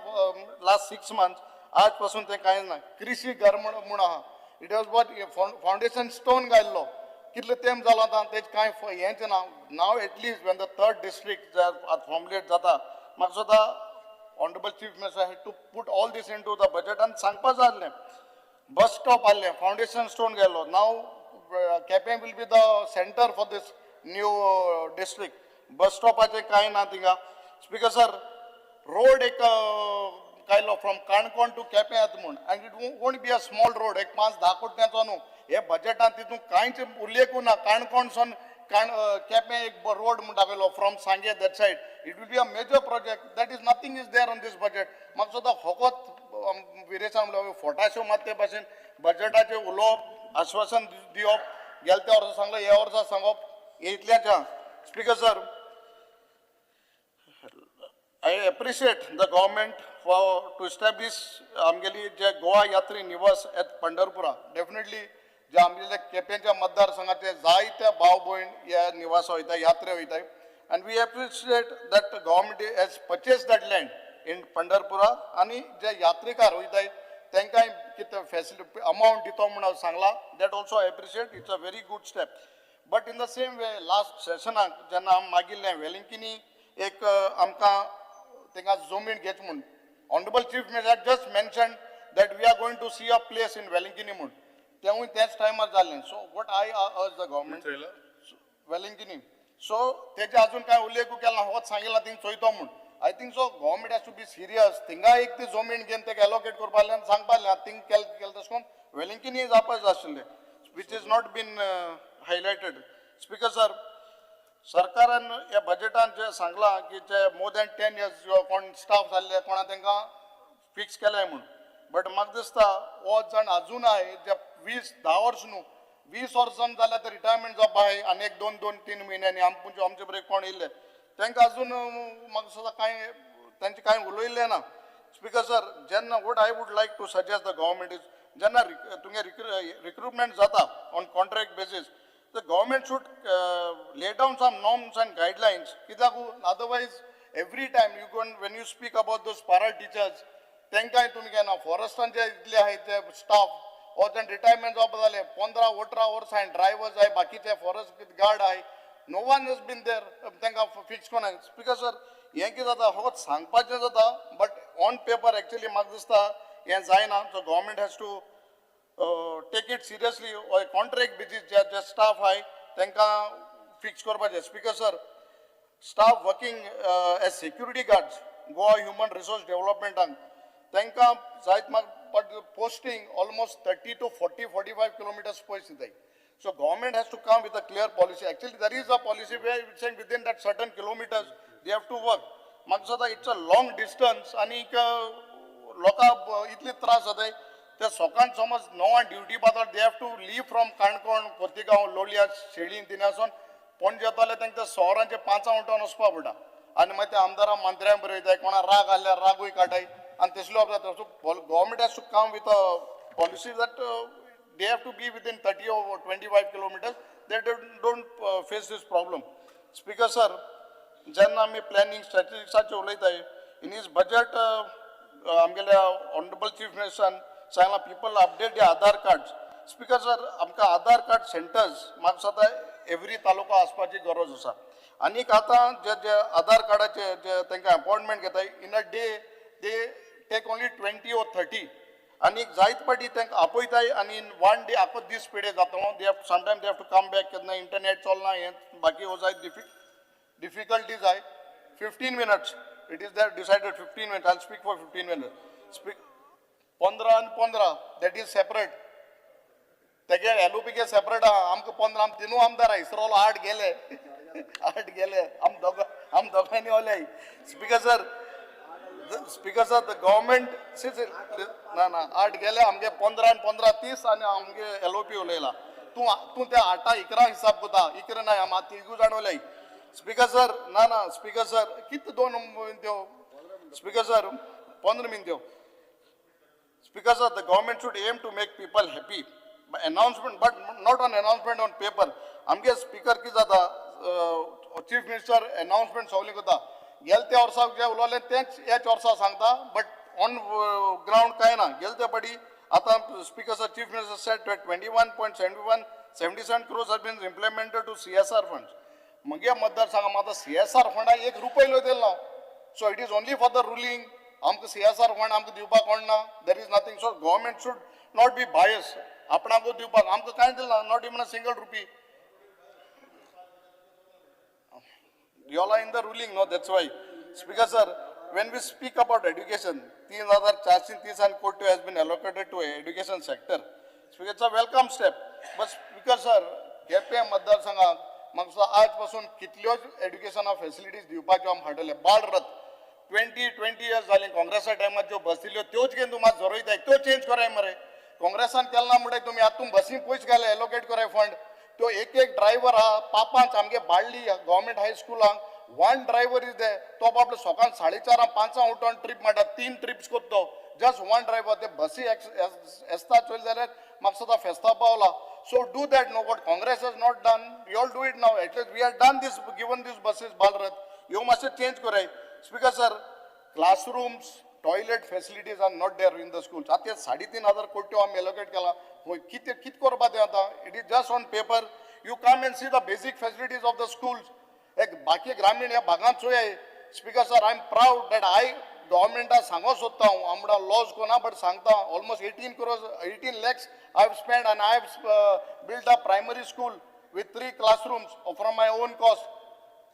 last 6 months. आज पासून ते कांय ना. कृषी घर म्हूण आहा, it was what foundation stone घायल्लो कितले तेंप जालो आतां तेज कांय हेंच ना नाव at least when the third district formulate जाता म्हाका सुद्दां honourable chief minister had to put all this into the budget आनी सांगपा जाय आसलें बस स्टॉप आहलें फावंडेशन स्टोन गेलो नाव Quepem will be the centre for this new district bus स्टॉपाचें कांय ना थिंगा स्पीकर सर रोड एक कायलो फ्रॉम काणकोण टू केपें येता म्हूण आनी it won't be a small road एक 5-10 कोट्यांचो न्हू हे बजटांत तितून कांयच उल्लेख ना काणकोण सोन केपें एक रोड म्हूण दाखयलो from Sanguem that side it will be a major project that is nothing is there on this budget म्हाका सुद्दां फकत विरेसान म्हणल्यार फोटाश्यो मात ते भाशेन बजटाचेर उलोवप आश्वासन दिवप गेल्या त्या वर्सा सांगलें ह्या वर्सा सांगप इतल्याच speaker sir I appreciate the government to establish आमगेली जे गोवा यात्री निवास at पंढरपुरा definitely जे आमगेले केपेंच्या मतदारसंघाचे जायते भाव भयण ह्या निवास वयता यात्रे वयताय and we appreciate that the government has purchased that land in पंढरपुरा आणि जे यात्रिकार वयताय तांकां कितें फॅसिलिटी अमाउंट दितो म्हणून सांगला that also I appreciate it's a very good step but in the same way last sessioनाक जेन्ना मागिल्लें वेलिंकिनी एक आमकां तेंका जमीन घेच म्हूण honourable chief minister just mention that we are going to see a place in Velankanni म्हूण तेवूय त्याच टायमार जाल्लें so what I urge the government Velankanni so तेजे अजून कांय उल्लेख केला ना होच सांगिल्ला थिंग चोयतो म्हूण I think so government has to be serious थिंगा एक ती जमीन घेवन तेका एलोकेट करपालें आनी सांगपालें थिंग केलें तशें करून वेलिंकिनी जावपा जाय आशिल्लें which is not been highlighted speaker sir सरकारान ह्या बजेटान जे सांगलां की जे मोर दॅन 10 years कोण स्टाफ जाल्ले कोणा तांकां फिक्स केलाय म्हूण बट म्हाका दिसता हो जण अजुनय जे 10 वर्स न्हू 20 वर्सां जाल्यार ते रिटायरमेंट जावपा आहाय आनी एक 2-3 म्हयन्यांनी आमचे बरें कोण येयले तांकां अजून म्हाका सुद्दां कांय तांचे कांय उलयल्लें ना स्पीकर सर जेन्ना what I would like to suggest the government is जेन्ना तुमगे रिक्रुटमेंट जाता on contract basis the government should lay down some norms and guidelines otherwise every time you go when you speak about those para teachers तांकांय तुमी केन्ना फॉरेस्टांचे इतले आहाय ते staff हो जण रिटायरमेंट जावपा जाले 15-18 वर्सां हांवें ड्रायव्हर्स आहाय बाकीचे फॉरेस्ट गार्ड आहाय no one has been there तांकां फिक्स कोणाय स्पीकर सर हें कितें जाता फकत सांगपाचें जाता बट ऑन पेपर एक्चुअली म्हाका दिसता हें जायना so government has to take it seriously or contract basis जे staff आहाय तांकां fix करपाचें speaker sir staff working as security guards Goa human resource डेव्हलपमेंटान तांकां जायत म्हाका posting almost 30 to 40-45 kilometers पयस दिताय so government has to come with a clear policy actually there is a policy where it's saying within that certain kilometers they have to work म्हाका दिसता it's a long distance आनी लोकांक इतले त्रास जाताय ते सोकाण समज 9 ड्युटी पावता they have to leave from Canacona Khotigao Loliem शेळीन तिनासून पणजे येताले तांकां सोरांचे 5 उठोन वचपा पडटा आनी मागीर ते आमदारां मंत्र्यां बरयताय कोणा राग आल्यार रागूय काटाय आनी तसलो जाता so government has to come with a policy that they have to be within 30 or 25 kilometers they don't face these problem speaker sir जेन्ना आमी प्लॅनिंग स्ट्रॅटेजिक्साचेर उलयताय इन हीज बजट आमगेल्या ऑनरेबल चीफ मिनिस्टरान सांगला people update the Aadhaar card speaker sir आमकां Aadhaar card centres म्हाका दिसता एवरी तालुका आसपाची गरज आसा आनीक आतां जे आधार कार्डाचे जे तांकां अपॉयंटमेंट घेताय in a day they take only 20 or 30 आनीक जायत पाटी तांकां आपयताय आनी इन 1 day आखो दीस पिडे जाता they have sometime they have to come back केन्ना इंटरनेट चलना हें बाकी हो जायत डिफिकल्टीज आहाय 15 minutes it is that decided 15 minutes I speak for 15 minutes speak 15 and 15 that is separate तेगे एलओपी के सेपरेट आमकां 15 आम तिनू आमदार इसरोलो 8 गेले आम दोगांनी ओले स्पीकर सर द गव्हर्मेंट ना 8 गेले आमगे 15 and 15 30 आनी आमगे एलओपी उलयला तूं ते 8 11 हिसाब कोता 11 ना आम तिगू जाण उलय स्पीकर सर ना स्पीकर सर कित 2 त्यो स्पीकर सर 15 मिनट त्यो Speaker sir, the government should aim to make people happy. By announcement, but not an announcement on paper. आमगे स्पीकर की जाता चीफ मिनिस्टर अनाउन्समेंट सगळी करता गेलते वर्साक जे उलयलें तेंच ह्याच वर्सा सांगता बट ऑन ग्राउंड कांय ना गेलते पडी आतां speaker sir chief minister set 21.71 77 crores have been implemented to CSR funds. मगे मतदारसंघात आता CSR फंडा एक रुपये दिल ना. So it is only for the ruling. आमक CSR फंड आमक दिवपाक कोण ना. There is nothing. So government should not be biased. आपणाको दिवपाक आमक काय दिल ना. Not even a single rupee. You all are in the ruling, no? That's why. Speaker sir, when we speak about education, 3,430 crore has been allocated to education sector. Speaker, it's a welcome step. But Speaker sir, Quepem मतदारसंघात म्हाका आजपासून कितल्योच एड्युकेशना facilities दिवपाच्यो आमी हाडले. बाळ रथ 20 years जालें काँग्रेसा टायमार ज्यो बस दिल्यो त्योच घेवन तुमी जोरयताय त्यो चेंज कराय मरे. काँग्रेसान केला म्हणटा तुमी आतां बसीन पयस घाले एलोकेट कराय फंड. तो एक ड्रायव्हर हा पापांच आमगे बाळ्ळी गव्हर्मेंट हायस्कुलांक one driver is there. तो आपलं सकाळ 4:30 5 उठून ट्रिप मारता 3 trips करतो. Just one driver. ते बसी एस्ता चल जाल्यार म्हाका सदा फेस्ता पावला. So do that. No, what Congress has not done, you all do it now. At least we have done this, given these buses, Balrath. You must change korai. Speaker sir, classrooms, toilet facilities are not there in the schools. At 3,500 crore आम्ही allocate केला. कित करपा ते आता? It is just on paper. You come and see the basic facilities of the schools. एक बाकी ग्रामीण या भागात चोय. Speaker sir, I am proud that I government सांगो सोदता हांव आमडा लॉज कोना बट सांगता almost 18 lakhs I have spent and I have built a primary school with 3 classrooms from my own cost.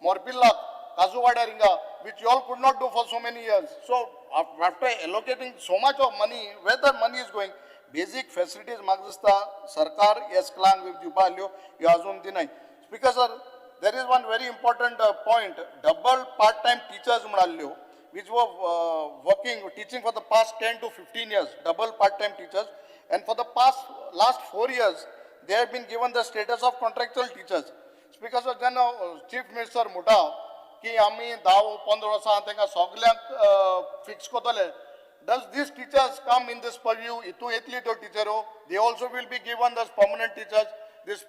Morpilla, Kazuwadaringa, which you all could not do for so many years. So after allocating so much of money, where the money is going, basic facilities magzista sarkar yes klang with Jubalio Yazun Dinai. Speaker sir, there is one very important point. Double part-time teachers mralio, which were teaching for the past 10 to 15 years, double part-time teachers. And for the last 4 years, they have been given the status of contractual teachers. Speaker sir, then Chief Minister Muta, ki ami 10-15 वर्सां तांकां सगल्यांक fix कोतले. Does these teachers come in this purview? Itu etli to teacher ho. They also will be given as permanent teachers, this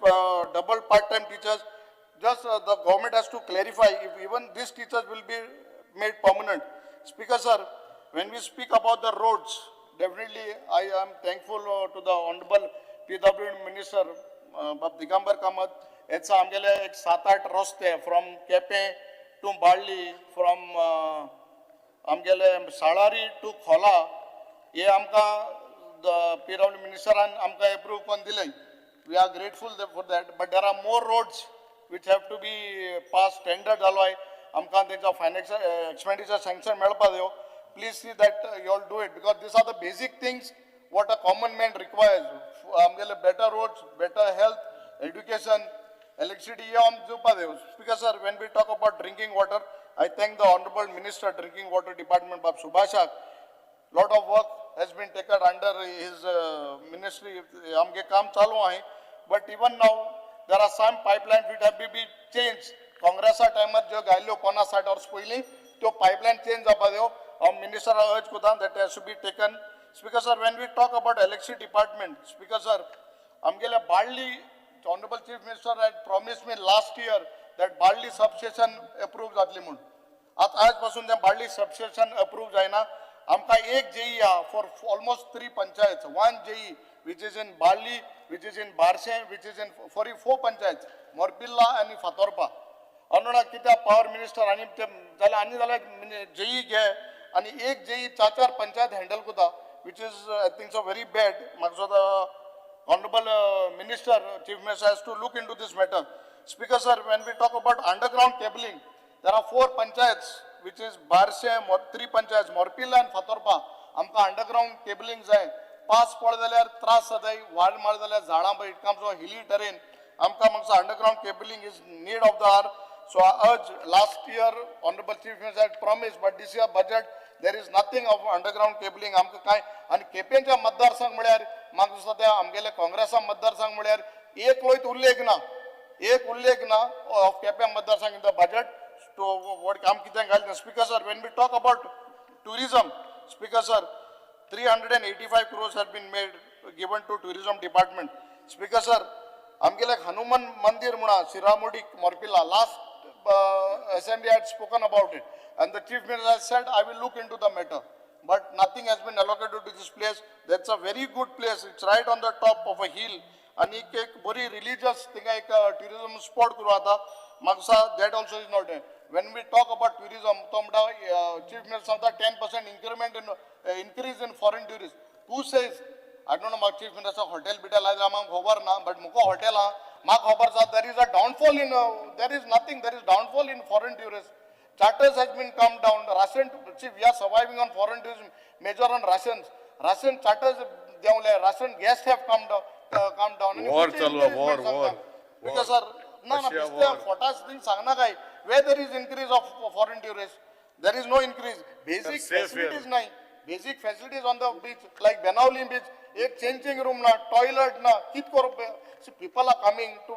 double part-time teachers. Just the government has to clarify if even these teachers will be made permanent. Speaker sir, when we speak about the roads, definitely I am thankful to the Honorable PWD Minister Digambar Kamath. It's आमगेले एक 7-8 रस्ते from Kepe to Balli, from आमगेले Salari to Khola. ये आमका the PWD Minister and आमका approve करून दिले. We are grateful for that. But there are more roads which have to be passed tender alloy. आमकां तेंचा financial expenditure sanction मेळपा दियो. Please see that you all do it, because these are the basic things what a common man requires. Better roads, better health, education, electricity. Speaker sir, when we talk about drinking water, I thank the Honorable Minister Drinking Water Department, Bab Subhashak. Lot of work has been taken under his ministry. Amge kaam chalu hai, but even now there are some pipelines which have to be changed. Congress time jo gaillo 50 hours पहिली तो pipeline change apa deo. Minister urged that has to be taken. Speaker sir, when we talk about electricity department, Speaker sir, Amgele Balli, Honorable Chief Minister had promised me last year that Balli substation approved Adlimun. At pasun the Balli substation approved Jaina. Amka ek JE for almost 3 panchayats. One JE which is in Balli, which is in Barshe, which is in 44 panchayats, Morpilla and Fatorpa. Anora kita power minister ani dala JE ge. And एक JE 4 panchayat handle kuda, which is I think so very bad. So the Honorable Minister, Chief Minister has to look into this matter. Speaker sir, when we talk about underground cabling, there are 4 panchayats, which is Barshe, 3 panchayats, Morpilla and Fatorpa. Amka underground cabling jai. Pass pad dalyar tras sadai, ward mar dalyar zada, but it comes on hilly terrain. Amka mangsa underground cabling is need of the hour. So I urge, last year Honorable Chief Minister had promised, but this year budget there is nothing of underground cabling. आमका काय आणि केपेंच्या मतदारसंघ म्हळ्यार मागो सध्या आमगेले काँग्रेसा मतदारसंघ म्हळ्यार एक उल्लेख ना ऑफ केपें मतदारसंघ in the budget to what काम कितें घाल. Speaker sir, when we talk about tourism, Speaker sir, 385 crores have been given to tourism department. Speaker sir, आमगेले हनुमान मंदिर म्हणा Siramudi Morpilla, last assembly had spoken about it. And the Chief Minister has said, I will look into the matter. But nothing has been allocated to this place. That's a very good place. It's right on the top of a hill. आणि एक बरी religious थिंगा एक tourism spot करू आता म्हाका that also is not when we talk about tourism तो म्हणटा chief minister सांगता 10% increment in increase in foreign tourists. Who says? I don't know म्हाका chief minister hotel बिटेल आयज म्हाका खबर ना but मुको hotel म्हाका खबर आसा there is a downfall in there is nothing, there is downfall in foreign tourists. Charters has been come down. Ration, see, we are surviving on foreign tourism, major on rations. Ration charters, ration guests have come down. War चालू आहे, war. Because sir, no, potash thing सांगना काय? Where there is increase of foreign tourists, there is no increase. Basic facilities nahi. Basic facilities on the beach, like Benauli beach, एक changing room na, toilet na, kit koro. See, people are coming to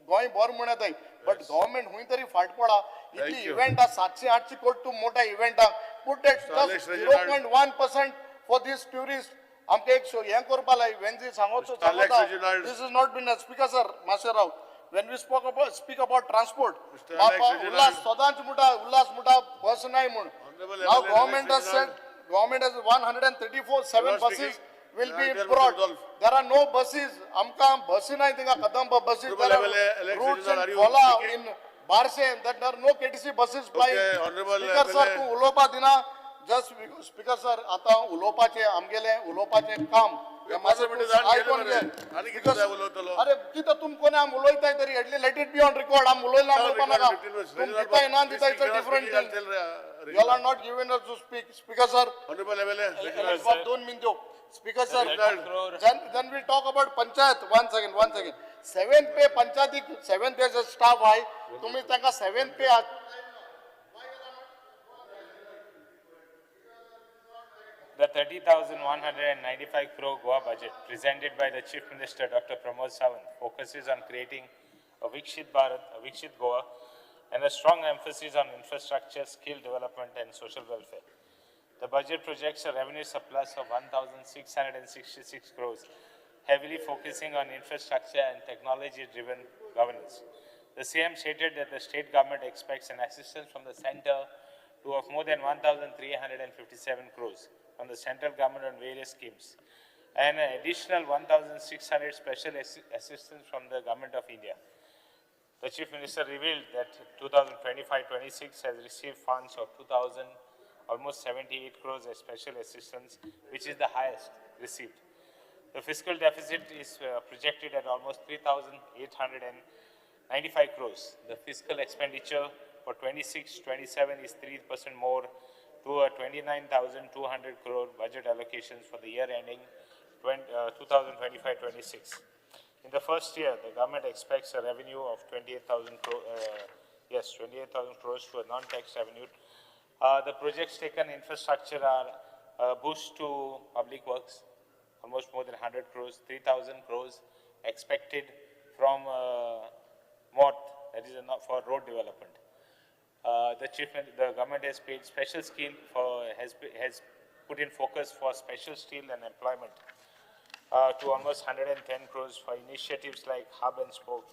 Goa बरो म्हणत आहे but government हुंय तरी फाट पडा इतली event 700-800 कोटी to मोठा event put that just 0.1% for this tourist आमके एक हे करपा लाय वेन जी सांगोचो this is not been speaker sir माशेराव when we speak about transport उल्हास सदांच मुठा उल्हास मुठा बस नाही म्हण now government has said government has 134 buses will be brought. There are no buses. Amka buses nahi tinga kadam buses. There are routes in Kola in Barse that there are no KTC buses flying. Speaker sir, tu ulopa dina just speaker sir आता उलोपाचे आमगेले उलोपाचे काम अरे किती तुम कोणी आम उलोयताय तरी at least let it be on record आम उलोयला म्हणपा नाका तुम दिताय ना दिताय it's a different thing you are not given us to speak speaker sir honourable 2 मिनिटो Speaker sir, then we'll talk about panchayat. One second. 7th pay panchayat, 7th pay as staff high. Tumi tanga 7th pay. The 30,195 crore Goa budget presented by the Chief Minister Dr. Pramod Sawant focuses on creating a Vikshit Bharat, a Vikshit Goa, and a strong emphasis on infrastructure, skill development, and social welfare. The budget projects a revenue surplus of 1,666 crores, heavily focusing on infrastructure and technology-driven governance. The CM stated that the state government expects an assistance from the centre to of more than 1,357 crores from the central government on various schemes, and an additional 1,600 special assistance from the government of India. The Chief Minister revealed that 2025-26 has received funds of almost 78 crores as special assistance, which is the highest received. The fiscal deficit is projected at almost 3,895 crores. The fiscal expenditure for 26-27 is 3% more to a 29,200 crore budget allocations for the year ending 2025-26. In the first year, the government expects a revenue of 28,000 crores to a non-tax revenue. The projects taken infrastructure are boost to public works, almost more than 100 crores, 3,000 crores expected from MOT, that is for road development. The government has paid special scheme has put in focus for special steel and employment to almost 110 crores for initiatives like hub and spoke.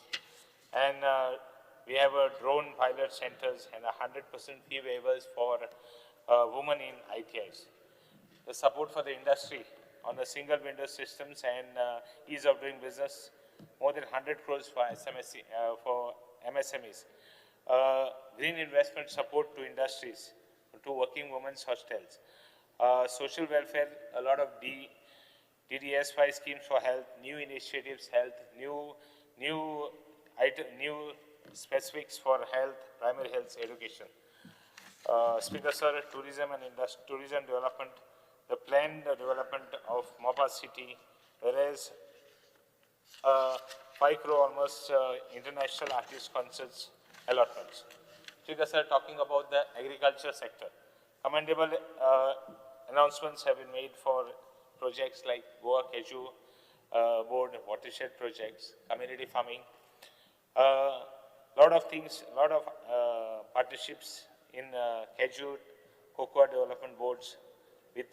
And we have a drone pilot centers and 100% fee waivers for women in ITIs. The support for the industry on the single window systems and ease of doing business, more than 100 crores for for MSMEs. Green investment support to industries, to working women's hostels. Social welfare, a lot of DDSY schemes for health, new initiatives, health, new specifics for health, primary health education. Speaker sir, tourism and tourism development, the planned development of Mopa city, whereas 5 crore almost international artist concerts allotments. Speaker sir, talking about the agriculture sector, commendable announcements have been made for projects like Goa Keju board, watershed projects, community farming. Lot of things, lot of partnerships in Keju cocoa development boards with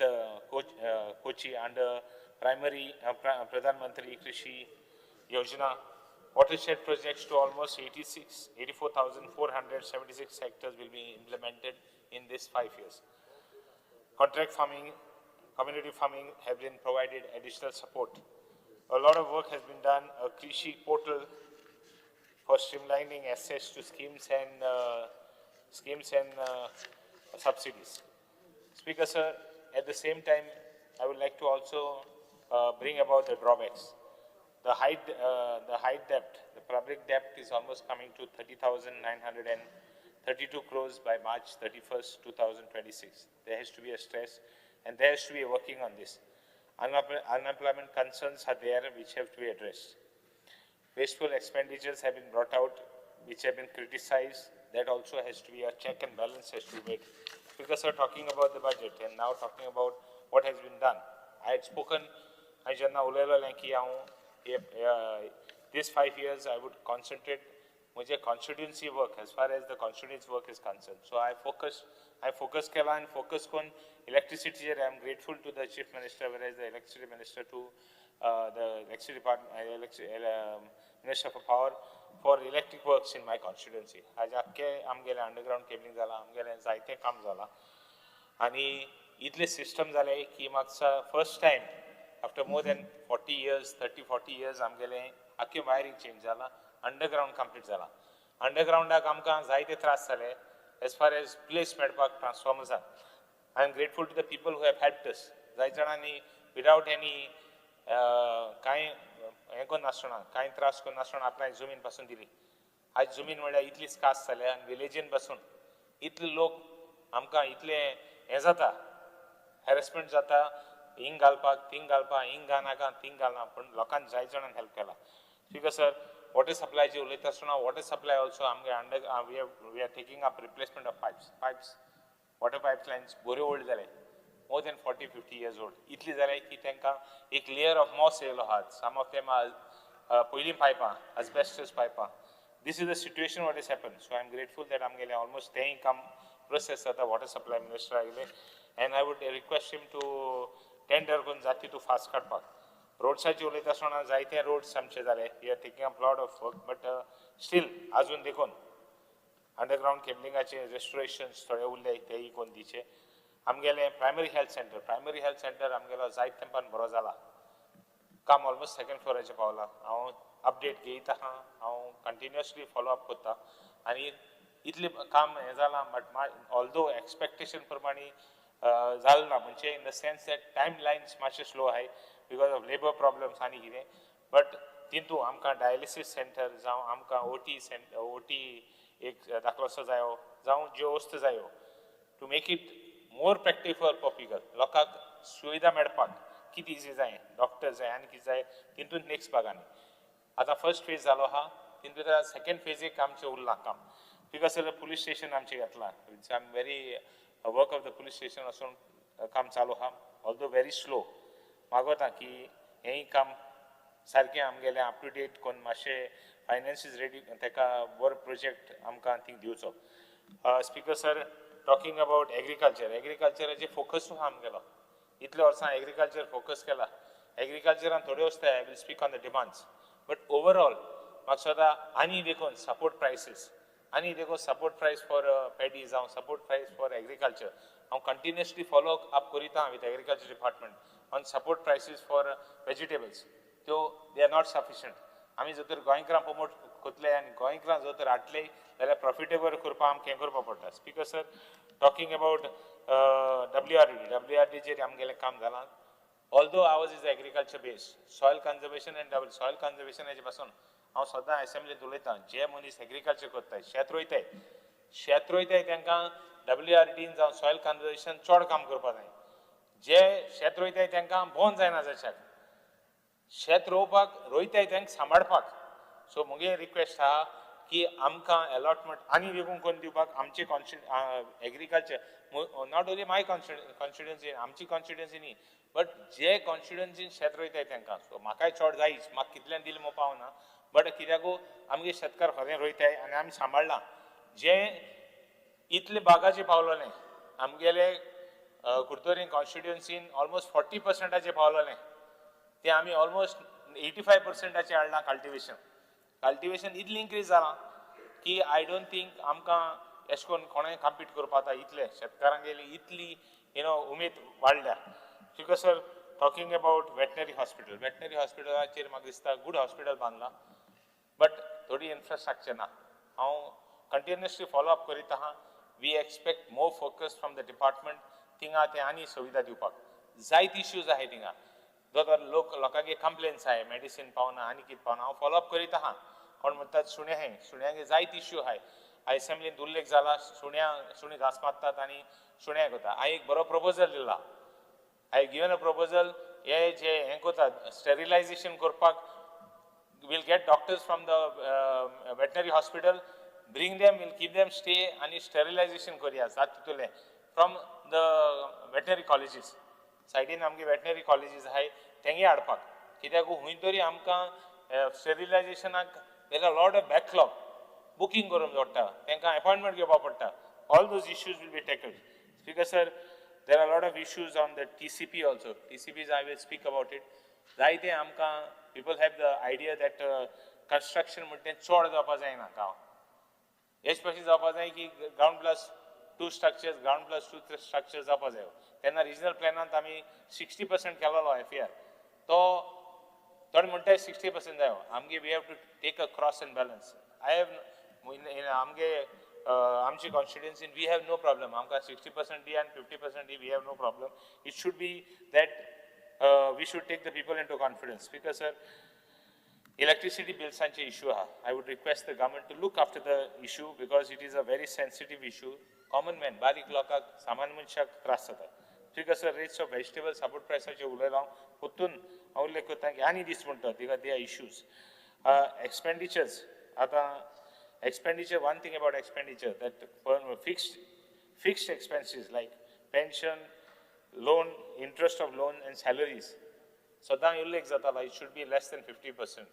Kochi under primary Pradhan Mantri Krishi Yojana. Watershed projects to almost 84,476 hectares will be implemented in this 5 years. Contract farming, community farming have been provided additional support. A lot of work has been done, a Krishi portal for streamlining access to schemes and subsidies. Speaker, sir, at the same time, I would like to also bring about the drawbacks. The high debt, the public debt is almost coming to 30,932 crores by March 31st, 2026. There has to be a stress and there has to be a working on this. Unemployment concerns are there which have to be addressed. Wasteful expenditures have been brought out which have been criticized. That also has to be a check and balance has to be made. Because we're talking about the budget and now talking about what has been done. I had spoken, I janna ulelo lanki these 5 years I would concentrate mujhe constituency work as far as the constituency work is concerned. So I focus kela and focus on electricity. I am grateful to the Chief Minister, whereas the Electricity Minister to the Electricity Department, Minister for Power for electric works in my constituency. आज आख्खे आमगेले underground cabling जाला, आमगेले जायते काम जाला, आणि इतले system जाले की मागचा first time after more than 40 years, 30-40 years आमगेले आख्खे wiring change जाला, underground complete जाला. Underground आमकां जायते त्रास जाले as far as place मेळपाक transformers are. I am grateful to the people who have helped us. जाय जाणांनी without any कांय हें कोन्न नासतना, कांय त्रास कोन्न नासतना आपणाक जमीन पासून दिली. आज जमीन म्हळ्यार इतलीच कास जाल्या आनी विलेजीन पासून इतले लोक आमकां इतले हें जाता, हॅरेसमेंट जाता, हिंग घालपाक, थिंग घालपाक, हिंग घालनाका, थिंग घालना, पूण लोकांक जाय जाणांन हेल्प केला. बिकॉज सर वॉटर सप्लायची उलयता आसतना वॉटर सप्लाय ऑल्सो आमगे we are taking up replacement of pipes water pipe lines बऱ्यो ओल्ड जाले, more than 40-50 years old. इतली जाले की तांकां एक लेयर ऑफ मॉस येयलो आहा. Some of them are पयलीं पायपां, asbestos पायपां. This is the situation what has happened. So I am grateful that आमगेले almost तेंय काम process जाता water supply minister आयले, and I would request him to tender करून जाती to fast काडपाक. रोड्साची उलयता आसतना जायते रोड्स आमचे जाले. We are taking up lot of work, but still आजून देखून अंडरग्राउंड केबलिंगाचे रेस्टोरेशन्स थोडे उरले तेय कोण दिचे. आमगेले प्रायमरी हेल्थ सेंटर आमगेलो जायत तेंपान बरो जाला. काम ऑलमोस्ट सेकंड फ्लोराचेर पावला. हांव अपडेट घेयता आहा, हांव कंटिन्युअसली फॉलो अप करता आनी इतलें काम हें जालां, बट ऑल्दो एक्सपेक्टेशन प्रमाणे जालें ना, म्हणजे in the sense that time lines मातशे स्लो आहाय बिकॉज ऑफ लेबर प्रॉब्लम्स आनी कितें. बट तितू आमकां डायलिसीस सेंटर जावं आमकां ओटी एक दाखलोसो जायो, जावं ज्यो वस्तू जायो to make it more practical for people, लोकांक सुविधा मेळपाक कितें इजी जाय, डॉक्टर्स जाय आनी कितें जाय तितून नेक्स्ट भागांनी. आतां फर्स्ट फेज जालो आहा, तितून सेकंड फेजीक आमचें उरलां काम. बिकॉज पुलीस स्टेशन आमचें घेतलां. It's I am very work of the police station वचून काम चालू आहा, ऑल्दो वेरी स्लो. मागोता की हेंय काम सारकें आमगेलें अप टू डेट कोन्न मातशें फायनान्सीस रेडी ताका बरो प्रोजेक्ट आमकां थिंग दिवचो. स्पीकर सर, टॉकिंग अबाउट एग्रीकल्चराचे फोकस आहा आमगेलो. इतले वर्सां एग्रीकल्चर फोकस केला. एग्रीकल्चरान थोडे वस्ते I will speak on the demands, but overall म्हाका सदां आनी देखून सपोर्ट प्रायसीस, आनी देखून सपोर्ट प्रायस फॉर पॅडी जावं सपोर्ट प्रायस फॉर एग्रीकल्चर हांव कंटिन्युअसली फॉलो अप करीता with agriculture department on support prices for vegetables. त्यो दे आर नॉट सफिशियंट. आमी जर तर गोंयकारांक प्रमोट कोतले आनी गोंयकारांक जर तर हाडले जाल्यार प्रॉफिटेबल करपाक आमकां हें करपा पडटा. स्पीकर सर, टॉकिंग अबाउट WRDचेर आमगेलें काम जालां. Although ours is agriculture based, soil conservation and double soil कन्जर्वेशनाचे पासून हांव सदां असेंब्लीत उलयतां. जे मनीस एग्रीकल्चर करताय, शेत रोयताय तांकां WRDन जावं सॉयल कन्जर्वेशन चड काम करपा जाय. जे शेत रोयताय तांकां भोंवन जायना जाच्याक, शेत रोयताय तांकां सांबाळपाक. सो मुगे रिक्वेस्ट आहा की आमकां अलॉटमेंट आनी देखून कोन्न दिवपाक आमचे agriculture not only my constituency, आमची कॉन्स्टिट्युएन्सी न्ही, बट जे कॉन्स्टिट्युएन्सीन शेत रोयताय तांकां. सो म्हाकाय चड जायच, म्हाका कितल्यान दिलें मो पावना, बट कित्याकू आमगे शेतकार खरें रोयताय आनी आमी सांबाळना. जे इतले बागाचेर पावलोलें आमगेले कुर्तोरीन कॉन्स्टिट्युएन्सीन ऑलमोस्ट 40% पावलोलें तें आमी ऑलमोस्ट 85% हाडलां. कल्टिवेशन इतलें इन्क्रीज जालां की आय डोंट थिंक आमकां अशें करून कोणें कम्पीट करपा जाता. इतले शेतकारांक गेली इतली उमेद वाडल्या. Because sir talking about veterinary hospitalaचेर म्हाका दिसता good hospital बांदला, but थोडी infrastructure ना. हांव continuously follow up करीत आहा. We expect more focus from the department. थिंगा ते आनी सुविधा दिवपाक. जायत issues आहाय थिंगा. दोतोर लोकांगे complaints आहाय, medicine पावना आनी कित पावना. हांव follow up करीत आहा. कोण म्हणटात सुण्यागे जायत issue आहाय. असेंब्लीन उल्लेख जाला सुणी घास मारतात आनी सुण्या कोता. हांवें एक बरो proposal दिला. I have given a proposal, sterilization korpak, we'll get doctors from the veterinary hospital, bring them, we'll keep them stay, and sterilization korea, from the veterinary colleges. Side in amge veterinary colleges hai, tengi adpak. Kitaku huintori amka sterilization, there are a lot of backlog. Booking korum dotta, tenka appointment geba patta. All those issues will be tackled. Speaker sir, there are a lot of issues on the TCP also. TCPs, I will speak about it. Zaite amka, people have the idea that construction mudde chod japa jaina gaon. Especially japa jai ki ground plus 2 structures, ground plus 2 structures japa jayo. Then regional plan ant ami 60% kelalo FAR. So, third mudde 60% jayo. Amge we have to take a cross and balance. I have in amge आमची constituency, we have no problem. आमका 60% D and 50% D, we have no problem. It should be that we should take the people into confidence. Speaker sir, electricity bills are an issue. I would request the government to look after the issue because it is a very sensitive issue. Common man, barik loka, saman munshak trasata. Speaker sir, rates of vegetable support price are ulelong. Putun, aulek kotang yani dismunta. There are issues. Expenditures. Expenditure, one thing about expenditure, that fixed expenses like pension, loan, interest of loan and salaries. So it should be less than 50%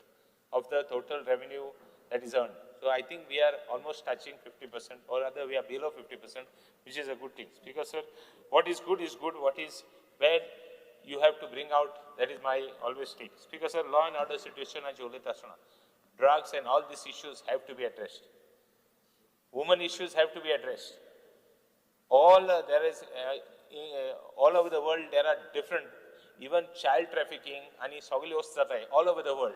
of the total revenue that is earned. So I think we are almost touching 50% or rather we are below 50%, which is a good thing. Speaker sir, what is good, what is bad, you have to bring out, that is my always take. Speaker sir, law and order situation drugs and all these issues have to be addressed. Women issues have to be addressed. All over the world there are different, even child trafficking all over the world.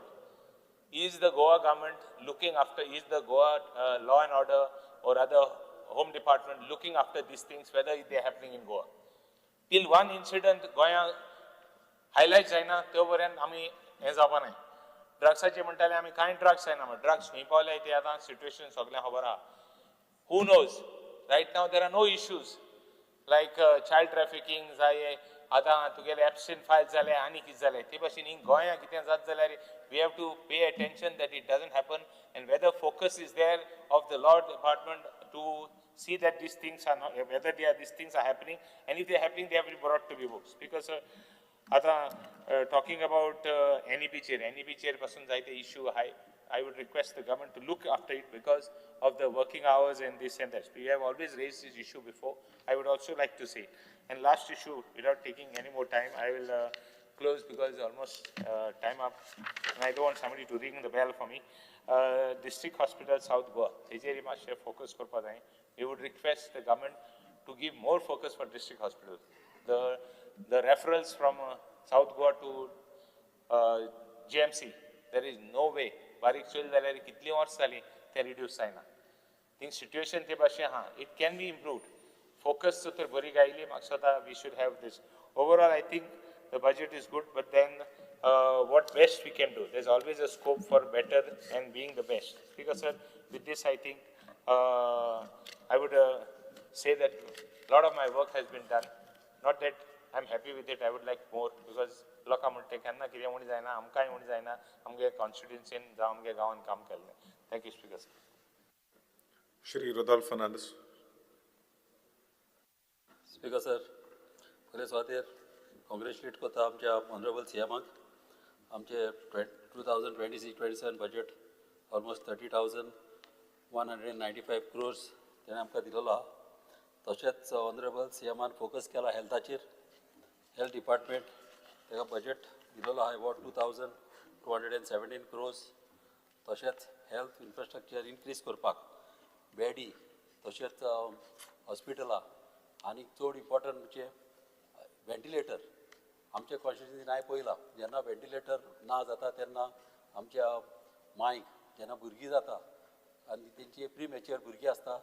Is the Goa government looking after, is the Goa law and order or other home department looking after these things, whether they are happening in Goa? Till one incident Goa highlights जायना तेवपर्यंत आमी हे जावपा नाय. ड्रग्साचे म्हणटाले आमी कांय drugs जायना म्हण ड्रग्स खंय पावले ते आतां सिट्युएशन सगळ्यांक खबर आहा. Who knows? Right now there are no issues like child trafficking जाय आतां तुगेले absent files जाले आनी कितें जाले ते भाशेन हिंग गोंया कितें जात जाल्यार we have to pay attention that it doesn't happen and whether focus is there of the law department to see that these things are not, whether these things are happening, and if they are happening they have to be brought to be books. Because talking about NEP chair pasun jaite issue I would request the government to look after it because of the working hours and this and that. We have always raised this issue before. I would also like to say. And last issue, without taking any more time, I will close because almost time up. And I don't want somebody to ring the bell for me. District Hospital South Goa. Focus we would request the government to give more focus for district hospital. The referrals from South Goa to GMC, there is no way. Barik chil dalari kitli वर्ष झाली ते reduce जायना. Think situation ते भाशे it can be improved. Focus so तर बरी गायली म्हाका we should have this. Overall, I think the budget is good, but then what best we can do. There's always a scope for better and being the best. Because sir, with this I think I would say that a lot of my work has been done. Not that I'm happy with it, I would like more because लोकां म्हणटा केन्ना कितें म्हूण जायना आमकांय म्हूण जायना आमगे कॉन्स्टिट्युएन्सीन जावं आमगे गांवांत काम केल्लें. Thank you speaker sir. Shri Rodolfo Fernandes. Speaker sir, पयले सुवातेर कॉंग्रेच्युलेट करता आमच्या ऑनरेबल सीएमाक. आमचे 2026-27 बजेट ऑलमोस्ट 30,195 crores तेणें आमकां दिलेलो आहा. तशेंच ऑनरेबल सीएमान फोकस केला हेल्थाचेर. हेल्थ डिपार्टमेंट तेका बजेट दिलेलो आहा अबावट 2,217 crores. तशेंच हेल्थ इन्फ्रास्ट्रक्चर इनक्रीज करपाक बेडी तशेंच हॉस्पिटलां आनी चड इम्पॉर्टंट म्हणजे वेंटिलेटर आमच्या कॉन्स्टिट्युन्सीन हांवें पळयलां जेन्ना वेंटिलेटर ना जाता तेन्ना आमच्या मांयक जेन्ना भुरगीं जाता आनी तेंची प्रीमॅच्युअर भुरगीं आसता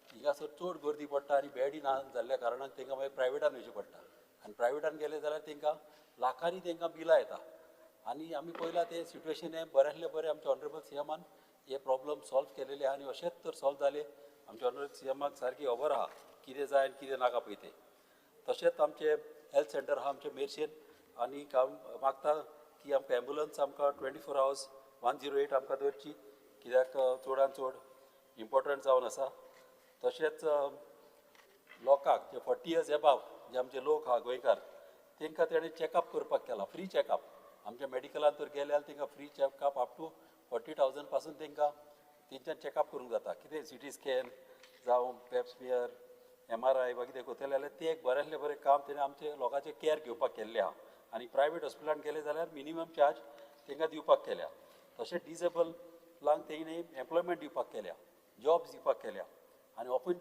हिंगासर चड गर्दी पडटा आनी बॅडी ना जाल्ल्या कारणान तांकां मागीर प्रायवेटान वयचें पडटा आनी प्रायवेटान गेले जाल्यार तांकां लाखांनी तांकां बिलां येता आनी आमी पळयलां तें सिट्युएशन हें बऱ्यांतलें बरें आमच्या ऑनरेबल सीएमान हे प्रॉब्लम सॉल्व केलेले आहा आनी अशेंच तर सॉल्व जाले आमच्या ऑनरेबल सीएमाक सारकी खबर आहा कितें जाय आनी कितें नाका पळय तें तशेंच आमचें हेल्थ सेंटर आहा आमचें मेर्शेन आनी हांव मागता की आमकां एम्बुलन्स आमकां 24 hours 108 आमकां दवरची कित्याक चडान चड इम्पॉर्टंट जावन आसा तशेंच लोकांक जे 40 years एबाव जे आमचे लोक आहा गोंयकार तांकां तेणें चॅकअप करपाक केला फ्री चॅकअप आमच्या मेडिकलान तर गेले जाल्यार तांकां फ्री चॅकअप अप टू 40,000 पासून तांकां तेंच्यान चॅकअप करूंक जाता कितें सिटी स्कॅन जावं पेप्समियर MRI वा कितें करतले जाल्यार तें एक बऱ्यांतलें बरें काम तेणें आमचे लोकांचे कॅर घेवपाक केल्लें आहा आनी प्रायवेट हॉस्पिटलान गेले जाल्यार मिनिमम चार्ज तांकां दिवपाक केल्या तशेंच डिसेबल्डांक तेणें एम्प्लॉयमेंट दिवपाक केल्या जॉब्स दिवपाक केल्या आनी ऑफन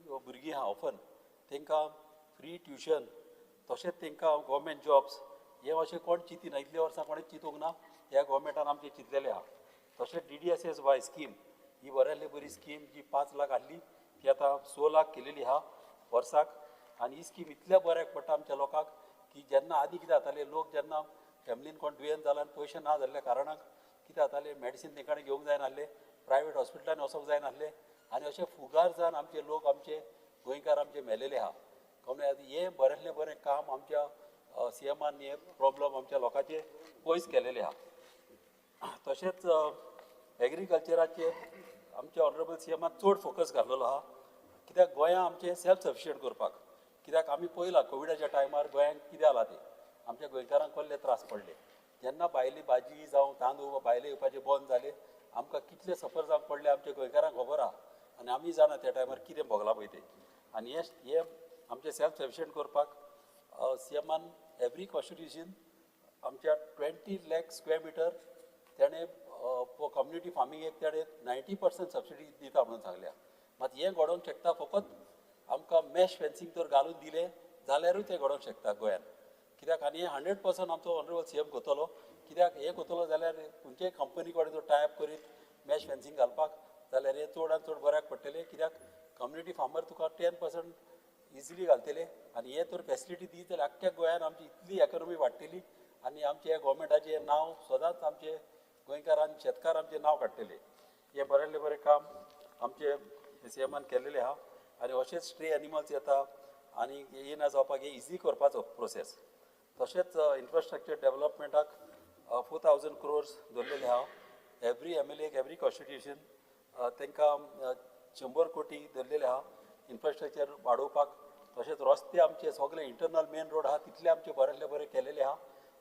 भुरगीं आहा ऑफन तांकां फ्री ट्युशन तशेंच तांकां गव्हर्मेंट जॉब्स हे अशें कोण चिंतिना इतल्या वर्सां कोणें चिंतूंक ना ह्या गोवोरमेंटान आमचें चिंतलेलें आहा तशेंच DDSSY स्कीम ही बऱ्यांतली बरी स्कीम जी 5 लाख आहली ती आतां 6 लाख केलेली आहा वर्साक आनी ही स्कीम इतल्या बऱ्याक पडटा आमच्या लोकांक की जेन्ना आदीं कितें जातालें लोक जेन्ना फॅमिलीन कोण दुयेंत जालो आनी पयशे ना जाल्ल्या कारणाक कितें जातालें मेडिसीन तेंकां घेवंक जायनासलें प्रायवेट हॉस्पिटलान वचोंक जायनासलें आनी अशे फुगार जावन आमचे लोक आमचे गोंयकार आमचे मेलेले आहा कळ्ळें हें बऱ्यांतलें बरें काम आमच्या सीएमान हे प्रॉब्लम आमच्या लोकांचे पयस केलेले आहा तशेंच एग्रीकल्चराचेर आमच्या ऑनरेबल सीएमान चड फोकस घाल्लेलो आहा कित्याक गोंयां आमचें सेल्फ सफिशियंट करपाक कित्याक आमी पळयलां कोविडाच्या टायमार गोंयांक कितें जालां तें आमच्या गोंयकारांक कसले त्रास पडले जेन्ना भायली भाजी जावं तांदूळ वा भायले येवपाचें बंद जालें आमकां कितले सफर जावंक पडले आमच्या गोंयकारांक खबर आहा आनी आमी जाणा त्या टायमार कितें भोगलां पळय तें आनी हे आमचें सेल्फ सफिशियंट करपाक सीएमान एवरी कॉन्स्टिट्युशन आमच्या 20 lakh square meter तेणें कम्युनिटी फार्मिंगेक तेणें 90% सबसिडी दिता म्हणून सांगल्या मात हें घडोवंक शकता फकत आमकां मॅश फेन्सिंग तर घालून दिलें जाल्यारूच तें घडोवंक शकता गोंयान कित्याक आनी हें 100% आमचो ऑनरेबल सीएम करतलो कित्याक हें करतलो जाल्यार खंयचेय कंपनी कडेन जर टायप करीत मॅश फेन्सिंग घालपाक जाल्यार हें चडान चड बऱ्याक पडटलें कित्याक कम्युनिटी फार्मर तुका 10% इजिली घालतले आनी हे तर फॅसिलिटी दी जाल्यार आख्ख्या गोंयान आमची इतली इकॉनॉमी वाडटली आनी आमचे ह्या गोवोरमेंटाचें नांव सदांच आमचे गोंयकारान शेतकार आमचें नांव काडटले हें बऱ्यांतलें बरें काम आमचे सीएमान केल्लेलें आहा आनी अशेंच स्ट्रे एनिमल्स येता आनी येना जावपाक हे इजी करपाचो प्रोसेस तशेंच इन्फ्रास्ट्रक्चर डेवलपमेंटाक 4,000 crores दवरलेले आहा एवरी MLA एवरी कॉन्स्टिट्युशन तांकां 100 कोटी धरलेले आहा इन्फ्रास्ट्रक्चर वाडोवपाक तशेंच रस्ते आमचे सगळे इंटरनल मेन रोड आहा तितले आमचे बऱ्यांतले बरे केलेले आहा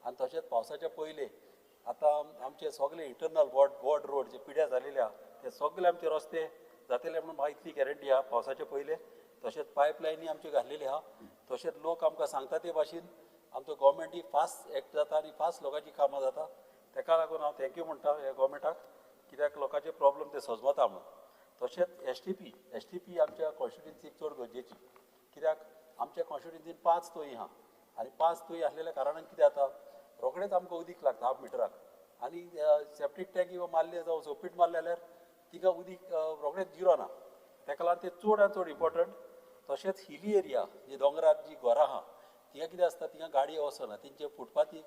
आनी तशेंच पावसाच्या पयले आतां आमचे सगळे इंटरनल बोर्ड रोड जे पिड्यार जालेले आहा ते सगळे आमचे रस्ते जातले म्हणून म्हाका इतली गॅरंटी आहा पावसाच्या पयले तशेंच पायपलायनी आमचे घाल्लेली आहा तशेंच लोक आमकां सांगता ते भाशेन आमचो गोवोरमेंट फास्ट एक्ट जाता आनी फास्ट लोकांची कामां जाता तेका लागून हांव थँक्यू म्हणटा ह्या गोवोरमेंटाक कित्याक लोकांचे प्रॉब्लेम ते सजमता म्हणून तशेंच एसटीपी आमच्या कॉन्स्टिट्युन्सीक चड गरजेची कित्याक आमच्या कॉन्स्टिट्युन्सीन 5 तोंय आहा आनी 5 तोंय आसलेल्या कारणान कितें जाता रोखडेंच आमकां उदीक लागता हाफ मिटराक आनी सेप्टीक टँक किंवां मारले जावं सोपीट मारले जाल्यार तिका उदीक रोखडेंच जिरो ना तेका लागून तें चड आनी चड इम्पॉर्टंट तशेंच हिली एरिया जी दोंगरार जी घरां आहा तिका कितें आसता तिका गाडी वचना तेंचे फुटपाथीक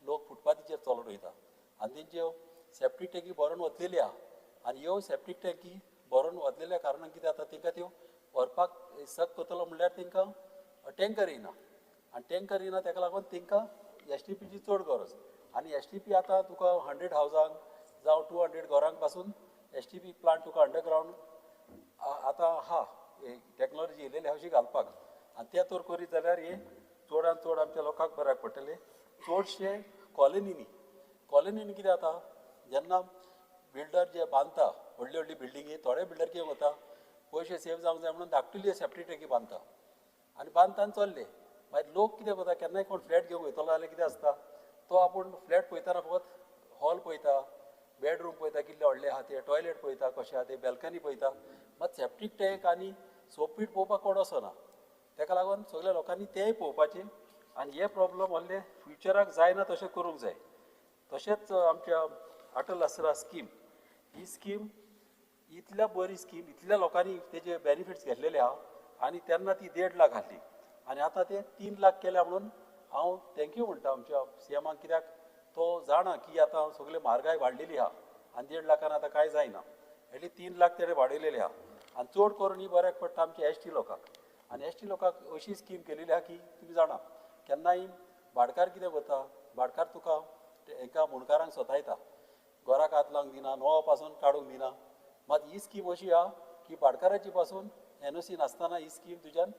लोक फुटपाथीचेर चलून वयता आनी तेंच्यो सेप्टीक टँकी भरून वतलेली आहा आनी ह्यो सेप्टीक टँकी भरून वतलेल्या कारणान कितें जाता तेंकां त्यो व्हरपाक सक करतलो म्हणल्यार तेंकां टँकर येना आनी टँकर येना तेका लागून तेंकां एसटीपीची चड गरज आनी एसटीपी आतां तुका 100 हावजांक जावं 200 घरांक पासून एसटीपी प्लांट तुका अंडरग्रावंड आतां आहा टॅक्नोलॉजी येयलेली अशी घालपाक आनी ते तर करीत जाल्यार हे चडान चड आमच्या लोकांक बऱ्याक पडटले चडशे कॉलनीनी कितें जाता जेन्ना बिल्डर जे बांदता व्हडली व्हडली बिल्डिंगी थोडे बिल्डर कितें करता पयशे सेव जावंक जाय म्हणून धाकटुली सेप्टीक टँकी बांदता आनी बांदता आनी चल्ले मागीर लोक कितें करता केन्नाय कोण फ्लॅट घेवंक वयतलो जाल्यार कितें आसता तो आपूण फ्लॅट पळयतना फकत हॉल पळयता बेडरूम पळयता कितले व्हडले आहा ते टॉयलेट पळयता कशें आहा ते बॅल्कनी पळयता मात सेप्टीक टँक आनी सोपीट पळोवपाक कोण वचना तेका लागून सगळ्या लोकांनी तेंय पळोवपाचें आनी हे प्रॉब्लम व्हडले फ्युचराक जायना तशें करूंक जाय. तशेंच आमच्या अटल आसरा स्कीम, ही स्कीम इतल्या बरी स्कीम, इतल्या लोकांनी तेजे बेनिफिट्स घेतलेले आहा आनी तेन्ना ती 1.5 लाख आहली आनी आतां ते 3 लाख केल्या म्हणून हांव थँक्यू म्हणटा आमच्या सीएमाक, कित्याक तो जाणा की आतां सगळे म्हारगाय वाडलेली आहा आनी 1.5 लाखान आतां कांय जायना. एटलीस्ट 3 लाख तेणें वाडयलेले आहा आनी चड करून ही बऱ्याक पडटा आमच्या एसटी लोकांक. आनी एसटी लोकांक अशी स्कीम केलेली आहा की तुमी जाणा केन्नाय भाडकार कितें करता, भाडकार तुका एका मुणकारांक सोतायता, घराक हात लावंक दिना, नवो पासून काडूंक दिना. मात ही स्कीम अशी आहा की भाडकाराची पासून एनओसी नासतना ही स्कीम तुज्यान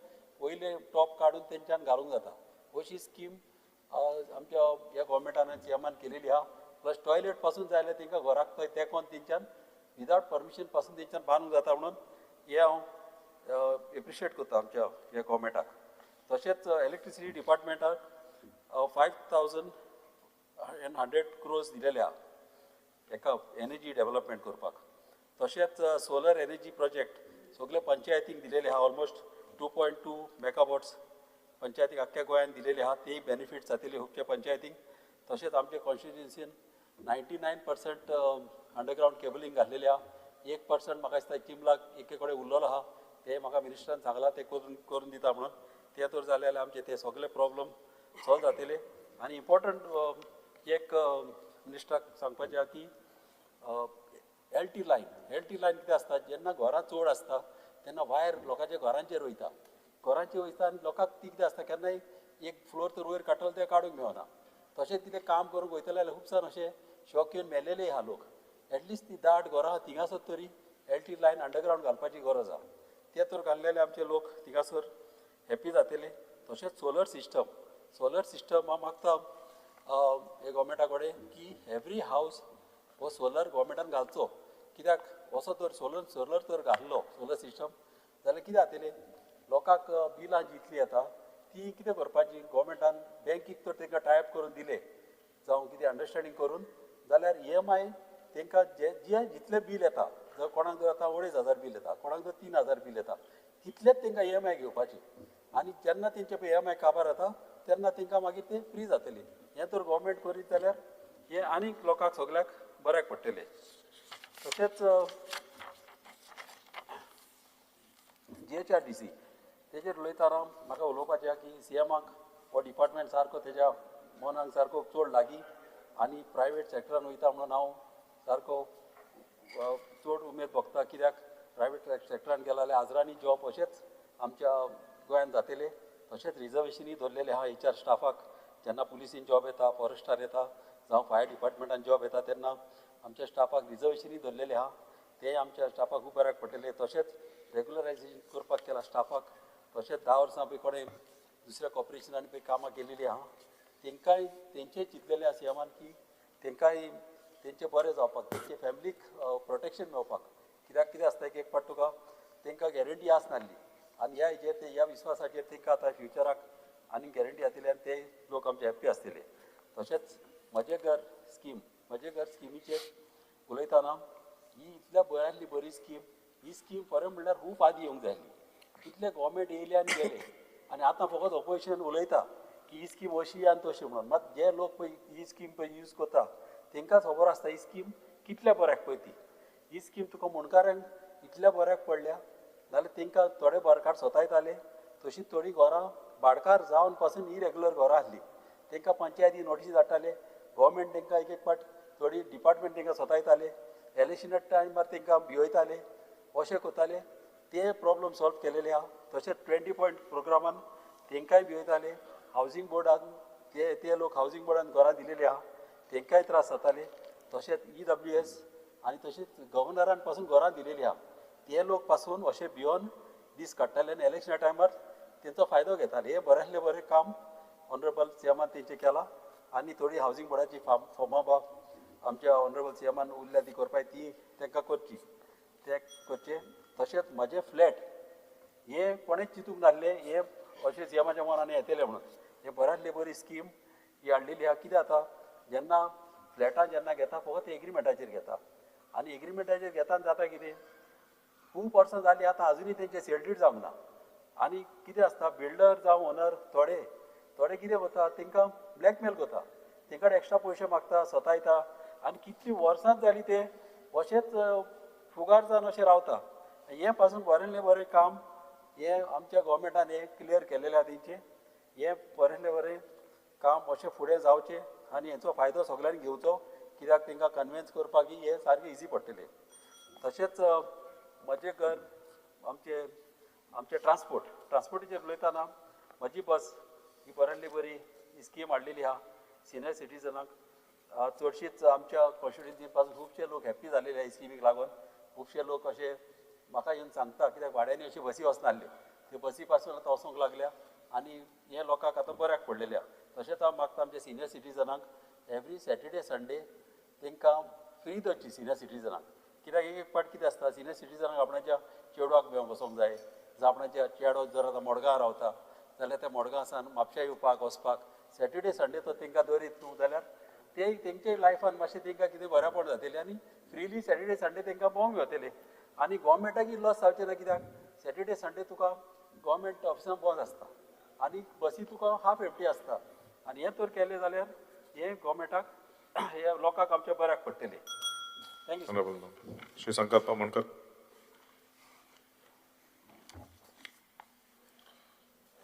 पयले टॉप काडून तेंच्यान घालूंक जाता. अशी स्कीम आमच्या ह्या गव्हर्मेंटान सीएमान केलेली आहा. प्लस टॉयलेट पासून जाय जाल्यार तेंकां घराक थंय तेंकोन तेंच्यान विदावट परमिशन पासून तेंच्यान बांदूंक जाता म्हणून हे हांव एप्रिशिएट करता आमच्या ह्या गव्हर्मेंटाक. तशेंच इलेक्ट्रिसिटी डिपार्टमेंटाक 5,100 crores दिलेले आहा एका एनर्जी डेव्हलपमेंट करपाक. तशेंच सोलर एनर्जी प्रोजेक्ट सगळे पंचायतीक दिलेले आहा. ऑलमोस्ट 2.2 मेगावॉट्स पंचायतीक आख्ख्या गोंयान दिलेले आहा. तेय बेनिफिट्स जातली अख्ख्या पंचायतीक. तशेंच आमच्या कॉन्स्टिट्युएन्सीन 99% अंडरग्रावंड केबलिंग घातलेले आहा. 1% म्हाका दिसता चिंबलाक एके कडेन उरलेलो आहा, ते म्हाका मिनिस्टरान सांगला ते करून दिता म्हणून. ते तर जाले जाल्यार आमचे ते सगळे प्रॉब्लम सॉल्व जातले. आनी इम्पॉर्टंट एक मिनिस्टराक सांगपाचें आहा की एलटी लायन कितें आसता, जेन्ना घरां चड आसता तेन्ना वायर लोकांच्या घरांचेर वयता आनी लोकांक ती कितें आसता केन्नाय एक फ्लोर तर वयर काडटलो ते काडूंक मेळना. तशेंच कितें काम करूंक वयतले जाल्यार खुबसान अशें शॉक येवन मेलेले आहा लोक. एटलिस्ट ती दाट घरां थिंगासर तरी एलटी लायन अंडरग्रावंड घालपाची गरज आहा. ते तर घाल्लेले आमचे लोक थिंगासर हॅप्पी जातले. तशेंच सोलर सिस्टम हांव मागता हे गव्हर्मेंटा कडेन की एवरी हावस हो सोलर गव्हर्मेंटान घालचो. कित्याक असो तर सोलर तर घातलो सोलर सिस्टम जाल्यार कितें जातलें, लोकांक बिलां जितलीं येता ती कितें करपाची, गव्हर्मेंटान बँकीक तर तांकां टायप करून दिले जावं कितें अंडरस्टँडींग करून, जाल्यार EMI तांकां जितलें बील येता, जर कोणाक जर आतां 2,500 बील येता, कोणाक जर 3,000 बील येता, तितलेंच तांकां EMI घेवपाची. आनी जेन्ना तेंचे पळय EMI काबार जाता तेन्ना तांकां मागीर तें फ्री जातलें. हें तर गव्हर्मेंट करीत जाल्यार हें आनीक लोकांक सगळ्याक बऱ्याक पडटलें. तशेंच GHRDC तेजेर उलयतना म्हाका उलोवपाचें आहा की सीएमाक हो डिपार्टमेंट सारको तेज्या मनाक सारको चड लागीं आनी प्रायवेट सॅक्टरान वयता म्हणून हांव सारको चड उमेद भोगता. कित्याक प्रायवेट सॅक्टरान गेला जाल्यार आजरांनी जॉब अशेंच आमच्या गोंयांत जातले. तशेंच रिजर्वेशनूय धरलेले आहा HR स्टाफाक. जेन्ना पुलिसीन जॉब येता, फॉरेस्टार येता जावं फायर डिपार्टमेंटान जॉब येता तेन्ना आमच्या स्टाफाक रिजर्वेशनूय धरलेले आहा. ते आमच्या स्टाफाक खूब बऱ्याक पडटले. तशेंच रेग्युलरायझेशन करपाक केला स्टाफाक. तशेंच 10 वर्सां पळय कोणें दुसऱ्या कॉर्पोरेशनांनी पळय कामां केलेलीं आहा तेंकांय तेंचेय चिंतलेलें आहा सीएमान की तेंकांय तेंचें बरें जावपाक, तेंचे फॅमिलीक प्रोटेक्शन मेळपाक. कित्याक कितें आसता एक पाट तुका तेंकां गॅरंटी आसनासली आनी ह्या हेजेर ते ह्या विस्वासाचेर तेंकां आतां फ्युचराक आनी गॅरंटी जातली आनी ते लोक आमचे हॅप्पी आसतले. तशेंच म्हजें घर स्किमीचेर उलयतना ही इतल्या बऱ्यांतली बरी स्कीम. ही स्कीम खरें म्हणल्यार खूब आदीं येवंक जाय. कितले गव्हर्मेंट येयले आनी गेले आनी आतां फकत ऑपोजिशन उलयता की ही स्कीम अशी आनी तशी म्हणून. मात जे लोक पळय ही स्कीम पळय यूज करता तेंकांच खबर आसता ही स्कीम कितल्या बऱ्याक पळय ती. ही स्कीम तुका मुणकारांक इतल्या बऱ्याक पडल्या जाल्यार तेंकां थोडे भाडकार सोतायताले, तशींच थोडीं घरां भाडकार जावन पासून इरेग्युलर घरां आसलीं तेंकां पंचायती नोटीसी धाडटाले. गव्हर्मेंट तेंकां एक पाट थोडी डिपार्टमेंट तेंकां सोतायताले, इलेक्शना टायमार तेंकां भिवयताले, अशें करताले. ते प्रॉब्लम सॉल्व केलेले आहा. तशेंच 20 पॉयंट प्रोग्रामान तेंकांय भिवयताले. हावजींग बोर्डान ते लोक हावजींग बोर्डान घरां दिलेलीं आहा तेंकांय त्रास जाताले. तशेंच EWS आनी तशेंच गव्हर्नरान पासून घरां दिलेलीं आहा. ते लोक पासून अशें भिवन दीस काडटाले आनी इलेक्शना टायमार तेंचो फायदो घेताले. हे बऱ्यांतलें बरें काम ऑनरेबल सीएमान तेंचें केलां. आनी थोडी हावजींग बोर्डाची फॉर्मां बा आमच्या ऑनरेबल सीएमान उरल्या ती करपाय ती तेंकां करची, ते करचें. तशेंच म्हजे फ्लॅट हे कोणेच चिंतूंक नासले हे अशें सीएमाच्या मनान येतले म्हणून. हे बऱ्यांतली बरी स्कीम ही हाडलेली आहा. कितें जाता जेन्ना फ्लॅटां जेन्ना घेता फकत एग्रिमेंटाचेर घेता आनी एग्रिमेंटाचेर घेता जाता कितें खूब वर्सां जालीं आतां आजुनूय तेंचे सेल डीड जावंक ना. आनी कितें आसता बिल्डर जावं ओनर थोडे थोडे कितें करता तांकां ब्लॅकमेल करता तांकां एक्स्ट्रा पयशे मागता सतायता आनी कितलीं वर्सां जालीं ते अशेंच फुगार जावन अशें रावता हे पासून बरेंतलें बरें काम हे आमच्या गोवोरमेंटान हे क्लियर केलेलें आहा तेंचें हे बरेंतलें बरें काम अशें फुडें जावचें आनी हेचो फायदो सगळ्यांनी घेवचो कित्याक तांकां कन्विन्स करपाक हे सारकें इजी पडटलें तशेंच म्हजें घर आमचे ट्रान्सपोर्टीचेर उलयतना म्हजी बस ही बरेंतली बरी ही स्कीम हाडलेली आहा सिनियर सिटीजनाक चडशींच आमच्या कॉन्स्टिट्युएन्सी पासून खुबशे लोक हॅप्पी जालेले ह्या स्किमीक लागून खुबशे लोक अशे म्हाका येवन सांगता कित्याक भाड्यानी अशी बसी वचनासल्यो त्यो बसी पासून आतां वचूंक लागल्या आनी हे लोकांक आतां बऱ्याक पडलेल्या तशेंच हांव मागता आमच्या सिनियर सिटीजनाक एवरी सॅटर्डे संडे तांकां फ्री धरची सिनियर सिटीजनाक कित्याक एक पाट कितें आसता सिनियर सिटीजनाक आपणाच्या चेडवाक बेवन बसोंक जाय जावं आपणाच्या चेडो जर आतां मडगांव रावता जाल्यार त्या मडगांवसान म्हापश्यां येवपाक वचपाक सॅटर्डे संडे तो तांकां दरीत न्हू जाल्यार ते तेंचे लायफान मातशें तांकां कितें बऱ्यापण जातलें आनी फ्रीली सॅटर्डे संडे तांकां भोंवंक मेळटलें आनी गोवोरमेंटाकय लॉस जावचें ना कित्याक सॅटर्डे संडे तुका गोवोरमेंट ऑफिसां बंद आसता आनी बसी तुका हाफ एम्प्टी आसता आनी हें तर केलें जाल्यार हें गोवोरमेंटाक हे लोकांक आमच्या बऱ्याक पडटलें थँक्यू श्री संकल्प मणकर.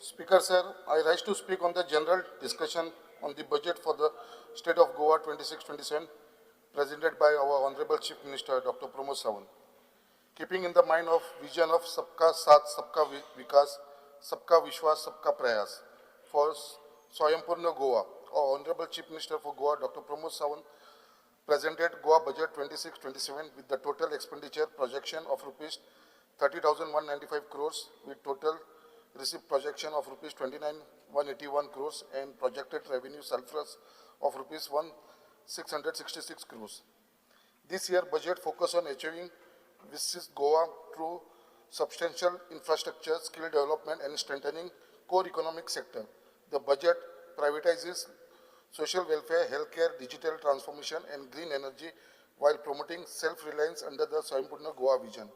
Speaker sir, I rise to speak on the general discussion on the budget for the state of Goa 26-27 presented by our Honorable Chief Minister Dr. Pramod Sawant. Keeping in the mind of vision of Sabka Saath, Sabka Vikas, Sabka Vishwas, Sabka Prayas for Swayambhurna Goa, our Honorable Chief Minister for Goa Dr. Pramod Sawant presented Goa budget 26-27 with the total expenditure projection of rupees 30,195 crores with total received projection of rupees 29,181 crores and projected revenue surplus of rupees 1,666 crores. This year budget focus on achieving Visit Goa through substantial infrastructure, skill development and strengthening core economic sector. The budget privatizes social welfare, healthcare, digital transformation and green energy while promoting self-reliance under the Swayambhurna Goa vision.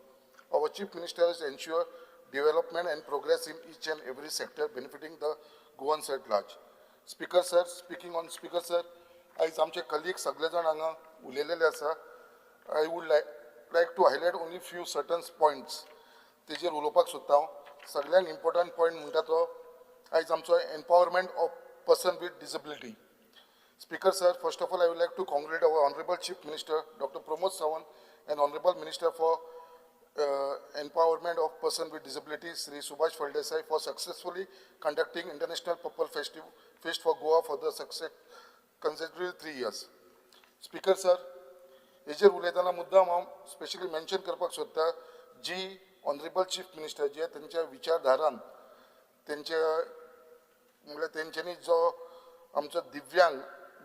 Our Chief Minister has ensured development and progress in each and every sector benefiting the Goans at large. Speaker sir, speaking on Speaker sir, as आमचे colleagues सगळे जाण हांगा उलयलेले आसा, I would like to highlight only few certain points. तेजेर उलोवपाक सोदता हांव. सगळ्यांत important point म्हणटा तो आयज आमचो empowerment of person with disability. Speaker sir, first of all I would like to congratulate our Honorable Chief Minister Dr. Pramod Sawant and Honorable Minister for Empowerment of Person with Disability Sri Subhash Phaldesai for successfully conducting International Purple Fest for Goa for the consecutive 3 years. Speaker sir, हेजेर उलयतना मुद्दाम हांव specially mention करपाक सोदता जी honourable chief minister जे तेंच्या विचारधारान तेंच्या म्हणल्यार तेंच्यांनी जो आमचो दिव्यांग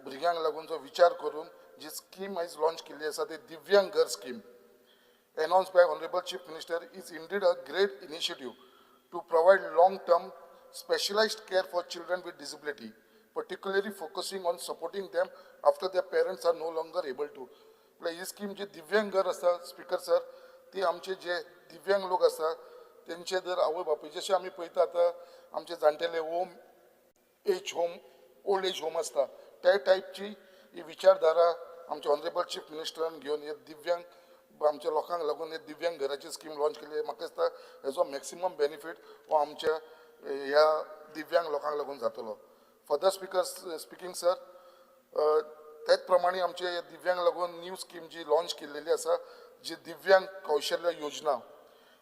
भुरग्यांक लागून जो विचार करून जी स्कीम आयज लॉन्च केल्ली आसा ती दिव्यांग घर scheme announced by Honorable Chief Minister is indeed a great initiative to provide long-term specialized care for children with disability, particularly focusing on supporting them after their parents are no longer able to. ही scheme जी दिव्यांग घर आसा speaker sir ती आमचे जे दिव्यांग लोक आसा तेंचे जर आवय बापूय जशें आमी पळयता आतां आमचे जाणटेले ओल्ड एज होम आसता त्या टायपची ही विचारधारा आमच्या ऑनरेबल चीफ मिनिस्टरान घेवन हे दिव्यांग आमच्या लोकांक लागून हे दिव्यांग घराची स्कीम लॉन्च केली म्हाका दिसता हेजो मॅक्सिमम बेनिफीट हो आमच्या ह्या दिव्यांग लोकांक लागून जातलो. फर्दर स्पीकिंग सर त्याच प्रमाणे आमचे दिव्यांग लागून न्यू स्कीम जी लॉन्च केलेली आसा जी दिव्यांग कौशल्य योजना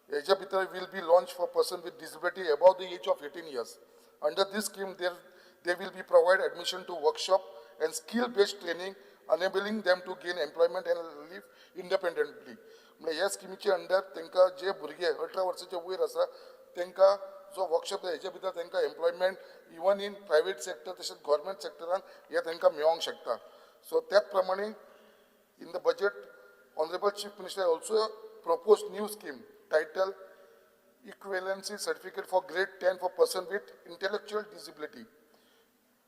हेच्या भितर will be launch for person with disability above the age of 18 years. Under this scheme they will be provide admission to workshop and skill based training enabling them to gain employment and live independently. म्हणजे ह्या स्किमीच्या under तांकां जे भुरगे 18 वर्सांचे वयर आसा तांकां जो वर्कशॉप हेच्या भितर तांकां employment even in private sector तशेंच गव्हर्मेंट सेक्टरान हे तांकां मेळोंक शकता. सो त्याच प्रमाणे in the budget honourable chief minister also propose new scheme title equivalency certificate for grade 10 for person with intellectual disability.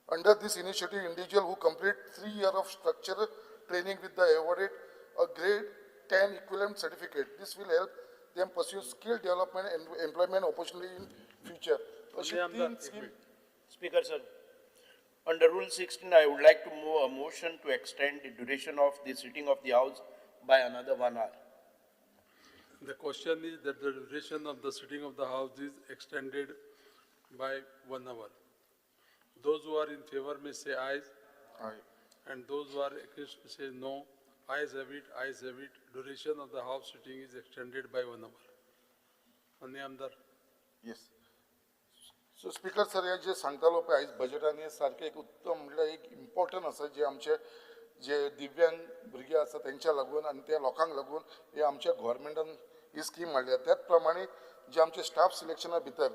Under this initiative, individual who complete 3 years of structural training with the awarded a grade 10 equivalent certificate. This will help them pursue skill development and employment opportunity in future. Speaker sir, Under Rule 16, I would like to move a motion to extend the duration of the sitting of the House by another 1 hour. The question is that the duration of the sitting of the House is extended by 1 hour. Those who are in favor may say aye. Aye. And those who are against may say no. Ayes have it, ayes have it. Duration of the House sitting is extended by 1 hour. Manya Amdar. Yes so speaker sir हे जे सांगतालो पळय आयज बजेटान हे सारकें एक उत्तम म्हणल्यार एक इम्पॉर्टंट आसा जे आमचे जे दिव्यांग भुरगे आसा तेंच्या लागून आनी त्या लोकांक लागून हे आमच्या गव्हर्मेंटान ही स्कीम हाडल्या त्याच प्रमाणे जे आमचे स्टाफ सिलेक्शना भितर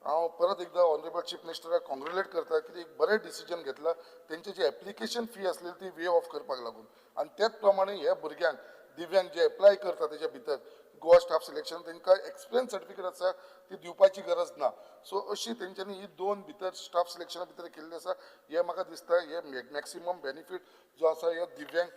हांव परत एकदा ऑनरेबल चीफ मिनिस्टराक कॉंग्रेच्युलेट करता की एक बरें डिसिजन घेतला तेंचे जे एप्लिकेशन फी आसलेली ती वे ऑफ करपाक लागून आनी त्याच प्रमाणे ह्या भुरग्यांक दिव्यांग जे एप्लाय करता तेच्या भितर गोवा स्टाफ सिलेक्शन तांकां एक्सपिरियन्स सर्टिफिकेट आसा ती दिवपाची गरज ना सो अशी तेंच्यांनी ही दोन भितर स्टाफ सिलेक्शना भितर केल्ली आसा हे म्हाका दिसता हे मॅक्सिमम बेनिफीट जो आसा ह्या दिव्यांग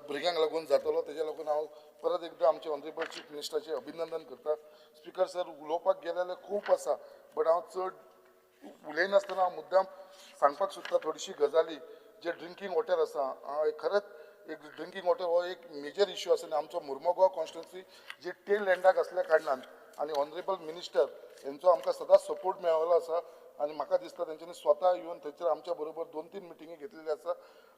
भुरग्यांक लागून जातलो तेच्या लागून हांव परत एकदा आमचे ऑनरेबल चीफ मिनिस्टराचें अभिनंदन करता स्पीकर सर उलोवपाक गेले जाल्यार खूब आसा बट हांव चड उलयनासतना हांव मुद्दाम सांगपाक सोदता थोडीशी गजाली जे ड्रिंकींग वॉटर आसा खरेंच एक ड्रिंकींग वॉटर हो एक मेजर इश्यू आसा आनी आमचो मुर्मगांव कॉन्स्टिट्युन्सी जी टेल एंडाक असल्या कारणान आनी ऑनरेबल मिनिस्टर हेंचो आमकां सदांच सपोर्ट मेळ्ळो आसा आनी म्हाका दिसता तेंच्यांनी स्वता येवन थंयसर आमच्या बरोबर 2-3 मिटिंगी घेतलेली आसा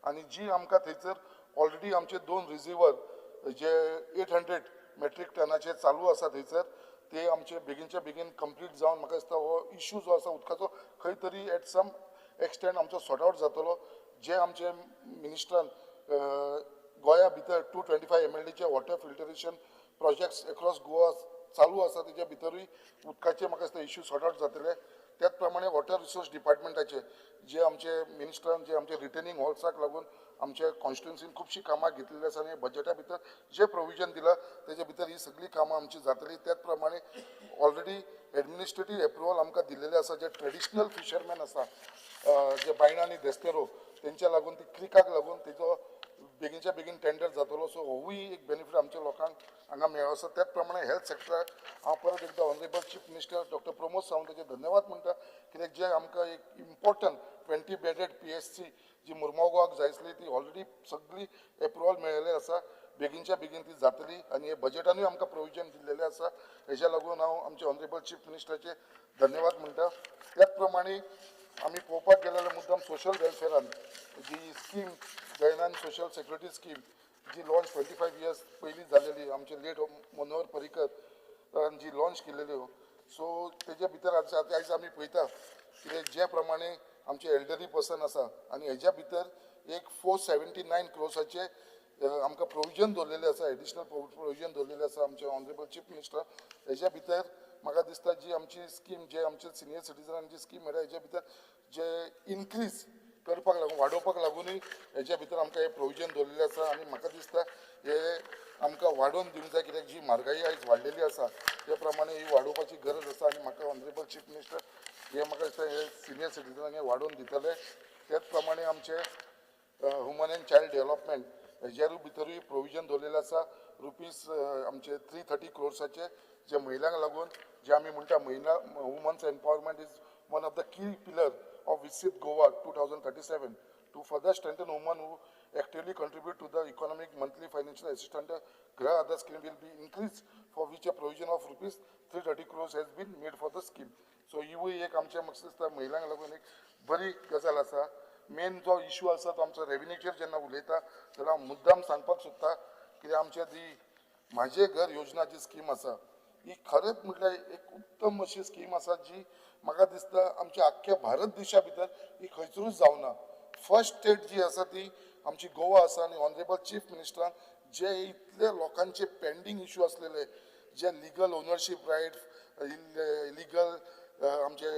आनी जी आमकां थंयसर ऑलरेडी आमचे 2 रिझर्वर जे 800 मेट्रीक टनाचे चालू आसा थंयसर ते आमचे बेगीनच्या बेगीन कंप्लीट जावन म्हाका दिसता हो इश्यू जो आसा उदकाचो खंय तरी एट सम एक्सटेंड आमचो सॉर्ट आउट जातलो जे आमचे मिनिस्टरान गोंया भितर 225 MLDचे water filtration projects across Goa चालू आसा तेच्या भितरूय उदकाचे म्हाका दिसता इश्यू सॉर्ट आउट जातले त्याच प्रमाणे वॉटर रिसोर्स डिपार्टमेंटाचे जे आमचे मिनिस्टरान जे आमचे रिटेनिंग हॉल्साक लागून आमच्या कॉन्स्टिट्युन्सीन खुबशीं कामां घेतलेली आसा आनी बजेटा भितर जे प्रोविजन दिला तेच्या भितर ही सगळी कामां आमची जातली त्याच प्रमाणे ऑलरेडी एडमिनिस्ट्रेटीव एप्रुवल आमकां दिलेले आसा जे ट्रेडिशनल फिशरमॅन आसा जे बायणा आनी देस्तेरो तेंच्या लागून ती क्रिकाक लागून तेजो बेगीनच्या बेगीन टेंडर जातलो सो होवूय एक बेनिफीट आमच्या लोकांक हांगा मेळ्ळो आसा त्याच प्रमाणे हेल्थ सेक्टराक हांव परत एकदा honourable chief minister doctor Pramod सावंताचे धन्यवाद म्हणटा कित्याक जे आमकां एक इम्पॉर्टंट 20 बेडेड PSC जी मुर्मगांवाक जाय आसली ती ऑलरेडी सगळी एप्रुवल मेळिल्ली आसा बेगीनच्या बेगीन ती जातली आनी हे बजेटानूय आमकां प्रोविजन दिल्लेलें आसा हेच्या लागून हांव आमचे ऑनरेबल चीफ मिनिस्टराचे धन्यवाद म्हणटा त्याच प्रमाणे आमी पळोवपाक गेले जाल्यार मुद्दाम सोशल वेलफेरान जी स्कीम जयनान सोशल सेक्युरिटी स्कीम जी लॉन्च 25 इयर्स पयलीं जालेली आमचे लेट मनोहर पर्रीकर जी लॉन्च केलेली सो तेजे भितर आयज आमी पळयता की जे प्रमाणे आमचे एल्डरी पर्सन आसा आनी हेच्या भितर एक 479 क्रोर्साचे आमकां प्रोविजन दवरलेलें आसा एडिशनल प्रोविजन दवरलेलें आसा आमचे ऑनरेबल चीफ मिनिस्टर हेच्या भितर म्हाका दिसता जी आमची स्कीम जे आमचे सिनियर सिटीजनांची स्कीम मेळ्ळ्या हेच्या भितर जे इनक्रीज करपाक लागून वाडोवपाक लागूनय हेच्या भितर आमकां हे प्रोविजन दवरलेलें आसा आनी म्हाका दिसता हे आमकां वाडोवन दिवंक जाय कित्याक जी म्हारगाई आयज वाडलेली आसा त्या प्रमाणे ही वाडोवपाची गरज आसा आनी म्हाका ऑनरेबल चीफ मिनिस्टर हे म्हाका दिसता हे सिनियर सिटीजनांक हे वाडोवन दितले त्याच प्रमाणे आमचे ह्युमन एंड चायल्ड डेव्हलपमेंट हेजेरूय भितरूय प्रोविजन दवरलेलें आसा रुपीज आमचे 330 क्रोर्साचे जे महिलांक लागून जे आमी म्हणटा महिला women's empowerment is one of the key pillar of Visit Goa 2037 to further strengthen women who actively contribute to the economic monthly financial assistance. Grah Aadhar scheme will be increased for which a provision of rupees 330 crores has been made for the scheme. So ही एक आमच्या म्हाका दिसता महिलांक लागून एक बरी गजाल आसा main जो इश्यू आसा तो आमचो रेव्हेन्यूचेर जेन्ना उलयता जाल्यार हांव मुद्दाम सांगपाक सोदता कित्याक आमच्या ती म्हाजे घर योजना जी स्कीम आसा ही खरेंच म्हटल्यार एक उत्तम अशी स्कीम आसा जी म्हाका दिसता आमच्या आख्ख्या भारत देशा भितर ही खंयसरूच जावना फर्स्ट स्टेट जी आसा ती आमची गोवा आसा आनी ऑनरेबल चीफ मिनिस्टरान जे इतले लोकांचे पेंडींग इश्यू असलेले जे लिगल ओनरशीप रायट लिगल आमचे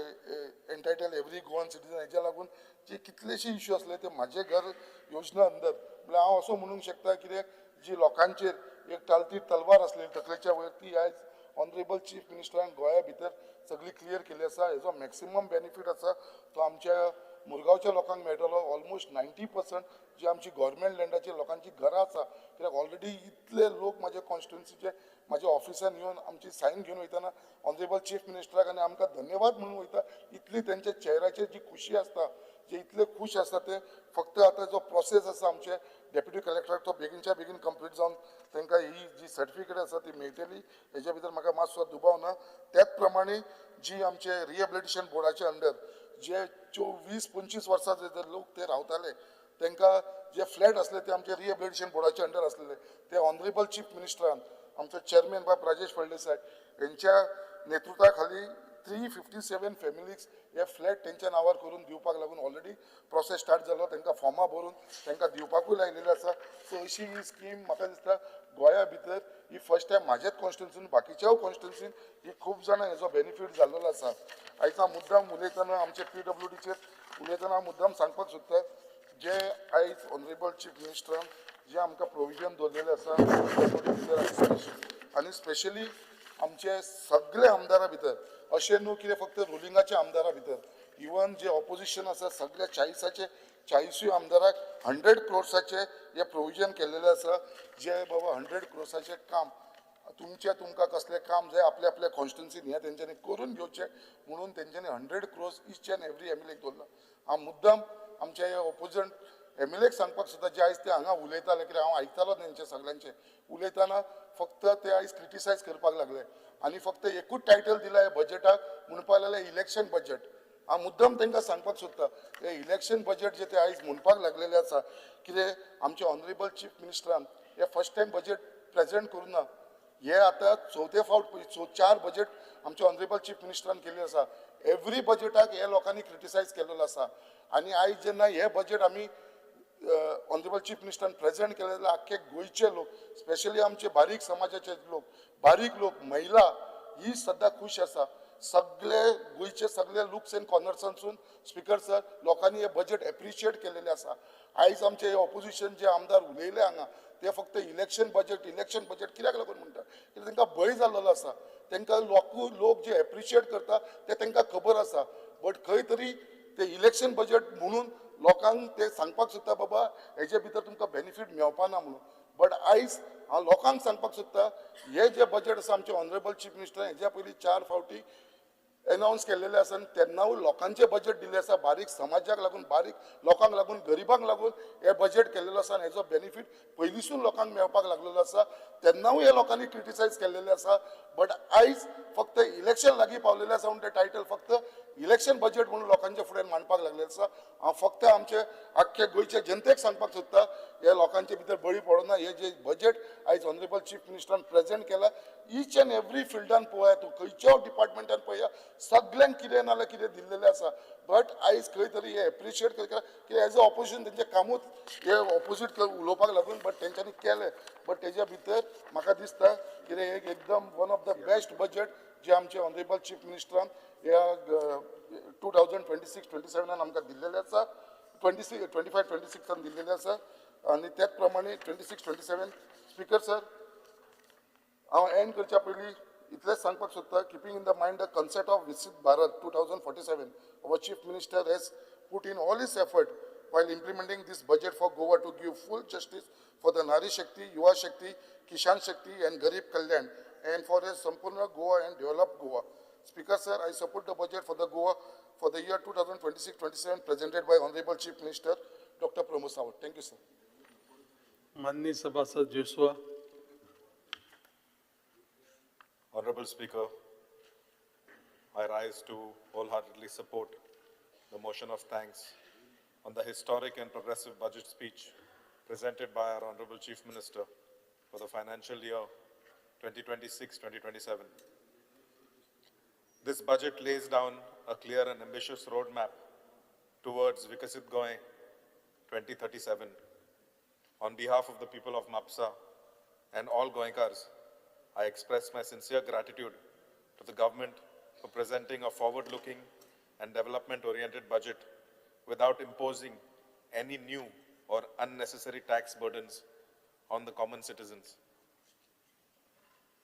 एंटायटल एवरी गोवन सिटीजन हेच्या लागून जे कितलेशे इश्यू असले ते म्हाजे घर योजना अंदर म्हळ्यार हांव असो म्हणूंक शकता कित्याक जी लोकांचेर एक टालती तलवार आसलेली तकलेच्या वयर ती आयज ऑनरेबल चीफ मिनिस्टरान गोंया भितर सगळी क्लियर केली आसा हेजो मॅक्सिमम बेनिफीट आसा तो आमच्या मुरगांवच्या लोकांक मेळटलो ऑलमोस्ट 90% जी आमची गव्हर्मेंट लँडाची लोकांची घरां आसा कित्याक ऑलरेडी इतले लोक म्हाज्या कॉन्स्टिट्युन्सीचे म्हाज्या ऑफिसान येवन आमची सायन घेवन वयताना ऑनरेबल चीफ मिनिस्टराक आनी आमकां धन्यवाद म्हणून वयता इतली तेंच्या चेहऱ्याचेर जी खुशी आसता जे इतले खुश आसा ते फक्त आता जो प्रोसेस आसा आमचे डेप्युटी कलेक्टर तो बेगीनच्या बेगीन कंप्लीट जावन तांकां ही जी सर्टिफिकेट आसा ती मेळटली हेच्या भितर म्हाका मातसो दुबाव ना. त्याच प्रमाणे जी आमचे रिहेबिलिटेशन बोर्डाच्या अंडर जे 20-25 वर्सां जे लोक ते रावताले तांकां जे फ्लॅट असले ते आमचे रिहेबिलिटेशन बोर्डाच्या अंडर असलेले ते ऑनरेबल चीफ मिनिस्टरान आमचो चेअरमॅन बाब राजेश फळदेसाय यांच्या नेतृत्वा खाली 357 फॅमिलीज हे फ्लॅट त्यांच्या नावार करून दिवपाक लागून ऑलरेडी प्रोसेस स्टार्ट जालो तांकां फॉर्मां भरून तांकां दिवपाकूय लायलेले आसा. सो अशी ही स्कीम म्हाका दिसता गोंया भितर ही फर्स्ट टायम म्हाज्याच कॉन्स्टिट्युन्सीन बाकीच्याय कॉन्स्टिट्युन्सीन ही खूब जाणां हेजो बेनिफीट जाल्लो आसा. आयज हांव मुद्दाम उलयतना आमचे PWDचेर उलयतना मुद्दाम सांगपाक सोदता जे आयज ऑनरेबल चीफ मिनिस्टरान जे आमकां प्रोविजन दवरलेले आसा आनी स्पेशली आमचे सगळे आमदारा भितर अशें न्हू कितें फक्त रुलिंगाच्या आमदारा भितर इवन जे ऑपोजिशन आसा सगळ्या 40 आमदाराक 100 क्रोर्साचे हे प्रोविजन केल्लेले आसा जे बाबा 100 क्रोर्साचे काम तुमकां कसलें काम जाय आपल्या आपल्या कॉन्स्टिट्युन्सीन हें तेंच्यांनी करून घेवचें म्हणून तेंच्यांनी 100 क्रोर्स ईच एंड एवरी MLAक दवरला. हांव मुद्दाम आमच्या हे ऑपोजंट MLAक सांगपाक सोदता जे आयज ते हांगा उलयताले कित्याक हांव आयकतालो तेंचे सगळ्यांचे उलयतना फक्त ते आयज क्रिटिसायज करपाक लागले आनी फक्त एकूच टायटल दिला हे बजेटाक म्हणपाक लागले इलेक्शन बजेट. हांव मुद्दाम तांकां सांगपाक सोदता हे इलेक्शन बजेट जे ते आयज म्हणपाक लागलेले आसा कितें आमचे ऑनरेबल चीफ मिनिस्टरान हे फर्स्ट टायम बजेट प्रेजेंट करूं ना. हे आतां चवथे फावट 4 बजेट आमचे ऑनरेबल चीफ मिनिस्टरान केल्ले आसा. एवरी बजेटाक हे लोकांनी क्रिटिसायज केलेलो आसा आनी आयज जेन्ना हे बजेट आमी ऑनरेबल चीफ मिनिस्टरान प्रेजेंट केले जाल्यार आख्खे गोंयचे लोक स्पेशली आमचे बारीक समाजाचे लोक महिला ही सद्दां खुश आसा. सगळे गोंयचे सगळे लुक्स एंड कॉर्नर्सांसून स्पीकर सर लोकांनी हे बजेट एप्रिशिएट केलेले आसा. आयज आमचे ऑपोजिशन जे आमदार उलयले हांगा ते फक्त इलेक्शन बजेट कित्याक लागून म्हणटा कित्याक तांकां भंय जाल्लो आसा. तांकां लोक जे एप्रिशिएट करता ते तांकां खबर आसा बट खंय तरी ते इलेक्शन बजेट म्हणून लोकांक ते सांगपाक सोदता बाबा हेजे भितर तुमकां बेनिफीट मेळपाना म्हणून. बट आयज हांव लोकांक सांगपाक सोदता हे जे बजेट आसा आमचे ऑनरेबल चीफ मिनिस्टरान हेज्या पयलीं 4 फावटी अनाउन्स केल्लेले आसा आनी तेन्नाय लोकांचे बजेट दिल्ले आसा. बारीक समाजाक लागून बारीक लोकांक लागून गरिबांक लागून हे बजेट केल्लेलो आसा आनी हेजो बेनिफीट पयलींसून लोकांक मेळपाक लागलेलो आसा. तेन्नाय हे लोकांनी क्रिटिसायज केल्लेले आसा. बट आयज फक्त इलेक्शन लागीं पावलेले आसा म्हणून ते टायटल फक्त इलेक्शन बजेट म्हणून लोकांच्या फुडें मांडपाक लागलेले आसा. हांव फक्त आमचे आख्खे गोंयचे जनतेक सांगपाक सोदता हे लोकांचे भितर बळी पडना. हे जे बजेट आयज ऑनरेबल चीफ मिनिस्टरान प्रेजेंट केला ईच एंड एवरी फिल्डान पळया तूं खंयच्याय डिपार्टमेंटान पळया सगळ्यांक कितें नाल्यार कितें दिल्लेलें आसा. बट आयज खंय तरी हे एप्रिशिएट करता की एज अ ऑपोजिशन तेंचें कामूच हे ऑपोजीट उलोवपाक लागून बट तेंच्यांनी केलें. बट तेज्या भितर म्हाका दिसता की हे एकदम one of the best budget जे आमचे ऑनरेबल चीफ मिनिस्टरान ह्या 2026-27 आमकां दिल्लेले आसा. 25-26 दिल्लेले आसा आनी त्याच प्रमाणे 26-27 स्पीकर सर हांव एंड करच्या पयलीं इतलेंच सांगपाक सोदता keeping in the mind the concept of विकसीत Bharat 2047 our chief minister has put in all his effort while implementing this budget for Goa to give full justice for the Nari Shakti, Yuva Shakti, Kishan Shakti and Garib Kalyan and for a Sampurna Goa and developed Goa. Speaker sir, I support the budget for the Goa for the year 2026-27 presented by Honorable Chief Minister Dr. Pramod Sawant. Thank you sir. माननीय सभासद Joshua. Honorable Speaker, I rise to wholeheartedly support the motion of thanks on the historic and progressive budget speech presented by our Honorable Chief Minister for the financial year 2026-2027. This budget lays down a clear and ambitious roadmap towards Vikasit Goa 2037. On behalf of the people of Mapsa and all Goenkars, I express my sincere gratitude to the government for presenting a forward-looking and development-oriented budget without imposing any new or unnecessary tax burdens on the common citizens.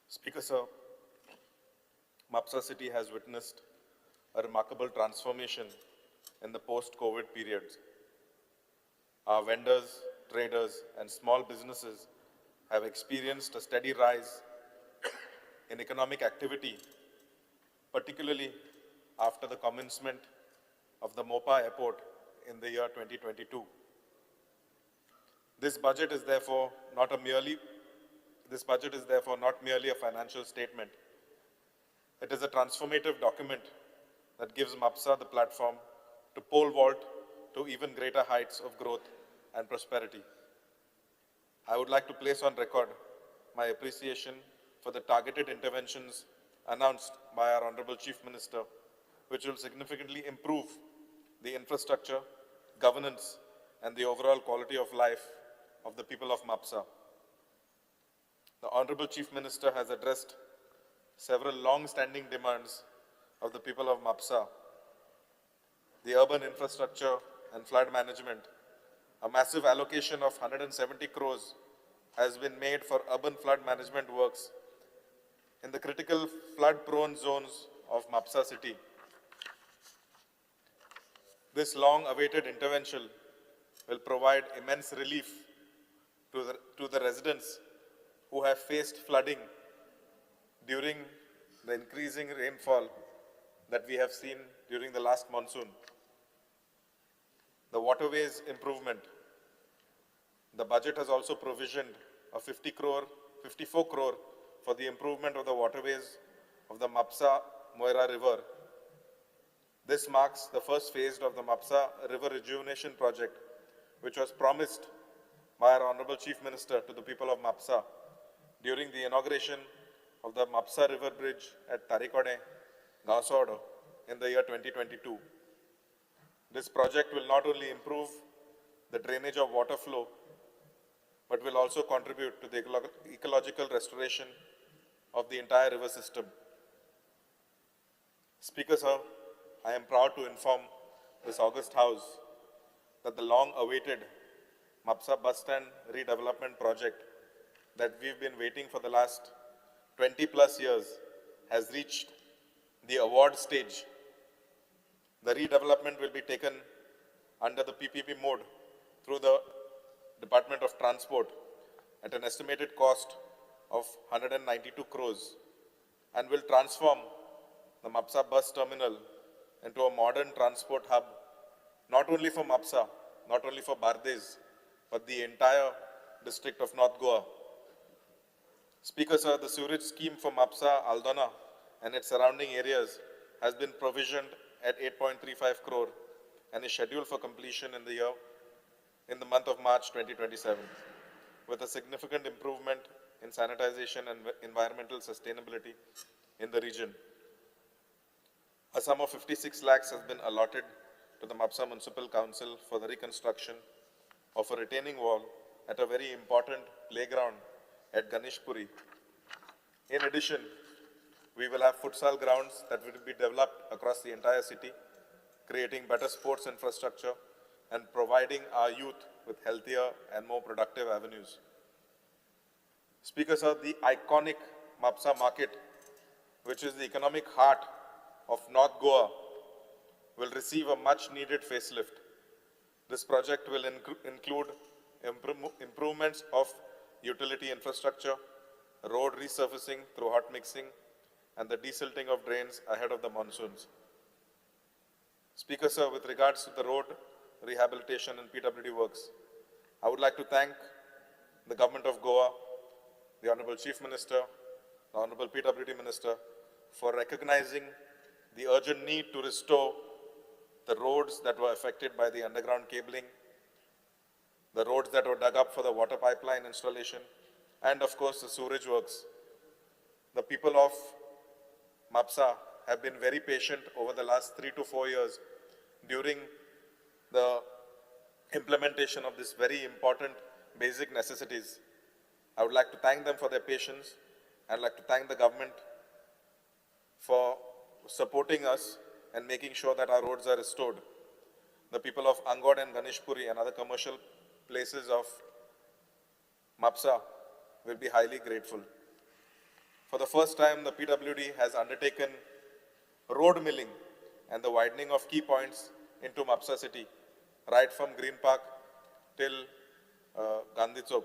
Speaker sir, Mapsa city has witnessed a remarkable transformation in the post-COVID periods. Our vendors, traders, and small businesses have experienced a steady rise in economic activity, particularly after the commencement of the Mopa Airport in the year 2022. This budget is therefore not merely a financial statement. It is a transformative document that gives MAPSA the platform to pole vault to even greater heights of growth and prosperity. I would like to place on record my appreciation for the targeted interventions announced by our Honorable Chief Minister, which will significantly improve the infrastructure, governance, and the overall quality of life of the people of MAPSA. The Honorable Chief Minister has addressed several long-standing demands of the people of MAPSA: the urban infrastructure and flood management. A massive allocation of 170 crores has been made for urban flood management works in the critical flood-prone zones of MAPSA city. This long-awaited intervention will provide immense relief to the residents who have faced flooding during the increasing rainfall that we have seen during the last monsoon. The waterways improvement. The budget has also provisioned a 54 crore for the improvement of the waterways of the MAPSA-Moira River. This marks the first phase of the MAPSA River Rejuvenation Project, which was promised by our Honorable Chief Minister to the people of MAPSA during the inauguration of the MAPSA River Bridge at Tarikode, Gaosodo in the year 2022. This project will not only improve the drainage of water flow, but will also contribute to the ecological restoration of the entire river system. Speaker Sir, I am proud to inform this august House that the long-awaited MAPSA bus stand redevelopment project that we've been waiting for the last 20 plus years has reached the award stage. The redevelopment will be taken under the PPP mode through the Department of Transport at an estimated cost of 192 crores and will transform the MAPSA bus terminal into a modern transport hub, not only for MAPSA, not only for Bardez, but the entire district of North Goa. Speaker Sir, the sewerage scheme for MAPSA, Aldona and its surrounding areas has been provisioned at 8.35 crore and is scheduled for completion in the month of March 2027, with a significant improvement in sanitization and environmental sustainability in the region. A sum of 56 lakhs has been allotted to the MAPSA Municipal Council for the reconstruction of a retaining wall at a very important playground at Ganeshpuri. In addition, we will have futsal grounds that will be developed across the entire city, creating better sports infrastructure and providing our youth with healthier and more productive avenues. Speaker Sir, the iconic MAPSA market, which is the economic heart of North Goa, will receive a much-needed facelift. This project will include improvements of utility infrastructure, road resurfacing through hot mixing, and the desilting of drains ahead of the monsoons. Speaker Sir, with regards to the road rehabilitation and PWD works, I would like to thank the Government of Goa, the Honorable Chief Minister, the Honorable PWD Minister, for recognizing the urgent need to restore the roads that were affected by the underground cabling, the roads that were dug up for the water pipeline installation, and of course the sewerage works. The people of MAPSA have been very patient over the last 3 to 4 years during the implementation of this very important basic necessities. I would like to thank them for their patience. I'd like to thank the government for supporting us and making sure that our roads are restored. The people of Angod and Ganeshpuri and other commercial places of MAPSA will be highly grateful. For the first time, the PWD has undertaken road milling and the widening of key points into MAPSA city, right from Green Park till Gandhi Chowk.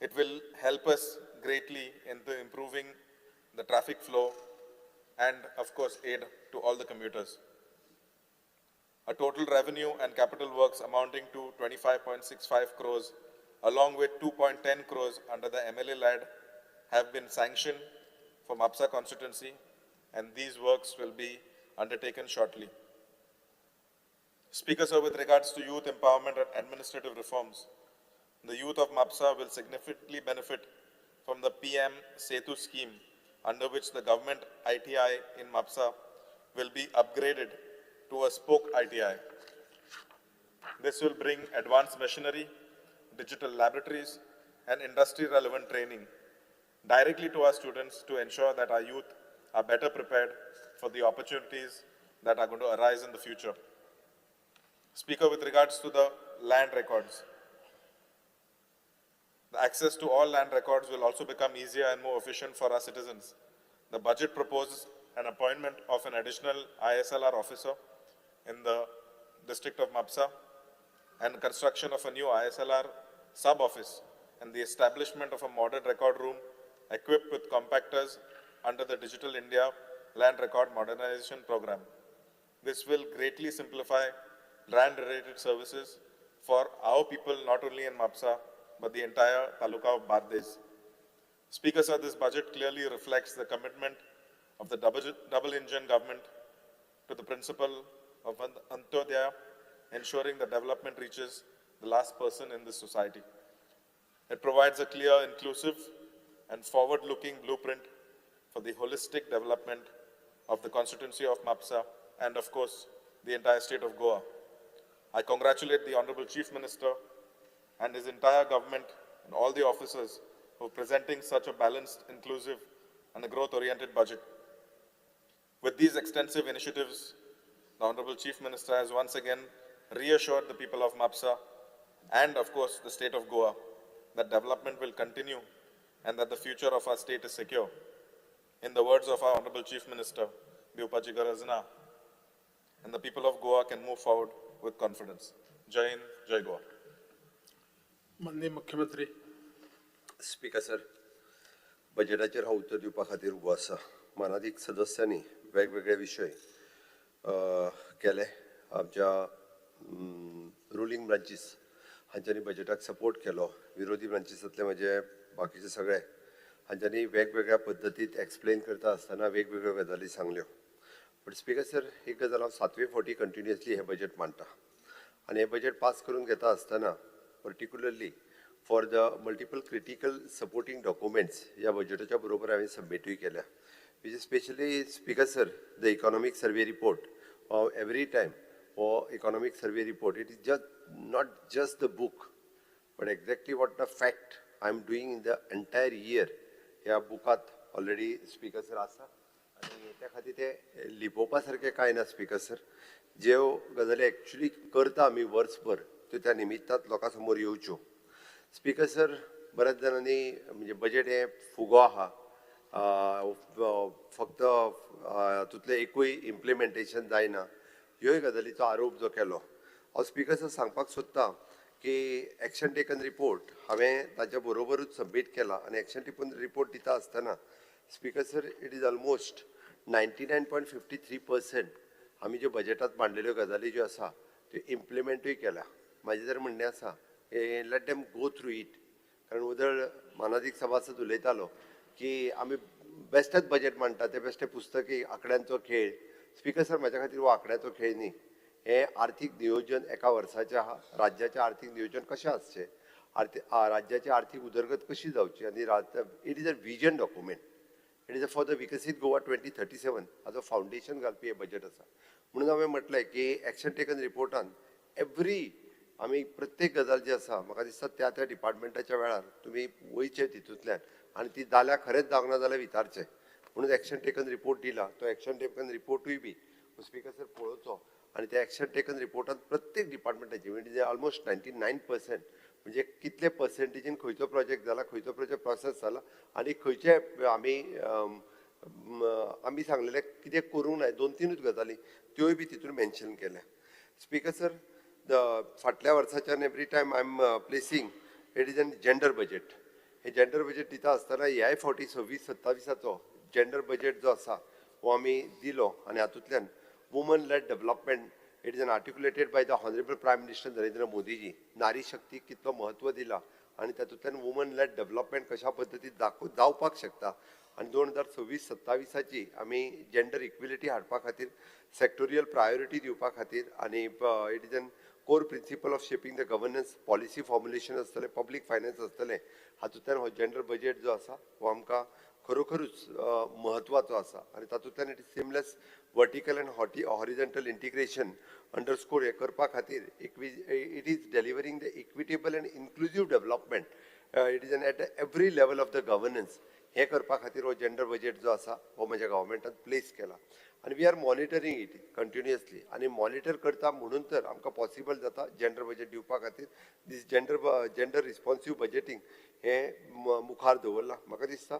It will help us greatly in improving the traffic flow and, of course, aid to all the commuters. A total revenue and capital works amounting to 25.65 crores, along with 2.10 crores under the MLA-led, have been sanctioned for MAPSA constituency, and these works will be undertaken shortly. Speaker, sir, with regards to youth empowerment and administrative reforms, the youth of MAPSA will significantly benefit from the PM Setu scheme, under which the government ITI in MAPSA will be upgraded to a spoke ITI. This will bring advanced machinery, digital laboratories, and industry-relevant training directly to our students to ensure that our youth are better prepared for the opportunities that are going to arise in the future. Speaker, with regards to the land records, the access to all land records will also become easier and more efficient for our citizens. The budget proposes an appointment of an additional ISLR officer in the district of MAPSA and construction of a new ISLR sub-office and the establishment of a modern record room equipped with compactors under the Digital India Land Record Modernization Program. This will greatly simplify land-related services for our people, not only in MAPSA, but the entire Taluka of Bardes. Speaker, sir, this budget clearly reflects the commitment of the double-engine government to the principle of Antyodaya, ensuring that development reaches the last person in this society. It provides a clear, inclusive, and forward-looking blueprint for the holistic development of the constituency of MAPSA and, of course, the entire state of Goa. I congratulate the Honorable Chief Minister and his entire government and all the officers for presenting such a balanced, inclusive, and a growth-oriented budget. With these extensive initiatives, the Honorable Chief Minister has once again reassured the people of MAPSA and, of course, the state of Goa that development will continue and that the future of our state is secure. In the words of our Honorable Chief Minister, Bhupaji Garazna, and the people of Goa can move forward with confidence. Jai Hind, Jai Goa. माननीय मुख्यमंत्री. Speaker sir, बजेटाचेर हांव उत्तर दिवपा खातीर उबो आसा. मानाधीक सदस्यांनी वेगवेगळे विशय केले. आमच्या रुलींग ब्रांचीस हांच्यांनी बजेटाक सपोर्ट केलो. विरोधी ब्रांचीसांतले म्हणजे बाकीचे सगळे हांच्यांनी वेगवेगळ्या पद्दतीत एक्सप्लेन करता आसतना वेगवेगळ्यो गजाली सांगल्यो. बट स्पीकर सर, एक गजाल हांव 7वे फावटी कंटिन्युअसली हे बजेट मांडटा आनी हे बजेट पास करून घेता आसतना particularly for the multiple critical supporting documents या बजेटाच्या बरोबर हांवें सबमिटूय केल्या, which is especially, Speaker sir, the economic survey report. Every time economic survey report, it is just not just the book, but exactly what the fact I am doing in the entire year ह्या बुकात already Speaker sir आसा आनी त्या खातीर ते लिपोवपा सारकें कांय ना. Speaker sir, ज्यो गजाली एक्चुअली करता आमी वर्सभर त्यो त्या निमित्तांत लोकां समोर येवच्यो. स्पीकर सर, बऱ्याच जाणांनी म्हणजे बजेट हे फुगो आहा, फक्त तातूंतलें एकूय इम्प्लिमेंटेशन जायना, ह्योय गजालीचो आरोप जो केलो. हांव स्पीकर सर सांगपाक सोदतां की एक्शन टेकन रिपोर्ट हांवें ताच्या बरोबरूच सबमीट केला आनी एक्शन टेकन रिपोर्ट दिता आसतना speaker sir, it is almost 99.53% आमी ज्यो बजेटांत मांडलेल्यो गजाली ज्यो आसा त्यो इम्प्लिमेंटूय केल्या. म्हाजें जर म्हणणें आसा let them go through it. कारण उदळ मानाधीक सभासद उलयतालो की आमी बेश्टेच बजेट मांडटा, ते बेश्टे पुस्तकी आंकड्यांचो खेळ. स्पीकर सर, म्हाज्या खातीर हो आंकड्याचो खेळ न्ही. हे आर्थीक नियोजन एका वर्साचें आहा. राज्याचें आर्थीक नियोजन कशें आसचें, राज्याची आर्थीक उदरगत कशी जावची आनी it is a vision document. It is for the विकसीत गोवा 2037 हाजो फावंडेशन घालपी हें बजेट आसा. म्हणून हांवें म्हटलें की एक्शन टेकन रिपोर्टान एवरी आमी प्रत्येक गजाल जी आसा म्हाका दिसता त्या त्या डिपार्टमेंटाच्या वेळार तुमी वयचे तितूंतल्यान आनी ती जाल्यार खरेंच जावना जाल्यार विचारचें. म्हणून एक्शन टेकन रिपोर्ट दिला. तो एक्शन टेकन रिपोर्टूय बी स्पीकर सर पळोवचो आनी त्या एक्शन टेकन रिपोर्टान प्रत्येक डिपार्टमेंटाची म्हणजे ऑलमोस्ट 99% म्हणजे कितले पर्सेंटेजीन खंयचो प्रोजेक्ट जाला, खंयचो प्रोजेक्ट प्रोसेस जाला आनी खंयचे आमी सांगलेले कितें करूंक जाय, 2-3 गजाली त्योय बी तितून मेन्शन केल्या. स्पीकर सर, फाटल्या वर्साच्यान every time I am placing it is an gender budget. हे जेंडर बजेट दिता आसतना ह्याय फावटी 26-27 जेंडर बजेट जो आसा हो आमी दिलो आनी हातूंतल्यान woman led development it is an articulated by the honourable prime minister Narendra Modiji नारी शक्तीक कितलो महत्व दिला आनी तातूंतल्यान वुमन लेड डेव्हलपमेंट कशा पद्दतीन जावपाक शकता आनी 2026-27ची आमी जेंडर इक्विलिटी हाडपा खातीर सेक्टोरियल प्रायोरिटी दिवपा खातीर आनी it is N core principle of shaping the governance policy formulation आसतलें पब्लीक फायनान्स आसतलें हातूंतल्यान हो जेंडर बजेट जो आसा हो आमकां खरोखरूच महत्वाचो आसा आनी तातूंतल्यान it is seamless vertical and horizontal integration underscore हे करपा खातीर it is delivering the equitable and inclusive development it is an at every level of the governance हे करपा खातीर हो जेंडर बजेट जो आसा हो म्हज्या गव्हर्मेंटान प्लेस केला आनी we are monitoring it continuously आनी मॉनिटर करता म्हणून तर आमकां पॉसिबल जाता जेंडर बजेट दिवपा खातीर दीस जेंडर रिस्पॉन्सिव्ह बजेटींग हे मुखार दवरला म्हाका दिसता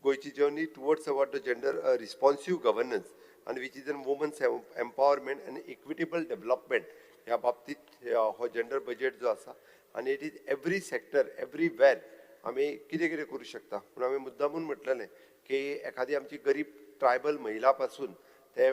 गोंयची journey towards about the gender responsive governance आनी which is an women's empowerment आनी इक्विटेबल डेव्हलपमेंट ह्या बाबतींत हो जेंडर बजेट जो आसा आनी it is every sector everywhere आमी कितें कितें करूं शकता पूण हांवें मुद्दामून म्हटलेलें की एखादी आमची गरीब ट्रायबल महिला पासून ते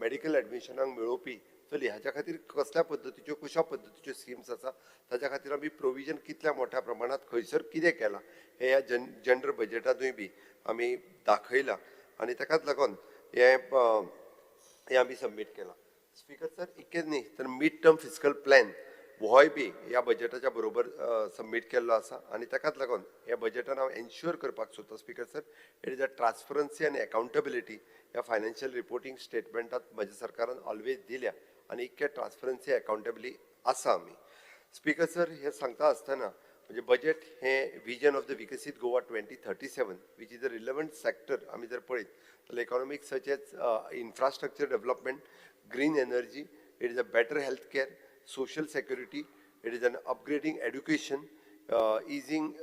मेडिकल एडमिशनाक मेळोवपी चली हाच्या खातीर कसल्या पद्दतीच्यो कशा पद्दतीच्यो स्किम्स आसा ताच्या खातीर आमी प्रोविजन कितल्या मोठ्या प्रमाणात खंयसर कितें केलां हे ह्या जेंडर बजेटांतूय बी आमी दाखयलां आनी ताकाच लागून हे आमी सबमीट केलां स्पीकर सर इतकेंच न्ही तर मिड टर्म फिस्कल प्लॅन होय बी ह्या बजेटाच्या बरोबर सबमीट केल्लो आसा आनी ताकाच लागून ह्या बजेटान हांव एन्श्युअर करपाक सोदता speaker sir it is a transparency आनी अकाउंटेबिलिटी ह्या फायनान्शियल रिपोर्टिंग स्टेटमेंटांत म्हज्या सरकारान ऑलवेज दिल्या आनी इतके ट्रान्सपरन्सी अकाउंटेबिली आसा आमी स्पीकर सर हे सांगता आसतना म्हणजे बजेट हे विजन ऑफ द विकसीत Goa 2037 which is a relevant sector आमी जर पळयत जाल्यार economic such as infrastructure development green energy it is a better health care social security, it is an upgrading education, easing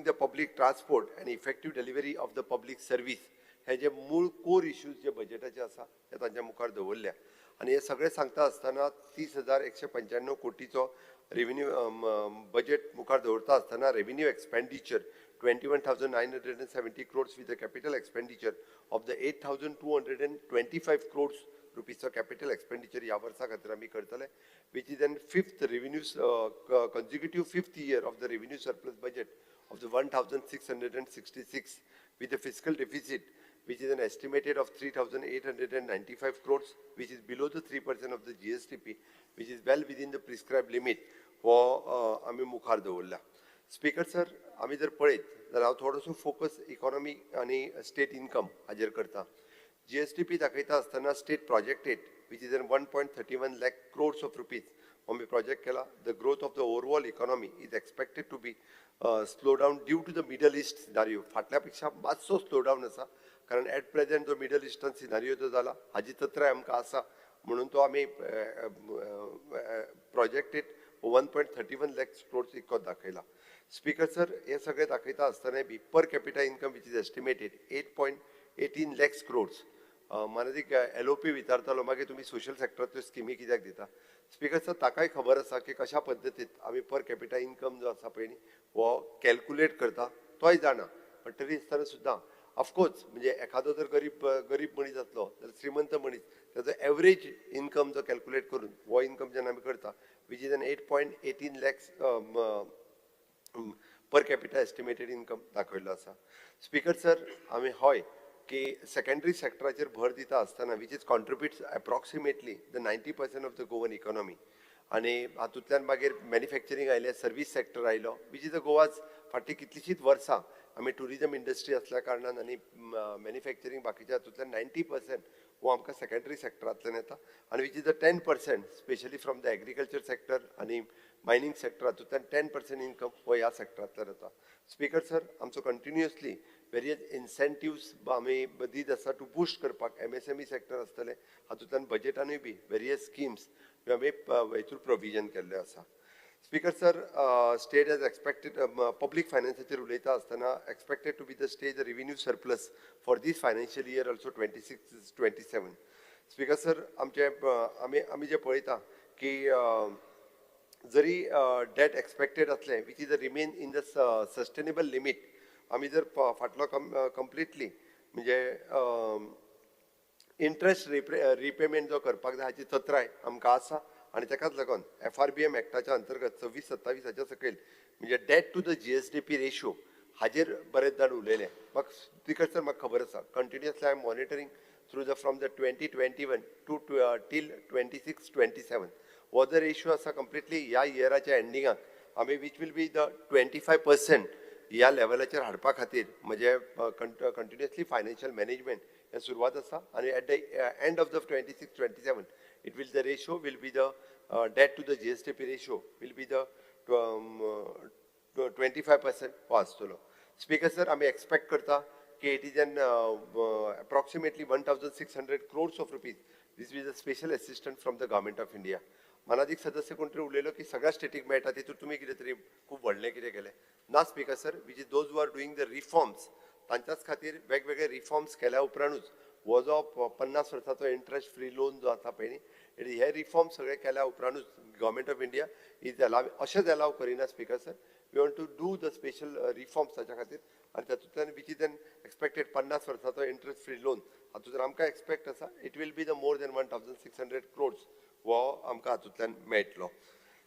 the public transport and effective delivery of the public service. हे जे मूळ core issues जे बजेटाचे आसा ते तांच्या मुखार दवरल्या आनी हे सगळे सांगता आसतना 30,195 कोटीचो रेव्हेन्यू बजेट मुखार दवरता आसतना revenue expenditure 21,970 crores with a capital expenditure of the 8,225 crores रुपीजचो कॅपिटल एक्सपेंडिचर ह्या वर्सा खातीर आमी करतले which is an fifth revenue consecutive fifth year of the revenue surplus budget of the 1,666 with a fiscal deficit which is an estimated of 3,895 crores which is below the 3% of the GSTP which is well within the prescribed limit हो आमी मुखार दवरला speaker sir आमी जर पळयत जाल्यार हांव थोडोसो फोकस इकॉनॉमी आनी स्टेट इनकम हाजेर करता GSTP दाखयता आसतना state projected which is an 1.31 lakh crores of rupees आमी प्रोजेक्ट केला the growth of the overall economy is expected to be slow down due to the Middle East scenario फाटल्या पेक्षा मातसो slow down आसा कारण eight present जो middle eastern scenario जो जाला हाजी तत्राय आमकां आसा म्हणून तो आमी प्रोजेक्टेड 1.31 lakh crores इतको दाखयला स्पीकर सर हे सगळे दाखयता आसतना बी per capita income which is estimated 8.18 lakhs crores मानसीक LOP विचारतालो मागीर तुमी सोशल सेक्टरांतल्यो स्किमी कित्याक दिता स्पीकर सर ताकाय खबर आसा की कशा पद्दतीन आमी पर कॅपिटा इनकम जो आसा पळय न्ही हो कॅल्क्युलेट करता तोय जाणा पण तरी आसतना सुद्दां ऑफकोर्स म्हणजे एखादो जर गरीब मनीस आसलो जाल्यार श्रीमंत मनीस ताचो एवरेज इनकम जो कॅल्क्युलेट करून हो इनकम जेन्ना आमी करता which is an 8.18 lakhs per capita estimated income दाखयल्लो आसा स्पीकर सर आमी हय की सेकंडरी सेक्टराचेर भर दिता आसतना which is contributes approximately the 90% of the Goan economy आनी हातूंतल्यान मागीर मॅन्युफॅक्चरींग आयलें सर्वीस सेक्टर आयलो वीच इज अ गोवाज फाटलीं कितलींशींच वर्सां आमी टुरिजम इंडस्ट्री आसल्या कारणान आनी मॅन्युफॅक्चरींग बाकीच्या हातूंतल्यान 90% हो आमकां सेकंडरी सेक्टरांतल्यान येता आनी which is a 10% specially from the agriculture sector आनी मायनींग सेक्टर हातूंतल्यान 10% इनकम हो ह्या सेक्टरांतल्यान येता स्पीकर सर आमचो कंटिन्युअसली वेरियस इन्सेंटिव्स आमी दीत आसा टू बूस्ट करपाक MSME सेक्टर आसतलें हातूंतल्यान बजेटानूय बी वेरियस स्किम्स आमी हेतून प्रोविजन केल्ले आसा speaker sir state as expected public फायनान्साचेर उलयता आसतना expected to be the stage revenue surplus for this financial year also 26-27 speaker sir आमचे आमी जे पळयता की जरी डेट एक्सपेक्टेड आसलें which is remain in the sustainable limit आमी जर फाटलो कंप्लिटली म्हणजे इंट्रस्ट रिपेमेंट जो करपाक जाय हाची तत्राय आमकां आसा आनी ताकाच लागून FRBM एक्टाच्या अंतर्गत 26-27 सकयल म्हणजे debt to the GSDP ratio हाजेर बरेच जाण उलयले. म्हाका स्पीकर सर म्हाका खबर आसा continuously I am monitoring through the from the 2021 to till 26-27 हो जो रेशियो आसा कंप्लिटली ह्या इयराच्या एंडिंगाक आमी वीच वील बी द 25% ह्या लेवलाचेर हाडपा खातीर म्हणजे कंटिन्युअसली फायनान्शियल मॅनेजमेंट हे सुरवात आसा आनी at the end of the 26-27 it will the ratio will be the debt to the GSDP ratio will be the 25% हो आसतलो. स्पीकर सर आमी एक्सपेक्ट करता की it is N approximately 1,600 crores of rupees. This is a special assistance from the government of India. मनाधिक सदस्य कोण तरी उलयलो की सगळ्या स्टेटीक मेळटा तितून तुमी कितें तरी खूब व्हडलें कितें केलें ना speaker sir which is those who R doing the reforms तांच्याच खातीर वेगवेगळे रिफॉर्म्स केल्या उपरांतूच हो जो 50 वर्साचो इंट्रस्ट फ्री लोन जो आसा पळय न्ही हे रिफॉर्म सगळे केल्या उपरांतूच government of India is allow अशेंच अलाव करिना speaker sir we want to do the special reforms ताच्या खातीर आनी तातूंतल्यान विच इज एन एक्सपेक्टेड 50 वर्साचो इंट्रस्ट फ्री लोन हातूंत आमकां एक्सपेक्ट आसा it will be the more than 1,600 crores हो आमकां हातूंतल्यान मेळटलो.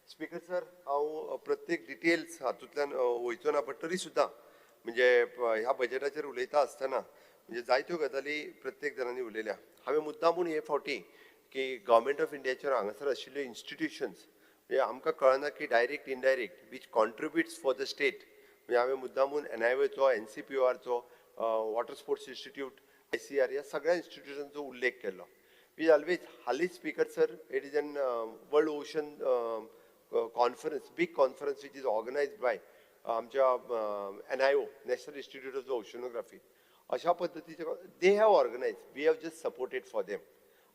स्पीकर सर हांव प्रत्येक डिटेल्स हातूंतल्यान वयचो ना बट तरी सुद्दां म्हणजे ह्या बजेटाचेर उलयता आसतना म्हणजे जायत्यो गजाली प्रत्येक जाणांनी उलयल्या. हांवें मुद्दामून हे फावटी की गव्हर्मेंट ऑफ इंडियाचेर हांगासर आशिल्ल्यो इन्स्टिट्यूशन्स म्हणजे आमकां कळना की direct indirect which contributes for the state म्हणजे हांवें मुद्दामून NIOचो NCPORचो वॉटर स्पोर्ट्स इन्स्टिट्यूट ICR ह्या सगळ्या इन्स्टिट्यूशनचो उल्लेख केल्लो. वी ऑलवेज हालींच speaker sir it is an world ocean conference big conference which is organised by आमच्या NIO national institute of oceanography अशा पद्दतीचे they have organise we have just supported for them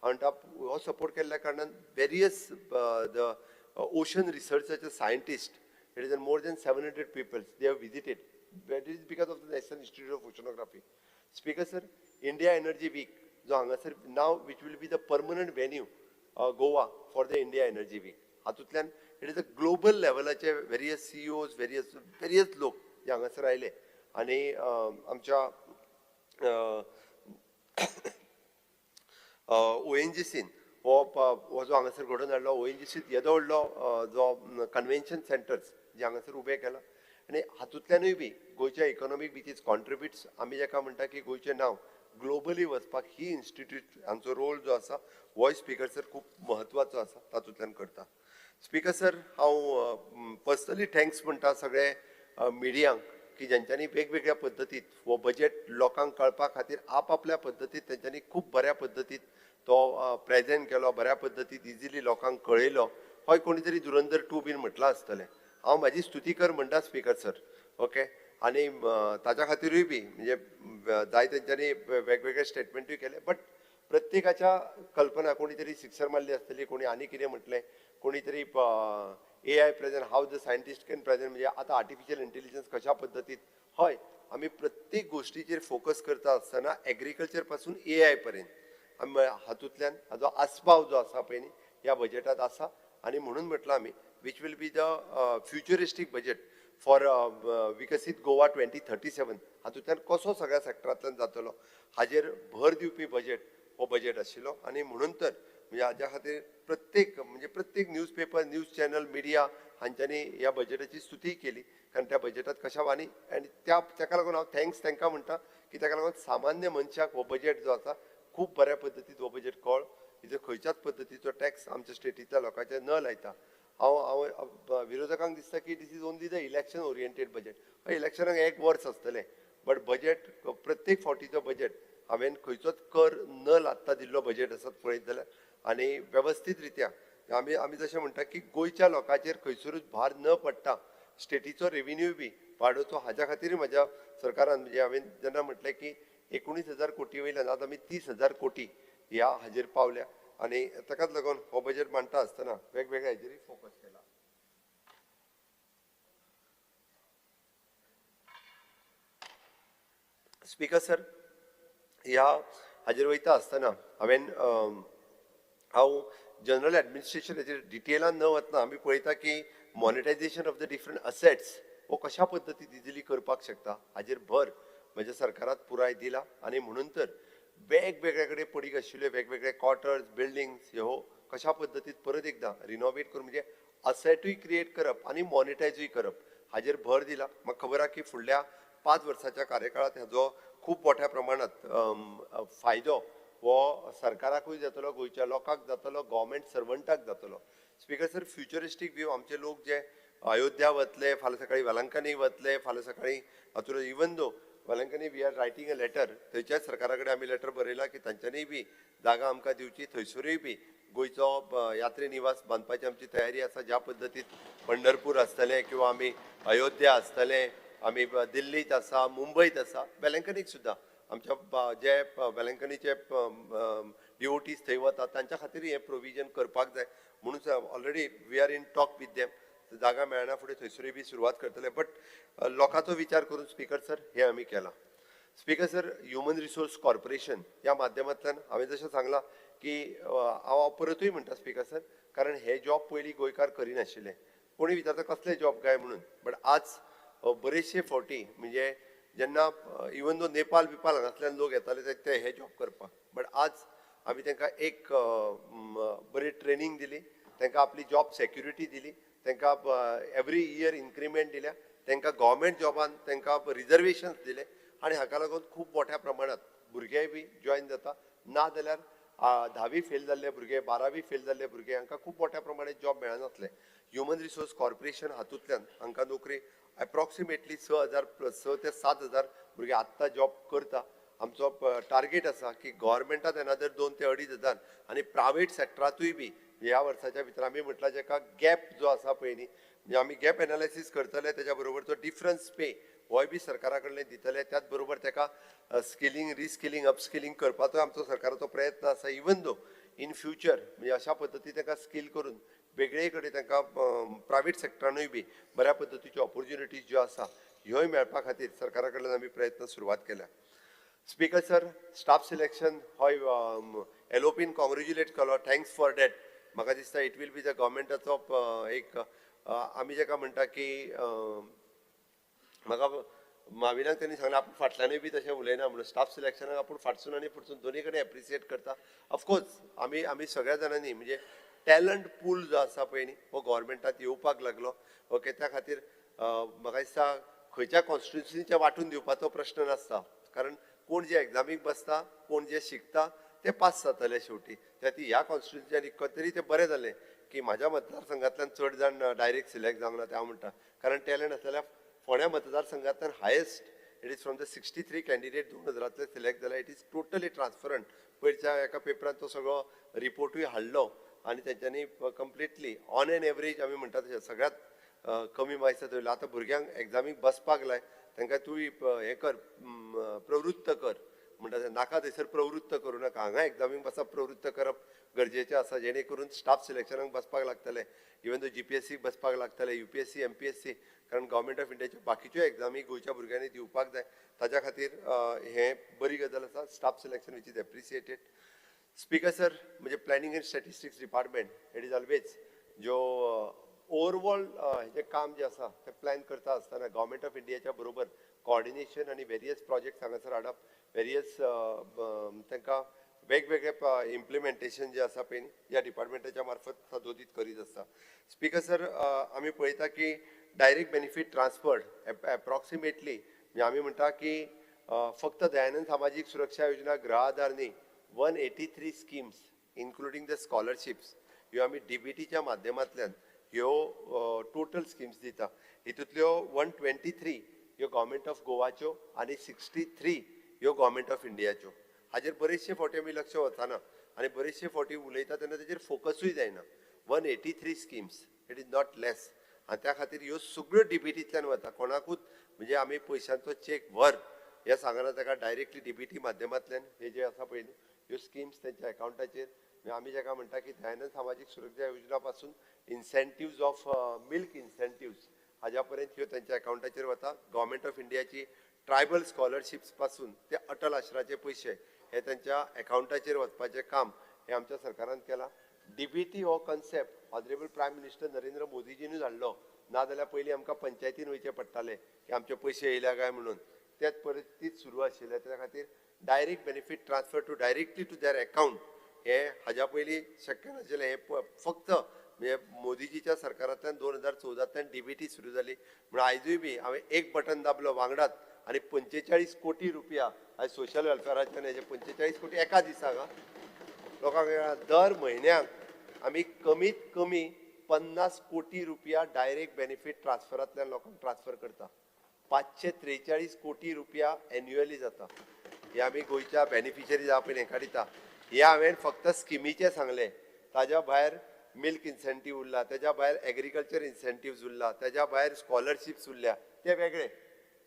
आणि हो सपोर्ट केल्ल्या कारणान various the ocean रिसर्चाचे scientist it is more than 700 peoples they have visited that is because of the national institute of oceanography. Speaker sir India energy week जो हांगासर नाव which will be the permanent venue Goa for the India energy week हातूंतल्यान it is a global लेवलाचे various CEOs various लोक जे हांगासर आयले आनी आमच्या ONGCन हो जो हांगासर घडोवन हाडलो ONGCत येदो व्हडलो जो कन्वेन्शन सेंटर्स जे हांगासर उबे केला आनी हातूंतल्यानूय बी गोंयच्या इकॉनॉमीक बीच इज कॉन्ट्रिब्युट्स आमी जाका म्हणटा की गोंयचें नांव ग्लोबली वचपाक ही इन्स्टिट्यूट हांचो रोल जो आसा हो स्पीकर सर खूब म्हत्वाचो आसा तातूंतल्यान करता. स्पीकर सर हांव पर्सनली थँक्स म्हणटा सगळे मिडियांक की जेंच्यांनी वेगवेगळ्या पद्दतीत हो बजेट लोकांक कळपा खातीर आपल्या पद्दतीत तेंच्यांनी खूब बऱ्या पद्दतीत तो प्रेजेंट केलो बऱ्या पद्दतीत इजिली लोकांक कळयलो. हय कोणी तरी धुरंधर 2 बीन म्हटलां आसतलें हांव म्हाजी स्तुती कर म्हणटा स्पीकर सर ओके आनी ताच्या खातीरूय बी म्हणजे जाय तेंच्यांनी वेगवेगळे स्टेटमेंटूय केले बट प्रत्येकाच्या कल्पना कोणी तरी सिक्सर मारली आसतली कोणी आनी कितें म्हटलें कोणी तरी AI present how the scientist can present म्हणजे आतां आर्टिफिशियल इंटेलिजन्स कशा पद्दतीत हय आमी प्रत्येक गोश्टीचेर फोकस करता आसतना एग्रीकल्चर पासून AI पर्यंत आमी हातूंतल्यान हाजो आस्पाव जो आसा पळय न्ही ह्या बजेटांत आसा आनी म्हणून म्हटलां आमी which will be the futuristic budget for विकसीत गोवा 2037 हातूंतल्यान कसो सगळ्या सॅक्टरांतल्यान जातलो हाजेर भर दिवपी बजेट हो बजेट आशिल्लो आनी म्हणून तर म्हणजे हाज्या खातीर प्रत्येक newspaper news channel media हांच्यांनी ह्या बजेटाची स्तुती केली कारण त्या बजेटांत कशा आनी ताका लागून हांव थँक्स तांकां म्हणटा की ताका लागून सामान्य मनशाक हो बजेट जो आसा खूब बऱ्या पद्दतीन हो बजेट कळ इजो खंयच्याच पद्दतीचो टॅक्स आमच्या स्टेटींतल्या लोकांचेर न लायता. हांव विरोधकांक दिसता की this is only the election oriented budget इलेक्शनाक 1 वर्स आसतलें बट बजेट प्रत्येक फावटीचो बजेट हांवें खंयचोच कर न लादता दिल्लो बजेट आसा पळयत जाल्यार आनी वेवस्थीत रित्या आमी जशें म्हणटा की गोंयच्या लोकांचेर खंयसरूच भार न पडटा स्टेटीचो रेव्हेन्यू बी वाडोवचो हाज्या खातीर म्हज्या सरकारान म्हणजे हांवें जेन्ना म्हटलें की 19,000 कोटी वयल्यान आतां आमी 30,000 कोटी ह्या हाजेर पावल्या आनी ताकाच लागून हो बजेट मांडटा आसतना वेगवेगळ्या हाजेरूय फोकस केला. स्पीकर सर ह्या हाजेर वयता आसतना हांव जनरल एडमिनिस्ट्रेशन हाजेर डिटेलान न वतना आमी पळयता की monetisation of the different assets हो कशा पद्दतीन इजिली करपाक शकता हाजेर भर म्हज्या सरकारात पुराय दिला आनी म्हणून तर वेगवेगळे कडेन पडीक आशिल्ले वेगवेगळे क्वार्टर्स बिल्डिंग्स ह्यो कशा पद्दतीन परत एकदां रिनोवेट करून म्हणजे असेटूय क्रिएट करप आनी मॉनिटायजूय करप हाजेर भर दिला. म्हाका खबर आहा की फुडल्या 5 वर्साच्या कार्यकाळात हाजो खूब मोठ्या प्रमाणात फायदो हो सरकाराकूय जातलो, गोंयच्या लोकांक जातलो, गव्हर्मेंट सर्वंटाक जातलो. स्पीकर सर, फ्युचरिस्टीक व्यू आमचे लोक जे अयोध्या वतले, फाल्यां सकाळी वेलंकनी वतले, फाल्यां सकाळी हातून even though Velankanni we are writing a letter, थंयच्याय सरकारा कडेन आमी लेटर बरयला की तांच्यांनी बी जागा आमकां दिवची, थंयसरूय बी गोंयचो यात्री निवास बांदपाची आमची तयारी आसा. ज्या पद्दतीन पंढरपूर आसतले किंवा आमी अयोध्या आसतले, आमी दिल्लीत आसा, मुंबयत आसा, वेलंकनीक सुद्दां आमच्या जे वेलंकनीचे डिओटीज थंय वतात तांच्या खातीर हें प्रोविजन करपाक जाय म्हणून already we are in talk with them. जागा मेळना फुडें थंयसरूय बी सुरवात करतले. बट लोकांचो विचार करून स्पीकर सर हे आमी केलां. Speaker sir, human resource corporation ह्या माध्यमांतल्यान हांवें जशें सांगलां की हांव परतूय म्हणटा स्पीकर सर, कारण हे जॉब पयलीं गोंयकार करिनाशिल्ले, कोणी विचारता कसले जॉब काय म्हणून. बट आज बरेचशे फावटी म्हणजे जेन्ना इवन दो नेपाल बिपाल हांगांतल्यान लोक येताले ते हे जॉब करपाक, बट आज आमी तांकां एक बरी ट्रेनिंग दिली, तांकां आपली जॉब सेक्युरिटी दिली, तांकां एवरी इयर इन्क्रिमेंट दिल्या, तांकां गव्हर्मेंट जॉबान तांकां रिजर्वेशन्स दिले आनी हाका लागून खूब मोठ्या प्रमाणात भुरगेय बी जॉयन जाता. ना जाल्यार 10वी फेल जाल्ले भुरगे, 12वी फेल जाल्ले भुरगे हांकां खूब मोठ्या प्रमाणात जॉब मेळनासले. ह्युमन रिसोर्स कॉर्पोरेशन हातूंतल्यान हांकां नोकरी एप्रॉक्सिमेटली 6 ते 7,000 भुरगे आत्तां जॉब करता. आमचो टार्गेट आसा की गव्हर्मेंटात एनादर 2 ते 2,500 आनी प्रायवेट सेक्टरांतूय बी ह्या वर्साच्या भितर आमी म्हटलां जेका गॅप जो आसा पळय न्ही, म्हणजे आमी गॅप एनालिसीस करतले, तेज्या बरोबर तो डिफरन्स पे होय बी सरकारा कडल्यान दितले. त्याच बरोबर ताका स्किलिंग, रिस्किलिंग, अपस्किलिंग करपाचो आमचो सरकाराचो प्रयत्न आसा. इवन दो इन फ्युचर म्हणजे अशा पद्दतीन ताका स्किल करून वेगळे कडेन तांकां प्रायवेट सेक्टरानूय बी बऱ्या पद्दतीच्यो ऑपॉर्च्युनिटीज ज्यो आसा ह्योय मेळपा खातीर सरकारा कडल्यान आमी प्रयत्न सुरवात केल्या. स्पीकर सर, स्टाफ सिलेक्शन होय एलओपीन कॉंग्रेच्युलेट केलो, थँक्स फॉर डॅट. म्हाका दिसता इट वील बी द गव्हर्मेंटाचो एक आमी जेका म्हणटा की म्हाका माविनाक तेणी सांगलें आपूण फाटल्यानूय बी तशें उलयना म्हणून स्टाफ सिलेक्शनाक आपूण फाटसून आनी फुडसून दोनी कडेन एप्रिसिएट करता. ऑफकोर्स आमी सगळ्या जाणांनी म्हणजे टॅलंट पूल जो आसा पळय न्ही हो गव्हर्मेंटात येवपाक लागलो. ओके, त्या खातीर म्हाका दिसता खंयच्या कॉन्स्टिट्युन्सीच्या वांटून दिवपाचो प्रश्न नासता, कारण कोण जे एग्जामीक बसता, कोण जे शिकता ते पास जातले शेवटी. त्याती ह्या कॉन्स्टिट्युन्सीच्यान इतको तरी ते बरें जालें की म्हाज्या मतदारसंघांतल्यान चड जाण डायरेक्ट सिलेक्ट जावंक ना ते हांव म्हणटा. कारण टॅलंट आसलेल्या फोंड्या मतदारसंघांतल्यान highest it is from the 63 candidate 2000 select जाला. It is totally transparent. पयरच्या एका पेपरान तो सगळो रिपोर्टूय हाडलो आनी तेंच्यांनी कंप्लिटली ऑन एन एवरेज आमी म्हणटा तशें सगळ्यात कमी मार्क्स दवरले. आतां भुरग्यांक एग्जामीक बसपाक लाय, तांकां तूं हें कर, प्रवृत्त कर म्हणटा नाका थंयसर प्रवृत्त करूं नाका, हांगा एग्जामीक बसप प्रवृत्त करप गरजेचें आसा, जेणे करून स्टाफ सिलेक्शनाक बसपाक लागतले, इवन दो जीपीएससीक बसपाक लागतले, यूपीएससी, एमपीएससी, कारण गव्हर्मेंट ऑफ इंडियाच्यो बाकीच्यो एग्जामी गोंयच्या भुरग्यांनी दिवपाक जाय. ताच्या खातीर हें बरी गजाल आसा. Staff selection which is appreciated. Speaker sir, म्हणजे planning and statistics department it is always जो ओवरऑल हेजें काम जें आसा तें प्लॅन करता आसतना गव्हर्मेंट ऑफ इंडियाच्या बरोबर कोऑर्डिनेशन आनी वेरियस प्रोजेक्ट्स हांगासर हाडप, वेरियस तांकां वेगवेगळे इम्प्लिमेंटेशन जे आसा पळय ह्या डिपार्टमेंटाच्या मार्फत सदोदीत करीत आसता. स्पीकर सर, आमी पळयता की डायरेक्ट बेनिफीट ट्रान्सफर एप्रॉक्सिमेटली म्हणजे आमी म्हणटा की फक्त दयानंद सामाजीक सुरक्षा योजना गृह आधार न्ही, 183 स्किम्स इन्क्लुडींग द स्कॉलरशिप्स ह्यो आमी डीबीटीच्या माध्यमांतल्यान ह्यो टोटल स्किम्स दिता. हितूंतल्यो 123 ह्यो गव्हर्मेंट ऑफ गोवाच्यो आनी 63 ह्यो गव्हर्मेंट ऑफ इंडियाच्यो. हाजेर बरेचशे फावटी आमी लक्ष वचना आनी बरेचशे फावटी उलयता तेन्ना तेजेर फोकसूय जायना. 183 स्किम्स इट इज नॉट लेस. आनी त्या खातीर ह्यो सगळ्यो डीबीटींतल्यान वता. कोणाकूच म्हणजे आमी पयशांचो चेक व्हर हे सांगना, ताका डायरेक्टली डीबीटी माध्यमांतल्यान हे जे आसा पळय ह्यो स्किम्स तेंच्या अकाउंटाचेर आमी जेका म्हणटा की दयानंद सामाजीक सुरक्षा योजना पासून इन्सेंटिव्ज ऑफ मिल्क इन्सेंटिव्ज हाज्या पर्यंत ह्यो तेंच्या अकाउंटाचेर वता. गव्हर्मेंट ऑफ इंडियाची ट्रायबल स्कॉलरशिप्स पासून ते अटल आश्राचे पयशे हे तेंच्या अकाउंटाचेर वचपाचें काम हे आमच्या सरकारान केलां. डीबीटी हो concept honourable prime minister Narendra मोदीजीनूच हाडलो, ना जाल्यार पयलीं आमकां पंचायतीन वयचें पडटालें की आमचे पयशे येयल्या काय म्हणून. तेच परिस्थितीत सुरू आशिल्ले. त्या खातीर direct benefit transfer to directly to their account हे हाज्या पयलीं शक्य नाशिल्लें. हे फक्त म्हणजे मोदीजीच्या सरकारांतल्यान 2014तल्यान डीबीटी सुरू जाली म्हणून आयजूय बी हांवें एक बटन दाबलो वांगडात आनी 45 कोटी रुपया आयज सोशल वेलफेअराच्यान हेजे 45 कोटी एका दिसाक लोकांक दर म्हयन्याक आमी कमीत कमी 50 कोटी रुपया डायरेक्ट बेनिफीट ट्रान्सफरांतल्यान लोकांक ट्रान्सफर करता. 543 कोटी रुपया एन्युअली जाता. हे आमी गोंयच्या बेनिफिशरी जावं पयलीं हें काडिता. हे हांवें फक्त स्किमीचें सांगलें. ताज्या भायर मिल्क इन्सेंटीव उरला, ताज्या भायर एग्रीकल्चर इन्सेंटीव्स उरला, ताज्या भायर स्कॉलरशिप्स उरल्या, ते वेगळे.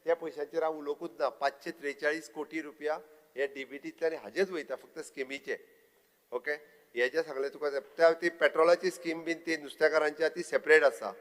त्या पयशांचेर हांव उलोवंकूच ना. 543 कोटी रुपया हे डीबीटींतल्यान हाजेच वयता फक्त स्किमीचे. ओके, हे जे सांगलें तुका ती पेट्रोलाची स्कीम बीन ती नुस्तेकारांची ती सेपरेट आसा.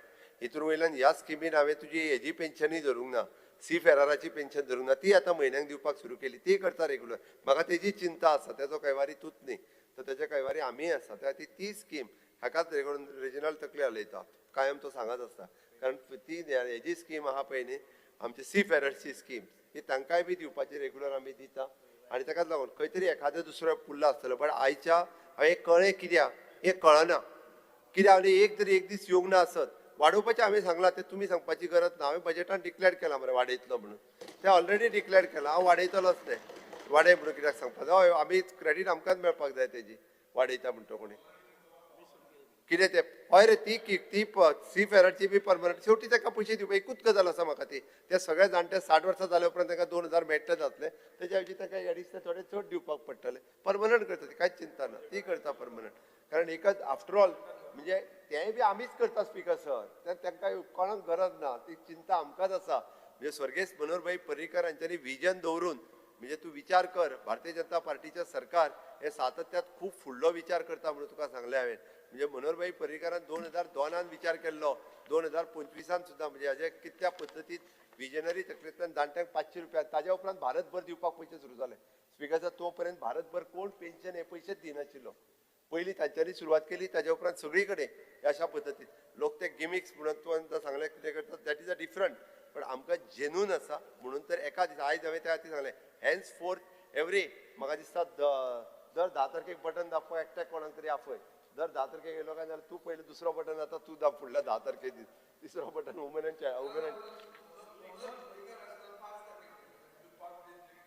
हितून वयल्यान ह्या स्किमीन हांवें तुजी हेजी पेन्शनूय धरूंक ना, सी फेराराची पेन्शन धरूंक ना. ती आतां म्हयन्याक दिवपाक सुरू केली. ती करता रेग्युलर. म्हाका तेजी चिंता आसा, तेजो कैवारी तूंच न्ही, तर तेजे कैवारी आमी आसा. त्या ती स्कीम हाकाच रिजनल तकले उलयता, कायम तो सांगत आसता. कारण ती हेजी स्कीम आहा पळय न्ही आमची सी फेरर्सची स्कीम, ती तांकांय बी दिवपाची रेग्युलर आमी दिता. आनी ताकाच लागून खंय तरी एखादो दुसरो फुडलो आसतलो. बट आयच्या हांवें कळ्ळें कित्याक हें कळना. कित्याक म्हणजे एक तरी एक दीस येवंक ना आसत. वाडोवपाचें हांवें सांगलां तें तुमी सांगपाची गरज ना. हांवें बजेटान डिक्लेअर केलां मरे वाडयतलो म्हणून. तें ऑलरेडी डिक्लेअर केलां. हांव वाडयतलोच तें. वाडय म्हणून कित्याक सांगपाचें. हय आमी क्रेडीट आमकांच मेळपाक जाय तेजी वाडयता म्हणटा कोणी. कितें तें हय रे ती सी फेररची बी परमनंट शेवटी ताका पयशे दिवप एकूच गजाल आसा म्हाका ती. ते सगळे जाणटे 60 वर्सां जाल्या उपरांत तांकां 2000 मेळटले जातले. तेच्या ऐवजी तांकां एडिशनल थोडे चड दिवपाक पडटले. परमनंट करता ती कांयच चिंता ना. ती करता परमनंट. कारण एकच आफ्टर ऑल म्हणजे तेंय बी आमीच करता स्पिकर सर. तांकां कोणाक गरज ना. ती चिंता आमकांच आसा. म्हणजे स्वर्गेस्त मनोहरभाई पर्रीकर हांच्यांनी विजन दवरून म्हणजे तूं विचार कर भारतीय जनता पार्टीचें सरकार हे सातत्यात खूब फुडलो विचार करता म्हणून तुका सांगलें हांवें. म्हणजे मनोहरभाई पर्रीकरान 2002 विचार केल्लो 2025 सुद्दां म्हणजे हाजे कितल्या पद्दतीन विजनरी तकलेंतल्यान जाणट्यांक 500 रुपया ताज्या उपरांत भारतभर दिवपाक पयशे सुरू जाले. स्पिकर सर तो पर्यंत भारतभर कोण पेन्शन हे पयशेच दिनाशिल्लो. पयलीं तांच्यांनी सुरवात केली ताज्या उपरांत सगळी कडेन अशा पद्दतीन लोक ते गिमिक्स म्हणून तुवें सांगलें कितें करतात दॅट इज अ डिफरंट. पण आमकां जेनून आसा म्हणून तर एका दिसा आयज हांवें त्या खातीर सांगलें हॅन्स फोर्थ एवरी म्हाका दिसता दर 10 तारखेक बटन दाखोवपाक एकट्याक कोणाक तरी आपय. दर 10 तारखेक येयलो काय जाल्यार तूं पयलीं दुसरो बटन आतां तूं दाब फुडल्या 10 तारखे दीस. तिसरो बटन वुमन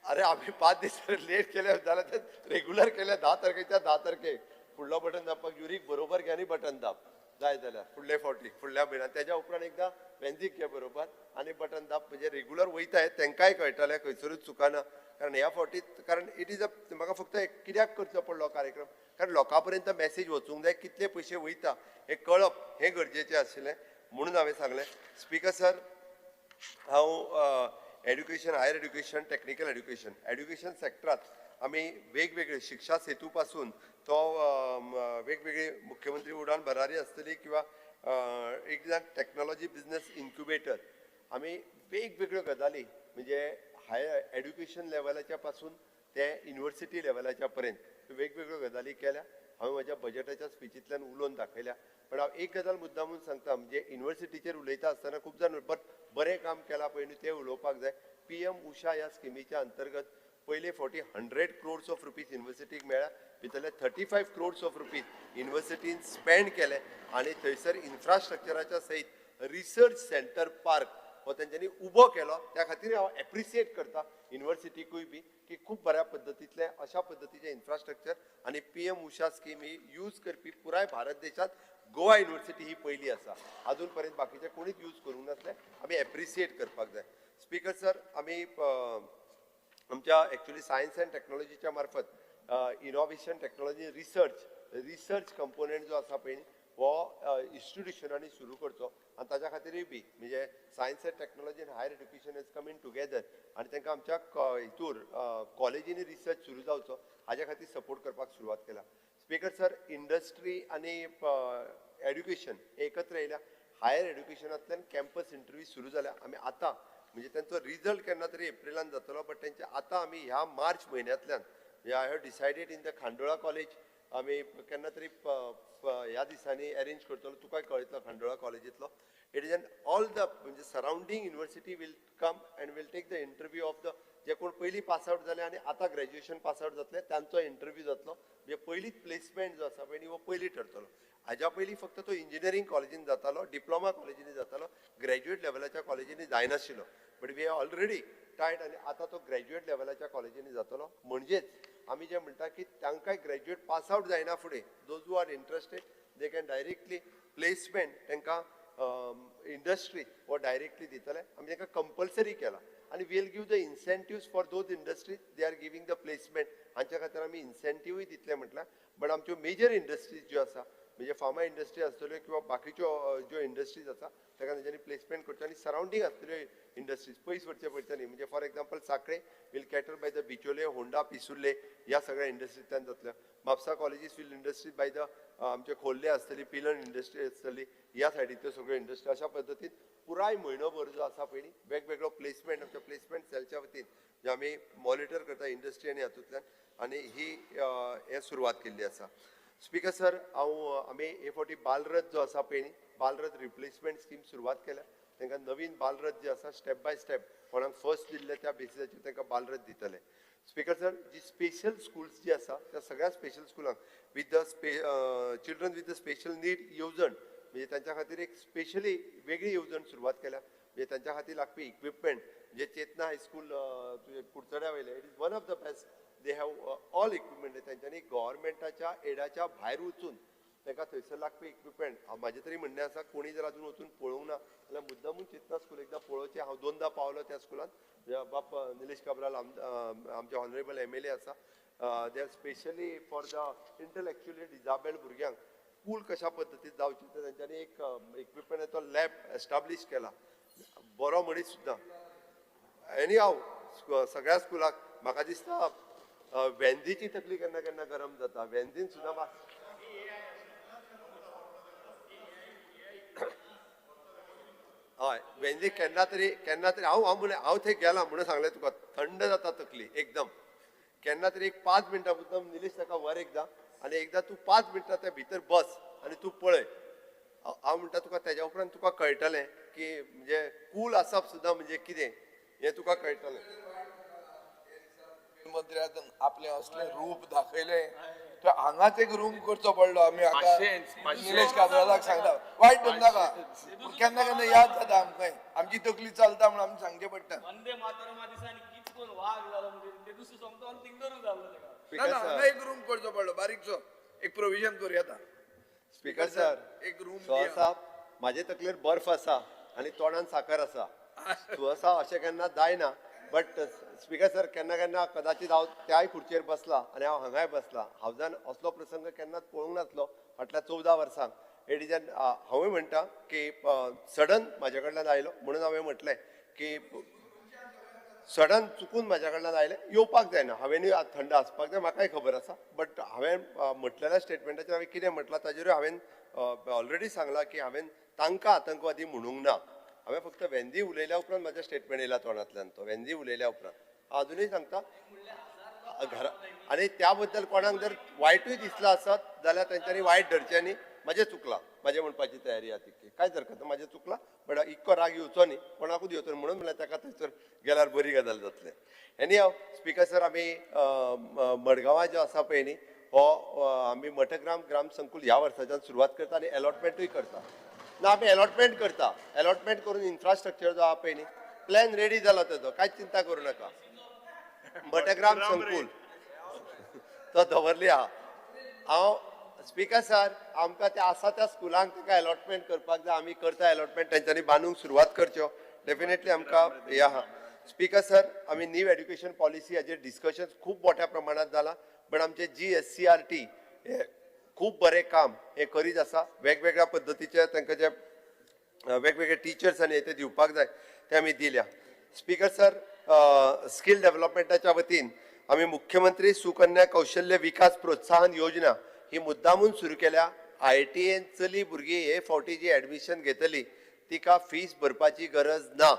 अरे आम्ही 5 दीस लेट केले जाल्यार ते रेग्युलर केले 10 तारखेच्या 10 तारखेक. फुडलो बटन दाबपाक ज्युरीक बरोबर घे आनी बटन दाब जाय जाल्यार फुडले फावटी फुडल्या म्हयन्यात. तेज्या उपरांत एकदां वेन्झीक घे बरोबर आनी बटन दाब म्हणजे रेग्युलर वयताय तांकांय कळटलें खंयसरूच चुकाना. कारण ह्या फावटी कारण इट इज अ म्हाका फक्त कित्याक करचो पडलो कार्यक्रम कारण लोकां पर्यंत मॅसेज वचूंक जाय कितले पयशे वयता हें कळप हें गरजेचें आशिल्लें म्हणून हांवें सांगलें. स्पिकर सर हांव education higher education technical education सेक्टरांत आमी वेगवेगळे शिक्षा सेतू पासून तो वेगवेगळे मुख्यमंत्री उडान भरारी आसतली किंवा एक टॅक्नॉलॉजी बिझनेस इन्क्युबेटर आमी वेगवेगळ्यो गजाली म्हणजे हायर एड्युकेशन लेवलाच्या पासून ते युनिव्हर्सिटी लेवलाच्या पर्यंत वेगवेगळ्यो गजाली केल्या. हांवें म्हज्या बजेटाच्या स्पिचींतल्यान उलोवन दाखयल्या. पण हांव एक गजाल मुद्दामून सांगता म्हणजे युनिव्हर्सिटीचेर उलयता आसतना खूब जाण बरें काम केलां पळय न्ही तें उलोवपाक जाय. PM उषा ह्या स्किमीच्या अंतर्गत पयले फावटी 100 crores ऑफ रुपीज युनिव्हर्सिटीक मेळ्ळ्या. भितरले 35 crores ऑफ रुपीज युनिव्हर्सिटीन स्पेंड केले आनी थंयसर इन्फ्रास्ट्रक्चराच्या सयत रिसर्च सेंटर पार्क हो तेंच्यांनी उबो केलो. त्या खातीर हांव एप्रिसिएट करता युनिव्हर्सिटीकूय बी की खूब बऱ्या पद्दतींतले अशा पद्दतीचें इन्फ्रास्ट्रक्चर आनी PM उषा स्कीम ही यूज करपी पुराय भारत देशांत गोवा युनिव्हर्सिटी ही पयली आसा. अजून पर्यंत बाकीचे कोणीच यूज करूंक नासले. आमी एप्रिसिएट करपाक जाय. स्पिकर सर आमी आमच्या एक्चुअली सायन्स एंड टॅक्नॉलॉजीच्या मार्फत इनोव्हेशन टॅक्नॉलॉजी रिसर्च कंपोनंट जो आसा पळय हो इन्स्टिट्युशनांनी सुरू करचो आनी ताच्या खातीरूय बी म्हणजे सायन्स एंड टॅक्नॉलॉजी आनी higher education is coming together आनी तांकां आमच्या हितूर कॉलेजींनी रिसर्च सुरू जावचो हाज्या खातीर सपोर्ट करपाक सुरवात केला. स्पिकर सर इंडस्ट्री आनी एड्युकेशन एकत्र येयल्या. हायर एड्युकेशनांतल्यान कॅम्पस इंटरव्यू सुरू जाल्या. आमी आतां म्हणजे त्यांचो रिजल्ट केन्ना तरी एप्रिलान जातलो बट तेंचे आतां आमी ह्या मार्च म्हयन्यांतल्यान I have decided in the Khandola college आमी केन्ना तरी ह्या दिसांनी अरेंज करतलो. तुका कळयतलो खंडोळा कॉलेजींतलो. It is an all the म्हणजे surrounding university will come and will take the interview of the जे कोण पयलीं पास आउट जाले आनी आतां ग्रॅज्युएशन पास आउट जातले तांचो इंटरव्यू जातलो. म्हणजे पयलींच प्लेसमेंट जो आसा पळय न्ही वो पयलीं ठरतलो. हाज्या पयलीं फक्त तो इंजिनियरींग कॉलेजीन जातालो, डिप्लोमा कॉलेजींनी जातालो, ग्रॅज्युएट लेवलाच्या कॉलेजींनी जायनाशिल्लो. But we have already tied आनी आतां तो ग्रॅज्युएट लेवलाच्या कॉलेजींनी जातलो. म्हणजेच आमी जे म्हणटा की तांकांय ग्रॅज्युएट पास आउट जायना फुडें those who are interested they can directly placement तांकां इंडस्ट्री वो डायरेक्टली दितले. आमी तांकां कंपल्सरी केला आनी will give the incentives for those industries they are giving the placement. हांच्या खातीर आमी इन्सेंटिव्हूय दितले म्हटल्यार. बट आमच्यो मेजर इंडस्ट्रीज ज्यो आसा म्हणजे फार्मा इंडस्ट्री आसतल्यो किंवा बाकीच्यो ज्यो इंडस्ट्रीज आसा ताका तेंच्यांनी प्लेसमेंट करचें आनी सराउंडींग आसतल्यो इंडस्ट्रीज पयस वचचें पडचें न्ही. म्हणजे for example Sakhali will cater by the Bicholim, Honda, Pissurlem ह्या सगळ्या इंडस्ट्रींतल्यान जातल्या. Mapusa colleges will industries by the आमचे खोर्ले आसतली, पिलन इंडस्ट्री आसतली, ह्या सायडींतल्यो सगळ्यो इंडस्ट्री. अशा पद्दतीन पुराय म्हयनोभर जो आसा पळय न्ही वेगवेगळो प्लेसमेंट आमच्या प्लेसमेंट सेलच्या वतीन जे आमी मॉनिटर करता इंडस्ट्री आनी हातूंतल्यान आनी ही हे सुरवात केल्ली आसा. स्पीकर सर, आमी हे फावटी बालरथ जो आसा पळय न्ही बालरथ रिप्लेसमेंट स्कीम सुरवात केल्या. तांकां नवीन बालरथ जे आसा स्टेप बाय स्टेप कोणाक फर्स्ट दिल्ले त्या बेसिसाचेर तांकां बालरथ दितले. स्पीकर सर, जी स्पेशल स्कूल्स जी आसा त्या सगळ्या स्पेशल स्कुलांक with the children with the special need येवजण म्हणजे तांच्या खातीर एक स्पेशली वेगळी येवजण सुरवात केल्या. म्हणजे तांच्या खातीर लागपी इक्विपमेंट जे चेतना हायस्कूल कुडचड्या वयले it is one of the best. They have all equipment. तांच्यांनी गव्हर्मेंटाच्या एडाच्या भायर वचून तांकां थंयसर लागपी इक्विपमेंट म्हाजें तरी म्हणणें आसा कोणी जर अजून वचून पळोवंक ना जाल्यार मुद्दामून चेतना स्कूल एकदां पळोवचें. हांव 2दा पावलो त्या स्कुलांत. बाप निलेश काब्राल आमचे ऑनरेबल MLA आसा. They are specially for the intellectually disabled भुरग्यांक स्कूल कशा पद्दतीन जावची ते तांच्यांनी एक इक्विपमेंटाचो लॅब एस्टाब्लीश केला. बरो मनीस सुद्दां. एनी हांव सगळ्या स्कुलाक म्हाका दिसता वेंदीची तकली केन्ना केन्ना गरम जाता. वेंदीन सुद्दां हय वेंदी केन्ना तरी हांव थंय गेलां म्हणून सांगलें तुका थंड जाता तकली एकदम. केन्ना तरी एक 5 मिनटां मुद्दम निलेश ताका व्हर एकदां आनी एकदां तूं 5 मिनटां त्या भितर बस आनी तूं पळय. हांव म्हणटा तुका तेज्या उपरांत तुका कळटलें की म्हणजे कूल आसप सुद्दां म्हणजे कितें हें तुका कळटलें. मंत्र्यान आपले असले रूप दाखयले तर हांगाच एक रूम करचो पडलो. आमी निलेश काब्रालाक सांगता वायट नाका केन्ना केन्ना याद जाता आमकां आमची तकली चलता म्हणून आमी सांगचें पडटा. वंदे मातरम दिसांनी कितकोन वाग जालो म्हणजे ते दुसरो सोमतो थिंगरूच जाल्लो तेका. ना हांगा एक रूम करचो पडलो बारीकसो एक प्रोविजन करूं येता. स्पीकर सर, एक रूम आसा म्हाजे तकलेर बर्फ आसा आनी तोंडान साकर आसा. तूं आसा अशें केन्ना जायना. बट स्पीकर सर केन्ना केन्ना कदाचित हांव त्याय खुर्चेर बसला आनी हांव हांगाय बसला. हावजान असलो प्रसंग केन्नाच पळोवंक नासलो फाटल्या 14 वर्सांक. इट इज एन हांवें म्हणटा की सडन म्हाजे कडल्यान आयलो म्हणून हांवें म्हटलें की सडन चुकून म्हाज्या कडल्यान आयलें येवपाक जायना. हांवेंनूय थंड आसपाक जाय म्हाकाय खबर आसा. बट हांवें म्हटलेल्या स्टेटमेंटाचेर हांवें कितें म्हटलां ताजेरूय हांवें ऑलरेडी सांगलां की हांवें तांकां आतंकवादी म्हणूंक ना. हांवें फक्त वेंदी उलयल्या उपरांत म्हाजें स्टेटमेंट येयला तोंडांतल्यान. तो वेंदी उलयल्या उपरांत हांव अजुनूय सांगता घरा आनी त्या बद्दल कोणाक जर वायटूय दिसला आसत जाल्यार तेंच्यांनी वायट धरचें न्ही. म्हाजें चुकलां म्हाजें म्हणपाची तयारी आहा तितली कांयच हरकत ना. म्हाजें चुकलां बट इतको राग येवचो न्ही कोणाकूच येवचो न्ही म्हणून म्हणल्यार ताका थंयसर गेल्यार बरी गजाल जातलें. एनी हांव स्पीकर सर आमी मडगांवां जो आसा पळय न्ही हो आमी मठग्राम ग्राम संकुल ह्या वर्साच्यान सुरवात करता आनी अलॉटमेंटूय करता. ना आमी अलॉटमेंट करता. अलॉटमेंट करून इन्फ्रास्ट्रक्चर जो आहा पळय न्ही प्लॅन रेडी जाला तेजो कांयच चिंता करूं नाका. मठग्राम संकुल तो दवरली आहा. हांव स्पीकर सर आमकां ते आसा त्या स्कुलांक ताका अलॉटमेंट करपाक जाय. आमी करता अलॉटमेंट तेंच्यांनी बांदूंक सुरवात करच्यो. डेफिनेटली आमकां हें आहा. स्पीकर सर आमी न्यू एड्युकेशन पॉलिसी हाजेर डिस्कशन खूब मोठ्या प्रमाणात जाला. बट आमचे GSCRT हे खूब बरें काम हे करीत आसा. वेगवेगळ्या पद्दतीचे तांकां जे वेगवेगळे टिचर्स आनी ते दिवपाक जाय ते आमी दिल्या. स्पीकर सर स्कील डेव्हलपमेंटाच्या वतीन आमी मुख्यमंत्री सुकन्या कौशल्य विकास प्रोत्साहन योजना ही मुद्दामून सुरू केल्या. IITN चली भुरगीं हे फावटी जी एडमिशन घेतली तिका फीस भरपाची गरज ना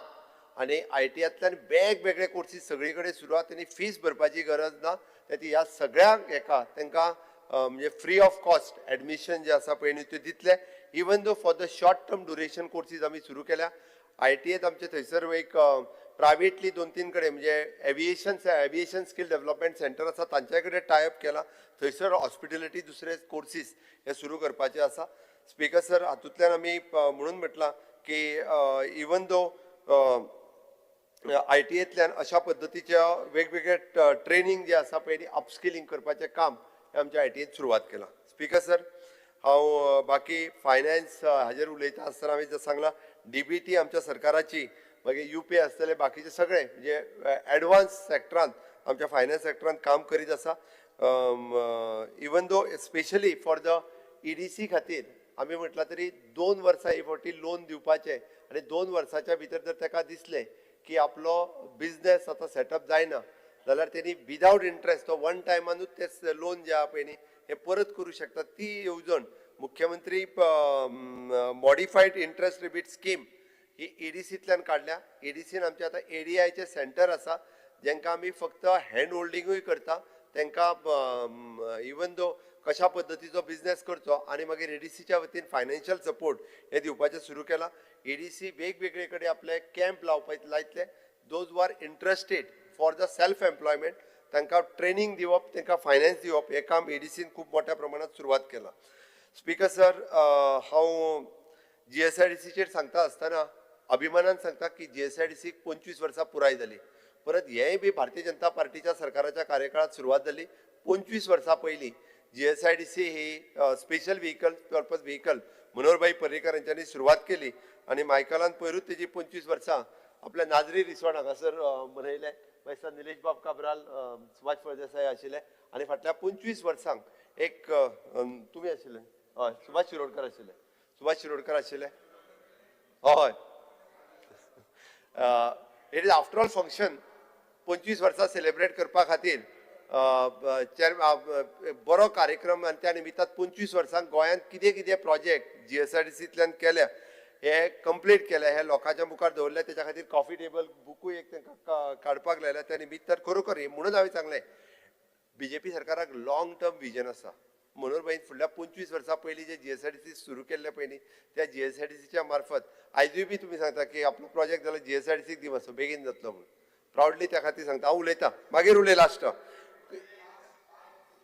आनी IITयांतल्यान वेगवेगळे कोर्सीस सगळी कडेन सुरू आहा तेणी फीस भरपाची गरज ना. ह्या सगळ्या हेका तांकां म्हणजे फ्री ऑफ कॉस्ट ॲडमिशन जे आसा पळय न्ही ते दितले even though for the short term duration courses आमी सुरू केल्या ITएत आमचे थंयसर एक प्रायवेटली 2-3 कडेन म्हणजे एविएशन स्कील डेव्हलपमेंट सेंटर आसा तांचे कडेन टायअप केला थंयसर हॉस्पिटॅलिटी दुसरे कोर्सीस हे सुरू करपाचे आसा स्पीकर सर हातूंतल्यान आमी म्हणून म्हटलां की इवन दो ITएतल्यान अशा पद्दतीच्या वेगवेगळे ट्रेनिंग जे आसा पळय अपस्किलिंग करपाचें काम हे आमच्या ITएत सुरवात केलां स्पीकर सर हांव बाकी फायनान्स हाजेर उलयता आसतना हांवें जर सांगलां DBT आमच्या सरकाराची मागीर UPI आसतले बाकीचे सगळे म्हणजे एडवान्स सेक्टरांत आमच्या फायनान्स सेक्टरांत काम करीत आसा even though specially for the EDC खातीर आमी म्हटलां तरी 2 वर्सां हे फावटी लोन दिवपाचें आनी 2 वर्साच्या भितर जर ताका दिसलें की आपलो बिझनेस आतां सेटअप जायना जाल्यार तेणी विदाउट इंट्रस्ट तो वन टायमानूच ते लोन जे आहा पळय न्ही हे परत करूं शकता ती येवजण मुख्यमंत्री मॉडिफाईड इंट्रस्ट रिबीट स्कीम ही EDCंतल्यान काडल्या EDCन आमचे आतां ADIचे सेंटर आसा जेंकां आमी फक्त हँड होल्डिंगूय करता तांकां इवन दो कशा पद्दतीचो बिझनेस करचो आनी मागीर EDCच्या वतीन फायनान्शियल सपोर्ट हे दिवपाचें सुरू केलां EDC वेगवेगळे कडेन आपले कॅम्प लायतले those were interested for the self employment तांकां ट्रेनिंग दिवप तांकां फायनान्स दिवप हें काम EDCन खूब मोठ्या प्रमाणात सुरवात केलां स्पीकर सर हांव GSIDCचेर सांगता आसतना अभिमानान सांगता की GSIDCक 25 वर्सां पुराय जाली परत हेय बी भारतीय जनता पार्टीच्या सरकाराच्या कार्यकाळात सुरवात जाली 25 वर्सां पयलीं GSIDC ही special vehicle purpose vehicle Manoharbhai Parrikar यांच्यानी सुरवात केली आणि मायकलान पयरूच तेजी 25 वर्सां आपल्या नाजरी रिसॉर्ट हांगासर मनयले मागीर निलेश बाब काब्राल सुभाष फळदेसाय आशिल्ले आनी फाटल्या 25 वर्सांक एक तुमी आशिल्ले हय सुभाष शिरोडकर आशिल्ले हय it is after all function 25 वर्सां सेलिब्रेट करपा खातीर बरो कार्यक्रम आनी त्या निमित्तान 25 वर्सांक गोंयांत कितें कितें प्रोजेक्ट GSIDCंतल्यान केल्या हे कंप्लीट केले हे लोकांच्या मुखार दवरले त्याच्या खातीर कॉफी टेबल बुकूय एक तांकां काडपाक लायला त्या निमित्तान खरोखर म्हणून हांवें सांगलें BJP सरकाराक लॉंग टर्म विजन आसा मनोहरभाईन फुडल्या 25 वर्सां पयलीं जे GSIDC सुरू केल्ले पळय न्ही त्या GSIDCच्या मार्फत आयजूय बी तुमी सांगता की आपलो प्रोजेक्ट जाल्यार GSIDCक दी मातसो बेगीन जातलो म्हणून प्रावडली त्या खातीर सांगता हांव उलयतां मागीर उलय लास्ट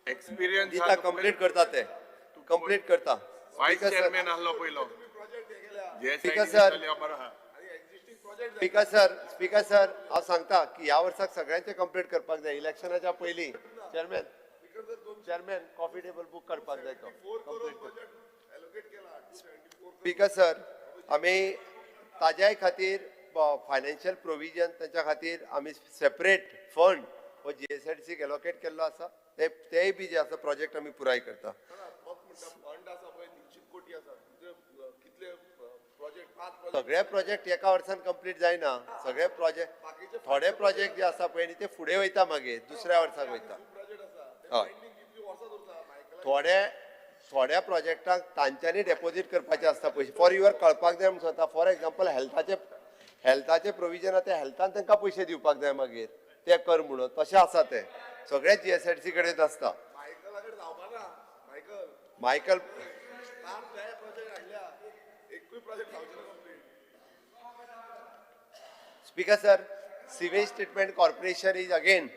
एक्सपिरियन्स दिता कंप्लीट करता ते कंप्लीट करता वायस चेअरमॅन आसलो पयलो स्पीकर सर हांव सांगता की ह्या वर्साक सगळ्यांचे कंप्लीट करपाक जाय इलेक्शनाच्या पयलीं चेअरमॅन कॉफी टेबल बुक करपाक जाय तो स्पीकर सर आमी ताज्याय खातीर फायनान्शियल प्रोविजन तांच्या खातीर आमी सेपरेट फंड हो GSIDCक एलोकेट केल्लो आसा तेय बी जे आसा प्रोजेक्ट आमी पुराय करता सगळे प्रोजेक्ट एका वर्सान कंप्लीट जायना सगळे प्रोजेक्ट थोडे प्रोजेक्ट जे आसा पळय न्ही ते फुडें वयता मागीर दुसऱ्या वर्साक वयता हय थोड्या प्रोजेक्टांक तांच्यांनी डेपोजीट करपाचे आसता पयशे फॉर युअर कळपाक जाय म्हणून सांगता फॉर एग्जाम्पल हेल्थाचे प्रोविजन ते हेल्थान तांकां पयशे दिवपाक जाय मागीर ते कर म्हणून तशें आसा ते सगळे GSIDC कडेन आसता Michael speaker sir sewage treatment corporation is again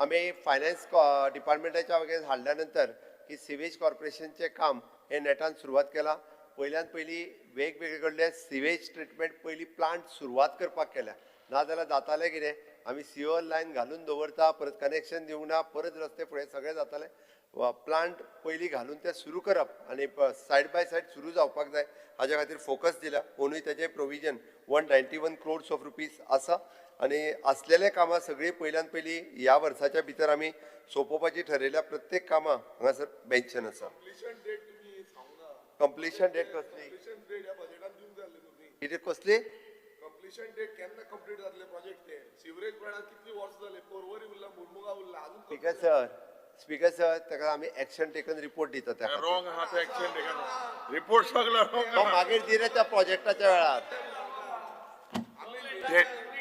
आम्ही फायनान्स डिपार्टमेंटाच्या वगैरे हाडल्या नंतर की सिवेज कॉर्पोरेशनचे काम हे नेटान सुरवात केला पहिल्यान पयली वेगवेगळे कडले सिवेज ट्रीटमेंट पयली प्लांट सुरवात करपाक केल्या नाजाल्यार जातालें कितें आमी सीवर लायन घालून दवरता परत कनेक्शन दिवंक ना परत रस्ते फुडें सगळें जातालें प्लांट पयली घालून ते सुरू करप आनी सायड बाय सायड सुरू जावपाक जाय हाज्या खातीर फोकस दिला म्हणून तेजें प्रोविजन 191 crores of rupees आसा आनी असलेले कामां सगळीं पयल्यान पयली ह्या वर्साच्या भितर आमी सोंपोवपाची ठरयल्या प्रत्येक कामां हांगासर मेन्शन आसा कंप्लिशन डेट कसली कितें कसली कंप्लिशन डेट केन्ना कंप्लीट जातले प्रोजेक्ट ते सिवरेज प्लांटाक कितली वर्सां जाले पोरवरी उरला मुरमुगा उरला अजून स्पीकर सर ताका आमी एक्शन टेकन रिपोर्ट दिता त्या रॉंग आहा तो एक्शन टेकन रिपोर्ट सगळो रॉंग मागीर दिले त्या प्रोजेक्टाच्या वेळार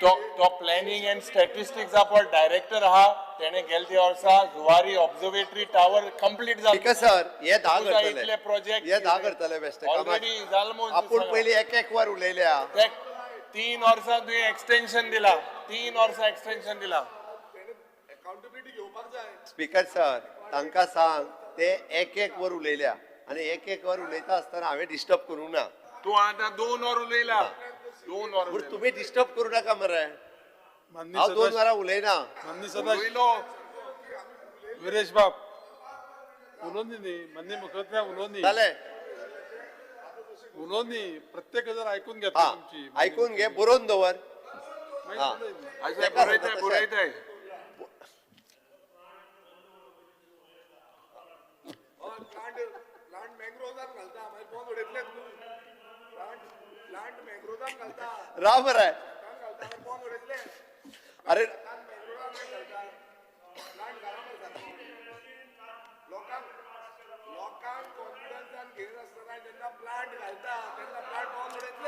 तो प्लॅनिंग एंड स्टॅटिस्टिक्स पळय डायरेक्टर आहा तेणे गेल्या वर्सा जुवारी ऑब्झर्वेटरी टावर कंप्लीट ठीक आहे सर हे धा तुझा करतले इतले project हे धा करतले बेस्ट ऑलरेडी जाल म्हणून आपण पयली एक वर उलयल्या ते 3 वर्सां तुवें एक्सटेंशन दिला 3 वर्सां एक्सटेंशन दिला स्पीकर सर तांकां सांग ते एक वर उलयल्या आणि एक वर उलयता आसतना हांवें डिस्टर्ब करूंक ना तूं आतां 2 वर उलयला 2 वर पूण तुम्ही डिस्टर्ब करू नका मरे माननीय हांव 2 सदस्य वरां उलयना माननीय सदस्य उलयलो विरेश बाब उलोवनी न्ही माननीय मुख्यमंत्री उलोवनी जालें उलोवनी प्रत्येक जण ऐकून घेता हा तुमची ऐकून घे बरोवन दवर हा अच्छा बरयताय बरयताय राव मरे अरे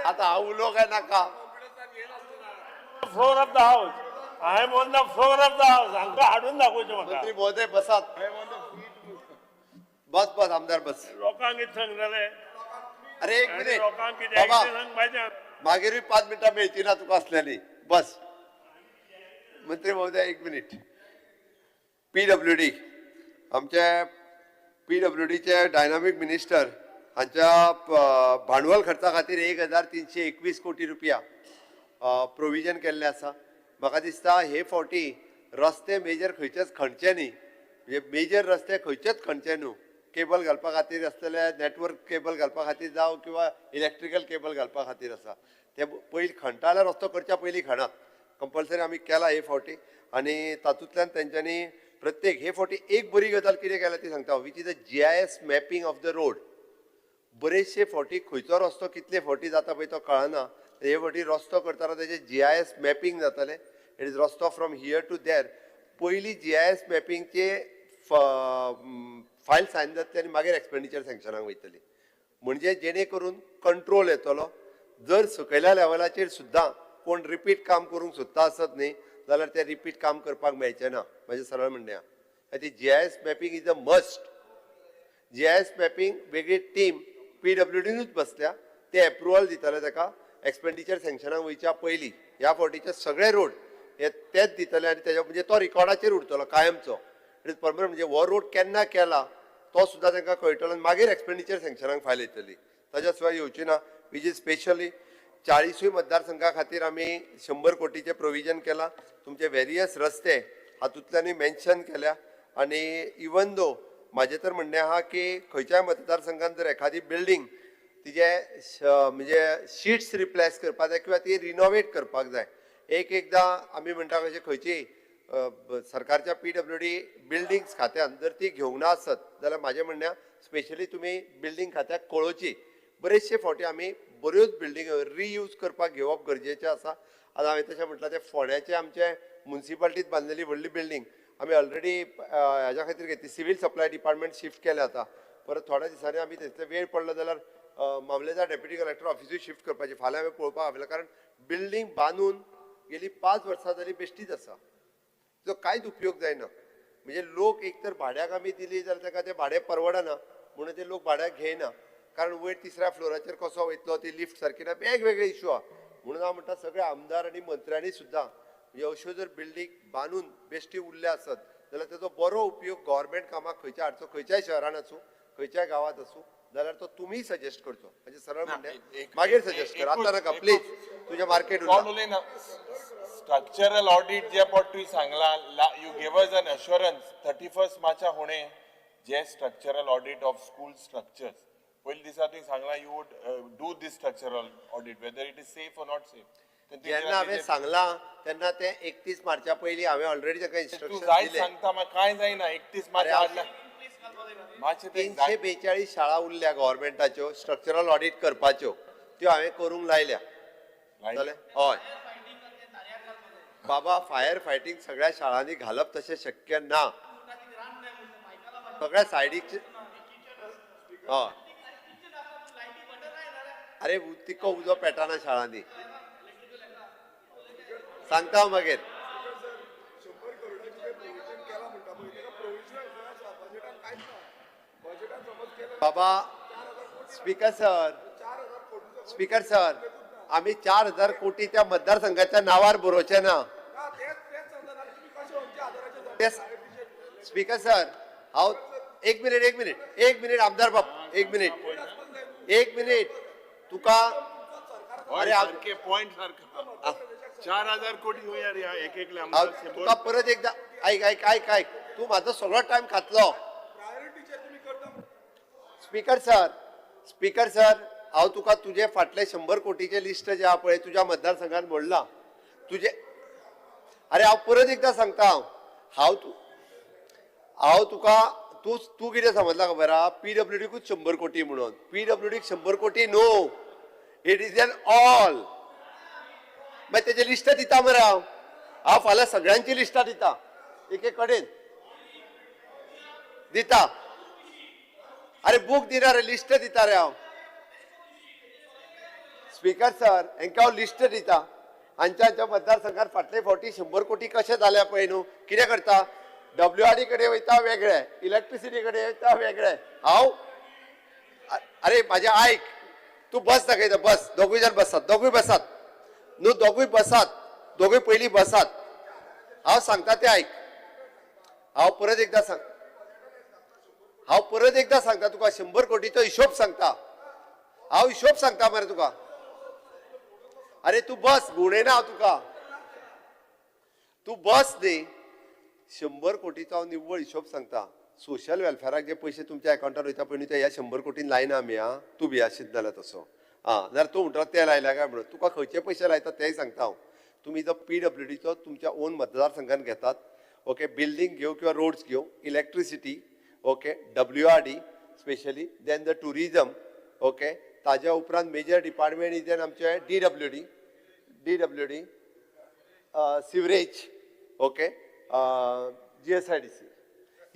आता हांव उलोवंक काय नाका floor of the house I am on the floor of the house हांकां हाडून दाखोवचें म्हाका मंत्री महोदय बसात बस बस आमदार बस लोकांक कितें सांगतले अरे एक मिनिट लोकांक कितें बाबा सांग पाहिजे मागीरूय 5 मिनटां मेळची ना तुका असलेली बस मंत्री महोदय एक मिनिट PWD आमचे PWDचे डायनामीक मिनिस्टर हांच्या भांडवल खर्चा खातीर 1321 कोटी रुपया प्रोविजन केल्ले आसा म्हाका दिसता हे फावटी रस्ते मेजर खंयचेच खणचे न्ही म्हणजे मेजर रस्ते खंयचेच खणचे न्हू केबल घालपा खातीर आसतले नेटवर्क केबल घालपा खातीर जावं किंवा इलेक्ट्रिकल केबल घालपा खातीर आसा ते पयलीं खणटा जाल्यार रस्तो करच्या पयलीं खणात कंपल्सरी आमी केला हे फावटी आनी तातूंतल्यान तेंच्यांनी प्रत्येक हे फावटी एक बरी गजाल कितें केल्या ती सांगता which is the GIS mapping of the road बरेचशे फावटी खंयचो रस्तो कितले फावटी जाता पळय तो कळना हे फावटी रस्तो करतना तेजे GIS मॅपींग जातलें इट इज रस्तो फ्रॉम हियर टू देर पयलीं GIS मॅपींगचे फायल सायन जातली आनी मागीर एक्सपेंडिचर सँक्शनाक वयतली म्हणजे जेणे करून कंट्रोल येतलो जर सकयल्या लेवलाचेर सुद्दां कोण रिपीट काम करूंक सोदता आसत न्ही जाल्यार ते रिपीट काम करपाक मेळचें ना म्हाजें सरळ म्हणणें आहा ती GIS mapping is a must GIS mapping वेगळी टीम PWDनूच बसल्या ते एप्रुवल दितले ताका एक्सपेंडिचर सँक्शनाक वयच्या पयलीं ह्या फावटीचे सगळे रोड हे तेच दितले आनी तेज्या म्हणजे तो रिकॉर्डाचेर उरतलो कायमचो इट इज परमनंट म्हणजे हो रोड केन्ना केला तो सुद्दां तांकां कळटलो आनी मागीर एक्सपेंडिचर सँक्शनाक फायल येतली ताज्या शिवाय येवची ना वीच इज स्पेशली 40 मतदारसंघा खातीर आमी 100 कोटीचे प्रोविजन केला तुमचे वेरियस रस्ते हातूंतल्यानूय मेन्शन केल्या आनी इवन दो म्हाजें तर म्हणणें आहा की खंयच्याय मतदारसंघात जर एखादी बिल्डींग तिचे म्हणजे शीट्स रिप्लेस करपाक जाय किंवा ती रिनोवेट करपाक जाय एकदां आमी म्हणटा कशें खंयची सरकारच्या PWD बिल्डिंग्स खात्यान जर ती घेवंक ना आसत जाल्यार म्हाजें म्हणणें स्पेशली तुमी बिल्डींग खात्याक कळोवची बरेचशे फावटी आमी बऱ्योच बिल्डींग रियूज करपाक घेवप गरजेचें आसा आतां हांवें तशें म्हटलां तें फोंड्याचें आमचे म्युन्सिपाल्टीत बांदलेली व्हडली बिल्डींग आमी ऑलरेडी हेज्या खातीर घेतली सिवील सप्लाय डिपार्टमेंट शिफ्ट केलें आतां परत थोड्या दिसांनी आमी थंयसर वेळ पडलो जाल्यार मामलेदार डेप्युटी कलेक्टर ऑफिसूय शिफ्ट करपाची फाल्यां हांवें पळोवपाक आसलें कारण बिल्डींग बांदून गेली 5 वर्सां जाली बेश्टीच आसा जो कांयच उपयोग जायना म्हणजे लोक एक तर भाड्याक आमी दिली जाल्यार ताका तें भाडें परवडना म्हणून ते लोक भाड्याक घेयना कारण वयर 3ऱ्या फ्लोराचेर कसो वयतलो ती लिफ्ट सारकी ना वेगवेगळे इश्यू आहा म्हणून हांव म्हणटा सगळे आमदार आनी मंत्र्यांनी सुद्दां म्हणजे अश्यो जर बिल्डींग बांदून बेश्टी उरल्या आसत जाल्यार तेजो बरो उपयोग गव्हर्मेंट कामाक खंयच्या हाडचो खंयच्याय शहरान आसूं खंयच्याय गांवांत आसूं जाल्यार तो तुमी सजेस्ट करचो म्हणजे सरळ म्हणलें मागीर सजेस्ट कर आतां नाका प्लीज तुजें मार्केट उलयना स्ट्रक्चरल ऑडिट जे पट तुवें सांगला you give us an assurance 31 मार्चा होणे जे structural audit of school structures पयले दिसा तुवें सांगला you would do this structural audit whether it is safe or not safe जेन्ना हांवें सांगलां तेन्ना ते 31 मार्चा पयलीं हांवें ऑलरेडी ताका तूं इन्स्ट्रक्शन जायत दिले सांगता म्हाका कांय जायना 31 मार्चा हाडला मातशें तें 342 शाळा उरल्या गव्हर्मेंटाच्यो स्ट्रक्चरल ऑडिट करपाच्यो त्यो हांवें करूंक लायल्या जालें हय बाबा फायर फायटींग सगळ्या शाळांनी घालप तशें शक्य ना सगळ्या सायडीक हय अरे तिको उजो पेटना शाळांनी सांगता हांव मागीर बाबा स्पीकर सर आम्ही 4,000 कोटी त्या मतदारसंघाच्या नावावर बरोवचे ना. स्पीकर सर हांव एक मिनिट आमदार बाब एक मिनिट तुका अरे सारखे पॉइंट सारखा 4,000 कोटी होया रे एक हांव तुका परत एकदा ऐक तू माझो सगळो टाइम खातलो. स्पीकर सर हांव तुका तुझे फाटले 100 कोटीचे लिस्ट जे आहा पळय तुझ्या मतदारसंघात मोडला तुझे. अरे हांव परत एकदा सांगता हांव तुका तू कितें समजला खबर आहा PWDकूच 100 कोटी म्हणून. PWDक 100 कोटी no, it is an all. मागीर तेजे लिस्ट दिता मरे हांव फाल्यां सगळ्यांची लिस्टां दिता एके कडेन दिता. अरे बूक दिना रे लिस्ट दिता रे हांव. स्पीकर सर हांकां हांव लिस्ट दिता हांच्या मतदारसंघात फाटले फावटी 100 कोटी कशे जाल्या पळय न्हू. कितें करता WRD कडेन वयता वेगळे, इलेक्ट्रिसिटी कडेन वयता वेगळे. हांव अरे म्हाजे आयक तू बस दाखयता बस दोगूय जाण बसात दोगूय पयलीं बसात. हांव सांगता तें आयक. हांव परत एकदा सांगता तुका 100 कोटीचो हिशोब सांगता. हांव हिशोब सांगता मरे तुका. अरे तू बस गुणयना हांव तुका. तू बस न्ही 100 कोटीचो हांव निव्वळ हिशोब सांगता. सोशल वेलफेराक जे पयशे तुमच्या अकाउंटार वयता पळय न्ही ते ह्या 100 कोटीन लायना आमी हा. तू बी आशीत जाल्यार तसो जाल्यार तूं म्हणटा ते लायल्या काय म्हणून तुका खंयचे पयशे लायता तेय सांगता हांव. तुमी जो PWDचो तुमच्या ओन मतदारसंघान घेतात ओके बिल्डींग घेव किंवा रोड्स घेव electricity okay WRD specially then the tourism okay ताज्या उपरांत मेजर डिपार्टमेंट इज एन आमचे DWD सिवरेज ओके GSIDC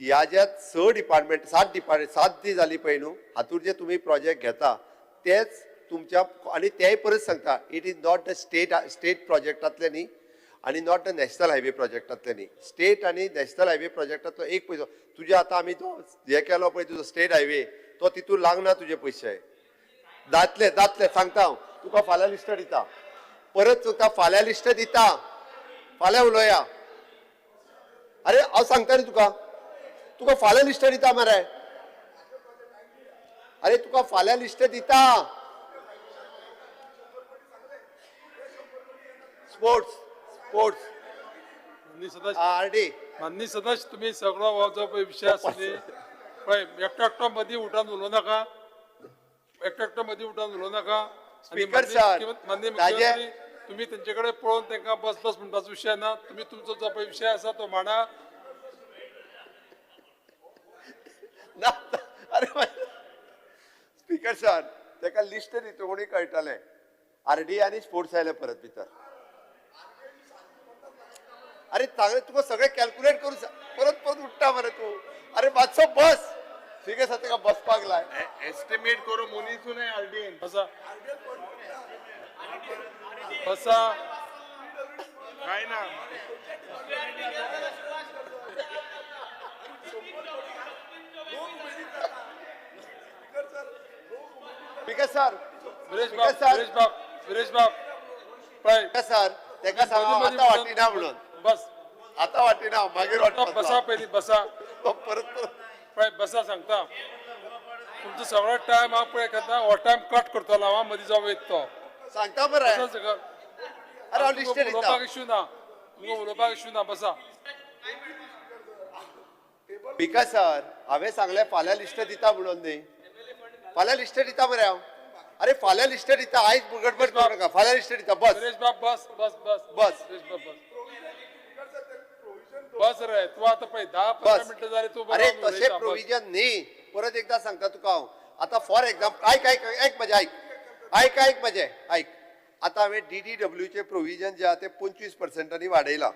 ह्या ज्या 6 डिपार्टमेंट 7 ती जाली पळय न्हू हातूंत जे तुमी प्रोजेक्ट घेता तेच तुमच्या आणि तेय परत सांगता it is not the state प्रोजेक्टांतले न्ही आणि नॉट द नॅशनल हायवे प्रोजेक्टांतले न्ही. स्टेट आणि नॅशनल हायवे प्रोजेक्टांतलो एक पयसो तुजे आतां आमी तो हे केलो पळय तुजो स्टेट हायवे तो तितून लागना तुजे पयशे. जातले सांगता हांव तुका फाल्यां लिस्ट दिता परत तुका फाल्यां लिस्ट दिता फाल्यां उलोवया. अरे हांव सांगता न्ही तुका फाल्यां लिस्ट दिता मरे. अरे तुका फाल्यां लिस्ट दिता. स्पोर्ट्स मान्य सदस्य तुम्ही सगळो हो जो पळय विशय आसा पळय एकटो मदीं उठोन उलोव नाका. स्पीकर सर मान्य मुख्यमंत्री तुम्ही तेंचे कडेन पळोवन तांकां बस म्हणपाचो विशय ना. तुम्ही तुमचो जो पळय विशय आसा तो मांडा. अरे स्पीकर सर ताका लिस्ट दिता कोणी कळटलें. RD आनी स्पोर्ट्स आयले परत भितर. अरे चांगले तुका सगळे कॅल्क्युलेट करू परत उठटा मरे तू. अरे मातसो बस स्पीकर सर ताका बसपाक लाय. एस्टिमेट करू मनीसून RDN बसा काय ना स्पीकर सर सुरेश बाब पळय सर ताका सांगा आता वाटिना म्हणून. बस आता वाटिना मागीर बसा पयलीं बसा परत पळय बसा सांगता. तुमचो सगळो टायम हांव पळय करता हो टायम कट करतलो हांव मदीं जो वयता तो सांगता मरे. अरे हांव लिस्ट दिता. उलोवपाक इशू ना बसा. स्पीकर सर हांवें सांगलें फाल्यां लिस्ट दिता म्हणून न्ही. फाल्यां लिस्ट दिता मरे हांव. अरे फाल्यां लिस्ट दिता आयज गडबड करूं नाका. फाल्यां लिस्ट दिता बस. सुरेश बाब बस सुरेश बाब बस रे तू आता पळय 10-15 मिनिटां जाली तू. अरे तशें प्रोविजन न्ही. परत एकदा सांगता तुका हांव. आतां फॉर एक्झाम्पल ऐक म्हजें आतां हांवें DDWचे प्रोविजन जे आहा ते 25% वाडयला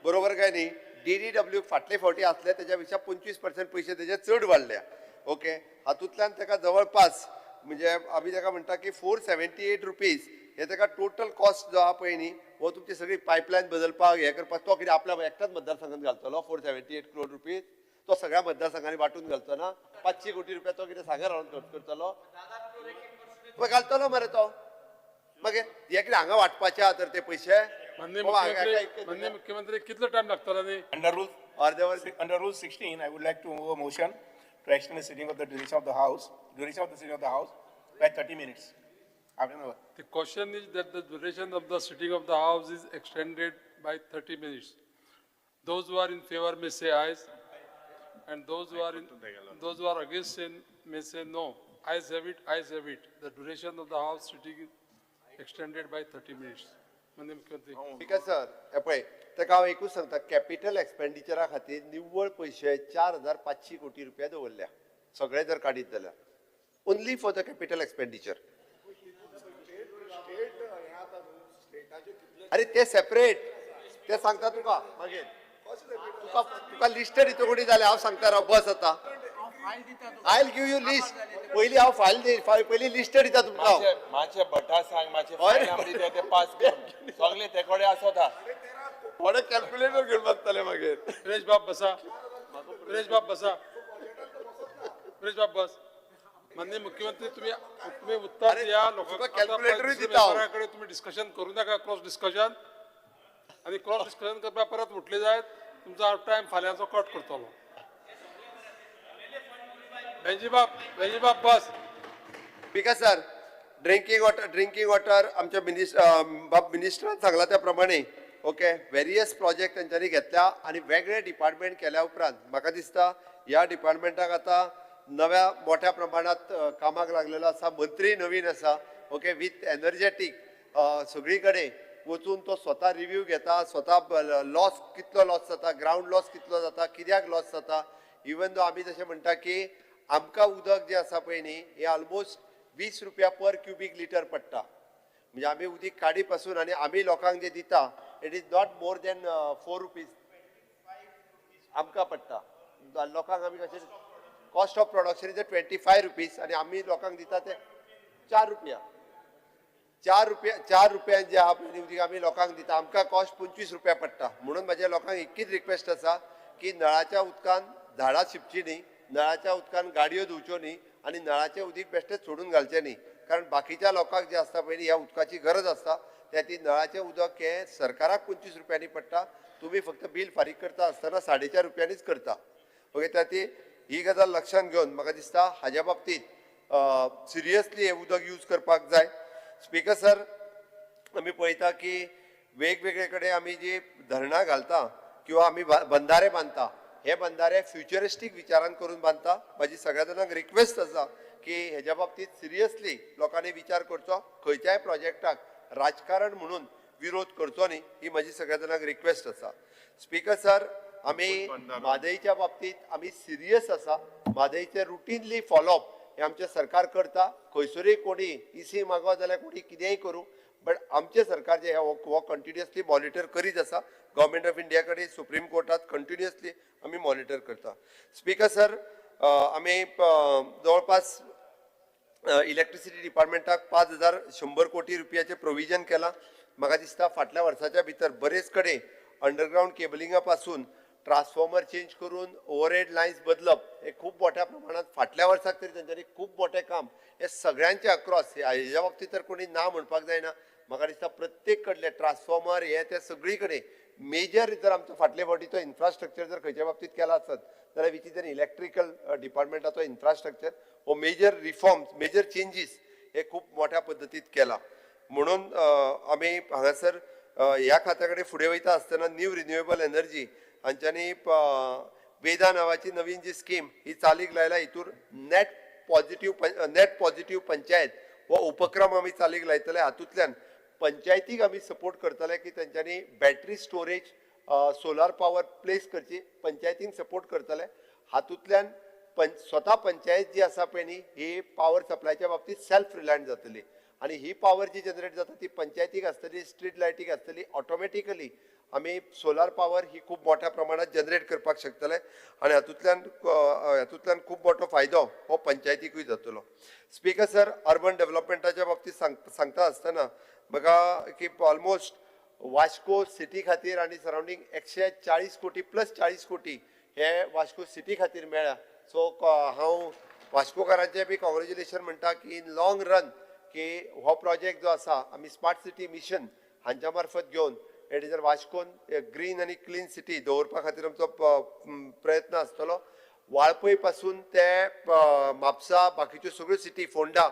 बरोबर काय न्ही. DDW फाटले फावटी आसले तेच्या पेक्षा 25% पयशे तेजे चड वाडल्या ओके. हातूंतल्यान ताका जवळपास म्हणजे आमी ताका म्हणटा की 478 रुपीज हे ताका टोटल कॉस्ट जो आहा पळय न्ही हो तुमची सगळी पायपलायन बदलपाक हे करपाक तो कितें आपल्या एकटाच मतदारसंघात घालतलो 478 crore रुपीज तो सगळ्या मतदारसंघांनी वाटून घालचो ना 500 कोटी रुपया तो कितें सांगा रावन खर्च करतलो मग घालतलो मरे तो मागीर हे कितें हांगा वाटपाचे आहा तर ते पयशे माननीय मुख्यमंत्री कितलो टाइम लागतलो न्ही अर्दे वर Under Rule 16, I would like to move a motion to extend the sitting of the duration of the House by 30 minutes. The question is that the duration of the sitting of the House is extended by 30 minutes. Those who are in favor may say ayes, and those who are against may say no. Ayes have it, ayes have it. The duration of the House sitting is extended by 30 minutes. माननीय मुख्यमंत्री. Because sir हे पळय ताका हांव एकूच सांगता capital एक्सपेंडिचरा खातीर निव्वळ पयशे 4,500 कोटी रुपया दवरल्या सगळे जर काडीत जाल्यार only for the capital expenditure. अरे ते सेपरेट ते सांगता तुका मागीर तुका लिस्टेड दिता कोणी जाल्यार हांव सांगता राव बस आता आय गिव यू लिस्ट पयली हांव फायल पयली लिस्टेड दिता तुमकां मातशे भटा सांग मातशे फायल आमची ते पास कर सगळे ते कोडे आसोता थोडे कॅल्क्युलेटर घेवन बसतले मागीर. सुरेश बाब बसा. सुरेश बाब बसा. सुरेश बाब बस. माननीय मुख्यमंत्री तुम्ही उत्तर द्या लोकांना कॅल्क्युलेटर दिता तुम्ही डिस्कशन करू नका क्रॉस डिस्कशन आणि क्रॉस डिस्कशन करपा परत उठले जायत तुमचा टाइम फाल्यांचो कट करतलो. वेंजी बाब बस. बिकॉज सर ड्रिंकिंग वॉटर आमच्या मिनिस्टरान सांगला त्या प्रमाणे ओके वेरियस प्रोजेक्ट तेंच्यांनी घेतल्या आणि वेगळे डिपार्टमेंट केल्या उपरांत म्हाका दिसता ह्या डिपार्टमेंटाक आतां नव्या मोठ्या प्रमाणात कामाक लागलेलो आसा. मंत्री नवीन आसा ओके विथ एनर्जेटीक सगळी कडेन वचून तो स्वता रिव्ह्यू घेता स्वता लॉस कितलो लॉस जाता ग्रावंड लॉस कितलो जाता कित्याक लॉस जाता. इवन दो आमी जशें म्हणटा की आमकां उदक जें आसा पळय न्ही हें ऑलमोस्ट 20 रुपया पर क्युबीक लिटर पडटा म्हणजे आमी उदीक काडी पासून आनी आमी लोकांक जे दिता it is not more than 4 rupees आमकां पडटा. लोकांक आमी कशें cost of production is 25 rupees आनी आमी लोकांक दिता ते 4 रुपया. 4 रुपयान जे आहा पळय उदीक आमी लोकांक दिता आमकां कॉस्ट 25 रुपया पडटा. म्हणून म्हाज्या लोकांक एकच रिक्वेस्ट आसा की नळाच्या उदकान झाडां शिंपची न्ही नळाच्या उदकान गाडयो धुवच्यो न्ही आनी नळाचें उदीक बेश्टेच सोडून घालचें न्ही कारण बाकीच्या लोकांक जे आसता पळय ह्या उदकाची गरज आसता त्या ती नळाचें उदक हें सरकाराक 25 रुपयांनी पडटा. तुमी फक्त बील फारीक करता आसतना 4.5 रुपयांनीच करता ओके. त्या ती ही गजाल लक्षांत घेवन म्हाका दिसता हाज्या बाबतींत सिरियसली हें उदक यूज करपाक जाय. स्पीकर सर आमी पळयता की वेगवेगळे कडेन आमी जी धरणां घालता किंवा आमी बंधारे बांदता हे बंधारे फ्युचरिस्टीक विचारान करून बांदता. म्हाजी सगळ्या जाणांक रिक्वेस्ट आसा की हेज्या बाबतींत सिरियसली लोकांनी विचार करचो खंयच्याय प्रोजेक्टाक राजकारण म्हणून विरोध करचो न्ही ही म्हाजी सगळ्या जाणांक रिक्वेस्ट आसा. स्पीकर सर आमी म्हादईच्या बाबतींत आमी सिरियस आसा. म्हादईचे रुटीनली फॉलोअप हे आमचें सरकार करता. खंयसरूय कोणी इसी मागो जाल्यार कोणी कितेंय करूं बट आमचें सरकार जे हो कंटिन्युअसली मॉनिटर करीत आसा. गव्हर्मेंट ऑफ इंडिया कडेन सुप्रीम कोर्टात कंटिन्युअसली आमी मॉनिटर करता. स्पीकर सर आमी जवळपास इलेक्ट्रिसिटी डिपार्टमेंटाक 5,100 कोटी रुपयाचें प्रोविजन केलां. म्हाका दिसता फाटल्या वर्साच्या भितर बरेच कडेन अंडरग्रावंड केबलिंगा पासून ट्रान्सफॉर्मर चेंज करून ओव्हरहेड लायन्स बदलप हे खूप मोठ्या प्रमाणात फाटल्या वर्साक तरी तेंच्यांनी खूप मोठें काम हे सगळ्यांचे अक्रॉस हेज्या बाबतींत तर कोणी ना म्हणपाक जायना. म्हाका दिसता प्रत्येक कडले ट्रान्सफॉर्मर हे ते सगळी कडेन मेजर जर आमचो फाटले फावटीचो इन्फ्रास्ट्रक्चर जर खंयच्या बाबतींत केला आसत जाल्यार विच इज एन इलेक्ट्रिकल डिपार्टमेंटाचो इन्फ्रास्ट्रक्चर हो मेजर रिफॉर्म्स मेजर चेंजीस हे खूप मोठ्या पद्दतीत केला. म्हणून आमी हांगासर ह्या खात्या कडेन फुडें वयता आसतना न्यू रिन्युएबल एनर्जी हांच्यांनी वेदा नांवाची नवीन जी स्कीम ही चालीक लायला. हितूर नेट पॉझिटिव्ह पंचायत हो उपक्रम आमी चालीक लायतले. हातूंतल्यान पंचायतीक आमी सपोर्ट करतले की तेंच्यांनी battery storage solar power place करची पंचायतींक सपोर्ट करतले. हातूंतल्यान स्वता पंचायत जी आसा पळय न्ही ही पावर सप्लायच्या बाबतींत सेल्फ रिलायंट जातली आनी ही पावर जी जनरेट जाता ती पंचायतीक आसतली स्ट्रीट लायटीक आसतली. ऑटोमॅटिकली आमी सोलार पावर ही खूब मोठ्या प्रमाणात जनरेट करपाक शकतले आनी हातूंतल्यान खूब मोठो फायदो हो पंचायतीकूय जातलो. स्पीकर सर अर्बन डेव्हलपमेंटाच्या बाबतींत सांगता आसतना म्हाका की ऑलमोस्ट वास्को सिटी खातीर आनी सरावंडींग 140 कोटी प्लस 40 कोटी हे वास्को सिटी खातीर मेळ्ळा. सो हांव वास्कोकारांचे बी कॉंग्रॅच्युलेशन म्हणटा की इन लॉंग रन की हो प्रोजेक्ट जो आसा आमी स्मार्ट सिटी मिशन हांच्या मार्फत घेवन एट जर वास्कोन ग्रीन आनी क्लीन सिटी दवरपा खातीर आमचो प्रयत्न आसतलो. वाळपय पासून ते म्हापसा बाकीच्यो सगळ्यो सिटी फोंडा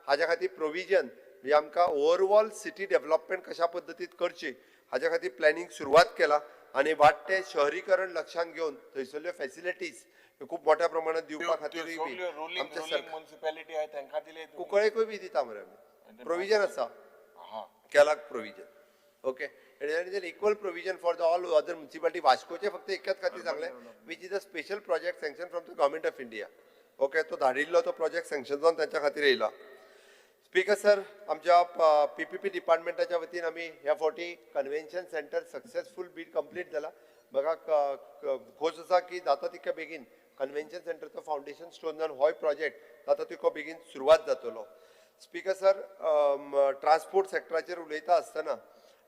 हाज्या खातीर प्रोविजन म्हणजे आमकां ओवरऑल सिटी डेव्हलपमेंट कशा पद्दतीन करची हाज्या खातीर प्लॅनिंग सुरवात केला आणि वाडटे शहरीकरण लक्षांत घेवन थंयसरल्यो फॅसिलिटीज खूब मोठ्या प्रमाणात दिवपा खातीर म्युनिसिपॅलिटी आहे तांकां दिले कुंकळेकूय बी दिता मरे आमी प्रोविजन आसा केला provision. Okay equal provision for the all other municipality. वास्कोचे फक्त एकच खातीर सांगले which is a special project sanction from the government of India. Okay तो धाडिल्लो तो प्रोजेक्ट सँक्शन जावन तांच्या खातीर येयला. स्पीकर सर, आमच्या PPP डिपार्टमेंटाच्या वतीन आमी ह्या फावटी convention centre successful bid complete जाला. म्हाका खोस आसा की जाता तितके बेगीन कन्व्हेन्शन सेंटरचो फावंडेशन स्टोन जावन होय प्रोजेक्ट जाता तितको बेगीन सुरवात जातलो. स्पीकर सर, ट्रान्सपोर्ट सेक्टराचेर उलयता आसतना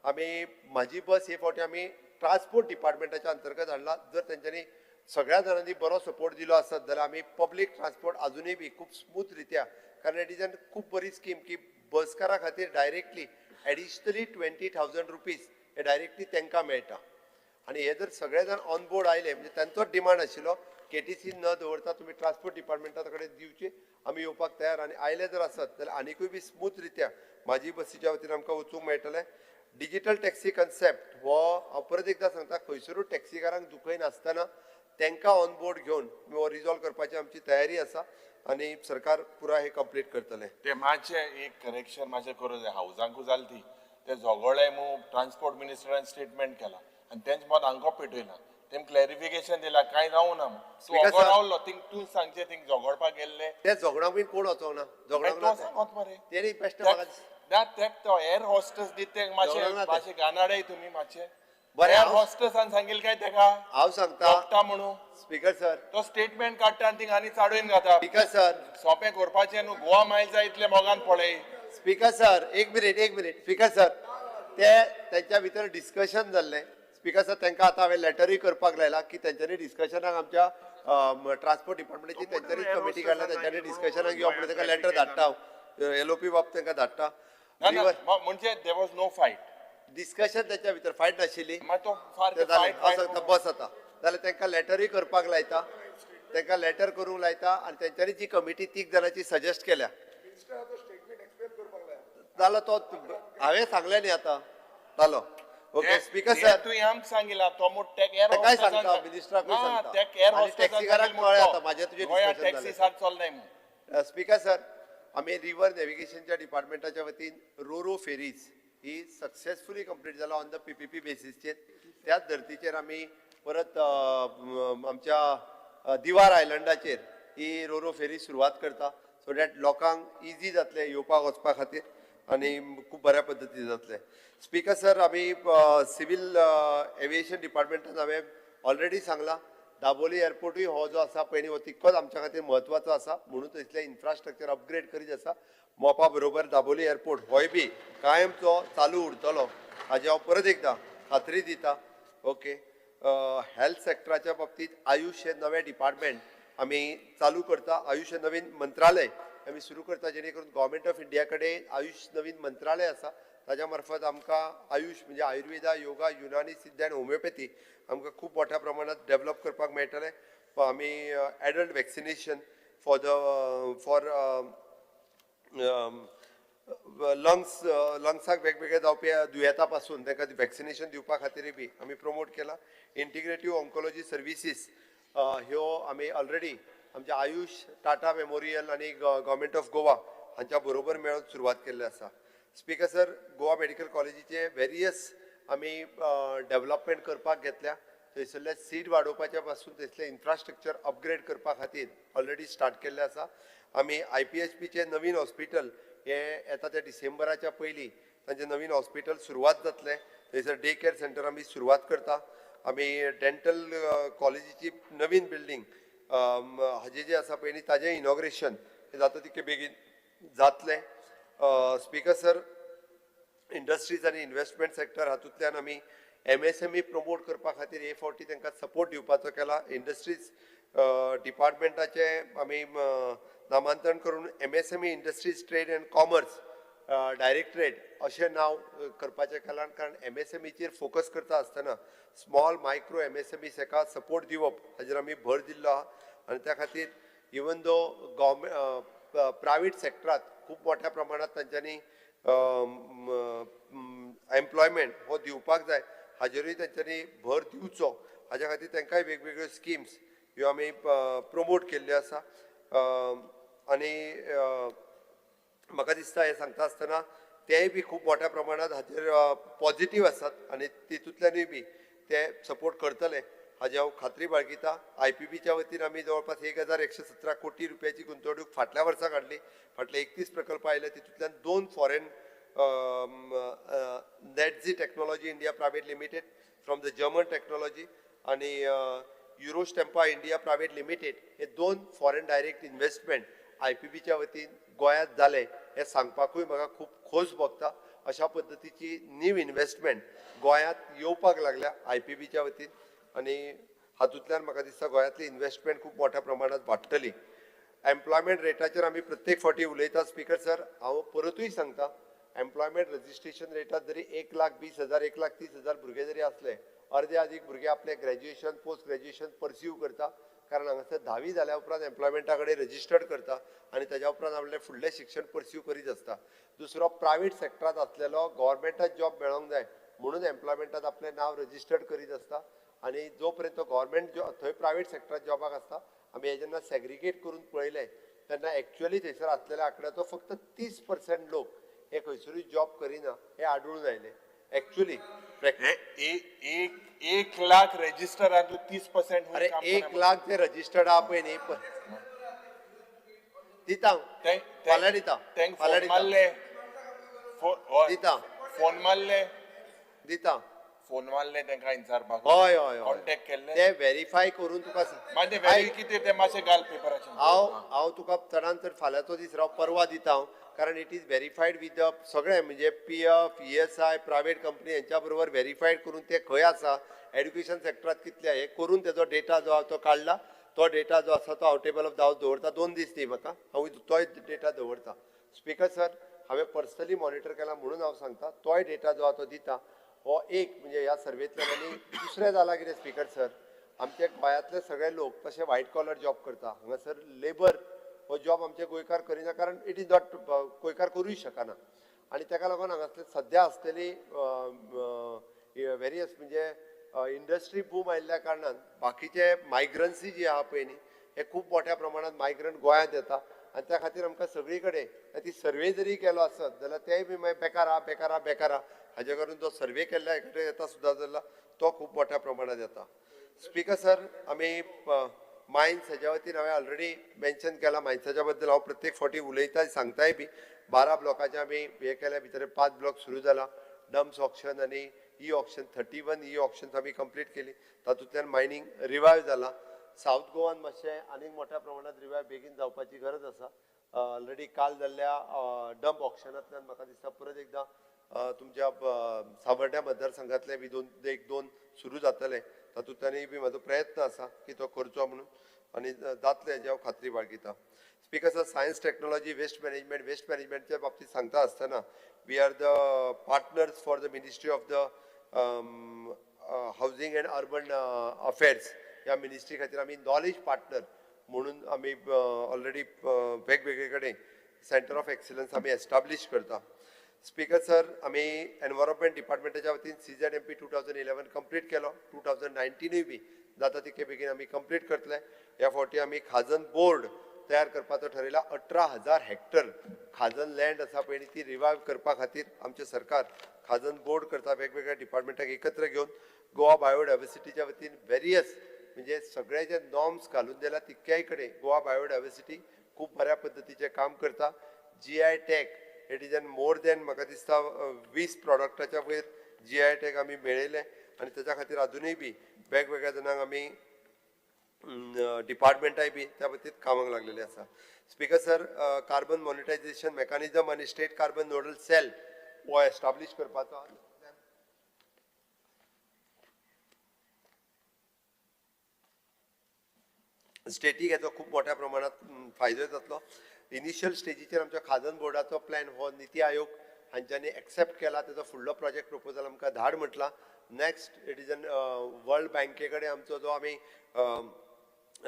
आमी म्हाजी बस हे फावटी आमी ट्रान्सपोर्ट डिपार्टमेंटाच्या अंतर्गत हाडला. जर तेंच्यांनी सगळ्या जाणांनी बरो सपोर्ट दिलो आसत जाल्यार आमी पब्लीक ट्रान्सपोर्ट अजुनूय बी खूब स्मूथ रित्या, कारण इट इज अ खूब बरी स्कीम की बसकारा खातीर डायरेक्टली एडिशनली 20,000 रुपीज हे डायरेक्टली तांकां मेळटा. आनी हे जर सगळे जाण ऑन बोर्ड आयले म्हणजे तांचोच डिमांड आशिल्लो KTC न दवरता तुमी ट्रान्सपोर्ट डिपार्टमेंटा कडेन दिवचे, आमी येवपाक तयार. आनी आयले जर आसत जाल्यार आनिकूय बी स्मूथ रित्या म्हाजी बसीच्या वतीन आमकां वचूंक मेळटलें. डिजिटल टॅक्सी कन्सेप्ट हो हांव परत एकदां सांगता, खंयसरूय टॅक्सीकारांक दुखय नासतना तांकां ऑन बोर्ड घेवन हो रिजॉल्व करपाची आमची तयारी आसा आनी सरकार पुराय हे कंप्लीट करतले. ते मातशे एक करेक्शन मातशें करूं जाय. हावजांकू जाल ती ते झगडले मू ट्रान्सपोर्ट मिनिस्टरान स्टेटमेंट केला आनी तेंच मत हांगा पेटयला. तेम क्लॅरिफिकेशन दिला काय जावं ना. तूं रावलो थिंग तूं सांगचे थिंग झगडपाक गेल्ले ते झगडाक बीन कोण वचोंक ना. तो सांगत मरे तेणी बेश्ट म्हाका ना तेक तो एअर हॉस्टेस दिते मातशे गानाडे तुमी मातशे बरें एअर हॉस्टेसान सांगिल काय तेका हांव सांगता म्हणून. स्पीकर सर, तो स्टेटमेंट काडटा आनी थिंग आनी चाडून घाता. स्पीकर सर, सोंपें करपाचें न्हू. गोवा मायल्स जाय इतले मोगान पळय. स्पीकर सर, एक मिनिट. स्पीकर सर, ते त्यांच्या भितर डिस्कशन जाल्लें. स्पीकर सर, तांकां आतां हांवें लेटरूय करपाक लायला की तेंच्यांनी डिस्कशनाक आमच्या ट्रान्सपोर्ट डिपार्टमेंटाची तेंच्यांनी कमिटी काडल्या तेंच्यांनी डिस्कशनाक घेवप म्हणून तांकां लेटर धाडटा. LOP बाब तांकां धाडटा. म्हणजे there was no fight. Discussion तेंच्या भितर फायट नाशिल्ली. सांगता बस आता जाल्यार तांकां लेटरूय करपाक लायता. तांकां लेटर करूंक लायता आनी तेंच्यांनी जी कमिटी 3 जाणांची सजेस्ट केल्या जालो तो हांवें सांगलें न्ही आतां जालो. ओके स्पीकर सर, तू आमकां सांगिला तो मोठ टॅक एअर काय सांगता मिनिस्टराकूय सांगता टॅक एअर आनी टॅक्सीकारांक कळ्ळें आतां म्हाजें तुजें डिस्कशन टॅक्सी साथ चलनाय म्हणून. स्पीकर सर, आमी रिवर नॅव्हिगेशनच्या डिपार्टमेंटाच्या वतीन रोरो फेरीज ही सक्सेसफुली कंप्लीट जाला ऑन द PPP बेसिसचेर. त्याच धर्तीचेर आमी परत आमच्या दिवार आयलंडाचेर ही रोरो फेरी सुरवात करता सो दॅट लोकांक इजी जातलें येवपाक वचपा खातीर आनी खूब बऱ्या पद्दतीन जातलें. स्पीकर सर, आमी सिव्हील एविएशन डिपार्टमेंटान हांवें ऑलरेडी सांगलां दाबोली एअरपोर्टूय हो जो आसा पळय हो तितकोच आमच्या खातीर म्हत्वाचो आसा म्हणून थंयसलें इन्फ्रास्ट्रक्चर अपग्रेड करीत आसा. मोपा बरोबर दाबोली एअरपोर्ट होय बी कायमचो चालू उरतलो हाजी हांव परत एकदां खात्री दिता. ओके, हेल्थ सेक्टराच्या बाबतींत आयुष हे नवें डिपार्टमेंट आमी चालू करता. आयुष हे नवीन मंत्रालय आमी सुरू करता जेणे करून गव्हर्मेंट ऑफ इंडिया कडेन आयुष नवीन मंत्रालय आसा. ताज्या मार्फत आमकां आयुष म्हणजे आयुर्वेदा, योगा, युनानी, सिद्ध आनी होमिओपॅथी आमकां खूब मोठ्या प्रमाणात डेव्हलप करपाक मेळटलें. आमी एडल्ट वॅक्सिनेशन फॉर लंग्साक वेगवेगळे जावपी दुयेंतां पासून तांकां वॅक्सिनेशन दिवपा खातीर बी आमी प्रमोट केला. इंटिग्रेटीव ऑन्कोलॉजी सर्विसीस ह्यो आमी ऑलरेडी आमच्या आयुष, टाटा मेमोरियल आनी गव्हर्मेंट ऑफ गोवा हांच्या बरोबर मेळून सुरवात केल्ली आसा. स्पीकर सर, गोवा मेडिकल कॉलेजीचे वेरियस आमी डेव्हलपमेंट करपाक घेतल्या. थंयसरले सीट वाडोवपाच्या पासून थंयसलें इन्फ्रास्ट्रक्चर अपग्रेड करपा खातीर ऑलरेडी स्टार्ट केल्लें आसा. आमी IPHPचें नवीन हॉस्पिटल हे येता त्या डिसेंबराच्या पयलीं तांचें नवीन हॉस्पिटल सुरवात जातलें. थंयसर डे केअर सेंटर आमी सुरवात करता. आमी डेंटल कॉलेजीची नवीन बिल्डींग हाजें जें आसा पळय न्ही ताजें इनॉग्रेशन हें जाता तितकें बेगीन जातलें. स्पीकर सर, इंडस्ट्रीज आनी इन्वेस्टमेंट सेक्टर हातूंतल्यान आमी MSME प्रमोट करपा खातीर हे फावटी तांकां सपोर्ट दिवपाचो केला. इंडस्ट्रीज डिपार्टमेंटाचे आमी नामांतरण करून MSME industries trade end commerce directorate अशें नांव करपाचें केलां. कारण MSMEचेर फोकस करता आसतना स्मॉल मायक्रो MSMEs हाका सपोर्ट दिवप हाजेर आमी भर दिल्लो आहा. आनी त्या खातीर इवन दो गव्हर्मेंट प्रायवेट सेक्टरांत खूब मोठ्या प्रमाणांत तांच्यांनी एम्प्लॉयमेंट हो दिवपाक जाय हाजेरूय तांच्यांनी भर दिवचो. हाज्या खातीर तांकांय वेगवेगळ्यो स्किम्स ह्यो आमी प्रमोट केल्ल्यो आसा. आनी म्हाका दिसता हे सांगता आसतना तेय बी खूब मोठ्या प्रमाणांत हाजेर पॉझिटिव्ह आसात आनी तितूंतल्यानूय बी ते सपोर्ट करतले हाजी हांव खात्री बाळगिता. IPBच्या वतीन आमी जवळपास 1117 कोटी रुपयाची गुंतवणूक फाटल्या वर्सा काडली. फाटले 31 प्रकल्प आयले तितूंतल्यान 2 foreign Netzsch technology India private limited from the German technology आणि युरोस्टेम्पा इंडिया प्रायवेट लिमिटेड हे 2 फॉरेन डायरेक्ट इन्व्हेस्टमेंट IPBच्या वतीन गोंयांत जाले हे सांगपाकूय म्हाका खूब खोस भोगता. अशा पद्दतीची नीव इन्व्हेस्टमेंट गोंयांत येवपाक लागल्या IPBच्या वतीन आनी हातूंतल्यान म्हाका दिसता गोंयांतली इन्व्हेस्टमेंट खूब मोठ्या प्रमाणांत वाडटली. एम्प्लॉयमेंट रेटाचेर आमी प्रत्येक फावटी उलयता स्पीकर सर. हांव परतूय सांगता एम्प्लॉयमेंट रजिस्ट्रेशन रेटात जरी 1,20,000 1,30,000 भुरगे जरी असले अर्दे अदीक भुरगे आपले ग्रॅज्युएशन पोस्ट ग्रॅज्युएशन परस्यू करता. कारण हांगासर 10वी जाल्या उपरांत एम्प्लॉयमेंटा कडेन रजिस्टर्ड करता आनी ताज्या उपरांत आपलें फुडलें शिक्षण परस्यू करीत आसता. दुसरो प्रायवेट सेक्टरांत आसलेलो गव्हर्मेंटात जॉब मेळोंक जाय म्हणून एम्प्लॉयमेंटात आपलें नांव रजिस्टर्ड करीत आसता. आनी जो पर्यंत गव्हर्मेंट थंय प्रायवेट सेक्टरांत जॉबाक आसता आमी हे जेन्ना सेग्रिगेट करून पळयलें तेन्ना एक्चुअली थंयसर आसलेल्या आंकड्याचो फक्त 30% लोक हे खंयसरूय जॉब करिना हे आढळून आयले. एक्चुअली 1 लाख रजिस्टरांतलो 30% अरे 1 लाख ते रजिस्टर्ड आहा पळय न्ही दिता फाल्यां दिता फाल्यां दिता फोन मारले दिता फोन मारले तांकां विचारपाक हय हय कॉन्टॅक्ट केल्ले ते व्हेरीफाय करून तुका मागीर व्हेरी कितें ते मातशें घाल पेपराचेर. हांव तुका चडांत चड फाल्यांचो दीस राव परवा दिता हांव. कारण it is verified with the सगळे म्हणजे PF ESI प्रायवेट कंपनी हेंच्या बरोबर व्हेरीफायड करून ते खंय आसा एड्युकेशन सेक्टरांत कितले हे करून तेजो डेटा जो आहा तो काडला. तो डेटा जो आसा तो हांव टेबल ऑफ हांव दवरता. 2 दीस दी म्हाका हांव तोय डेटा दवरता. स्पीकर सर हांवें पर्सनली मॉनिटर केला म्हणून हांव सांगता तोय डेटा जो आहा तो दिता. हो एक म्हणजे ह्या सर्वेंतल्यान आनी दुसरें जाला कितें स्पीकर सर आमचे गोंयांतले सगळे लोक तशे व्हायट कॉलर जॉब करता. हांगासर लेबर हो जॉब आमचे गोंयकार करिना कारण इट इज नॉट गोंयकार करूंक शकना. आनी ताका लागून हांगासर सद्या आसलेली वेरियस म्हणजे इंडस्ट्री बूम आयिल्ल्या कारणान बाकीचे मायग्रन्सी जी आहा पळय न्ही हे खूब मोठ्या प्रमाणांत मायग्रंट गोंयांत येता. आनी त्या खातीर आमकां सगळी कडेन ती सर्वे जरी केलो आसत जाल्यार तेय बी मागीर बेकार आहा बेकार आहा बेकार आहा. हाजे करून जो सर्वे केल्ल्या कडेन येता सुद्दां जाल्यार तो खूब मोठ्या प्रमाणांत येता. स्पीकर सर आमी मायन्स हेज्या वतीन हांवें ऑलरेडी मेन्शन केला. मायन्साच्या बद्दल हांव प्रत्येक फावटी उलयता सांगताय बी. 12 ब्लॉकाचे आमी हे केल्या भितर 5 ब्लॉक सुरू जाला. डम्प्स ऑक्शन आनी ऑक्शन 31 ऑक्शन्स आमी कंप्लीट केली. तातूंतल्यान मायनींग रिवायव जाला. सावथ गोवान मातशें आनीक मोठ्या प्रमाणांत रिवायव बेगीन जावपाची गरज आसा. ऑलरेडी काल जाल्ल्या डम्प ऑक्शनांतल्यान म्हाका दिसता परत एकदां तुमच्या सावर्ड्या मतदारसंघातले बी 2 सुरू जातले. तातूंतल्यानय बी म्हाजो प्रयत्न आसा की तो करचो म्हणून आनी जातले हेजी हांव खात्री बाळगिता. Speaker sir science technology waste मॅनेजमेंटच्या बाबतींत सांगता आसतना we are the partners for the ministry of the housing and urban affairs. ह्या मिनिस्ट्री खातीर आमी नॉलेज पार्टनर म्हणून आमी ऑलरेडी वेगवेगळे कडेन सेंटर ऑफ एक्सलन्स आमी एस्टाब्लीश करता. स्पीकर सर आमी एनवायरमेंट डिपार्टमेंटाच्या वतीन CZMP 2011 कंप्लीट केलो. 2019 बी जाता तितके बेगीन आमी कंप्लीट करतले. ह्या फावटी आमी खाजन बोर्ड तयार करपाचो ठरयला. 18,000 हेक्टर खाजन लँड आसा पळय ती रिवायव करपा खातीर आमचे सरकार खाजन बोर्ड करता. वेगवेगळ्या डिपार्टमेंटाक एकत्र घेवन गोवा बायोडायवर्सिटीच्या वतीन वेरियस म्हणजे सगळे जे नॉर्म्स घालून दिल्या तितक्याय कडेन गोवा बायोडायवर्सिटी खूब बऱ्या पद्दतीचें काम करता. GI tag it is N more than म्हाका दिसता 20 प्रॉडक्टाच्या वयर GI टॅग आमी मेळयले आनी तेच्या खातीर अजुनूय बी वेगवेगळ्या जाणांक आमी डिपार्टमेंटाय बी त्या बाबतींत कामाक लागलेले आसा. स्पीकर सर कार्बन मॉनिटायझेशन मेकानिझम आनी स्टेट कार्बन नोडल सेल हो एस्टाब्लीश करपाचो स्टेटीक हेचो खूब मोठ्या प्रमाणात फायदो जातलो. इनिशियल स्टेजीचेर आमच्या खाजन बोर्डाचो प्लॅन हो निती आयोग हांच्यांनी एक्सेप्ट केला. तेजो फुडलो प्रोजेक्ट प्रपोजल आमकां धाड म्हटला. Next it is an world बँके कडेन आमचो जो आमी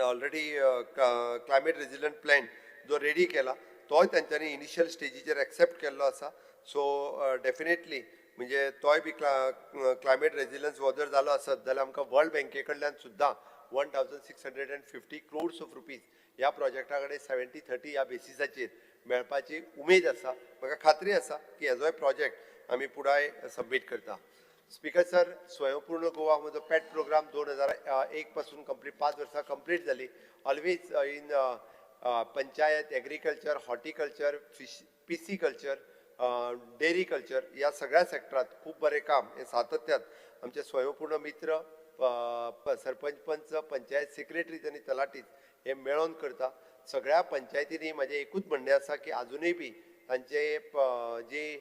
ऑलरेडी क्लायमेट रेजिलंट प्लॅन जो रेडी केला तोय तांच्यांनी इनिशियल स्टेजीचेर एक्सेप्ट केल्लो आसा. सो डेफिनेटली म्हणजे तोय बी क्लायमेट रेजिलन्स हो जर जालो आसत जाल्यार आमकां वर्ल्ड बँके कडल्यान सुद्दां 1650 crores ऑफ रुपीज ह्या प्रोजेक्टा कडेन 70-30 ह्या बेसिसाचेर मेळपाची उमेद आसा. म्हाका खात्री आसा की हेजोय प्रोजेक्ट आमी फुडाय सबमीट करता. स्पीकर सर, स्वयंपूर्ण गोवा म्हजो पॅट प्रोग्राम 2001 पासून कंप्लीट 5 वर्सां कंप्लीट जाली. Always in panchayat, agriculture, horticulture, pisciculture, dairy culture ह्या सगळ्या सेक्टरात खूब बरें काम हे सातत्यान आमचे स्वयंपूर्ण मित्र सरपंच, पंच, पंचायत सेक्रेटरीज आनी तलाटीज हे मेळोन करता. सगळ्या पंचायतींनी म्हाजें एकूच म्हणणें आसा की अजुनूय बी तांचे जी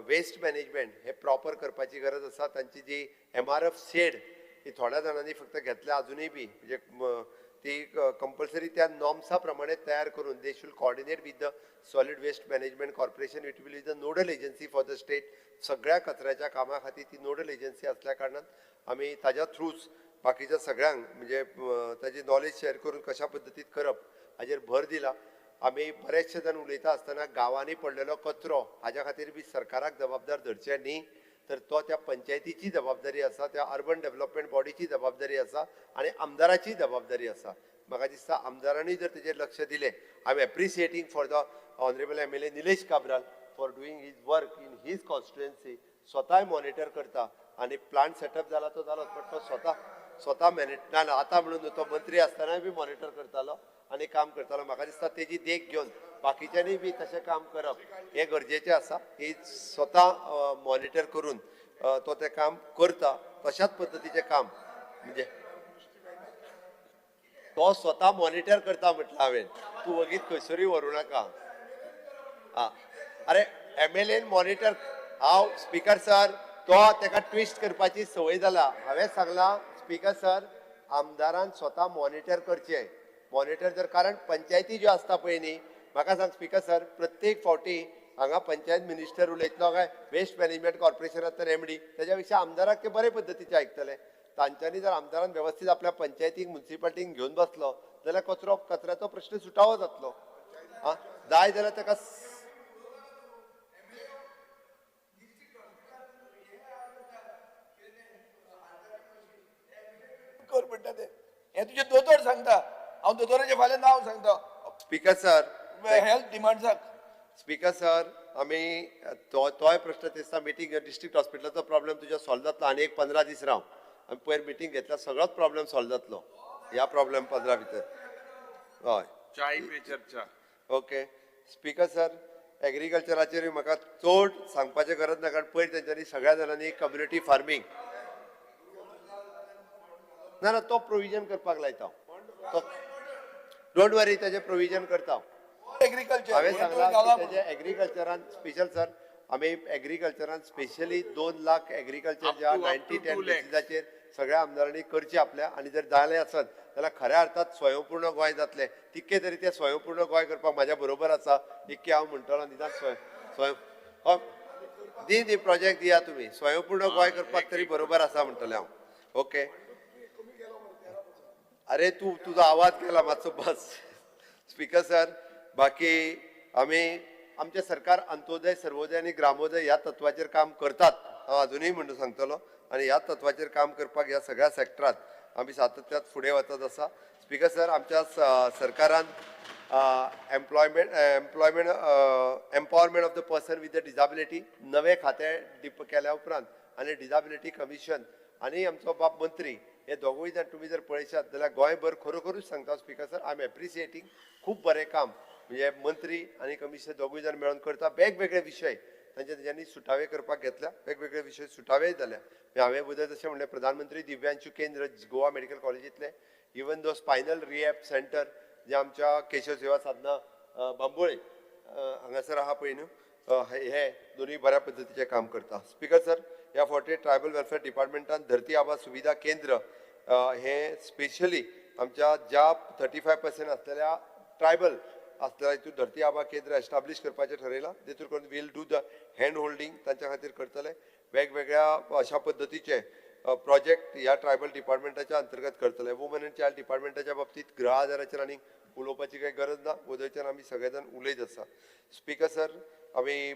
वेस्ट मॅनेजमेंट हे प्रॉपर करपाची गरज आसा. तांची जी MRF सेड ही थोड्या जाणांनी फक्त घेतल्या अजुनूय बी म्हणजे ती कंपल्सरी त्या नॉर्म्सा प्रमाणे तयार करून they should coordinate with the solid waste management corporation. It will is the nodal agency for the state. सगळ्या कचऱ्याच्या कामा खातीर ती नोडल एजन्सी असल्या कारणान आमी ताज्या थ्रूच बाकीच्या सगळ्यांक म्हणजे ताजी नॉलेज शेअर करून कशा पद्दतीन करप हाजेर भर दिला. आमी बरेचशे जाण उलयता आसतना गांवांनी पडलेलो कचरो हाज्या खातीर बी सरकाराक जबाबदार धरचे न्ही, तर तो त्या पंचायतीची जबाबदारी आसा, त्या अर्बन डेव्हलपमेंट बॉडीची जबाबदारी आसा आनी आमदाराची जबाबदारी आसा. म्हाका दिसता आमदारांनी जर तेजेर लक्ष दिलें. I am appreciating for the honourable MLA Nilesh Cabral for doing his work in his constituency. स्वताय मॉनिटर करता आनी प्लांट सेटअप जाला तो जालोच, बट तो स्वता मॅनेज ना आतां म्हणून तो मंत्री आसतनाय बी मॉनिटर करतालो आनी काम करतालो. म्हाका दिसता तेजी देख घेवन बाकीच्यांनी बी तशें काम करप हें गरजेचें आसा. ही स्वता मॉनिटर करून तो तें काम करता. तशाच पद्दतीचें काम म्हणजे तो स्वता मॉनिटर करता म्हटलं हांवें. तूं वगीत खंयसरूय व्हरूं नाका. अरे MLA मॉनिटर हांव स्पीकर सर तो ताका ट्विस्ट करपाची संवय जाला. हांवें सांगलां स्पीकर सर आमदारान स्वता मॉनिटर करचें. मॉनिटर जर कारण पंचायती ज्यो आसता पळय न्ही, म्हाका सांग स्पीकर सर प्रत्येक फावटी हांगा पंचायत मिनिस्टर उलयतलो काय वेस्ट मॅनेजमेंट कॉर्पोरेशनांतलो MD तेज्या पेक्षा आमदाराक ते बरे पद्दतीचे आयकतले. तांच्यांनी जर आमदारान वेवस्थीत आपल्या पंचायतीक म्युन्सिपाल्टीक घेवन बसलो जाल्यार कचऱ्याचो प्रश्न सुटावो जातलो. जाय जाल्यार ताका कर म्हणटा ते हे तुजे दोतोर सांगता. हांव दोतोराचें फाल्यां नांव सांगता. स्पीकर सर हेल्थ डिमांड्साक स्पीकर सर आमी तोय प्रश्न दिसता मिटींग डिस्ट्रिक्ट हॉस्पिटलाचो प्रॉब्लेम तुज्या सॉल्व जातलो. आनी एक 15 दीस राव आमी पयर मिटींग घेतल्या सगळोच प्रॉब्लेम सॉल्व जातलो ह्या प्रॉब्लेम 15 भितर. हय चाय पे चर्चा. ओके स्पीकर सर एग्रीकल्चराचेर म्हाका चड सांगपाची गरज ना कारण पयर तेंच्यांनी सगळ्या जाणांनी कम्युनिटी फार्मींग ना तो प्रोविजन करपाक लायता. तो डोंट वरी तेजें प्रोविजन करता. एग्रीकल्चर हांवें सांगलां की तेजे एग्रीकल्चरान स्पेशल सर आमी एग्रीकल्चरान स्पेशली 2 लाख एग्रीकल्चरच्या 90-10 बेसिसाचेर सगळ्या आमदारांनी करचे आपल्या. आनी जर जालें आसत जाल्यार खऱ्या अर्थात स्वयंपूर्ण गोंय जातलें. तितके तरी ते स्वयंपूर्ण गोंय करपाक म्हाज्या बरोबर आसा. इतके हांव म्हणटलो निदान दी प्रोजेक्ट दिया तुमी स्वयंपूर्ण गोंय करपाक तरी बरोबर आसा म्हणटलें हांव. ओके अरे तुजो आवाज गेला मातसो बस. स्पीकर सर बाकी आमी आमचें सरकार अंत्योदय सर्वोदय आनी ग्रामोदय ह्या तत्वाचेर काम करतात. हांव अजुनूय म्हणून सांगतलो आनी ह्या तत्वाचेर काम करपाक ह्या सगळ्या सेक्टरांत आमी सातत्यान फुडें वचत आसा. स्पीकर सर आमच्या सरकारान empowerment of the person with the disability नवें खातें केल्या उपरांत आनी डिजाबिलिटी कमिशन आनी आमचो बाब मंत्री हे दोगूय जाण तुमी जर पळयशात जाल्यार गोंयभर खरोखरूच सांगता speaker sir I am appreciating खूब बरें काम म्हणजे मंत्री आनी कमिशनर दोगूय जाण मेळोन करता. वेगवेगळे विशय तेंच्यांनी सुटावे करपाक घेतल्या. वेगवेगळे विशय सुटावे जाल्या. हांवें बद्दल जशें म्हणलें प्रधानमंत्री दिव्यांशू केंद्र गोवा मेडिकल कॉलेजींतले even though spinal rehab centre जे आमच्या केशव सेवा साधना बांबोळे हांगासर आहा पळय न्हू हे दोनूय बऱ्या पद्दतीचें काम करता. स्पीकर सर ह्या फावटी ट्रायबल वेलफेअर डिपार्टमेंटान धरती आबा सुविधा केंद्र हे स्पेशली आमच्या ज्या 35% असलेल्या ट्रायबल असलेल्या हितून धरती आबा केंद्र एस्टाब्लिश करपाचें ठरयलां. जेतून करून will do the hand holding तांच्या खातीर करतले. वेगवेगळ्या अशा पद्दतीचे प्रोजेक्ट ह्या ट्रायबल डिपार्टमेंटाच्या अंतर्गत करतले. वुमन अँड चायल्ड डिपार्टमेंटाच्या बाबतीत गृह आदाराचेर आनी उलोवपाची काही गरज ना. गोंयच्यान आमी सगळे जाण उलयत आसा. स्पीकर सर, आमी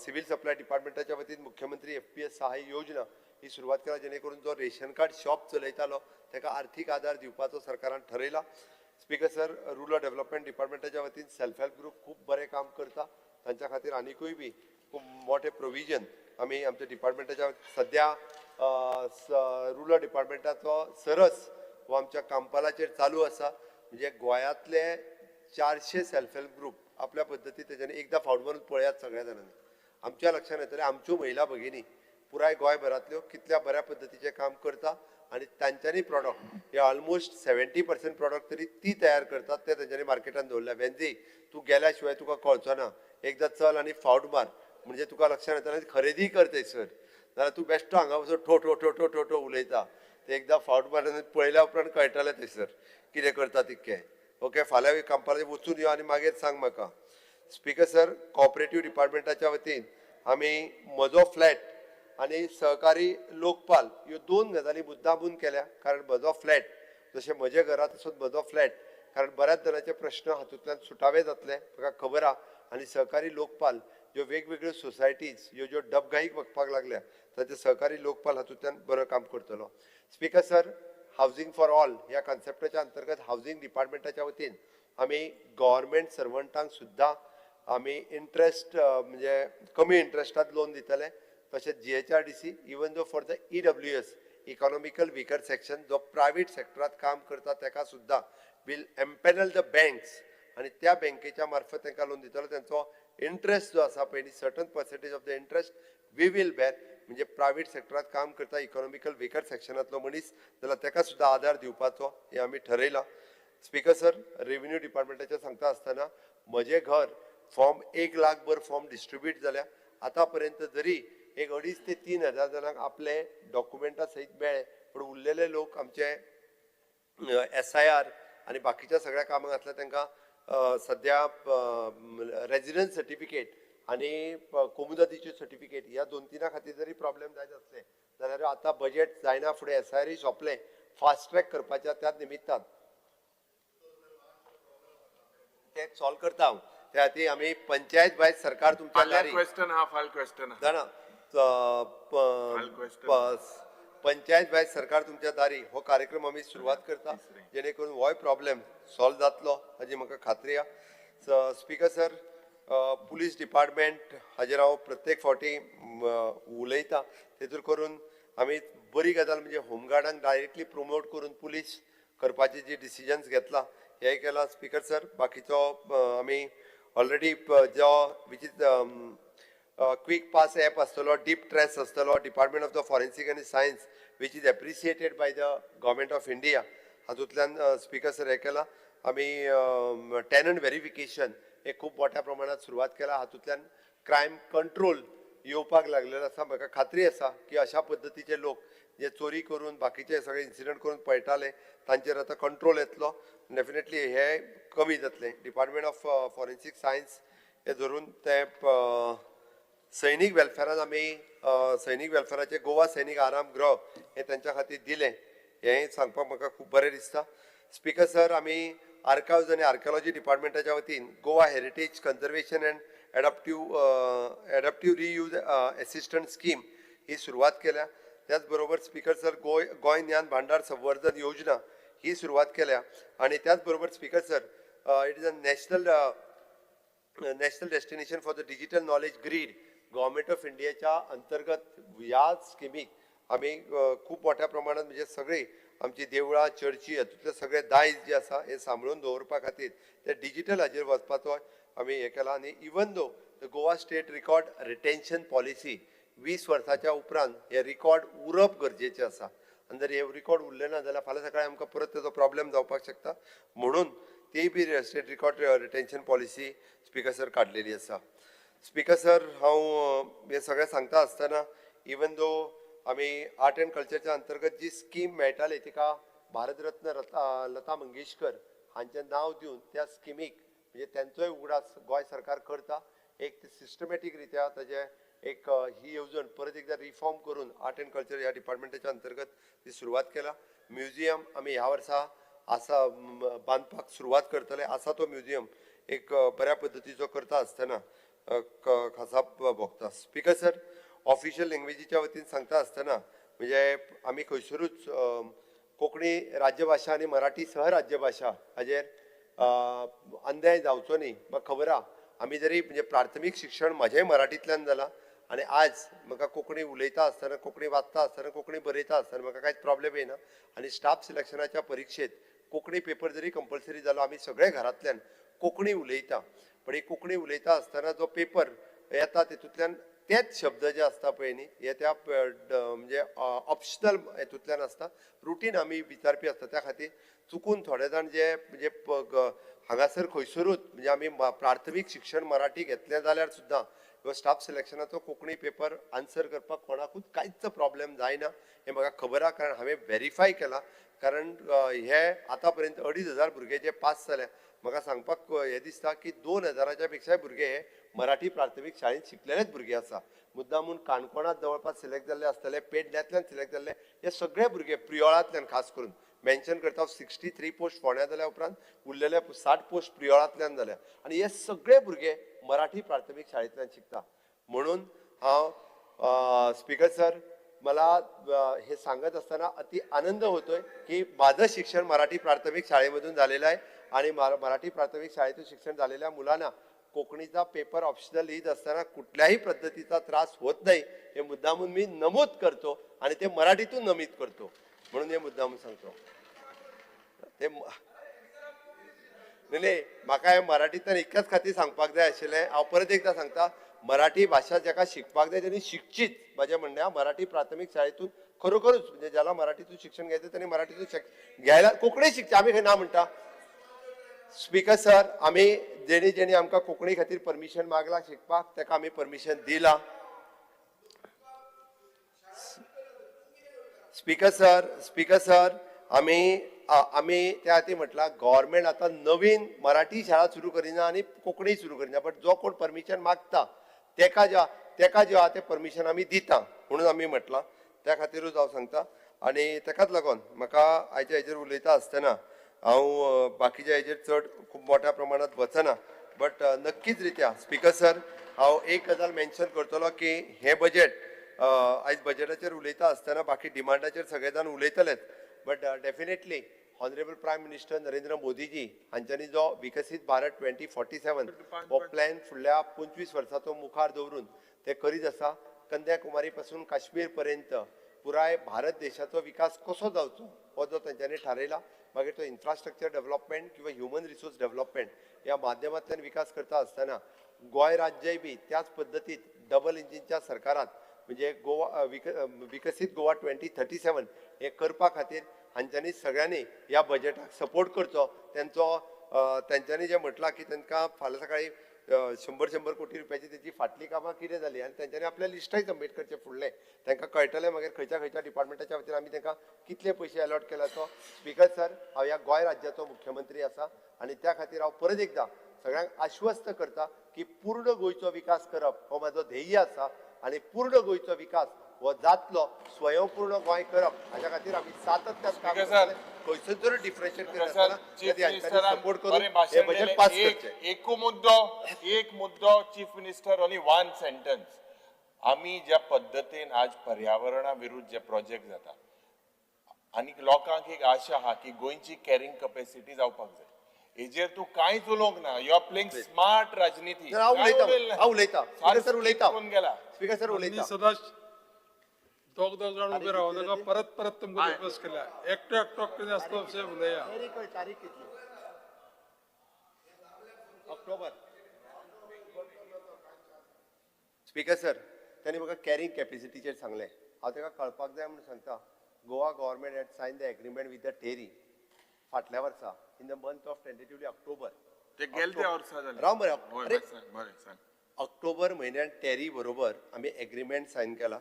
सिव्हिल सप्लाय डिपार्टमेंटाच्या वतीन मुख्यमंत्री FPS सहाय्य योजना ही सुरवात केला, जेणे करून जो रेशन कार्ड शॉप चलयतालो ताका आर्थीक आदार दिवपाचो सरकारान ठरयला. स्पीकर सर, रुरल डेव्हलपमेंट डिपार्टमेंटाच्या वतीन सेल्फ हेल्प ग्रुप खूब बरें काम करता. तांच्या खातीर आनीकूय बी खूब मोठे प्रोविजन आमी आमच्या डिपार्टमेंटाच्या सद्या रुरल डिपार्टमेंटाचो सरस हो आमच्या कामपालाचेर चालू आसा. म्हणजे गोंयांतले 400 सेल्फ हेल्प ग्रुप आपल्या पद्दतीन तेच्यानी एकदां फावट मारून पळयात सगळ्या जाणांनी. आमच्या लक्षांत येतलें आमच्यो महिला भगिनी पुराय गोंयभरांतल्यो कितल्या बऱ्या पद्दतीचें काम करता आनी तांच्यांनी प्रॉडक्ट हे ऑलमोस्ट 70% प्रॉडक्ट तरी ती तयार करतात ते तेंच्यांनी मार्केटान दवरल्या. वेंजी तूं गेल्या शिवाय तुका कळचो ना. एकदां चल आनी फावट मार म्हणजे तुका लक्षांत येतलें खरेदी कर थंयसर. नाल्यार तूं बेश्टो हांगा वचून ठो ठो ठो ठो ठो ठो उलयता. ते एकदां फावट मारून पळयल्या उपरांत कळटलें थंयसर कितें करता तितकें. ओके, फाल्यां कामपाला वचून यो आनी मागीर सांग म्हाका. स्पीकर सर, कॉपरेटीव डिपार्टमेंटाच्या वतीन आमी म्हजो फ्लॅट आनी सहकारी लोकपाल ह्यो 2 गजाली मुद्दामून केल्या. कारण म्हजो फ्लॅट जशें म्हजे घरा तसोच म्हजो फ्लॅट, कारण बऱ्याच तरांचे प्रश्न हातूंतल्यान सुटावे जातले म्हाका खबर आहा. आनी सहकारी लोकपाल ज्यो वेगवेगळ्यो सोसायटीज ह्यो ज्यो डबघाईक वचपाक लागल्या ताचे सहकारी लोकपाल हातूंतल्यान बरो काम करतलो. Speaker sir, housing for all ह्या कॉन्सेप्टाच्या अंतर्गत हावजिंग डिपार्टमेंटाच्या वतीन आमी गव्हर्मेंट सर्वंटांक सुद्दां आमी इंट्रस्ट म्हणजे कमी इंट्रस्टात लोन दितले. तशेंच GHRDC even though for the EWS economical weaker section जो प्रायवेट सेक्टरात काम करता ताका सुद्दां विल एम्पॅनल द बँक्स आनी त्या बँकेच्या मार्फत तांकां लोन दितलो. तांचो इंट्रस्ट जो आसा पळय certain percentage of the interest we will bear. म्हणजे प्रायवेट सेक्टरात काम करता इकॉनॉमिकल विकर सेक्शनांतलो मनीस जाल्यार ताका सुद्दां आदार दिवपाचो हे आमी ठरयलां. स्पीकर सर, रेव्हेन्यू डिपार्टमेंटाचें सांगता आसतना म्हजें घर फॉर्म 1 लाख भर फॉर्म डिस्ट्रिब्यूट जाल्या. आतां पर्यंत जरी 2,500 ते 3,000 जाणांक आपले डॉक्युमेंटा सहित मेळ्ळे, पूण उरलेले लोक आमचे SIR आनी बाकीच्या सगळ्या कामाक घातल्या तांकां सद्या रेजिडन्स सर्टिफिकेट आनी कोमुदतीचे सर्टिफिकेट ह्या 2-3 खातीर जरी प्रॉब्लेम जायत आसले जाल्यार आतां बजेट जायना फुडें SIR सोंपलें, फास्ट ट्रॅक करपाच्या त्या निमित्तान ते सॉल्व करता हांव. त्या खातीर आमी पंचायत वायज सरकार तुमच्या दारी जाणा पंचायत वायज सरकार तुमच्या दारी हो कार्यक्रम आमी सुरवात करता जेणे करून होय प्रॉब्लेम सॉल्व जातलो हाजी म्हाका खात्री आहा. स्पीकर सर, पुलीस डिपार्टमेंट हाजेर हांव प्रत्येक फावटी उलयता. तेतून करून आमी बरी गजाल म्हणजे होमगार्डांक डायरेक्टली प्रमोट करून पुलीस करपाची जी डिसिजन्स घेतला हेय केला. स्पीकर सर, बाकीचो आमी ऑलरेडी जो which is quick pass app आसतलो, डीप ट्रेस आसतलो, डिपार्टमेंट ऑफ द फॉरेन्सीक आनी science which is appreciated by the government of India हातूंतल्यान स्पीकर सर हे केला. आमी टेनंट व्हेरिफिकेशन हे खूब मोठ्या प्रमाणात सुरवात केला. हातूंतल्यान क्रायम कंट्रोल येवपाक लागलेलो आसा. म्हाका खात्री आसा की अशा पद्दतीचे लोक जे चोरी करून बाकीचे सगळे इन्सिडंट करून पळयताले तांचेर आतां कंट्रोल येतलो. डेफिनेटली हे कमी जातले. डिपार्टमेंट ऑफ फॉरेन्सीक सायन्स हे धरून ते सैनीक वेलफेरान आमी सैनीक वेलफेराचे गोवा सैनीक आराम गृह हे तांच्या खातीर दिलें हें सांगपाक म्हाका खूब बरें दिसता. स्पीकर सर, आमी आर्काव्ज आनी आर्किओलॉजी डिपार्टमेंटाच्या वतीन Goa heritage conservation and adaptive reuse assistant scheme ही सुरवात केल्या. त्याच बरोबर स्पीकर सर, गोंय ज्ञान भांडार संवर्धन योजना ही सुरवात केल्या. आणि त्याच बरोबर speaker sir, it is a national destination for the digital knowledge grid government of इंडियाच्या अंतर्गत ह्या स्किमीक आमी खूब मोठ्या प्रमाणात म्हणजे सगळी आमची देवळां चर्ची हातूंतले सगळे दायज जे आसा हे सांबाळून दवरपा खातीर ते डिजिटल हाजेर वचपाचो आमी हे केला. आनी even though the Goa state record retention policy 20 वर्साच्या उपरांत हे रिकॉर्ड उरप गरजेचें आसा. आनी जर हे रिकॉर्ड उरले ना जाल्यार फाल्यां सकाळीं आमकां परत तेजो प्रॉब्लेम जावपाक शकता. म्हणून ती बी state record retention policy speaker sir काडलेली आसा. स्पीकर सर, हांव हे सगळें सांगता आसतना इवन दो आमी आर्ट एंड कल्चरच्या अंतर्गत जी स्कीम मेळटाली तिका भारतरत्न लता मंगेशकर हांचें नांव दिवन त्या स्किमीक म्हणजे त्यांचोय उगडास गोंय सरकार करता. एक सिस्टमॅटीक रित्या ताजे एक ही येवजण परत एकदा रिफॉर्म करून आर्ट एंड कल्चर ह्या डिपार्टमेंटाच्या अंतर्गत ती सुरवात केला. म्युझियम आमी ह्या वर्सा आसा बांदपाक सुरवात करतले. आसा तो म्युझियम एक बऱ्या पद्दतीचो करता आसतना खासा भोगता. स्पीकर सर, ऑफिशियल लँग्वेजीच्या वतीन सांगता आसतना म्हणजे आमी खंयसरूच कोंकणी राज्यभाषा आनी मराठी सहराज्यभाषा हाजेर अन्याय जावचो न्ही. म्हाका खबर आहा आमी जरी म्हणजे प्राथमीक शिक्षण म्हाजेंय मराठींतल्यान जालां आनी आज म्हाका कोंकणी उलयता आसतना कोंकणी वाचता आसतना कोंकणी बरयता आसतना म्हाका कांयच प्रॉब्लेम येना. आनी स्टाफ सिलेक्शनाच्या परीक्षेत कोंकणी पेपर जरी कंपल्सरी जालो आमी सगळे घरांतल्यान कोंकणी उलयता. पण ही कोंकणी उलयता आसतना जो पेपर येता तितूंतल्यान तेच शब्द जे आसता पळय न्ही हे त्या म्हणजे ऑप्शनल हेतूंतल्यान आसता. रुटीन आमी विचारपी आसता. त्या खातीर चुकून थोडे जाण जे म्हणजे हांगासर खंयसरूच म्हणजे आमी प्राथमीक शिक्षण मराठी घेतलें जाल्यार सुद्दां ह्यो स्टाफ सिलेक्शनाचो कोंकणी पेपर आन्सर करपाक कोणाकूच कांयच प्रॉब्लेम जायना हें म्हाका खबर आहा. कारण हांवें व्हेरीफाय केलां. कारण हे आतां पर्यंत 2,500 भुरगे जे पास जाले. म्हाका सांगपाक हें दिसता की 2,000च्या पेक्षाय भुरगे हे मराठी प्राथमीक शाळेंत शिकलेलेच भुरगे आसा. मुद्दामून काणकोणांत जवळपास सिलेक्ट जाल्ले आसतले, पेडण्यातल्यान सिलेक्ट जाल्ले हे सगळे भुरगे प्रियोळांतल्यान खास करून मेन्शन करता 63 पोस्ट फोंड्या जाल्या उपरांत उरलेले 60 पोस्ट प्रियोळांतल्यान जाल्या. आनी हे सगळे भुरगे मराठी प्राथमीक शाळेंतल्यान शिकता. म्हणून हांव स्पीकर सर मला हे सांगत असताना अति आनंद होतोय की माझं शिक्षण मराठी प्राथमिक शाळेमधून झालेलं आहे आणि मराठी प्राथमिक शाळेतून शिक्षण झालेल्या मुलांना कोकणीचा पेपर ऑप्शनल लिहित असताना कुठल्याही पद्धतीचा त्रास होत नाही हे मुद्दामून मी नमूद करतो आणि ते मराठीतून नमूद करतो म्हणून हे मुद्दामून सांगतो. ते नाही म्हाका हे मराठीतल्यान इतक्याच खातीर सांगपाक जाय आशिल्लें. हांव परत एकदा सांगता मराठी भाषा जाका शिकपाक जाय त्यांनी शिकचीच. माझ्या म्हणण्या मराठी प्राथमिक शाळेतून खरोखरच म्हणजे ज्याला मराठीतून शिक्षण घ्यायचं त्यांनी मराठीतून घ्यायला कोंकणी शिकचे. आम्ही खंय ना म्हणटा. स्पीकर सर आम्ही जेणी जेणी आमकां कोंकणी खातीर परमिशन मागला शिकपाक ताका आमी परमिशन दिला. स्पीकर सर आम्ही त्या खातीर म्हटला गव्हर्मेंट आता नवीन मराठी शाळा सुरू करिना आणि कोंकणी सुरू करिना. बट जो कोण परमिशन मागता तेका जे आहा ते परमिशन आमी दिता म्हणून आमी म्हटला. त्या खातीरूच हांव सांगता. आनी ताकाच लागून म्हाका आयच्या हेजेर उलयता आसतना हांव बाकीच्या हेजेर चड खूब मोठ्या प्रमाणात वचना. बट नक्कीच रित्या स्पीकर सर हांव एक गजाल मेन्शन करतलो की हे बजेट आयज बजेटाचेर उलयता आसतना बाकी डिमांडाचेर सगळे जाण उलयतलेच. But definitely honourable prime minister Narendra Modiji हांच्यांनी जो विकसीत भारत 2047 हो प्लॅन फुडल्या 25 वर्सांचो मुखार दवरून ते करीत आसा. कन्याकुमारी पासून काश्मीर पर्यंत पुराय भारत देशाचो विकास कसो जावचो हो जो तांच्यांनी थारयला. मागीर तो इन्फ्रास्ट्रक्चर डेव्हलपमेंट किंवा ह्युमन रिसोर्स डेव्हलपमेंट ह्या माध्यमांतल्यान विकास करता आसतना गोंय राज्यय बी त्याच पद्दतीत डबल इंजिनच्या सरकारात म्हणजे गोवा विकसीत गोवा 2037 हे करपा खातीर हांच्यांनी सगळ्यांनी ह्या बजेटाक सपोर्ट करचो. त्यांच्यांनी जे म्हटलां की तांकां फाल्यां सकाळी 100 कोटी रुपयाची त्याची फाटली कामां कितें जाली आनी तांच्यांनी आपल्या लिस्टय सबमीट करचे फुडले. तांकां कळटलें मागीर खंयच्या डिपार्टमेंटाच्या वतीन आमी तांकां कितले पयशे अलॉट केला तो. स्पीकर सर हांव ह्या गोंय राज्याचो मुख्यमंत्री आसा आनी त्या खातीर हांव परत एकदा सगळ्यांक आश्वस्त करता की पूर्ण गोंयचो विकास करप हो म्हाजो ध्येय आसा आनी पूर्ण गोंयचो विकास हो जातलो स्वयंपूर्ण गोंय करप हाच्या खातीर आमी सातत्यान काम करतले. खंयसरूच जर डिफरन्शिएट करता सपोर्ट करून हे बजेट पास करचे. एक मुद्दो chief minister only one sentence. आमी ज्या पद्दतीन आज पर्यावरणा विरुद्ध जे प्रोजेक्ट जाता आनी लोकांक एक आशा आहा की गोंयची कॅरिंग कॅपॅसिटी जावपाक जाय. हेजेर तूं कांयच उलोवंक ना. यू आर प्लेइंग स्मार्ट राजनीती. हांव उलयता स्पीकर सर उलयता सदांच दोग जाण उबे राव नाका. परत तुमकां रिक्वेस्ट केल्या एकटो कितें आसता तशें उलया. तारीख कितली ऑक्टोबर. स्पीकर सर त्यांनी म्हाका कॅरिंग कॅपॅसिटीचेर सांगलें. हांव ताका कळपाक जाय म्हणून सांगता. Goa government had sign the agreement with the TERI फाटल्या वर्सा in the month of tentatively October. ते गेले ते वर्सा जाले. राव मरे ऑक्टोबर म्हयन्यात टेरी बरोबर आमी एग्रीमेंट सायन केला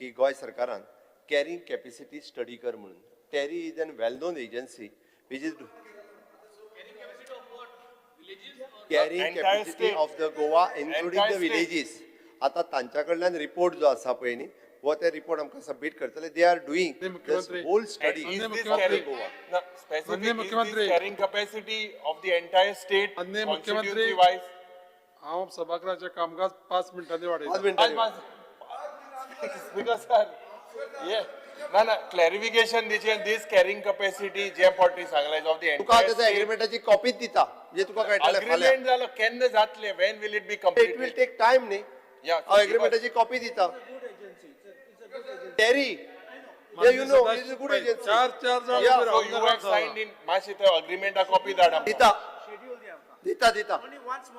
की गोंय सरकारान कॅरिंग कॅपॅसिटी स्टडी कर म्हणून. TERI is a well-known agency which is carrying Entire capacity state. of the Goa, including Entire the state. villages. आता तांच्या कडल्यान रिपोर्ट जो आसा पळय न्ही वो ते रिपोर्ट आमकां सबमिट करतले. They are doing this मुख्यमंत्री. whole study Is of this the carrying, Goa. no, specific, Maanनीय is मुख्यमंत्री. this carrying capacity of the entire state माननीय constituency मुख्यमंत्री. wise? हांव सभागृहाचे कामकाज 5 मिनटांनी वाडयता. 5 मिनटांनी. Because sir, yeah, no, clarification दिचे this carrying capacity जे पार्टी सांगले of the तुका entire त्याच्या state. एग्रीमेंटाची कॉपी दिता जे तुका कळटले फाल्यां. Agreement झालं केन्ना जातले when will it be It will completed? take time न्ही. Yeah, हांव एग्रीमेंटाची कॉपी दिता. TERI, yeah, you know, it is a good agency. चार जाण Yeah, उबे So रावले you have signed in मातशी ते agreement copy धाडा. दिता दिता.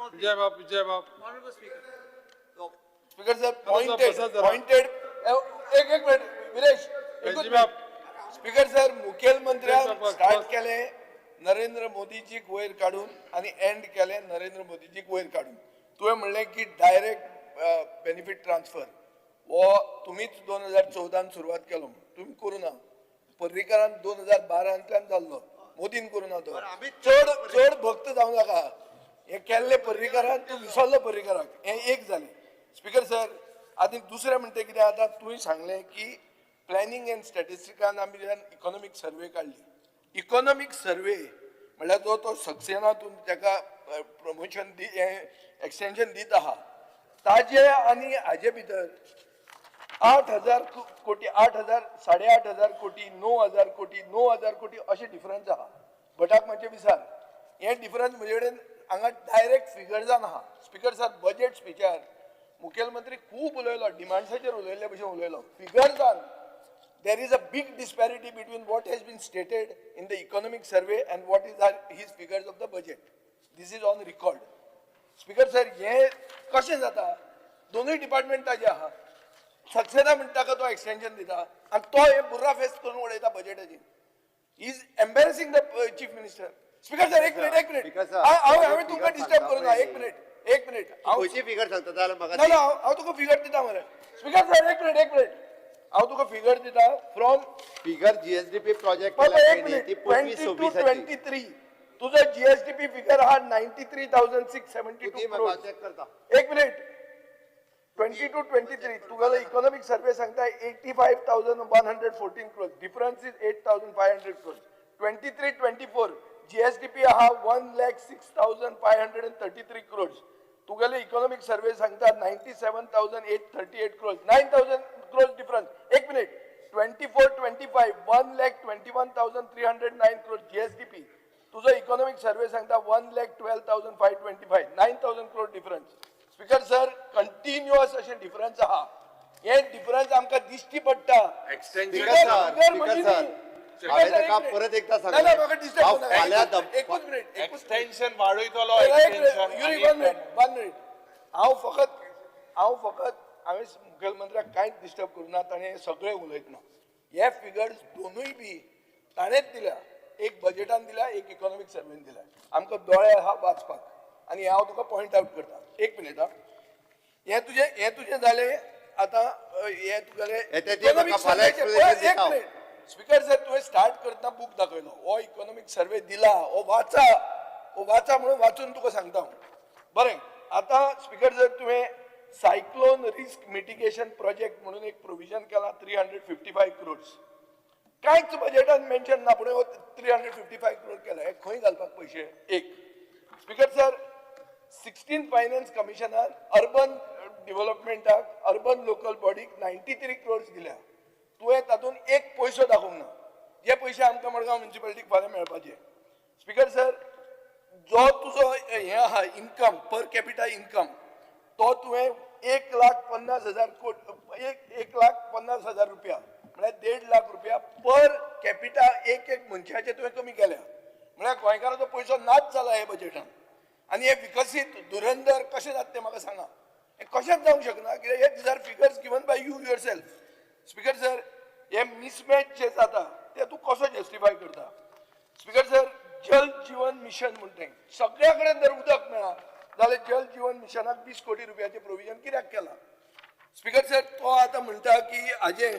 विजय बाब स्पीकर सर बसा जरा. पॉइंटेड एक मिनिट विरेश रणजी बाब स्पीकर सर मुखेलमंत्र्यान बस. स्टार्ट केले नरेंद्र मोदीजीक वयर काढून आणि एंड केले नरेंद्र मोदीजीक वयर काढून. तुवें म्हणलें की डायरेक्ट बेनिफीट ट्रान्सफर हो तुमीच 2014 सुरवात केलो तुम्ही करू ना. पर्रीकारान 2012 जाल्लो मोदीन करू ना तो. चड भक्त जावं नाका. हे केल्ले पर्रीकारान तूं विसरलो पर्रीकाराक हे एक जालें. स्पीकर सर आनी दुसरें म्हणटा कितें आतां तुवें सांगलें की प्लॅनिंग एंड स्टॅटिस्टिकान आमी इकॉनॉमीक सर्वे काडली. इकॉनॉमीक सर्वे म्हणल्यार जो तो सक्सेनातून ताका प्रमोशन एक्सटेंशन दीत आहा ताजे आनी हाजे भितर 8,000 कोटी 8,000 8,500 कोटी 9,000 कोटी 9,000 कोटी अशे डिफरन्स आहा. भटाक मातशें विचार हे डिफरन्स म्हजे कडेन हांगा डायरेक्ट फिगर्सान आहा. स्पीकर सर बजेट स्पिचार मुखेलमंत्री खूब उलयलो डिमांड्साचेर उलयल्ले भशेन उलयलो. फिगर्सान there is a big disparity between what has been stated in the economic survey and what is his figures of the budget. This is on record. Speaker sir, हे कशें जाता दोनूय डिपार्टमेंटाचे आहा. सक्सेना म्हणटा का तो एक्सटेंशन दिता आनी तो हे बुर्रा फेस करून उडयता बजेटाची. Is embarrassing the chief minister. Speaker sir एक मिनिट हांवें तुमकां डिस्टर्ब करूं ना. एक मिनिट खंयची फिगर सांगता जाल्यार म्हाका ना हांव तुका फिगर दिता मरे. स्पीकर सर एक मिनिट हांव तुका फिगर दिता फ्रॉम फिगर जीएसडीपी प्रोजेक्ट एक मिनिट 22-23 तुझो जीएसडीपी फिगर हा 93,672 crores. चेक करता. एक मिनिट 22-23 तुगेलो इकॉनॉमिक सर्वे सांगता 85,114 crores. Difference is 8,500 crores. 23-24 GSDP हा 1,06,533 crores. तुगेलो इकॉनॉमिक सर्वे सांगता 97,838 crores. 9,000 crores difference. एक मिनिट 24-25 1,21,309 crores GSDP. तुझा इकॉनॉमिक सर्वे सांगता 1,12,525 9,000 crore difference. Speaker sir continuous अशे डिफरन्स आहा. हे डिफरन्स आमकां दिश्टी पडटा. हांवें ताका परत एकदा सांगलें हांव फाल्यां एकूच मिनिट Extension वाडयतलो वन मिनिट हांव फकत हांवें मुखेलमंत्र्याक कांयच डिस्टर्ब करूना. ताणें सगळें उलयतना हे फिगर्स दोनूय बी ताणेंच दिल्या. एक बजेटान दिल्या एक इकॉनॉमिक सर्वेन दिल्या. आमकां दोळे आहा वाचपाक आनी हांव तुका पॉयंट आवट करता. एक मिनिट हे तुजें जालें. आतां हे तुगेलें एक मिनिट स्पीकर सर तुवें स्टार्ट करतना बूक दाखयलो हो इकॉनॉमिक सर्वे दिला हो वाचा म्हणून वाचून तुका सांगता हांव. बरें आतां स्पीकर सर तुवें सायक्लोन रिस्क मिटिगेशन प्रोजेक्ट म्हणून एक प्रोविजन केला 355 crores. कांयच बजेटान मेन्शन ना पूण 355 crore केला. हे खंय घालपाक पयशे. एक स्पीकर सर 16 फायनान्स कमिशनान अर्बन डेव्हलपमेंटाक अर्बन लोकल बॉडीक 93 crores दिल्या. तुवें तातून एक पयसो दाखोवंक ना. जे पयशे आमकां मडगांव म्युनिसिपालिटीक फाल्यां मेळपाचे. स्पीकर सर जो तुजो हे आहा इन्कम पर कॅपिटा इन्कम तो तुवें 1,50,000 कोटी 1,50,000 रुपया म्हळ्यार 1.5 लाख रुपया पर कॅपिटा एक मनशाचे तुवें कमी केल्या. म्हळ्यार गोंयकाराचो पयसो नाच जाला हे बजेटान. आनी हे विकसीत धुरंदर कशें जाता तें म्हाका सांगा. हे कशेंच जावंक शकना कित्याक हे these are figures given by you yourself. Speaker sir हे मिसमॅच जे जाता ते तूं कसो जस्टिफाय करता. स्पीकर सर जल जीवन मिशन म्हणटा सगळ्या कडेन जर उदक मेळ्ळा जाल्यार जल जीवन मिशनाक 20 कोटी रुपयाचें प्रोविजन कित्याक केलां. स्पीकर सर तो आतां म्हणटा की हाजें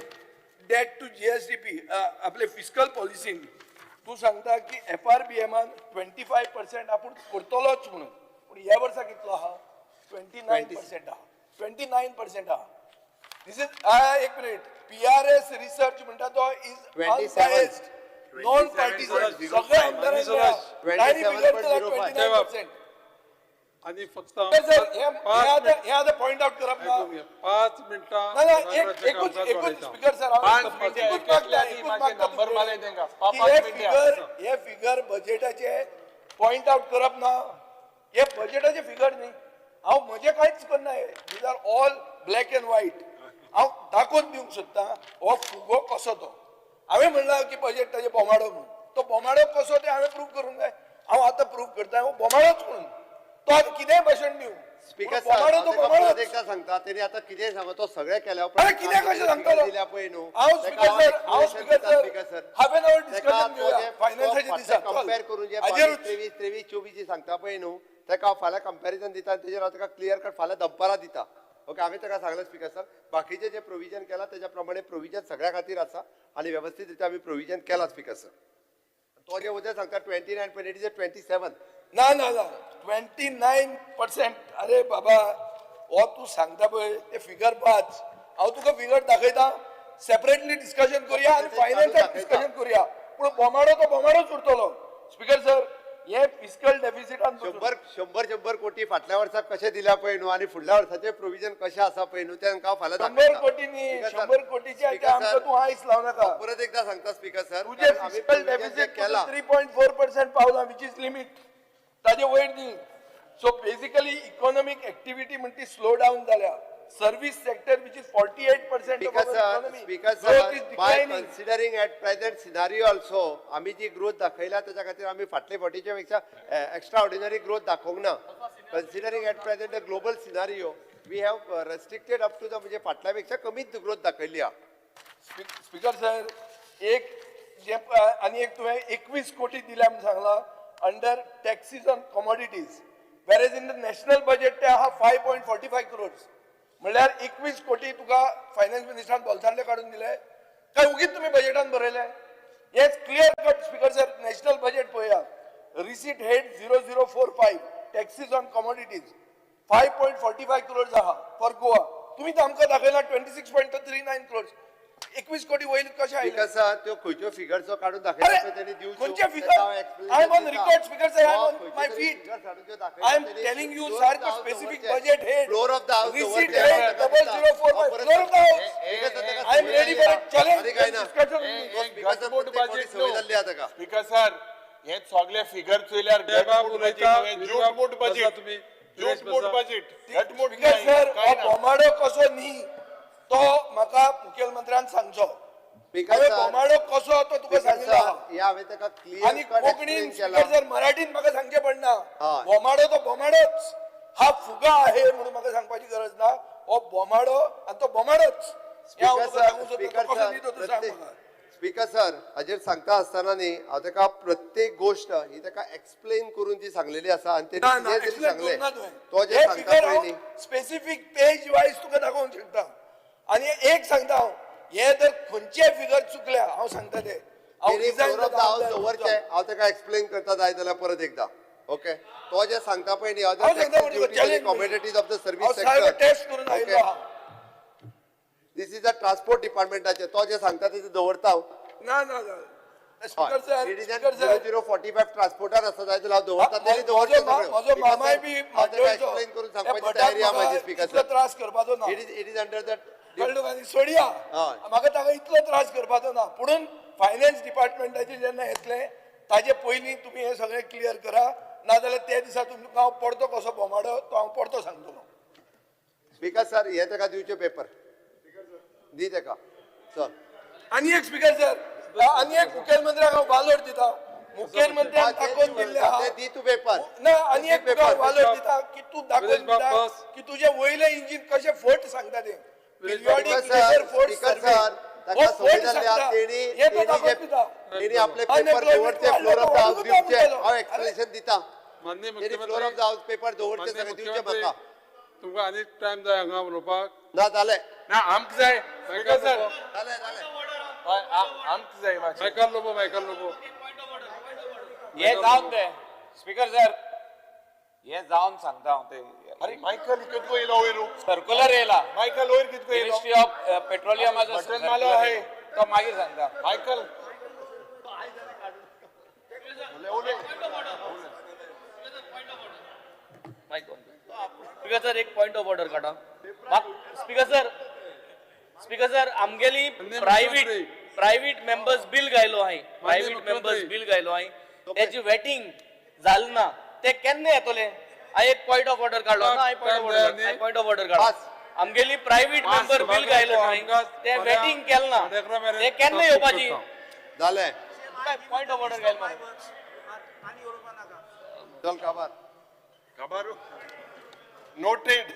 डेट टू जीएसडीपी आपले फिस्कल पॉलिसीन तू सांगता की FRBMan 25% आपण करतलोच म्हणून पण ह्या वर्सा कितलो आहा 29% आहा 29% आहा दिस इज एक मिनिट PRS रिसर्च म्हणटा तो इज अनबायस्ड नॉन पार्टिसन सगळे आमदारांना 29% आणि फक्त हे आता पॉइंट आउट करप ना 5 मिनिटां एकूच स्पीकर सर हे फिगर बजेटाचे पॉइंट आउट करप ना हे बजेटाचे फिगर न्ही हांव म्हजे कांयच करना these are all black and white हांव दाखोवन दिवंक सोदतां हो फुगो कसो तो हांवें म्हणला की बजेट ताजे बोमाडो म्हणून तो बोमाडो कसो ते हांवें प्रूव्ह करूंक जाय हांव आतां प्रूव्ह करता हो बोमाडोच म्हणून तो आतां कितेंय भाशण दिवं स्पीकर बोमाडो तो बोमाडोच एकदा सांगता तेणी आता कितें सांगो तो सगळे केल्या अरे कितें कशें सांगतलो दिल्या पळय न्हू हांव speaker sir half an hour discussion घेवया फायनान्साच्या दिसा कंपेअर करून जे हाजेरूच 23 24 जी सांगता पळय न्हू तेका हांव फाल्यां कंपॅरिजन दिता आनी तेजेर हांव तेका क्लियर कट फाल्यां दनपारां दिता ओके हांवें तेका सांगलें स्पीकर सर बाकीचे जे प्रोविजन केला तेज्या प्रमाणे प्रोविजन सगळ्या खातीर आसा आनी व्यवस्थीत रित्या आमी प्रोविजन केला स्पीकर सर तो जे उद्या सांगता 29 पण इट इज 27 ना ना ना 29% अरे बाबा हो तू सांगता पळय ते फिगर पाच हांव तुका फिगर दाखयता सेपरेटली डिस्कशन करूया आनी फायनान्सात डिस्कशन करूया पूण बोमाडो तो बोमाडोच उरतलो स्पीकर सर हे फिस्कल डेफिसिटान 100 कोटी फाटल्या वर्साक कशे दिल्या पळय न्हू आनी फुडल्या वर्साचे प्रोविजन कशें आसा पळय न्हू तें हांव फाल्यां 100 कोटी न्ही 100 कोटीचे आमकां तूं आयस लाव नाका परत एकदा सांगता स्पीकर सर तुजे फिस्कल डेफिसिट केला 3.4% पावला विच इज लिमिट ताजे वयर न्ही सो बेसिकली इकॉनॉमिक एक्टिविटी म्हणटी स्लो डावन जाल्या service sector which is 48% Speaker sir, by considering at present scenario also, आम्ही जी ग्रोथ दाखयल्या त्याच्या खातीर आम्ही फाटले फाटीच्या पेक्षा एक्स्ट्रा ऑर्डिनरी ग्रोथ दाखोवंक ना considering at present the global scenario we have restricted up to the म्हणजे फाटल्या पेक्षा कमीच ग्रोथ दाखयली आहा स्पीकर सर एक जे आनी एक तुवें 21 कोटी दिल्या म्हणून सांगला under taxis on commodities वेरेज in the national budget ते आहा 5.45 crores म्हणल्यार 21 कोटी तुका फायनान्स मिनिस्टरान बोल्सांतले काडून दिले काय उगीच तुम्ही बजेटान बरयले yes clear cut speaker sir national budget पळया receipt head 0045 taxes on commodities 5.45 crores आहा फॉर गोवा तुम्ही तर आमकां दाखयला 26.39 crores 21 कोटी वयले कशे आयले कसं त्यो खंयच्यो फिगर्स काढून दाखयला तेणी दिवच्यो खंयचे figure I am on record speaker sir I am on my feet I am telling you सारको specific budget head floor of the house receipt head 0045 floor of the house I am ready for a challenge speaker sir हे सगळे figure चोयल्यार जूट budget जूट budget speaker sir बोमाडो कसो न्ही तो म्हाका मुख्यमंत्र्यान सांगचो बोमाडो कसो तो तुका सांगला आनी कोंकणीन स्पीकर सर मराठीन म्हाका सांगचे पडना बोमाडो तो बोमाडोच हा फुगा आहे म्हणून म्हाका सांगपाची गरज ना हो बोमाडो आनी तो बोमाडोच स्पीकर सर हाजेर सांगता आसतना न्ही हांव तेका प्रत्येक गोष्ट ही तेका एक्सप्लेन करून ती सांगलेली आसा आनी तेणी कितें सांगले तो जे सांगता पळय न्ही स्पेसिफिक पेज वायज तुका दाखोवंक शकता आणि एक सांगता हांव हे जर खंयचे फिगर चुकल्या हांव सांगता ते हांव तेका एक्सप्लेन करता जाय जाल्यार परत एकदा ओके तो जे सांगता पळय न्ही other commodities of the service sector test करून आयलो दिस इज अ ट्रान्सपोर्ट डिपार्टमेंटाचे तो जे सांगता ते दवरता हांव ना ना स्पीकर सर 0045 ट्रान्सपोर्टर आसा जाय जाल्यार हांव दवरता तेणी दवरता म्हजो मामाय बी एक्सप्लेन करून सांगपाची तयारी आहा म्हाजी स्पीकर सर त्रास करपाचो ना इट इज अंडर द सोडया म्हाका ताका इतलो त्रास करपाचो ना पुणून फायनान्स डिपार्टमेंटाचे जेन्ना येतले ताजे पयलीं तुमी हे सगळें क्लियर करा नाजाल्यार ते दिसा तुमकां हांव पडतो कसो बोमाडो तो हांव पडतो सांगतलो स्पीकर सर हे तेका दिवचे पेपर दी तेका चल आनी एक स्पीकर सर आनी एक मुखेलमंत्र्याक हांव वालोर दिता मुखेलमंत्र्यान दाखोवन दिल्ले आहा दी तू पेपर ना आनी एक तुका वालोर दिता की तूं दाखोवन दिता की तुजे वयले इंजिन कशें फट सांगता ते आपले पेपर दवरचे फ्लोर ऑफ द हाऊस दिवचे हांव एक्सप्लेनेशन दिता floor of the house paper दवरचे सगळे दिवचे म्हाका तुमकां आनी टायम जाय हांगा उलोवपाक ना जालें ना आमकां जाय जालें आमक जाय मातशें. मायकल लोबो. हे जावन दे स्पीकर सर हे जावन सांगता हांव ते अरे मायकल कितको येयलो वयर? सर्क्युलर येयला मायकल वयर कितको येयलो? मिनिस्ट्री ऑफ पेट्रोलियमाचो बटन मारलो आहे. तो मागीर सांगता. मायकल स्पीकर सर एक पॉइंट ऑफ ऑर्डर काढा. स्पीकर सर आमगेली प्रायव्हेट मेंबर्स बिल गायलो आहे. प्रायव्हेट मेंबर्स बिल गायलो आहे. त्याची वेटिंग जालें ना ते केन्ना येतले? हांव एक पॉइंट ऑफ ऑर्डर काढलो ना. पॉइंट ऑफ ऑर्डर काढा. आमगेली प्रायव्हेट मेंबर बिल गायलो आहे. ते वेटिंग केलें ना ते केन्ना येवपाची? जालें. पॉइंट ऑफ ऑर्डर गायल मरे. चल काबार. काबारू. Noted.